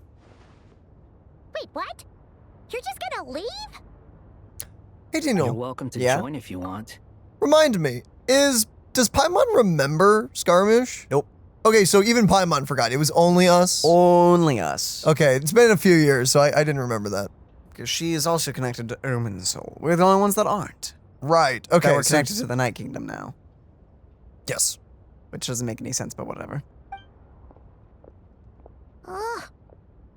what? You're just gonna leave? Hey, Dino. You're welcome to Yeah? join if you want. Remind me, does Paimon remember Skirmish? Nope. Okay, so even Paimon forgot. It was only us? Only us. Okay, it's been a few years, so I didn't remember that. Because she is also connected to Irminsul. We're the only ones that aren't. Right, okay. That we're so- connected to the Night Kingdom now. Yes. Which doesn't make any sense, but whatever. Ugh.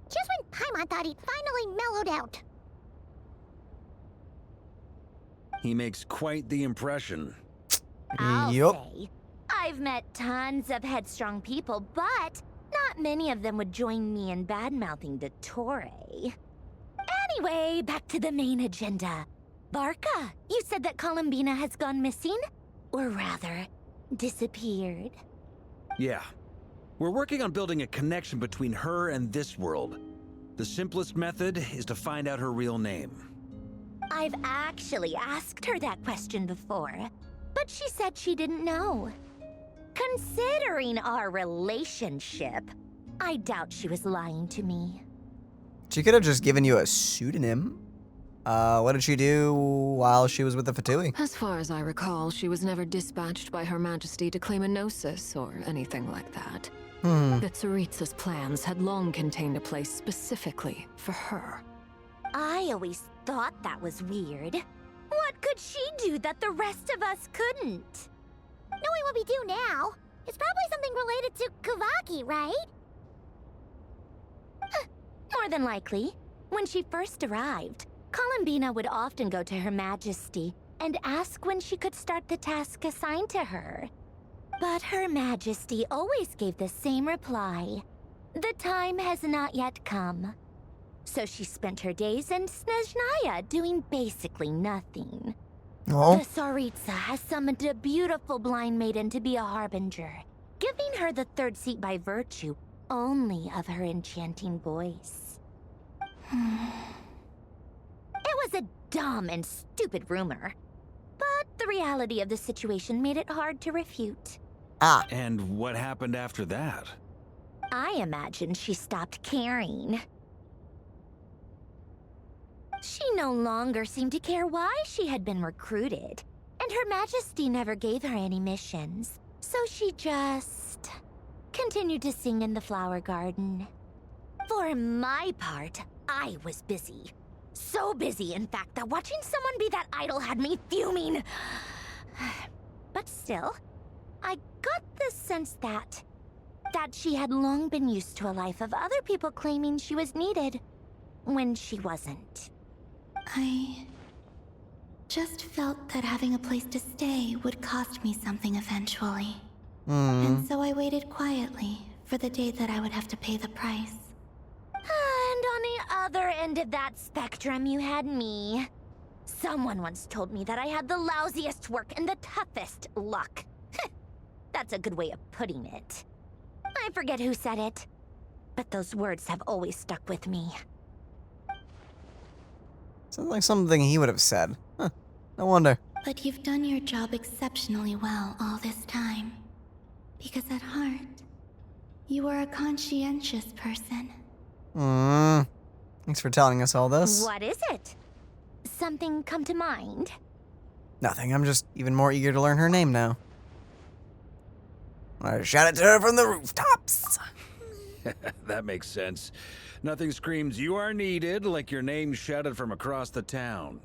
Just when Paimon thought he'd finally mellowed out. He makes quite the impression. I'll Yup. say. I've met tons of headstrong people, but not many of them would join me in bad-mouthing Dottore. Anyway, back to the main agenda. Varka, you said that Columbina has gone missing? Or rather, disappeared. Yeah. We're working on building a connection between her and this world. The simplest method is to find out her real name. I've actually asked her that question before, but she said she didn't know. Considering our relationship, I doubt she was lying to me. She could have just given you a pseudonym. What did she do while she was with the Fatui? As far as I recall, she was never dispatched by Her Majesty to claim a gnosis or anything like that. The Tsaritsa's plans had long contained a place specifically for her. I always thought that was weird. What could she do that the rest of us couldn't? Knowing what we do now, it's probably something related to Kavaki, right? More than likely. When she first arrived, Columbina would often go to Her Majesty and ask when she could start the task assigned to her. But Her Majesty always gave the same reply. the time has not yet come. So she spent her days in Snezhnaya doing basically nothing. Oh. The Tsaritsa has summoned a beautiful blind maiden to be a harbinger, giving her the third seat by virtue only of her enchanting voice. It was a dumb and stupid rumor, but the reality of the situation made it hard to refute. And what happened after that? I imagine she stopped caring. She no longer seemed to care why she had been recruited, and Her Majesty never gave her any missions, so she just continued to sing in the flower garden. For my part, I was busy. So busy, in fact, that watching someone be that idle had me fuming. But still, I got the sense that she had long been used to a life of other people claiming she was needed when she wasn't. I just felt that having a place to stay would cost me something eventually. And so I waited quietly for the day that I would have to pay the price. And on the other end of that spectrum, you had me. Someone once told me that I had the lousiest work and the toughest luck. That's a good way of putting it. I forget who said it, but those words have always stuck with me. Sounds like something he would have said. Huh. No wonder. But you've done your job exceptionally well all this time. Because at heart, you are a conscientious person. Thanks for telling us all this. What is it? Something come to mind? Nothing. I'm just even more eager to learn her name now. I shout it to her from the rooftops. That makes sense. Nothing screams you are needed like your name shouted from across the town.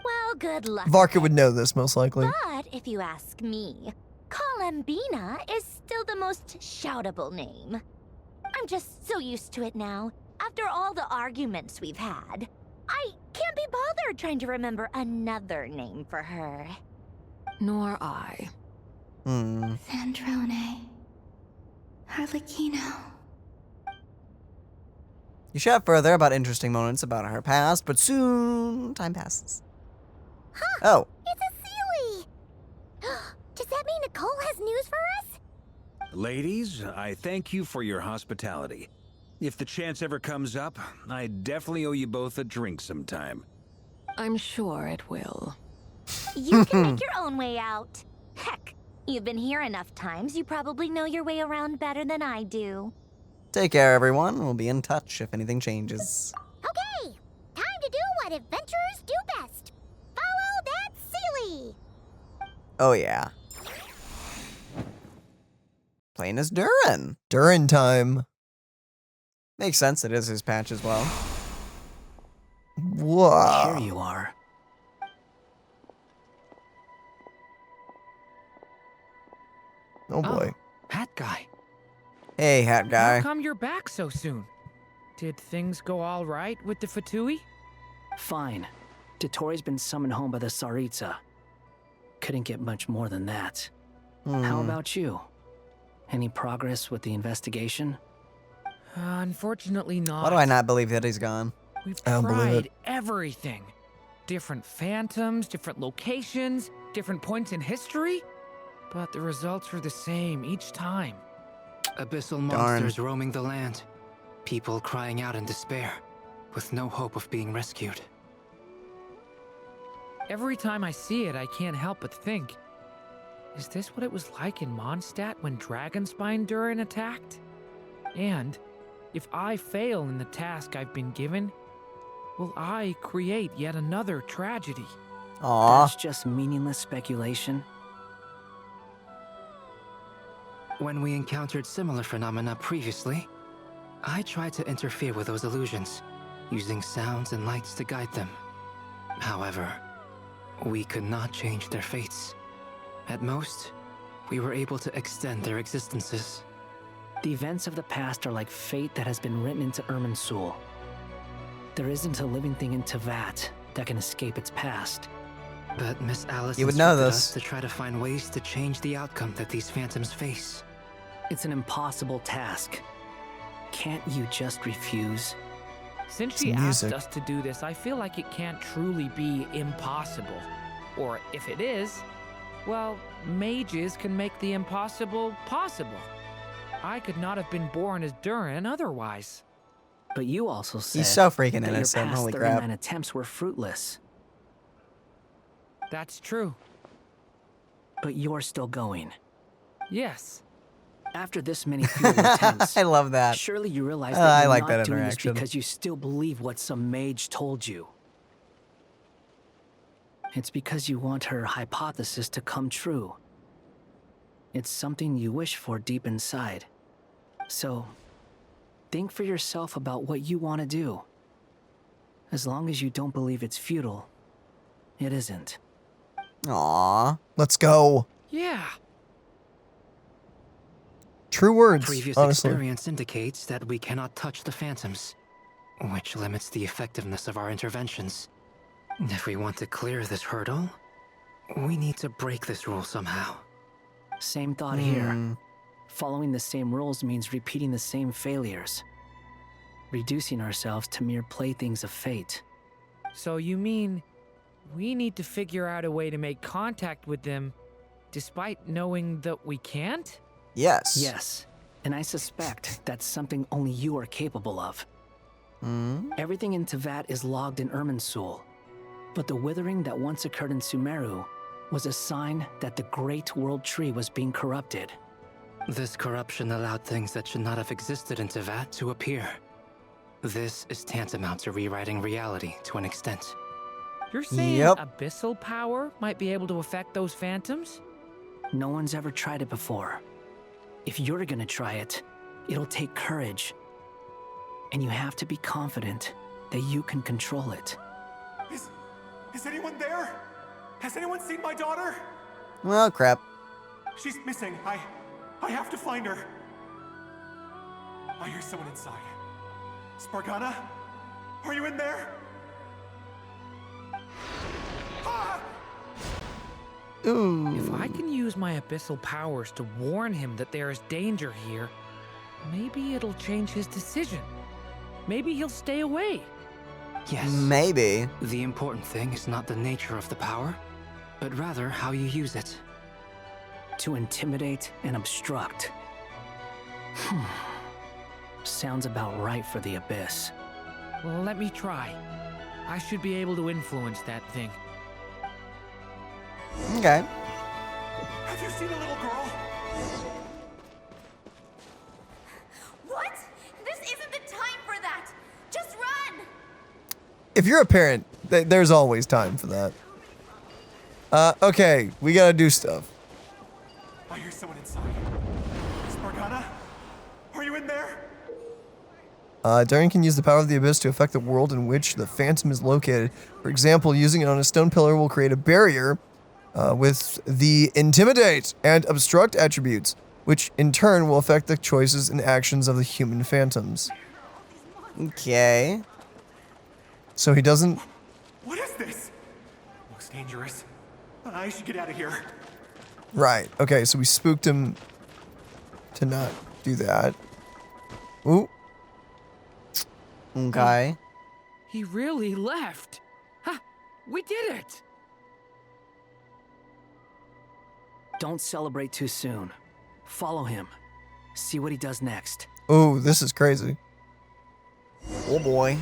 Well, good luck. Varka would know this, most likely. But if you ask me, Kalambina is still the most shoutable name. I'm just so used to it now. After all the arguments we've had, I can't be bothered trying to remember another name for her. Nor I. Sandrone. Harlequino. You chat further about interesting moments about her past, but soon time passes. Huh, oh. It's a Sealy! Does that mean Nichole has news for us? Ladies, I thank you for your hospitality. If the chance ever comes up, I definitely owe you both a drink sometime. I'm sure it will. You can make your own way out. Heck, you've been here enough times, you probably know your way around better than I do. Take care, everyone. We'll be in touch if anything changes. Okay, time to do what adventurers do best. Follow that Sealy! Oh, yeah. Playing as Durin. Durin time. Makes sense. It is his patch as well. Whoa. Here you are. Oh boy. Hat guy. Hey, hat guy. How come you're back so soon? Did things go all right with the Fatui? Fine. Dotori's been summoned home by the Tsaritsa. Couldn't get much more than that. How about you? Any progress with the investigation? Unfortunately not. Why do I not believe that he's gone? We've I don't believe tried it. everything. Different phantoms, different locations, different points in history. But the results were the same each time. Abyssal monsters roaming the land. People crying out in despair, with no hope of being rescued. Every time I see it, I can't help but think, is this what it was like in Mondstadt when Dragonspine Durin attacked? And if I fail in the task I've been given, will I create yet another tragedy? That's just meaningless speculation. When we encountered similar phenomena previously, I tried to interfere with those illusions, using sounds and lights to guide them. However, we could not change their fates. At most, we were able to extend their existences. The events of the past are like fate that has been written into Irminsul. There isn't a living thing in Teyvat that can escape its past. But Miss Alice You would know instructed this. us to try to find ways to change the outcome that these phantoms face. It's an impossible task. Can't you just refuse? Since It's she asked music. us to do this, I feel like it can't truly be impossible. Or if it is, well, mages can make the impossible possible. I could not have been born as Durin otherwise. But you also said He's so freaking that innocent, your past holy crap. 39 attempts were fruitless. That's true. But you're still going. Yes. After this many futile attempts, I love that. Surely you realize I that you're like not that doing this interaction. because you still believe what some mage told you. It's because you want her hypothesis to come true. It's something you wish for deep inside. So, think for yourself about what you want to do. As long as you don't believe it's futile, it isn't. Aww. Let's go. Yeah. True words, Previous honestly. experience indicates that we cannot touch the phantoms, which limits the effectiveness of our interventions. If we want to clear this hurdle, we need to break this rule somehow. Same thought here. Following the same rules means repeating the same failures. Reducing ourselves to mere playthings of fate. So you mean we need to figure out a way to make contact with them despite knowing that we can't? Yes. Yes, and I suspect that's something only you are capable of. Everything in Tevat is logged in Irminsul, but the withering that once occurred in Sumeru was a sign that the Great World Tree was being corrupted. This corruption allowed things that should not have existed in Tevat to appear. This is tantamount to rewriting reality to an extent. You're saying abyssal power might be able to affect those phantoms? No one's ever tried it before. If you're gonna try it, it'll take courage. And you have to be confident that you can control it. Is anyone there? Has anyone seen my daughter? Well, crap. She's missing. I have to find her. I hear someone inside. Spargana? Are you in there? Ooh. If I can use my abyssal powers to warn him that there is danger here, maybe it'll change his decision. Maybe he'll stay away. Yes. Maybe. The important thing is not the nature of the power, but rather how you use it. To intimidate and obstruct. Sounds about right for the Abyss. Well, let me try. I should be able to influence that thing. Okay. Have you seen a little girl? What? This isn't the time for that! Just run! If you're a parent, there's always time for that. Okay, we gotta do stuff. I hear someone inside. Spargana? Are you in there? Durin can use the power of the Abyss to affect the world in which the Phantom is located. For example, using it on a stone pillar will create a barrier with the Intimidate and Obstruct attributes, which in turn will affect the choices and actions of the human phantoms. Okay. So he doesn't... What is this? Looks dangerous. I should get out of here. Right. Okay, so we spooked him to not do that. Ooh. Okay. He really left. Ha! We did it! Don't celebrate too soon. Follow him. See what he does next. Oh, this is crazy. Oh boy.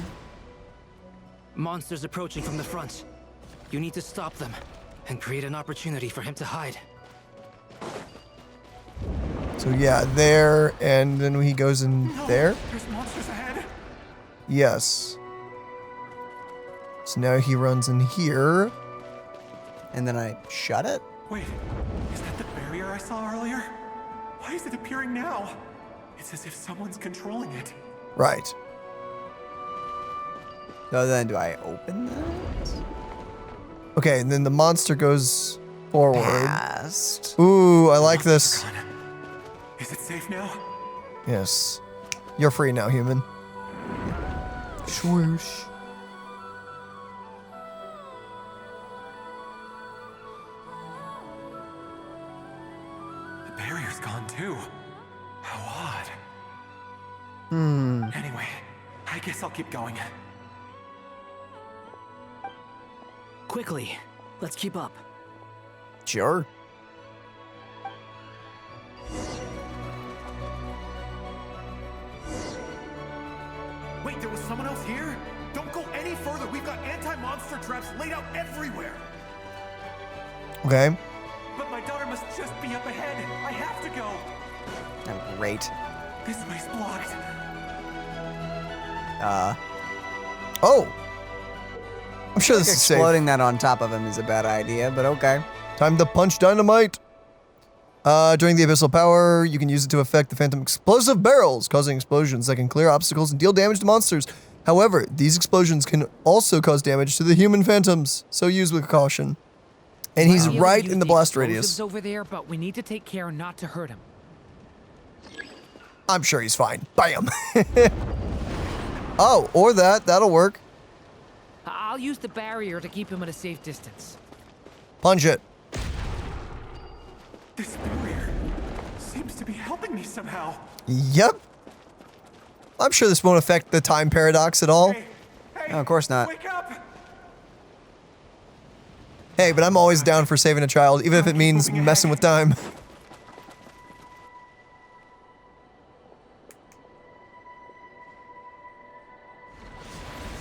Monsters approaching from the front. You need to stop them and create an opportunity for him to hide. So yeah, there, and then he goes in there. There's monsters ahead. Yes. So now he runs in here. And then I shut it? Wait, is that the barrier I saw earlier? Why is it appearing now? It's as if someone's controlling it. Right. So then do I open that? Okay, and then the monster goes forward. Past. Ooh, I like this. Is it safe now? Yes. You're free now, human. Swoosh. The barrier's gone too. How odd. Anyway, I guess I'll keep going. Quickly, let's keep up. Sure. Wait, there was someone else here? Don't go any further. We've got anti-monster traps laid out everywhere. Okay. But my daughter must just be up ahead. I have to go. Oh, great. This way's blocked. Oh. I'm sure this is safe. Exploding that on top of him is a bad idea, but okay. Time to punch dynamite. During the abyssal power, you can use it to affect the phantom explosive barrels, causing explosions that can clear obstacles and deal damage to monsters. However, these explosions can also cause damage to the human phantoms, so use with caution. And he's right in the blast radius. Over there, but we need to take care not to hurt him. I'm sure he's fine. Bam. Oh, or that. That'll work. I'll use the barrier to keep him at a safe distance. Punch it. This barrier seems to be helping me somehow. Yep. I'm sure this won't affect the time paradox at all. No, of course not. Wake up! Hey, but I'm always down for saving a child, even if it means messing with time.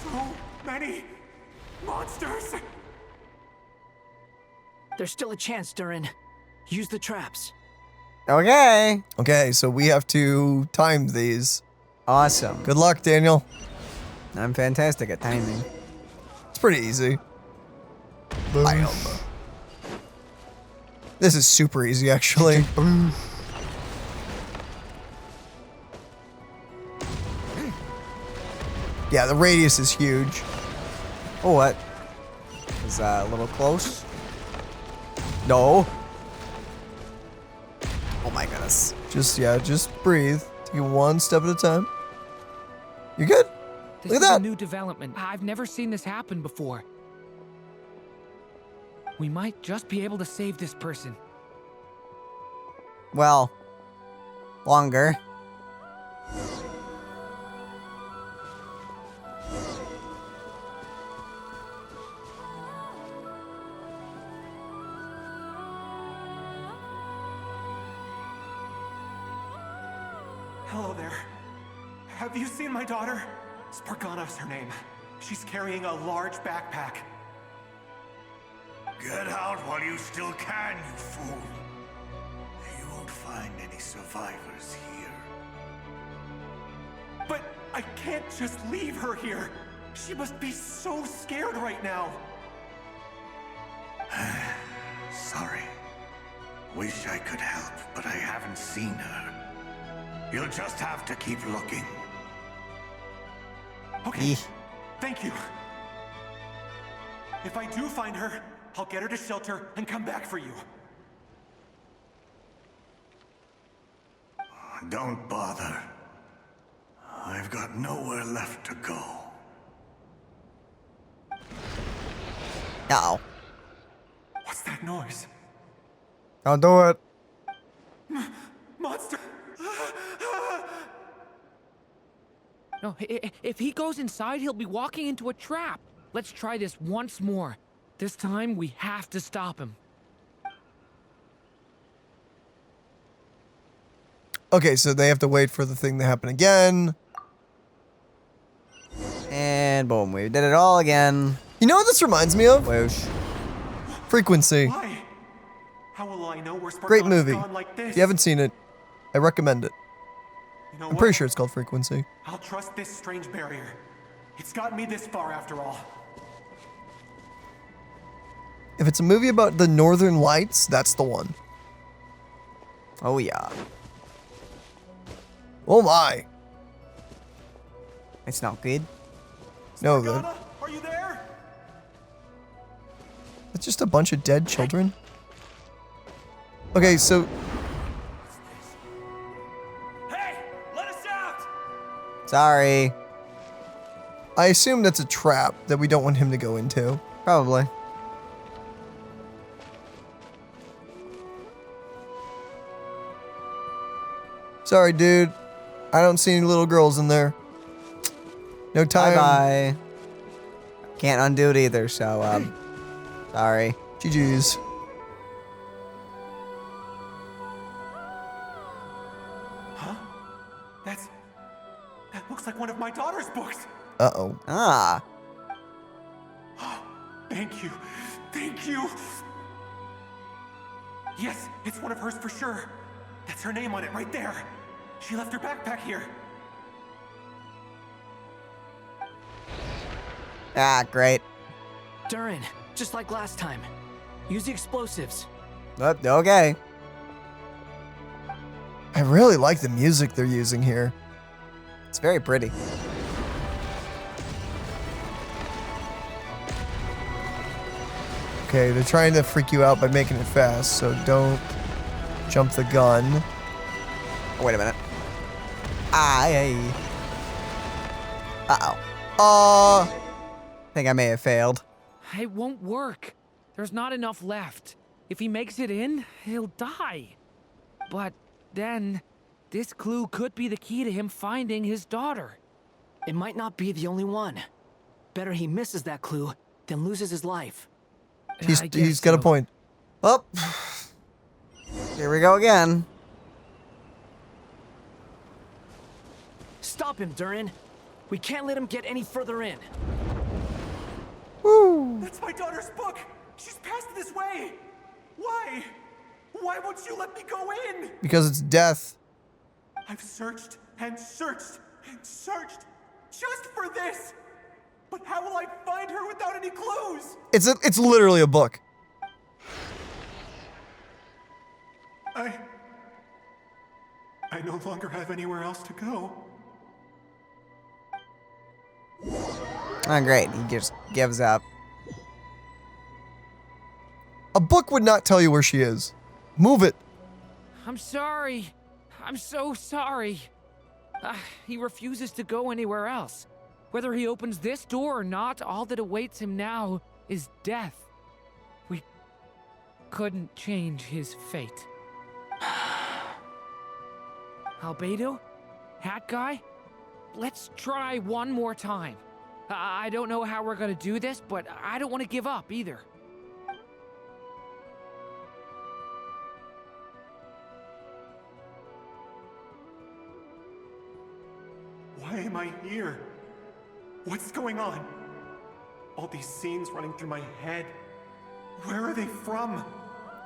So many monsters! There's still a chance, Durin. Use the traps. Okay. Okay, so we have to time these. Awesome. Good luck, Daniel. I'm fantastic at timing. It's pretty easy. Bam. This is super easy, actually. Yeah, the radius is huge. Oh, what? Is that a little close? No. Oh my goodness. Just breathe. Take it one step at a time. You good? This Look is at a that. new development. I've never seen this happen before. We might just be able to save this person. Well, longer. Hello there. Have you seen my daughter? Spargana's her name. She's carrying a large backpack. Get out while you still can, you fool. You won't find any survivors here. But I can't just leave her here. She must be so scared right now. Sorry. Wish I could help, but I haven't seen her. You'll just have to keep looking. Okay. Thank you. If I do find her, I'll get her to shelter and come back for you. Don't bother. I've got nowhere left to go. Uh-oh. What's that noise? Don't do it. Monster! No, if he goes inside, he'll be walking into a trap. Let's try this once more. This time, we have to stop him. Okay, so they have to wait for the thing to happen again. And boom, we did it all again. You know what this reminds me of? Whoosh. Frequency. Why? How will I know where Spargana's Great movie. gone like this? If you haven't seen it, I recommend it. You know I'm pretty what? sure it's called Frequency. I'll trust this strange barrier. It's gotten me this far after all. If it's a movie about the Northern Lights, that's the one. Oh yeah. Oh my. It's not good. No, Spargana, are you there? it's just a bunch of dead children. Okay, so Hey, let us out! Sorry. I assume that's a trap that we don't want him to go into. Probably. Sorry, dude. I don't see any little girls in there. No time. Bye-bye. Can't undo it either, so, sorry. GG's. Huh? That looks like one of my daughter's books. Uh-oh. Ah. Thank you. Thank you. Yes, it's one of hers for sure. That's her name on it right there. She left her backpack here. Ah, great. Durin, just like last time. Use the explosives. Okay. I really like the music they're using here. It's very pretty. Okay, they're trying to freak you out by making it fast, so don't jump the gun. Oh, wait a minute. Uh-oh. I think I may have failed. It won't work. There's not enough left. If he makes it in, he'll die. But then, this clue could be the key to him finding his daughter. It might not be the only one. Better he misses that clue than loses his life. He's got a point. Oh. Here we go again. Stop him, Durin. We can't let him get any further in. Woo. That's my daughter's book. She's passed this way. Why? Why won't you let me go in? Because it's death. I've searched and searched and searched just for this. But how will I find her without any clues? It's literally a book. I no longer have anywhere else to go. Oh, great. He just gives up. A book would not tell you where she is. Move it. I'm sorry. I'm so sorry. He refuses to go anywhere else. Whether he opens this door or not, all that awaits him now is death. We couldn't change his fate. Albedo? Hat guy? Let's try one more time. I don't know how we're gonna do this, but I don't want to give up either. Why am I here? What's going on? All these scenes running through my head. Where are they from?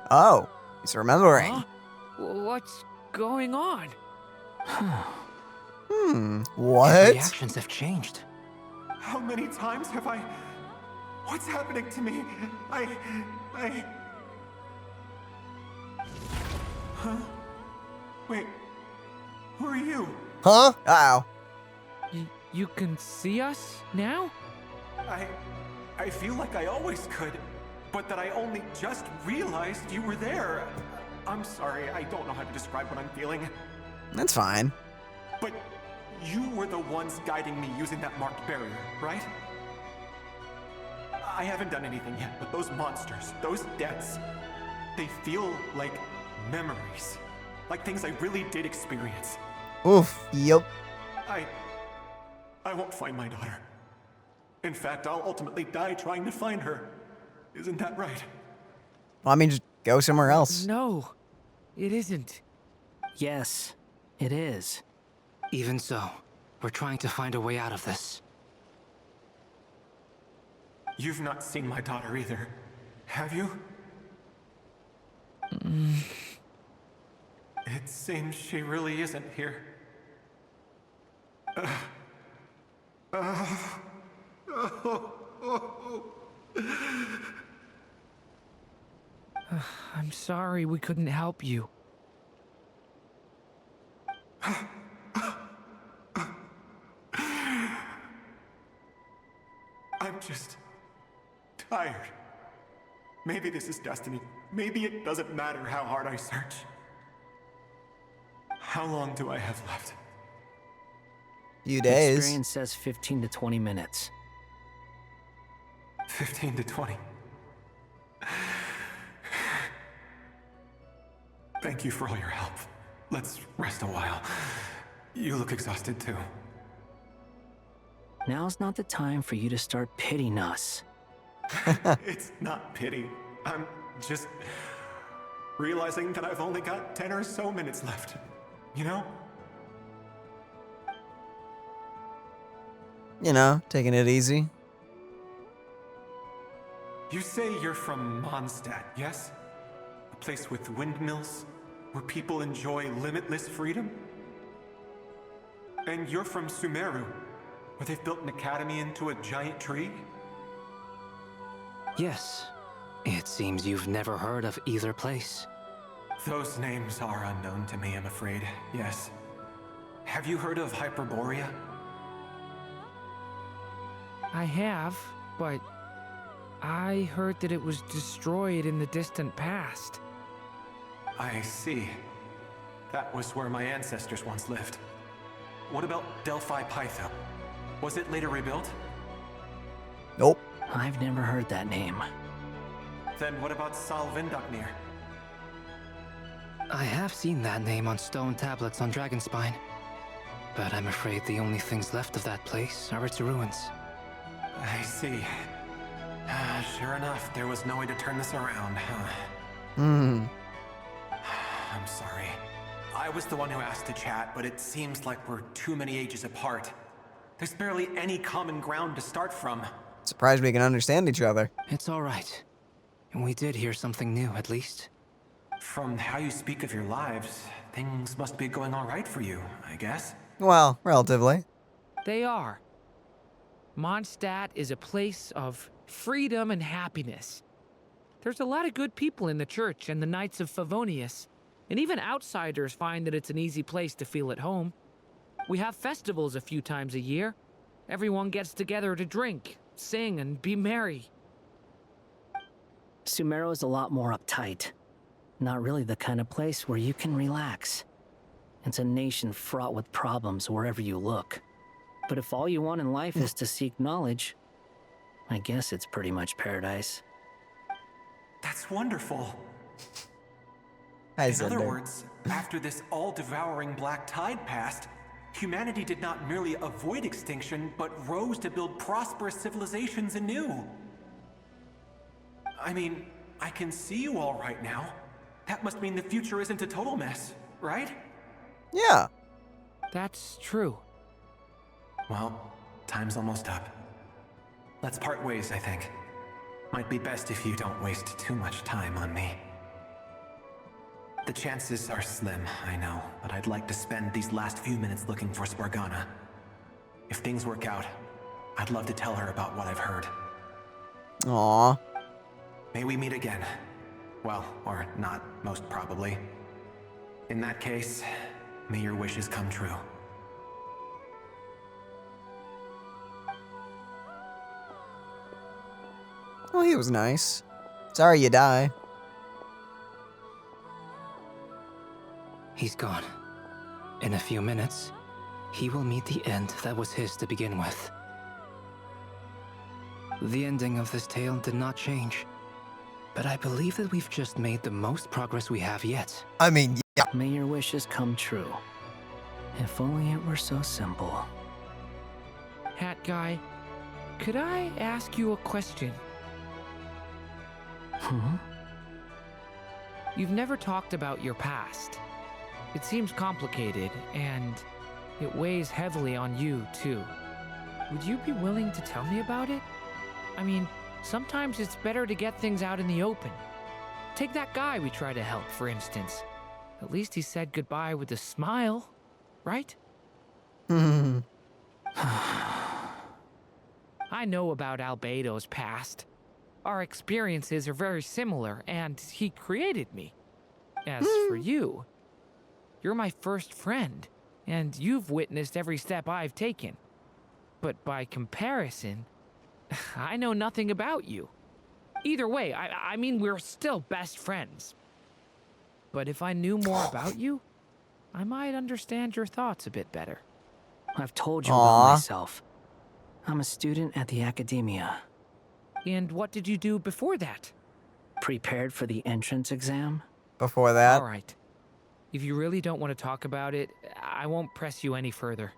Oh, he's remembering. Huh? What's going on? What? His reactions have changed. How many times have I... What's happening to me? Huh? Wait. Who are you? Huh? Uh-oh. You can see us now? I feel like I always could, but that I only just realized you were there. I'm sorry, I don't know how to describe what I'm feeling. That's fine. But you were the ones guiding me using that marked barrier, right? I haven't done anything yet, but those monsters, those deaths, they feel like memories. Like things I really did experience. Oof. Yup. I won't find my daughter. In fact, I'll ultimately die trying to find her. Isn't that right? Well, I mean, just go somewhere else. No, it isn't. Yes, it is. Even so, we're trying to find a way out of this. You've not seen my daughter either, have you? It seems she really isn't here. I'm sorry we couldn't help you. I'm just tired. Maybe this is destiny. Maybe it doesn't matter how hard I search. How long do I have left? Few The days. experience says 15 to 20 minutes. 15 to 20. Thank you for all your help. Let's rest a while. You look exhausted too. Now's not the time for you to start pitying us. It's not pity. I'm just realizing that I've only got 10 or so minutes left. You know? You know, taking it easy. You say you're from Mondstadt, yes? A place with windmills, where people enjoy limitless freedom? And you're from Sumeru, where they've built an academy into a giant tree? Yes. It seems you've never heard of either place. Those names are unknown to me, I'm afraid, yes. Have you heard of Hyperborea? I have, but I heard that it was destroyed in the distant past. I see. That was where my ancestors once lived. What about Delphi Pytho? Was it later rebuilt? Nope. I've never heard that name. Then what about Salvindaknir? I have seen that name on stone tablets on Dragonspine. But I'm afraid the only things left of that place are its ruins. I see. Sure enough, there was no way to turn this around, huh? I'm sorry. I was the one who asked to chat, but it seems like we're too many ages apart. There's barely any common ground to start from. Surprised we can understand each other. It's all right. We did hear something new, at least. From how you speak of your lives, things must be going all right for you, I guess. Well, relatively. They are. Mondstadt is a place of freedom and happiness. There's a lot of good people in the church and the Knights of Favonius, and even outsiders find that it's an easy place to feel at home. We have festivals a few times a year. Everyone gets together to drink, sing, and be merry. Sumeru is a lot more uptight. Not really the kind of place where you can relax. It's a nation fraught with problems wherever you look. But if all you want in life is to seek knowledge, I guess it's pretty much paradise. That's wonderful. In other words, after this all-devouring black tide passed, humanity did not merely avoid extinction, but rose to build prosperous civilizations anew. I mean, I can see you all right now. That must mean the future isn't a total mess, right? Yeah. That's true. Well, time's almost up. Let's part ways, I think. Might be best if you don't waste too much time on me. The chances are slim, I know, but I'd like to spend these last few minutes looking for Spargana. If things work out, I'd love to tell her about what I've heard. Aww. May we meet again. Well, or not, most probably. In that case, may your wishes come true. Well, he was nice. Sorry you die. He's gone. In a few minutes, he will meet the end that was his to begin with. The ending of this tale did not change, but I believe that we've just made the most progress we have yet. I mean, yeah. May your wishes come true. If only it were so simple. Hat guy, could I ask you a question? You've never talked about your past. It seems complicated, and it weighs heavily on you, too. Would you be willing to tell me about it? I mean, sometimes it's better to get things out in the open. Take that guy we try to help, for instance. At least he said goodbye with a smile, right? I know about Albedo's past. Our experiences are very similar, and he created me. As for you, you're my first friend, and you've witnessed every step I've taken. But by comparison, I know nothing about you. Either way, I mean, we're still best friends. But if I knew more about you, I might understand your thoughts a bit better. I've told you about myself. I'm a student at the academia. And what did you do before that? Prepared for the entrance exam? Before that? All right. If you really don't want to talk about it, I won't press you any further.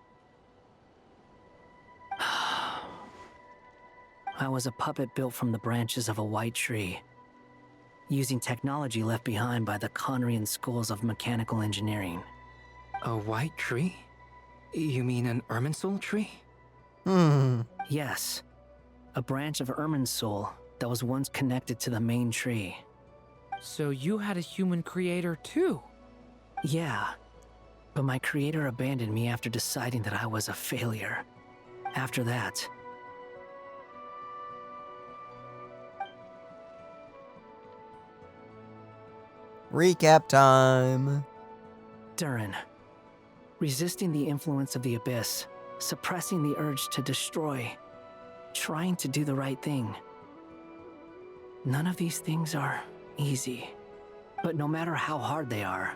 I was a puppet built from the branches of a white tree, using technology left behind by the Conrian schools of mechanical engineering. A white tree? You mean an Irminsul tree? Yes. A branch of Irminsul that was once connected to the main tree. So you had a human creator too? Yeah. But my creator abandoned me after deciding that I was a failure. After that, Recap time. Durin. Resisting the influence of the abyss, suppressing the urge to destroy, trying to do the right thing. None of these things are easy. But no matter how hard they are,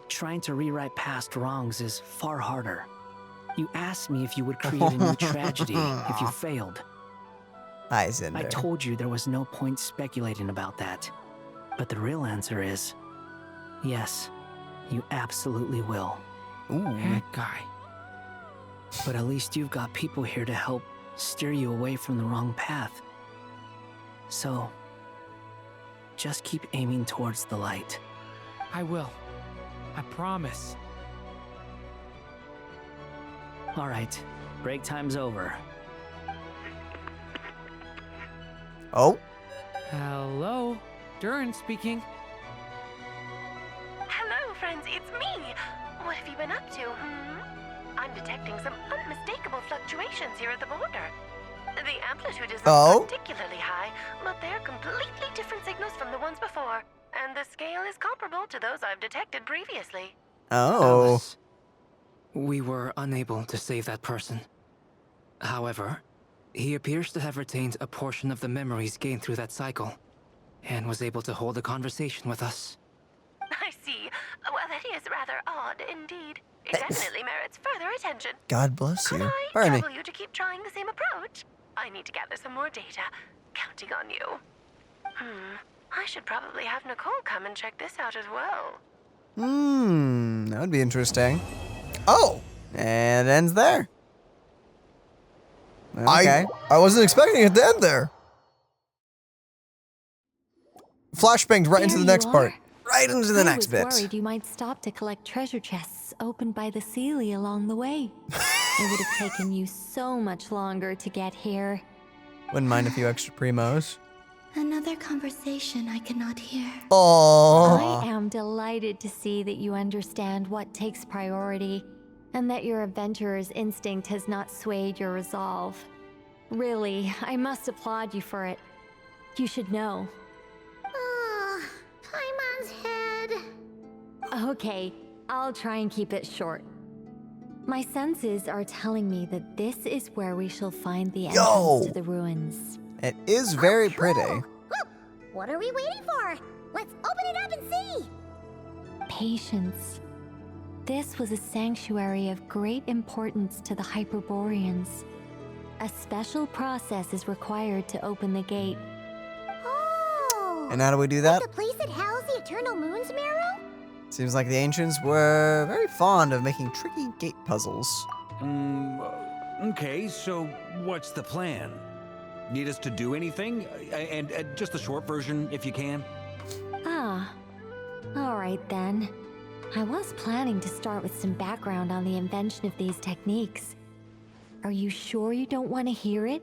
trying to rewrite past wrongs is far harder. You asked me if you would create a new tragedy if you failed. Hi, Cinder. I told you there was no point speculating about that. But the real answer is, yes, you absolutely will. That guy. But at least you've got people here to help steer you away from the wrong path. So, just keep aiming towards the light. I will. I promise. All right, break time's over. Oh? Hello? Durin speaking. Hello, friends, it's me. What have you been up to, I'm detecting some unmistakable fluctuations here at the border. The amplitude is not particularly high, but they're completely different signals from the ones before, and the scale is comparable to those I've detected previously. Oh. Alice, we were unable to save that person. However, he appears to have retained a portion of the memories gained through that cycle, and was able to hold a conversation with us. I see. Well, that is rather odd indeed. It definitely merits further attention. God bless Could you. I Pardon me. trouble you to keep trying the same approach? I need to gather some more data. Counting on you. I should probably have Nichole come and check this out as well. That would be interesting. Oh! And it ends there. Okay. I wasn't expecting it to end there. Flashbanged right into the next part. Right into the next bit. I was worried you might stop to collect treasure chests opened by the Seelie along the way. It would have taken you so much longer to get here. Wouldn't mind a few extra primos. Another conversation I cannot hear. Aww. I am delighted to see that you understand what takes priority, and that your adventurer's instinct has not swayed your resolve. Really, I must applaud you for it. You should know. Paimon's head. Okay, I'll try and keep it short. My senses are telling me that this is where we shall find the entrance to the ruins. It is very pretty. What are we waiting for? Let's open it up and see. Patience. This was a sanctuary of great importance to the Hyperboreans. A special process is required to open the gate. Oh. And how do we do that? The place that housed the Eternal Moon's Marrow? Seems like the ancients were very fond of making tricky gate puzzles. Okay, so what's the plan? Need us to do anything? And just the short version, if you can. Ah, all right then. I was planning to start with some background on the invention of these techniques. Are you sure you don't want to hear it?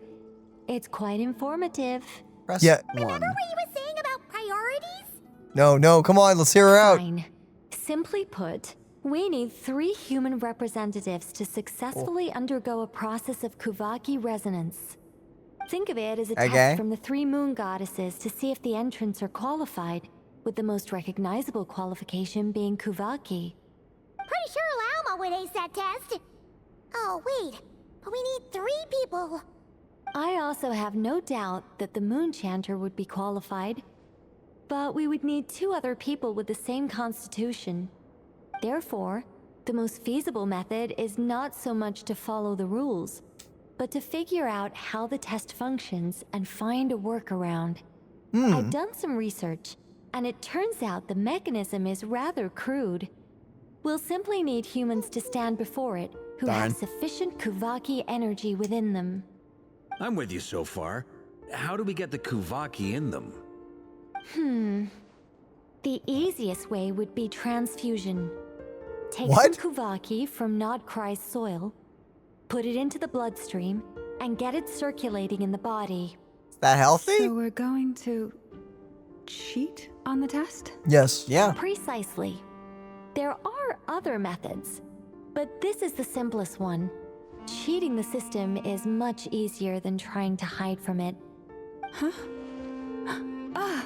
It's quite informative. Press Remember what you were saying about priorities? No, come on, let's hear her out. Fine. Simply put, we need 3 human representatives to successfully undergo a process of Kuvaki resonance. Think of it as a test from the 3 moon goddesses to see if the entrants are qualified, with the most recognizable qualification being Kuvaki. Pretty sure Lauma would ace that test. Oh, wait. But we need 3 people. I also have no doubt that the Moon Chanter would be qualified. But we would need 2 other people with the same constitution. Therefore, the most feasible method is not so much to follow the rules, but to figure out how the test functions and find a workaround. I've done some research, and it turns out the mechanism is rather crude. We'll simply need humans to stand before it who Darn. have sufficient Kuvaki energy within them. I'm with you so far. How do we get the Kuvaki in them? The easiest way would be transfusion. Take What? some Kuvaki from Nodcry's soil, put it into the bloodstream, and get it circulating in the body. Is that healthy? So we're going to cheat on the test? Yes. Yeah. Precisely. There are other methods, but this is the simplest one. Cheating the system is much easier than trying to hide from it. Huh? Ah!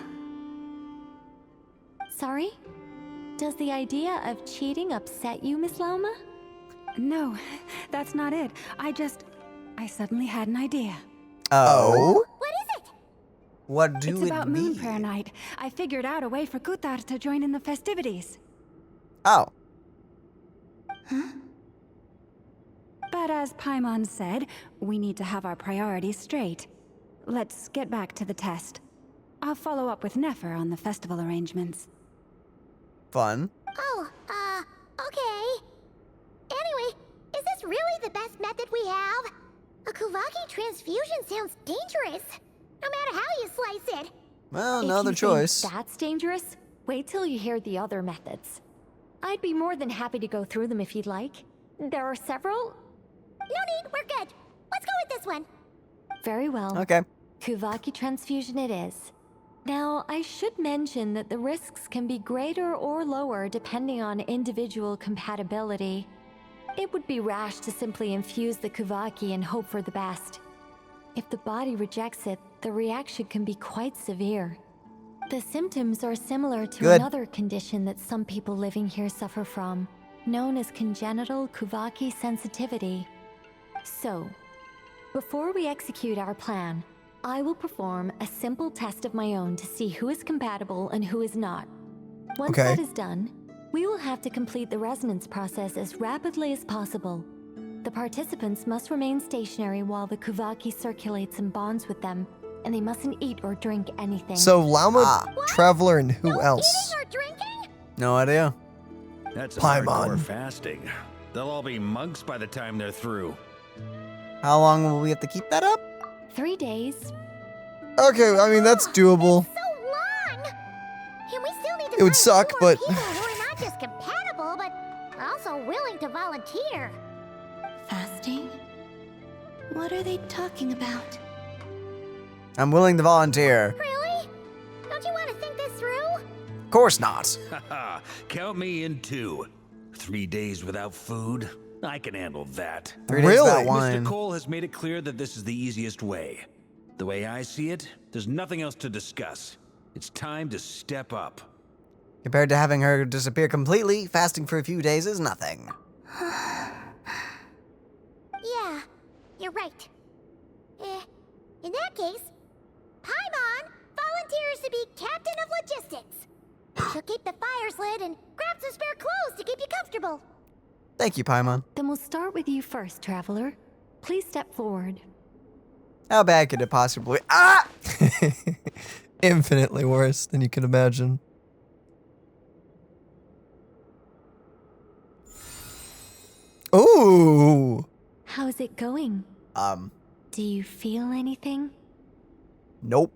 Sorry? Does the idea of cheating upset you, Miss Lauma? No, that's not it. I suddenly had an idea. Oh? What is it? What do It's it about be? Moon Prayer Night. I figured out a way for Kutar to join in the festivities. Oh. But as Paimon said, we need to have our priorities straight. Let's get back to the test. I'll follow up with Nefer on the festival arrangements. Fun. Oh, okay. Anyway, is this really the best method we have? A Kuvaki transfusion sounds dangerous, no matter how you slice it. Well, If another you choice. think that's dangerous, wait till you hear the other methods. I'd be more than happy to go through them if you'd like. There are several. No need, we're good. Let's go with this one. Very well. Okay. Kuvaki transfusion it is. Now, I should mention that the risks can be greater or lower depending on individual compatibility. It would be rash to simply infuse the Kuvaki and hope for the best. If the body rejects it, the reaction can be quite severe. The symptoms are similar to Good. another condition that some people living here suffer from, known as congenital Kuvaki sensitivity. So, before we execute our plan, I will perform a simple test of my own to see who is compatible and who is not. Once Okay. that is done, we will have to complete the resonance process as rapidly as possible. The participants must remain stationary while the Kuvaki circulates and bonds with them, and they mustn't eat or drink anything. So Lauma, Traveler, and who else? Eating or drinking? No idea. That's some Paimon. hardcore fasting. They'll all be monks by the time they're through. How long will we have to keep that up? 3 days. Okay, I mean, that's doable. So long! And we still need to It would find suck, two more but- people who are not just compatible, but also willing to volunteer. Fasting? What are they talking about? I'm willing to volunteer. Really? Don't you want to think this through? Of course not. Haha, count me in too. 3 days without food? I can handle that. 3 days without Mr. wine. Cole has made it clear that this is the easiest way. The way I see it, there's nothing else to discuss. It's time to step up. Compared to having her disappear completely, fasting for a few days is nothing. Yeah, you're right. In that case, Paimon volunteers to be captain of logistics. She'll keep the fires lit and grab some spare clothes to keep you comfortable. Thank you, Paimon. Then we'll start with you first, Traveler. Please step forward. How bad could it possibly? Ah! Infinitely worse than you could imagine. Ooh. How's it going? Do you feel anything? Nope.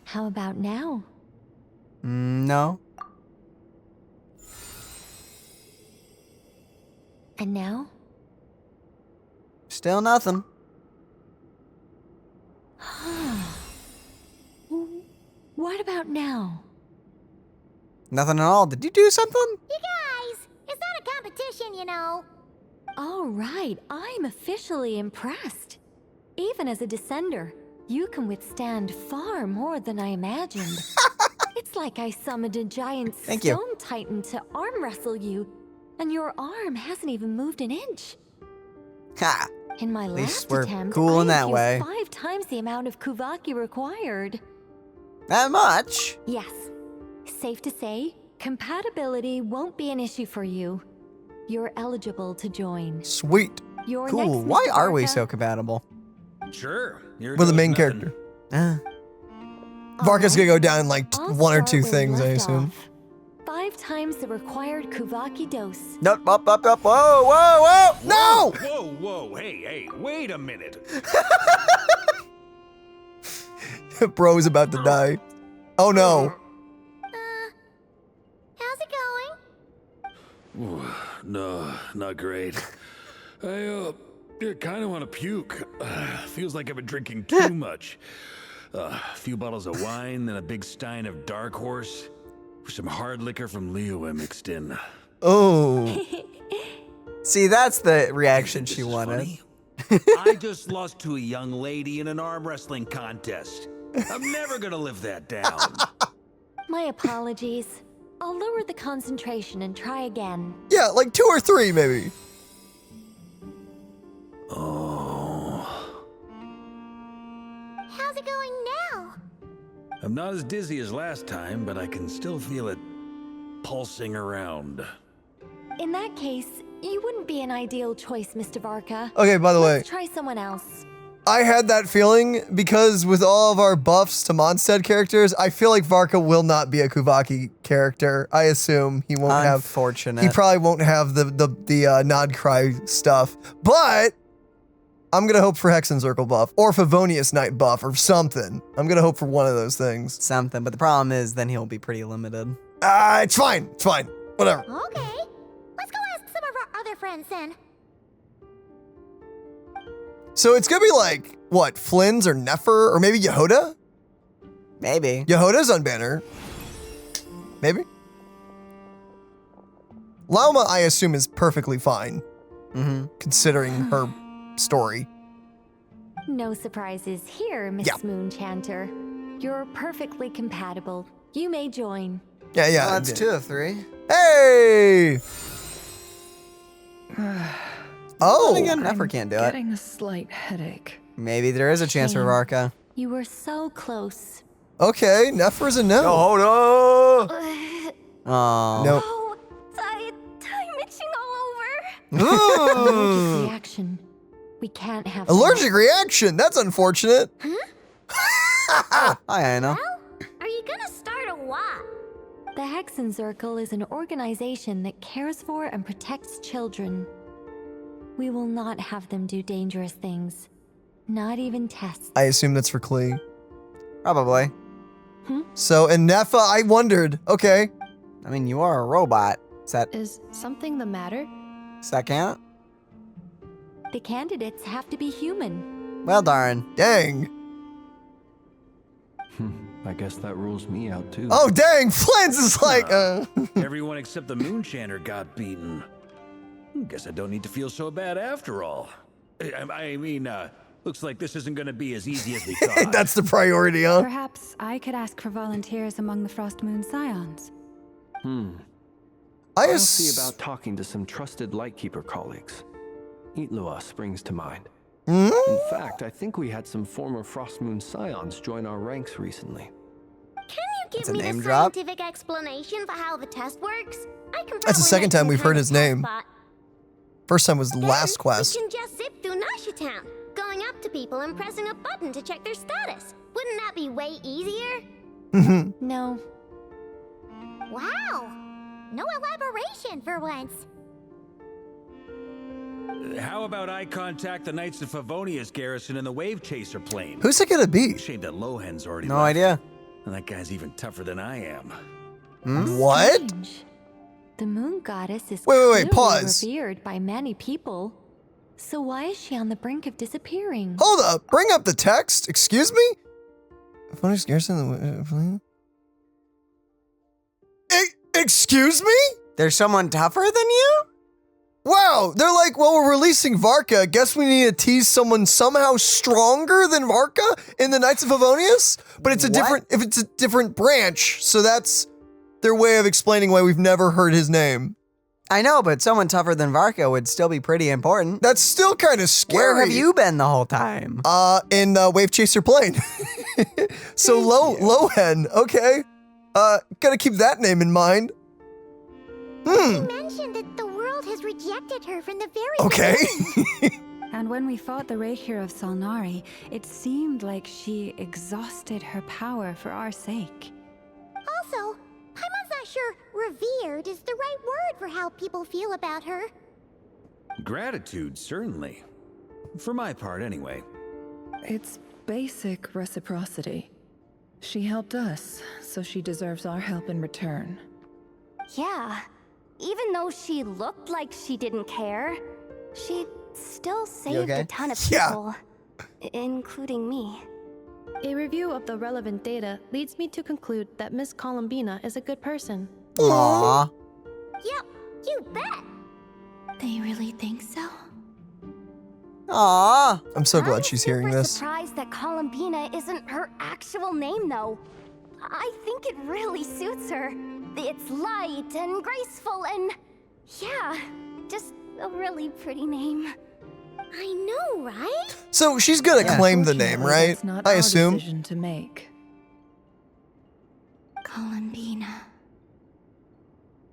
How about now? No. And now? Still nothing. What about now? Nothing at all. Did you do something? You guys, it's not a competition, you know. All right, I'm officially impressed. Even as a descender, you can withstand far more than I imagined. It's like I summoned a giant Thank you. stone titan to arm wrestle you, and your arm hasn't even moved an inch. Ha! In my least last we're attempt, cool I in that used way. 5 times the amount of Kuvaki required. That much? Yes. Safe to say, compatibility won't be an issue for you. You're eligible to join. Sweet. You're Cool. next, Why Mr. are we Varka. so compatible? Sure. Here We're the goes main nothing. character. Varka's gonna go down in like I'll one or start two where we things, I left assume. off. 5 times the required Kuvaki dose. Nope, up, whoa, whoa! No! Whoa, hey, wait a minute. Bro is about to die. Oh no. How's it going? Ooh, no, not great. I kind of want to puke. Feels like I've been drinking too much. A few bottles of wine, then a big stein of Dark Horse, with some hard liquor from Liyue mixed in. Oh. See, that's the reaction she wanted. I just lost to a young lady in an arm wrestling contest. I'm never gonna live that down. My apologies. I'll lower the concentration and try again. Yeah, like 2 or 3 maybe. Oh. How's it going now? I'm not as dizzy as last time, but I can still feel it pulsing around. In that case, you wouldn't be an ideal choice, Mr. Varka. Okay, by the way. Let's try someone else. I had that feeling because with all of our buffs to Mondstadt characters, I feel like Varka will not be a Kuvaki character. I assume he won't have. Unfortunate. He probably won't have the nod cry stuff. But I'm gonna hope for Hexen Circle buff or Favonius Knight buff or something. I'm gonna hope for one of those things. Something, but the problem is then he'll be pretty limited. It's fine. It's fine. Whatever. Okay. Let's go ask some of our other friends then. So it's gonna be like, what, Flynn's or Nefer or maybe Jahoda? Maybe. Jahoda's on banner. Maybe. Lauma, I assume, is perfectly fine. Considering her story. No surprises here, Miss Moonchanter. You're perfectly compatible. You may join. Yeah. Well, that's 2 of 3. Hey! Oh! Never can't do it. Getting a slight headache. Maybe there is a chance for Shame. Varka. You were so close. Okay, Nefer's a no. Oh, Oh. Nope. Oh, I'm itching all over. Allergic reaction. We can't have Allergic reaction? That's unfortunate. Hi, Anna. Are you gonna start a what? The Hexen Circle is an organization that cares for and protects children. We will not have them do dangerous things. Not even tests. I assume that's for Klee. Probably. So, and Nefa, I wondered. Okay. I mean, you are a robot. Is something the matter? Does that count? The candidates have to be human. Well, darn. Dang. I guess that rules me out too. Oh, dang. Flynn's is like, Everyone except the Moonchanter got beaten. Guess I don't need to feel so bad after all. I mean, looks like this isn't going to be as easy as we thought. That's the priority, huh? Perhaps I could ask for volunteers among the Frost Moon Scions. I'll see about talking to some trusted Lightkeeper colleagues. Itlua springs to mind. In fact, I think we had some former Frost Moon Scions join our ranks recently. Can you give a me name the drop? scientific explanation for how the test works? I can That's the second time we've heard his name. First time was the last quest. We can just zip through Nasha Town, going up to people and pressing a button to check their status. Wouldn't that be way easier? No. Wow. No elaboration for once. How about I contact the Knights of Favonius garrison in the Wave Chaser plane? Who's it gonna be? Shame that Lohan's already No left. idea. And that guy's even tougher than I am. What? Strange. The moon goddess is Wait, clearly pause. revered by many people. So why is she on the brink of disappearing? Hold up. Bring up the text. Excuse me? Favonius garrison. Excuse me? There's someone tougher than you? Wow, they're like, well, we're releasing Varka. Guess we need to tease someone somehow stronger than Varka in the Knights of Favonius? But it's a different branch, so that's their way of explaining why we've never heard his name. I know, but someone tougher than Varka would still be pretty important. That's still kind of scary. Where have you been the whole time? In Wave Chaser plane. So Lohen, okay. Gotta keep that name in mind. You mentioned that the world has rejected her from the very Okay. And when we fought the Rahier of Solnari, it seemed like she exhausted her power for our sake. Also, Paimon's not sure revered is the right word for how people feel about her. Gratitude, certainly. For my part, anyway. It's basic reciprocity. She helped us, so she deserves our help in return. Yeah. Even though she looked like she didn't care, she still saved a ton of people, including me. A review of the relevant data leads me to conclude that Miss Columbina is a good person. Aww. Yep, you bet. They really think so? Aww. I'm so glad she's hearing I'm this. surprised that Columbina isn't her actual name, though. I think it really suits her. It's light and graceful and, yeah, just a really pretty name. I know, right? So she's gonna claim the name, right? That's not I our assume. decision to make. Columbina.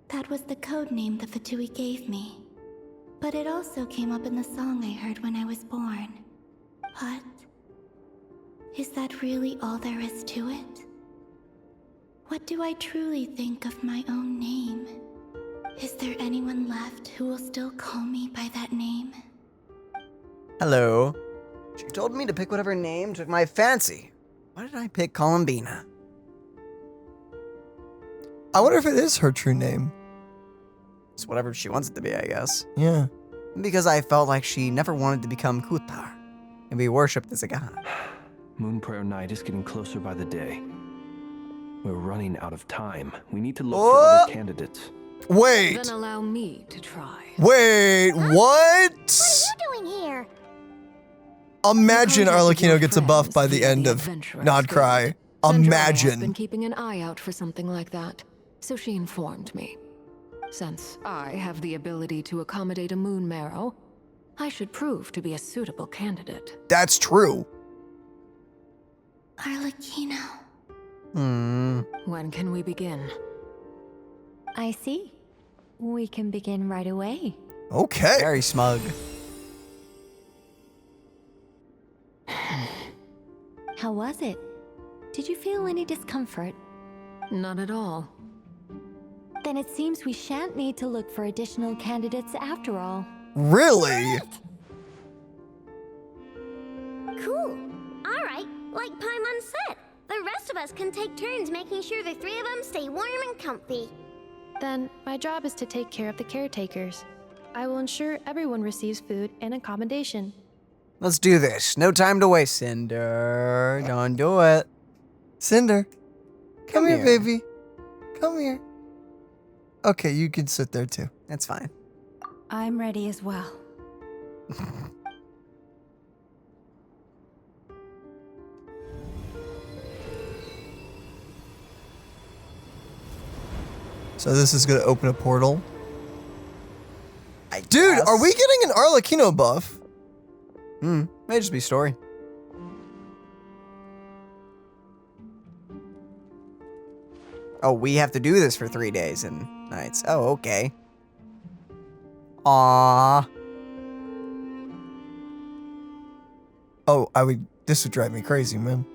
That was the code name the Fatui gave me. But it also came up in the song I heard when I was born. But is that really all there is to it? What do I truly think of my own name? Is there anyone left who will still call me by that name? Hello. She told me to pick whatever name took my fancy. Why did I pick Columbina? I wonder if it is her true name. It's whatever she wants it to be, I guess. Yeah. Because I felt like she never wanted to become Kuthar and be worshipped as a god. Moon Prayer Night is getting closer by the day. We're running out of time. We need to look for other candidates. Wait. Then allow me to try. Wait, what? What are you doing here? Imagine Arlecchino gets a buff by the end of Nod Cry. I've been Imagine. keeping an eye out for something like that, so she informed me. Since I have the ability to accommodate a moon marrow, I should prove to be a suitable candidate. That's true. Arlecchino. When can we begin? I see. We can begin right away. Okay. Very smug. How was it? Did you feel any discomfort? Not at all. Then it seems we shan't need to look for additional candidates after all. Really? Cool. All right, like Paimon said, the rest of us can take turns making sure the three of them stay warm and comfy. Then my job is to take care of the caretakers. I will ensure everyone receives food and accommodation. Let's do this. No time to waste, Cinder. Don't do it. Cinder, come here, baby. Come here. Okay, you can sit there too. That's fine. I'm ready as well. So this is gonna open a portal. Dude, are we getting an Arlecchino buff? May just be story. Oh, we have to do this for 3 days and nights. Oh, okay. Aww. Oh, this would drive me crazy, man.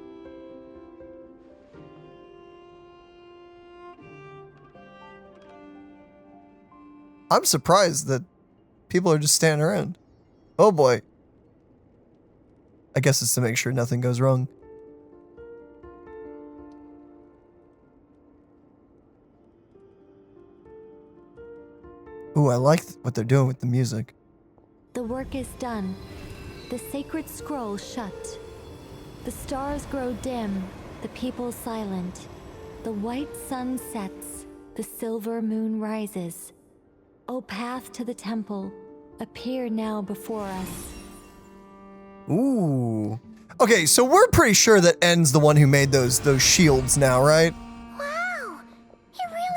I'm surprised that people are just standing around. Oh boy. I guess it's to make sure nothing goes wrong. Ooh, I like what they're doing with the music. The work is done. The sacred scroll shut. The stars grow dim, the people silent. The white sun sets, the silver moon rises. O path to the temple, appear now before us. Ooh. Okay, so we're pretty sure that En's the one who made those shields now, right?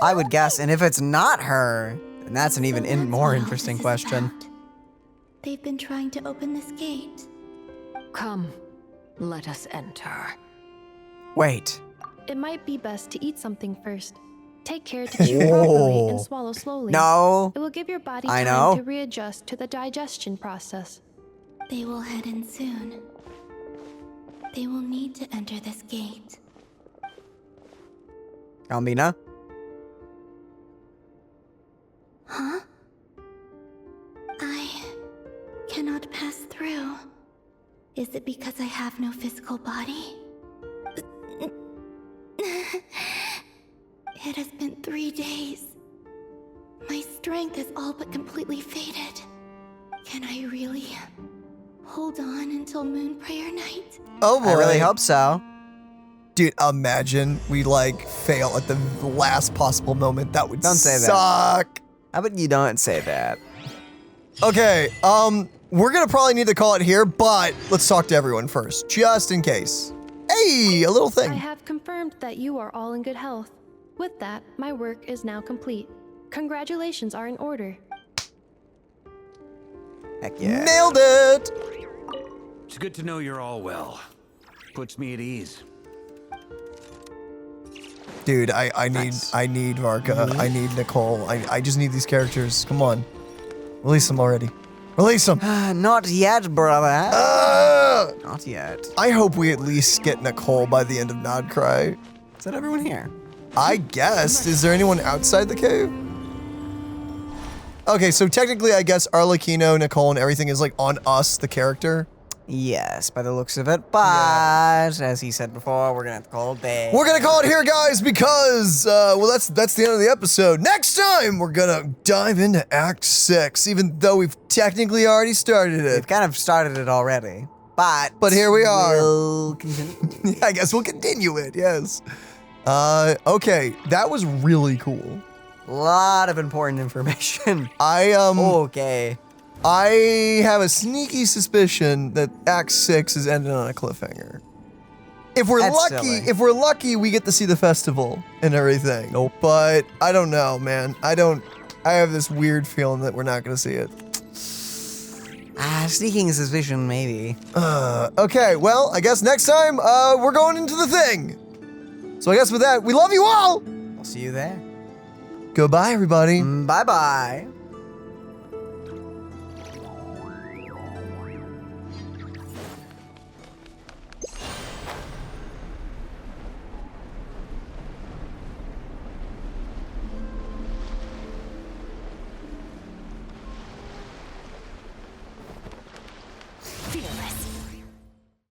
I would guess, and if it's not her, then that's an even more interesting question. They've been trying to open this gate. Come, let us enter. Wait. It might be best to eat something first. Take care to chew properly and swallow slowly. No. It will give your body I time know. to readjust to the digestion process. They will head in soon. They will need to enter this gate. Columbina? Huh? I cannot pass through. Is it because I have no physical body? It has been 3 days. My strength is all but completely faded. Can I really hold on until Moon Prayer Night? Oh boy. I really hope so. Dude, imagine we like fail at the last possible moment. That would Don't say that. suck. How about you don't say that? Okay, we're gonna probably need to call it here, but let's talk to everyone first, just in case. Hey, a little thing. I have confirmed that you are all in good health. With that, my work is now complete. Congratulations are in order. Heck yeah. Nailed it! It's good to know you're all well. Puts me at ease. Dude, I need Varka. I need Nichole. I just need these characters. Come on. Release them already. Release them. Not yet, brother. Not yet. I hope we at least get Nichole by the end of Nod Cry. Is that everyone here? I guess. Is there anyone outside the cave? Okay, so technically, I guess Arlecchino, Nichole, and everything is like on us, the character. Yes, by the looks of it. But as he said before, we're gonna have to call it day. We're gonna call it here, guys, because well, that's the end of the episode. Next time, we're gonna dive into Act 6, even though we've technically already started it. We've kind of started it already, but here we are. We'll continue. I guess we'll continue it. Yes. Okay, that was really cool. A lot of important information. Okay. I have a sneaky suspicion that Act 6 is ending on a cliffhanger. If we're lucky, we get to see the festival and everything. Nope. But I don't know, man. I have this weird feeling that we're not gonna see it. Sneaking suspicion, maybe. Okay, well, I guess next time, we're going into the thing. So I guess with that, we love you all! I'll see you there. Goodbye, everybody. Bye-bye.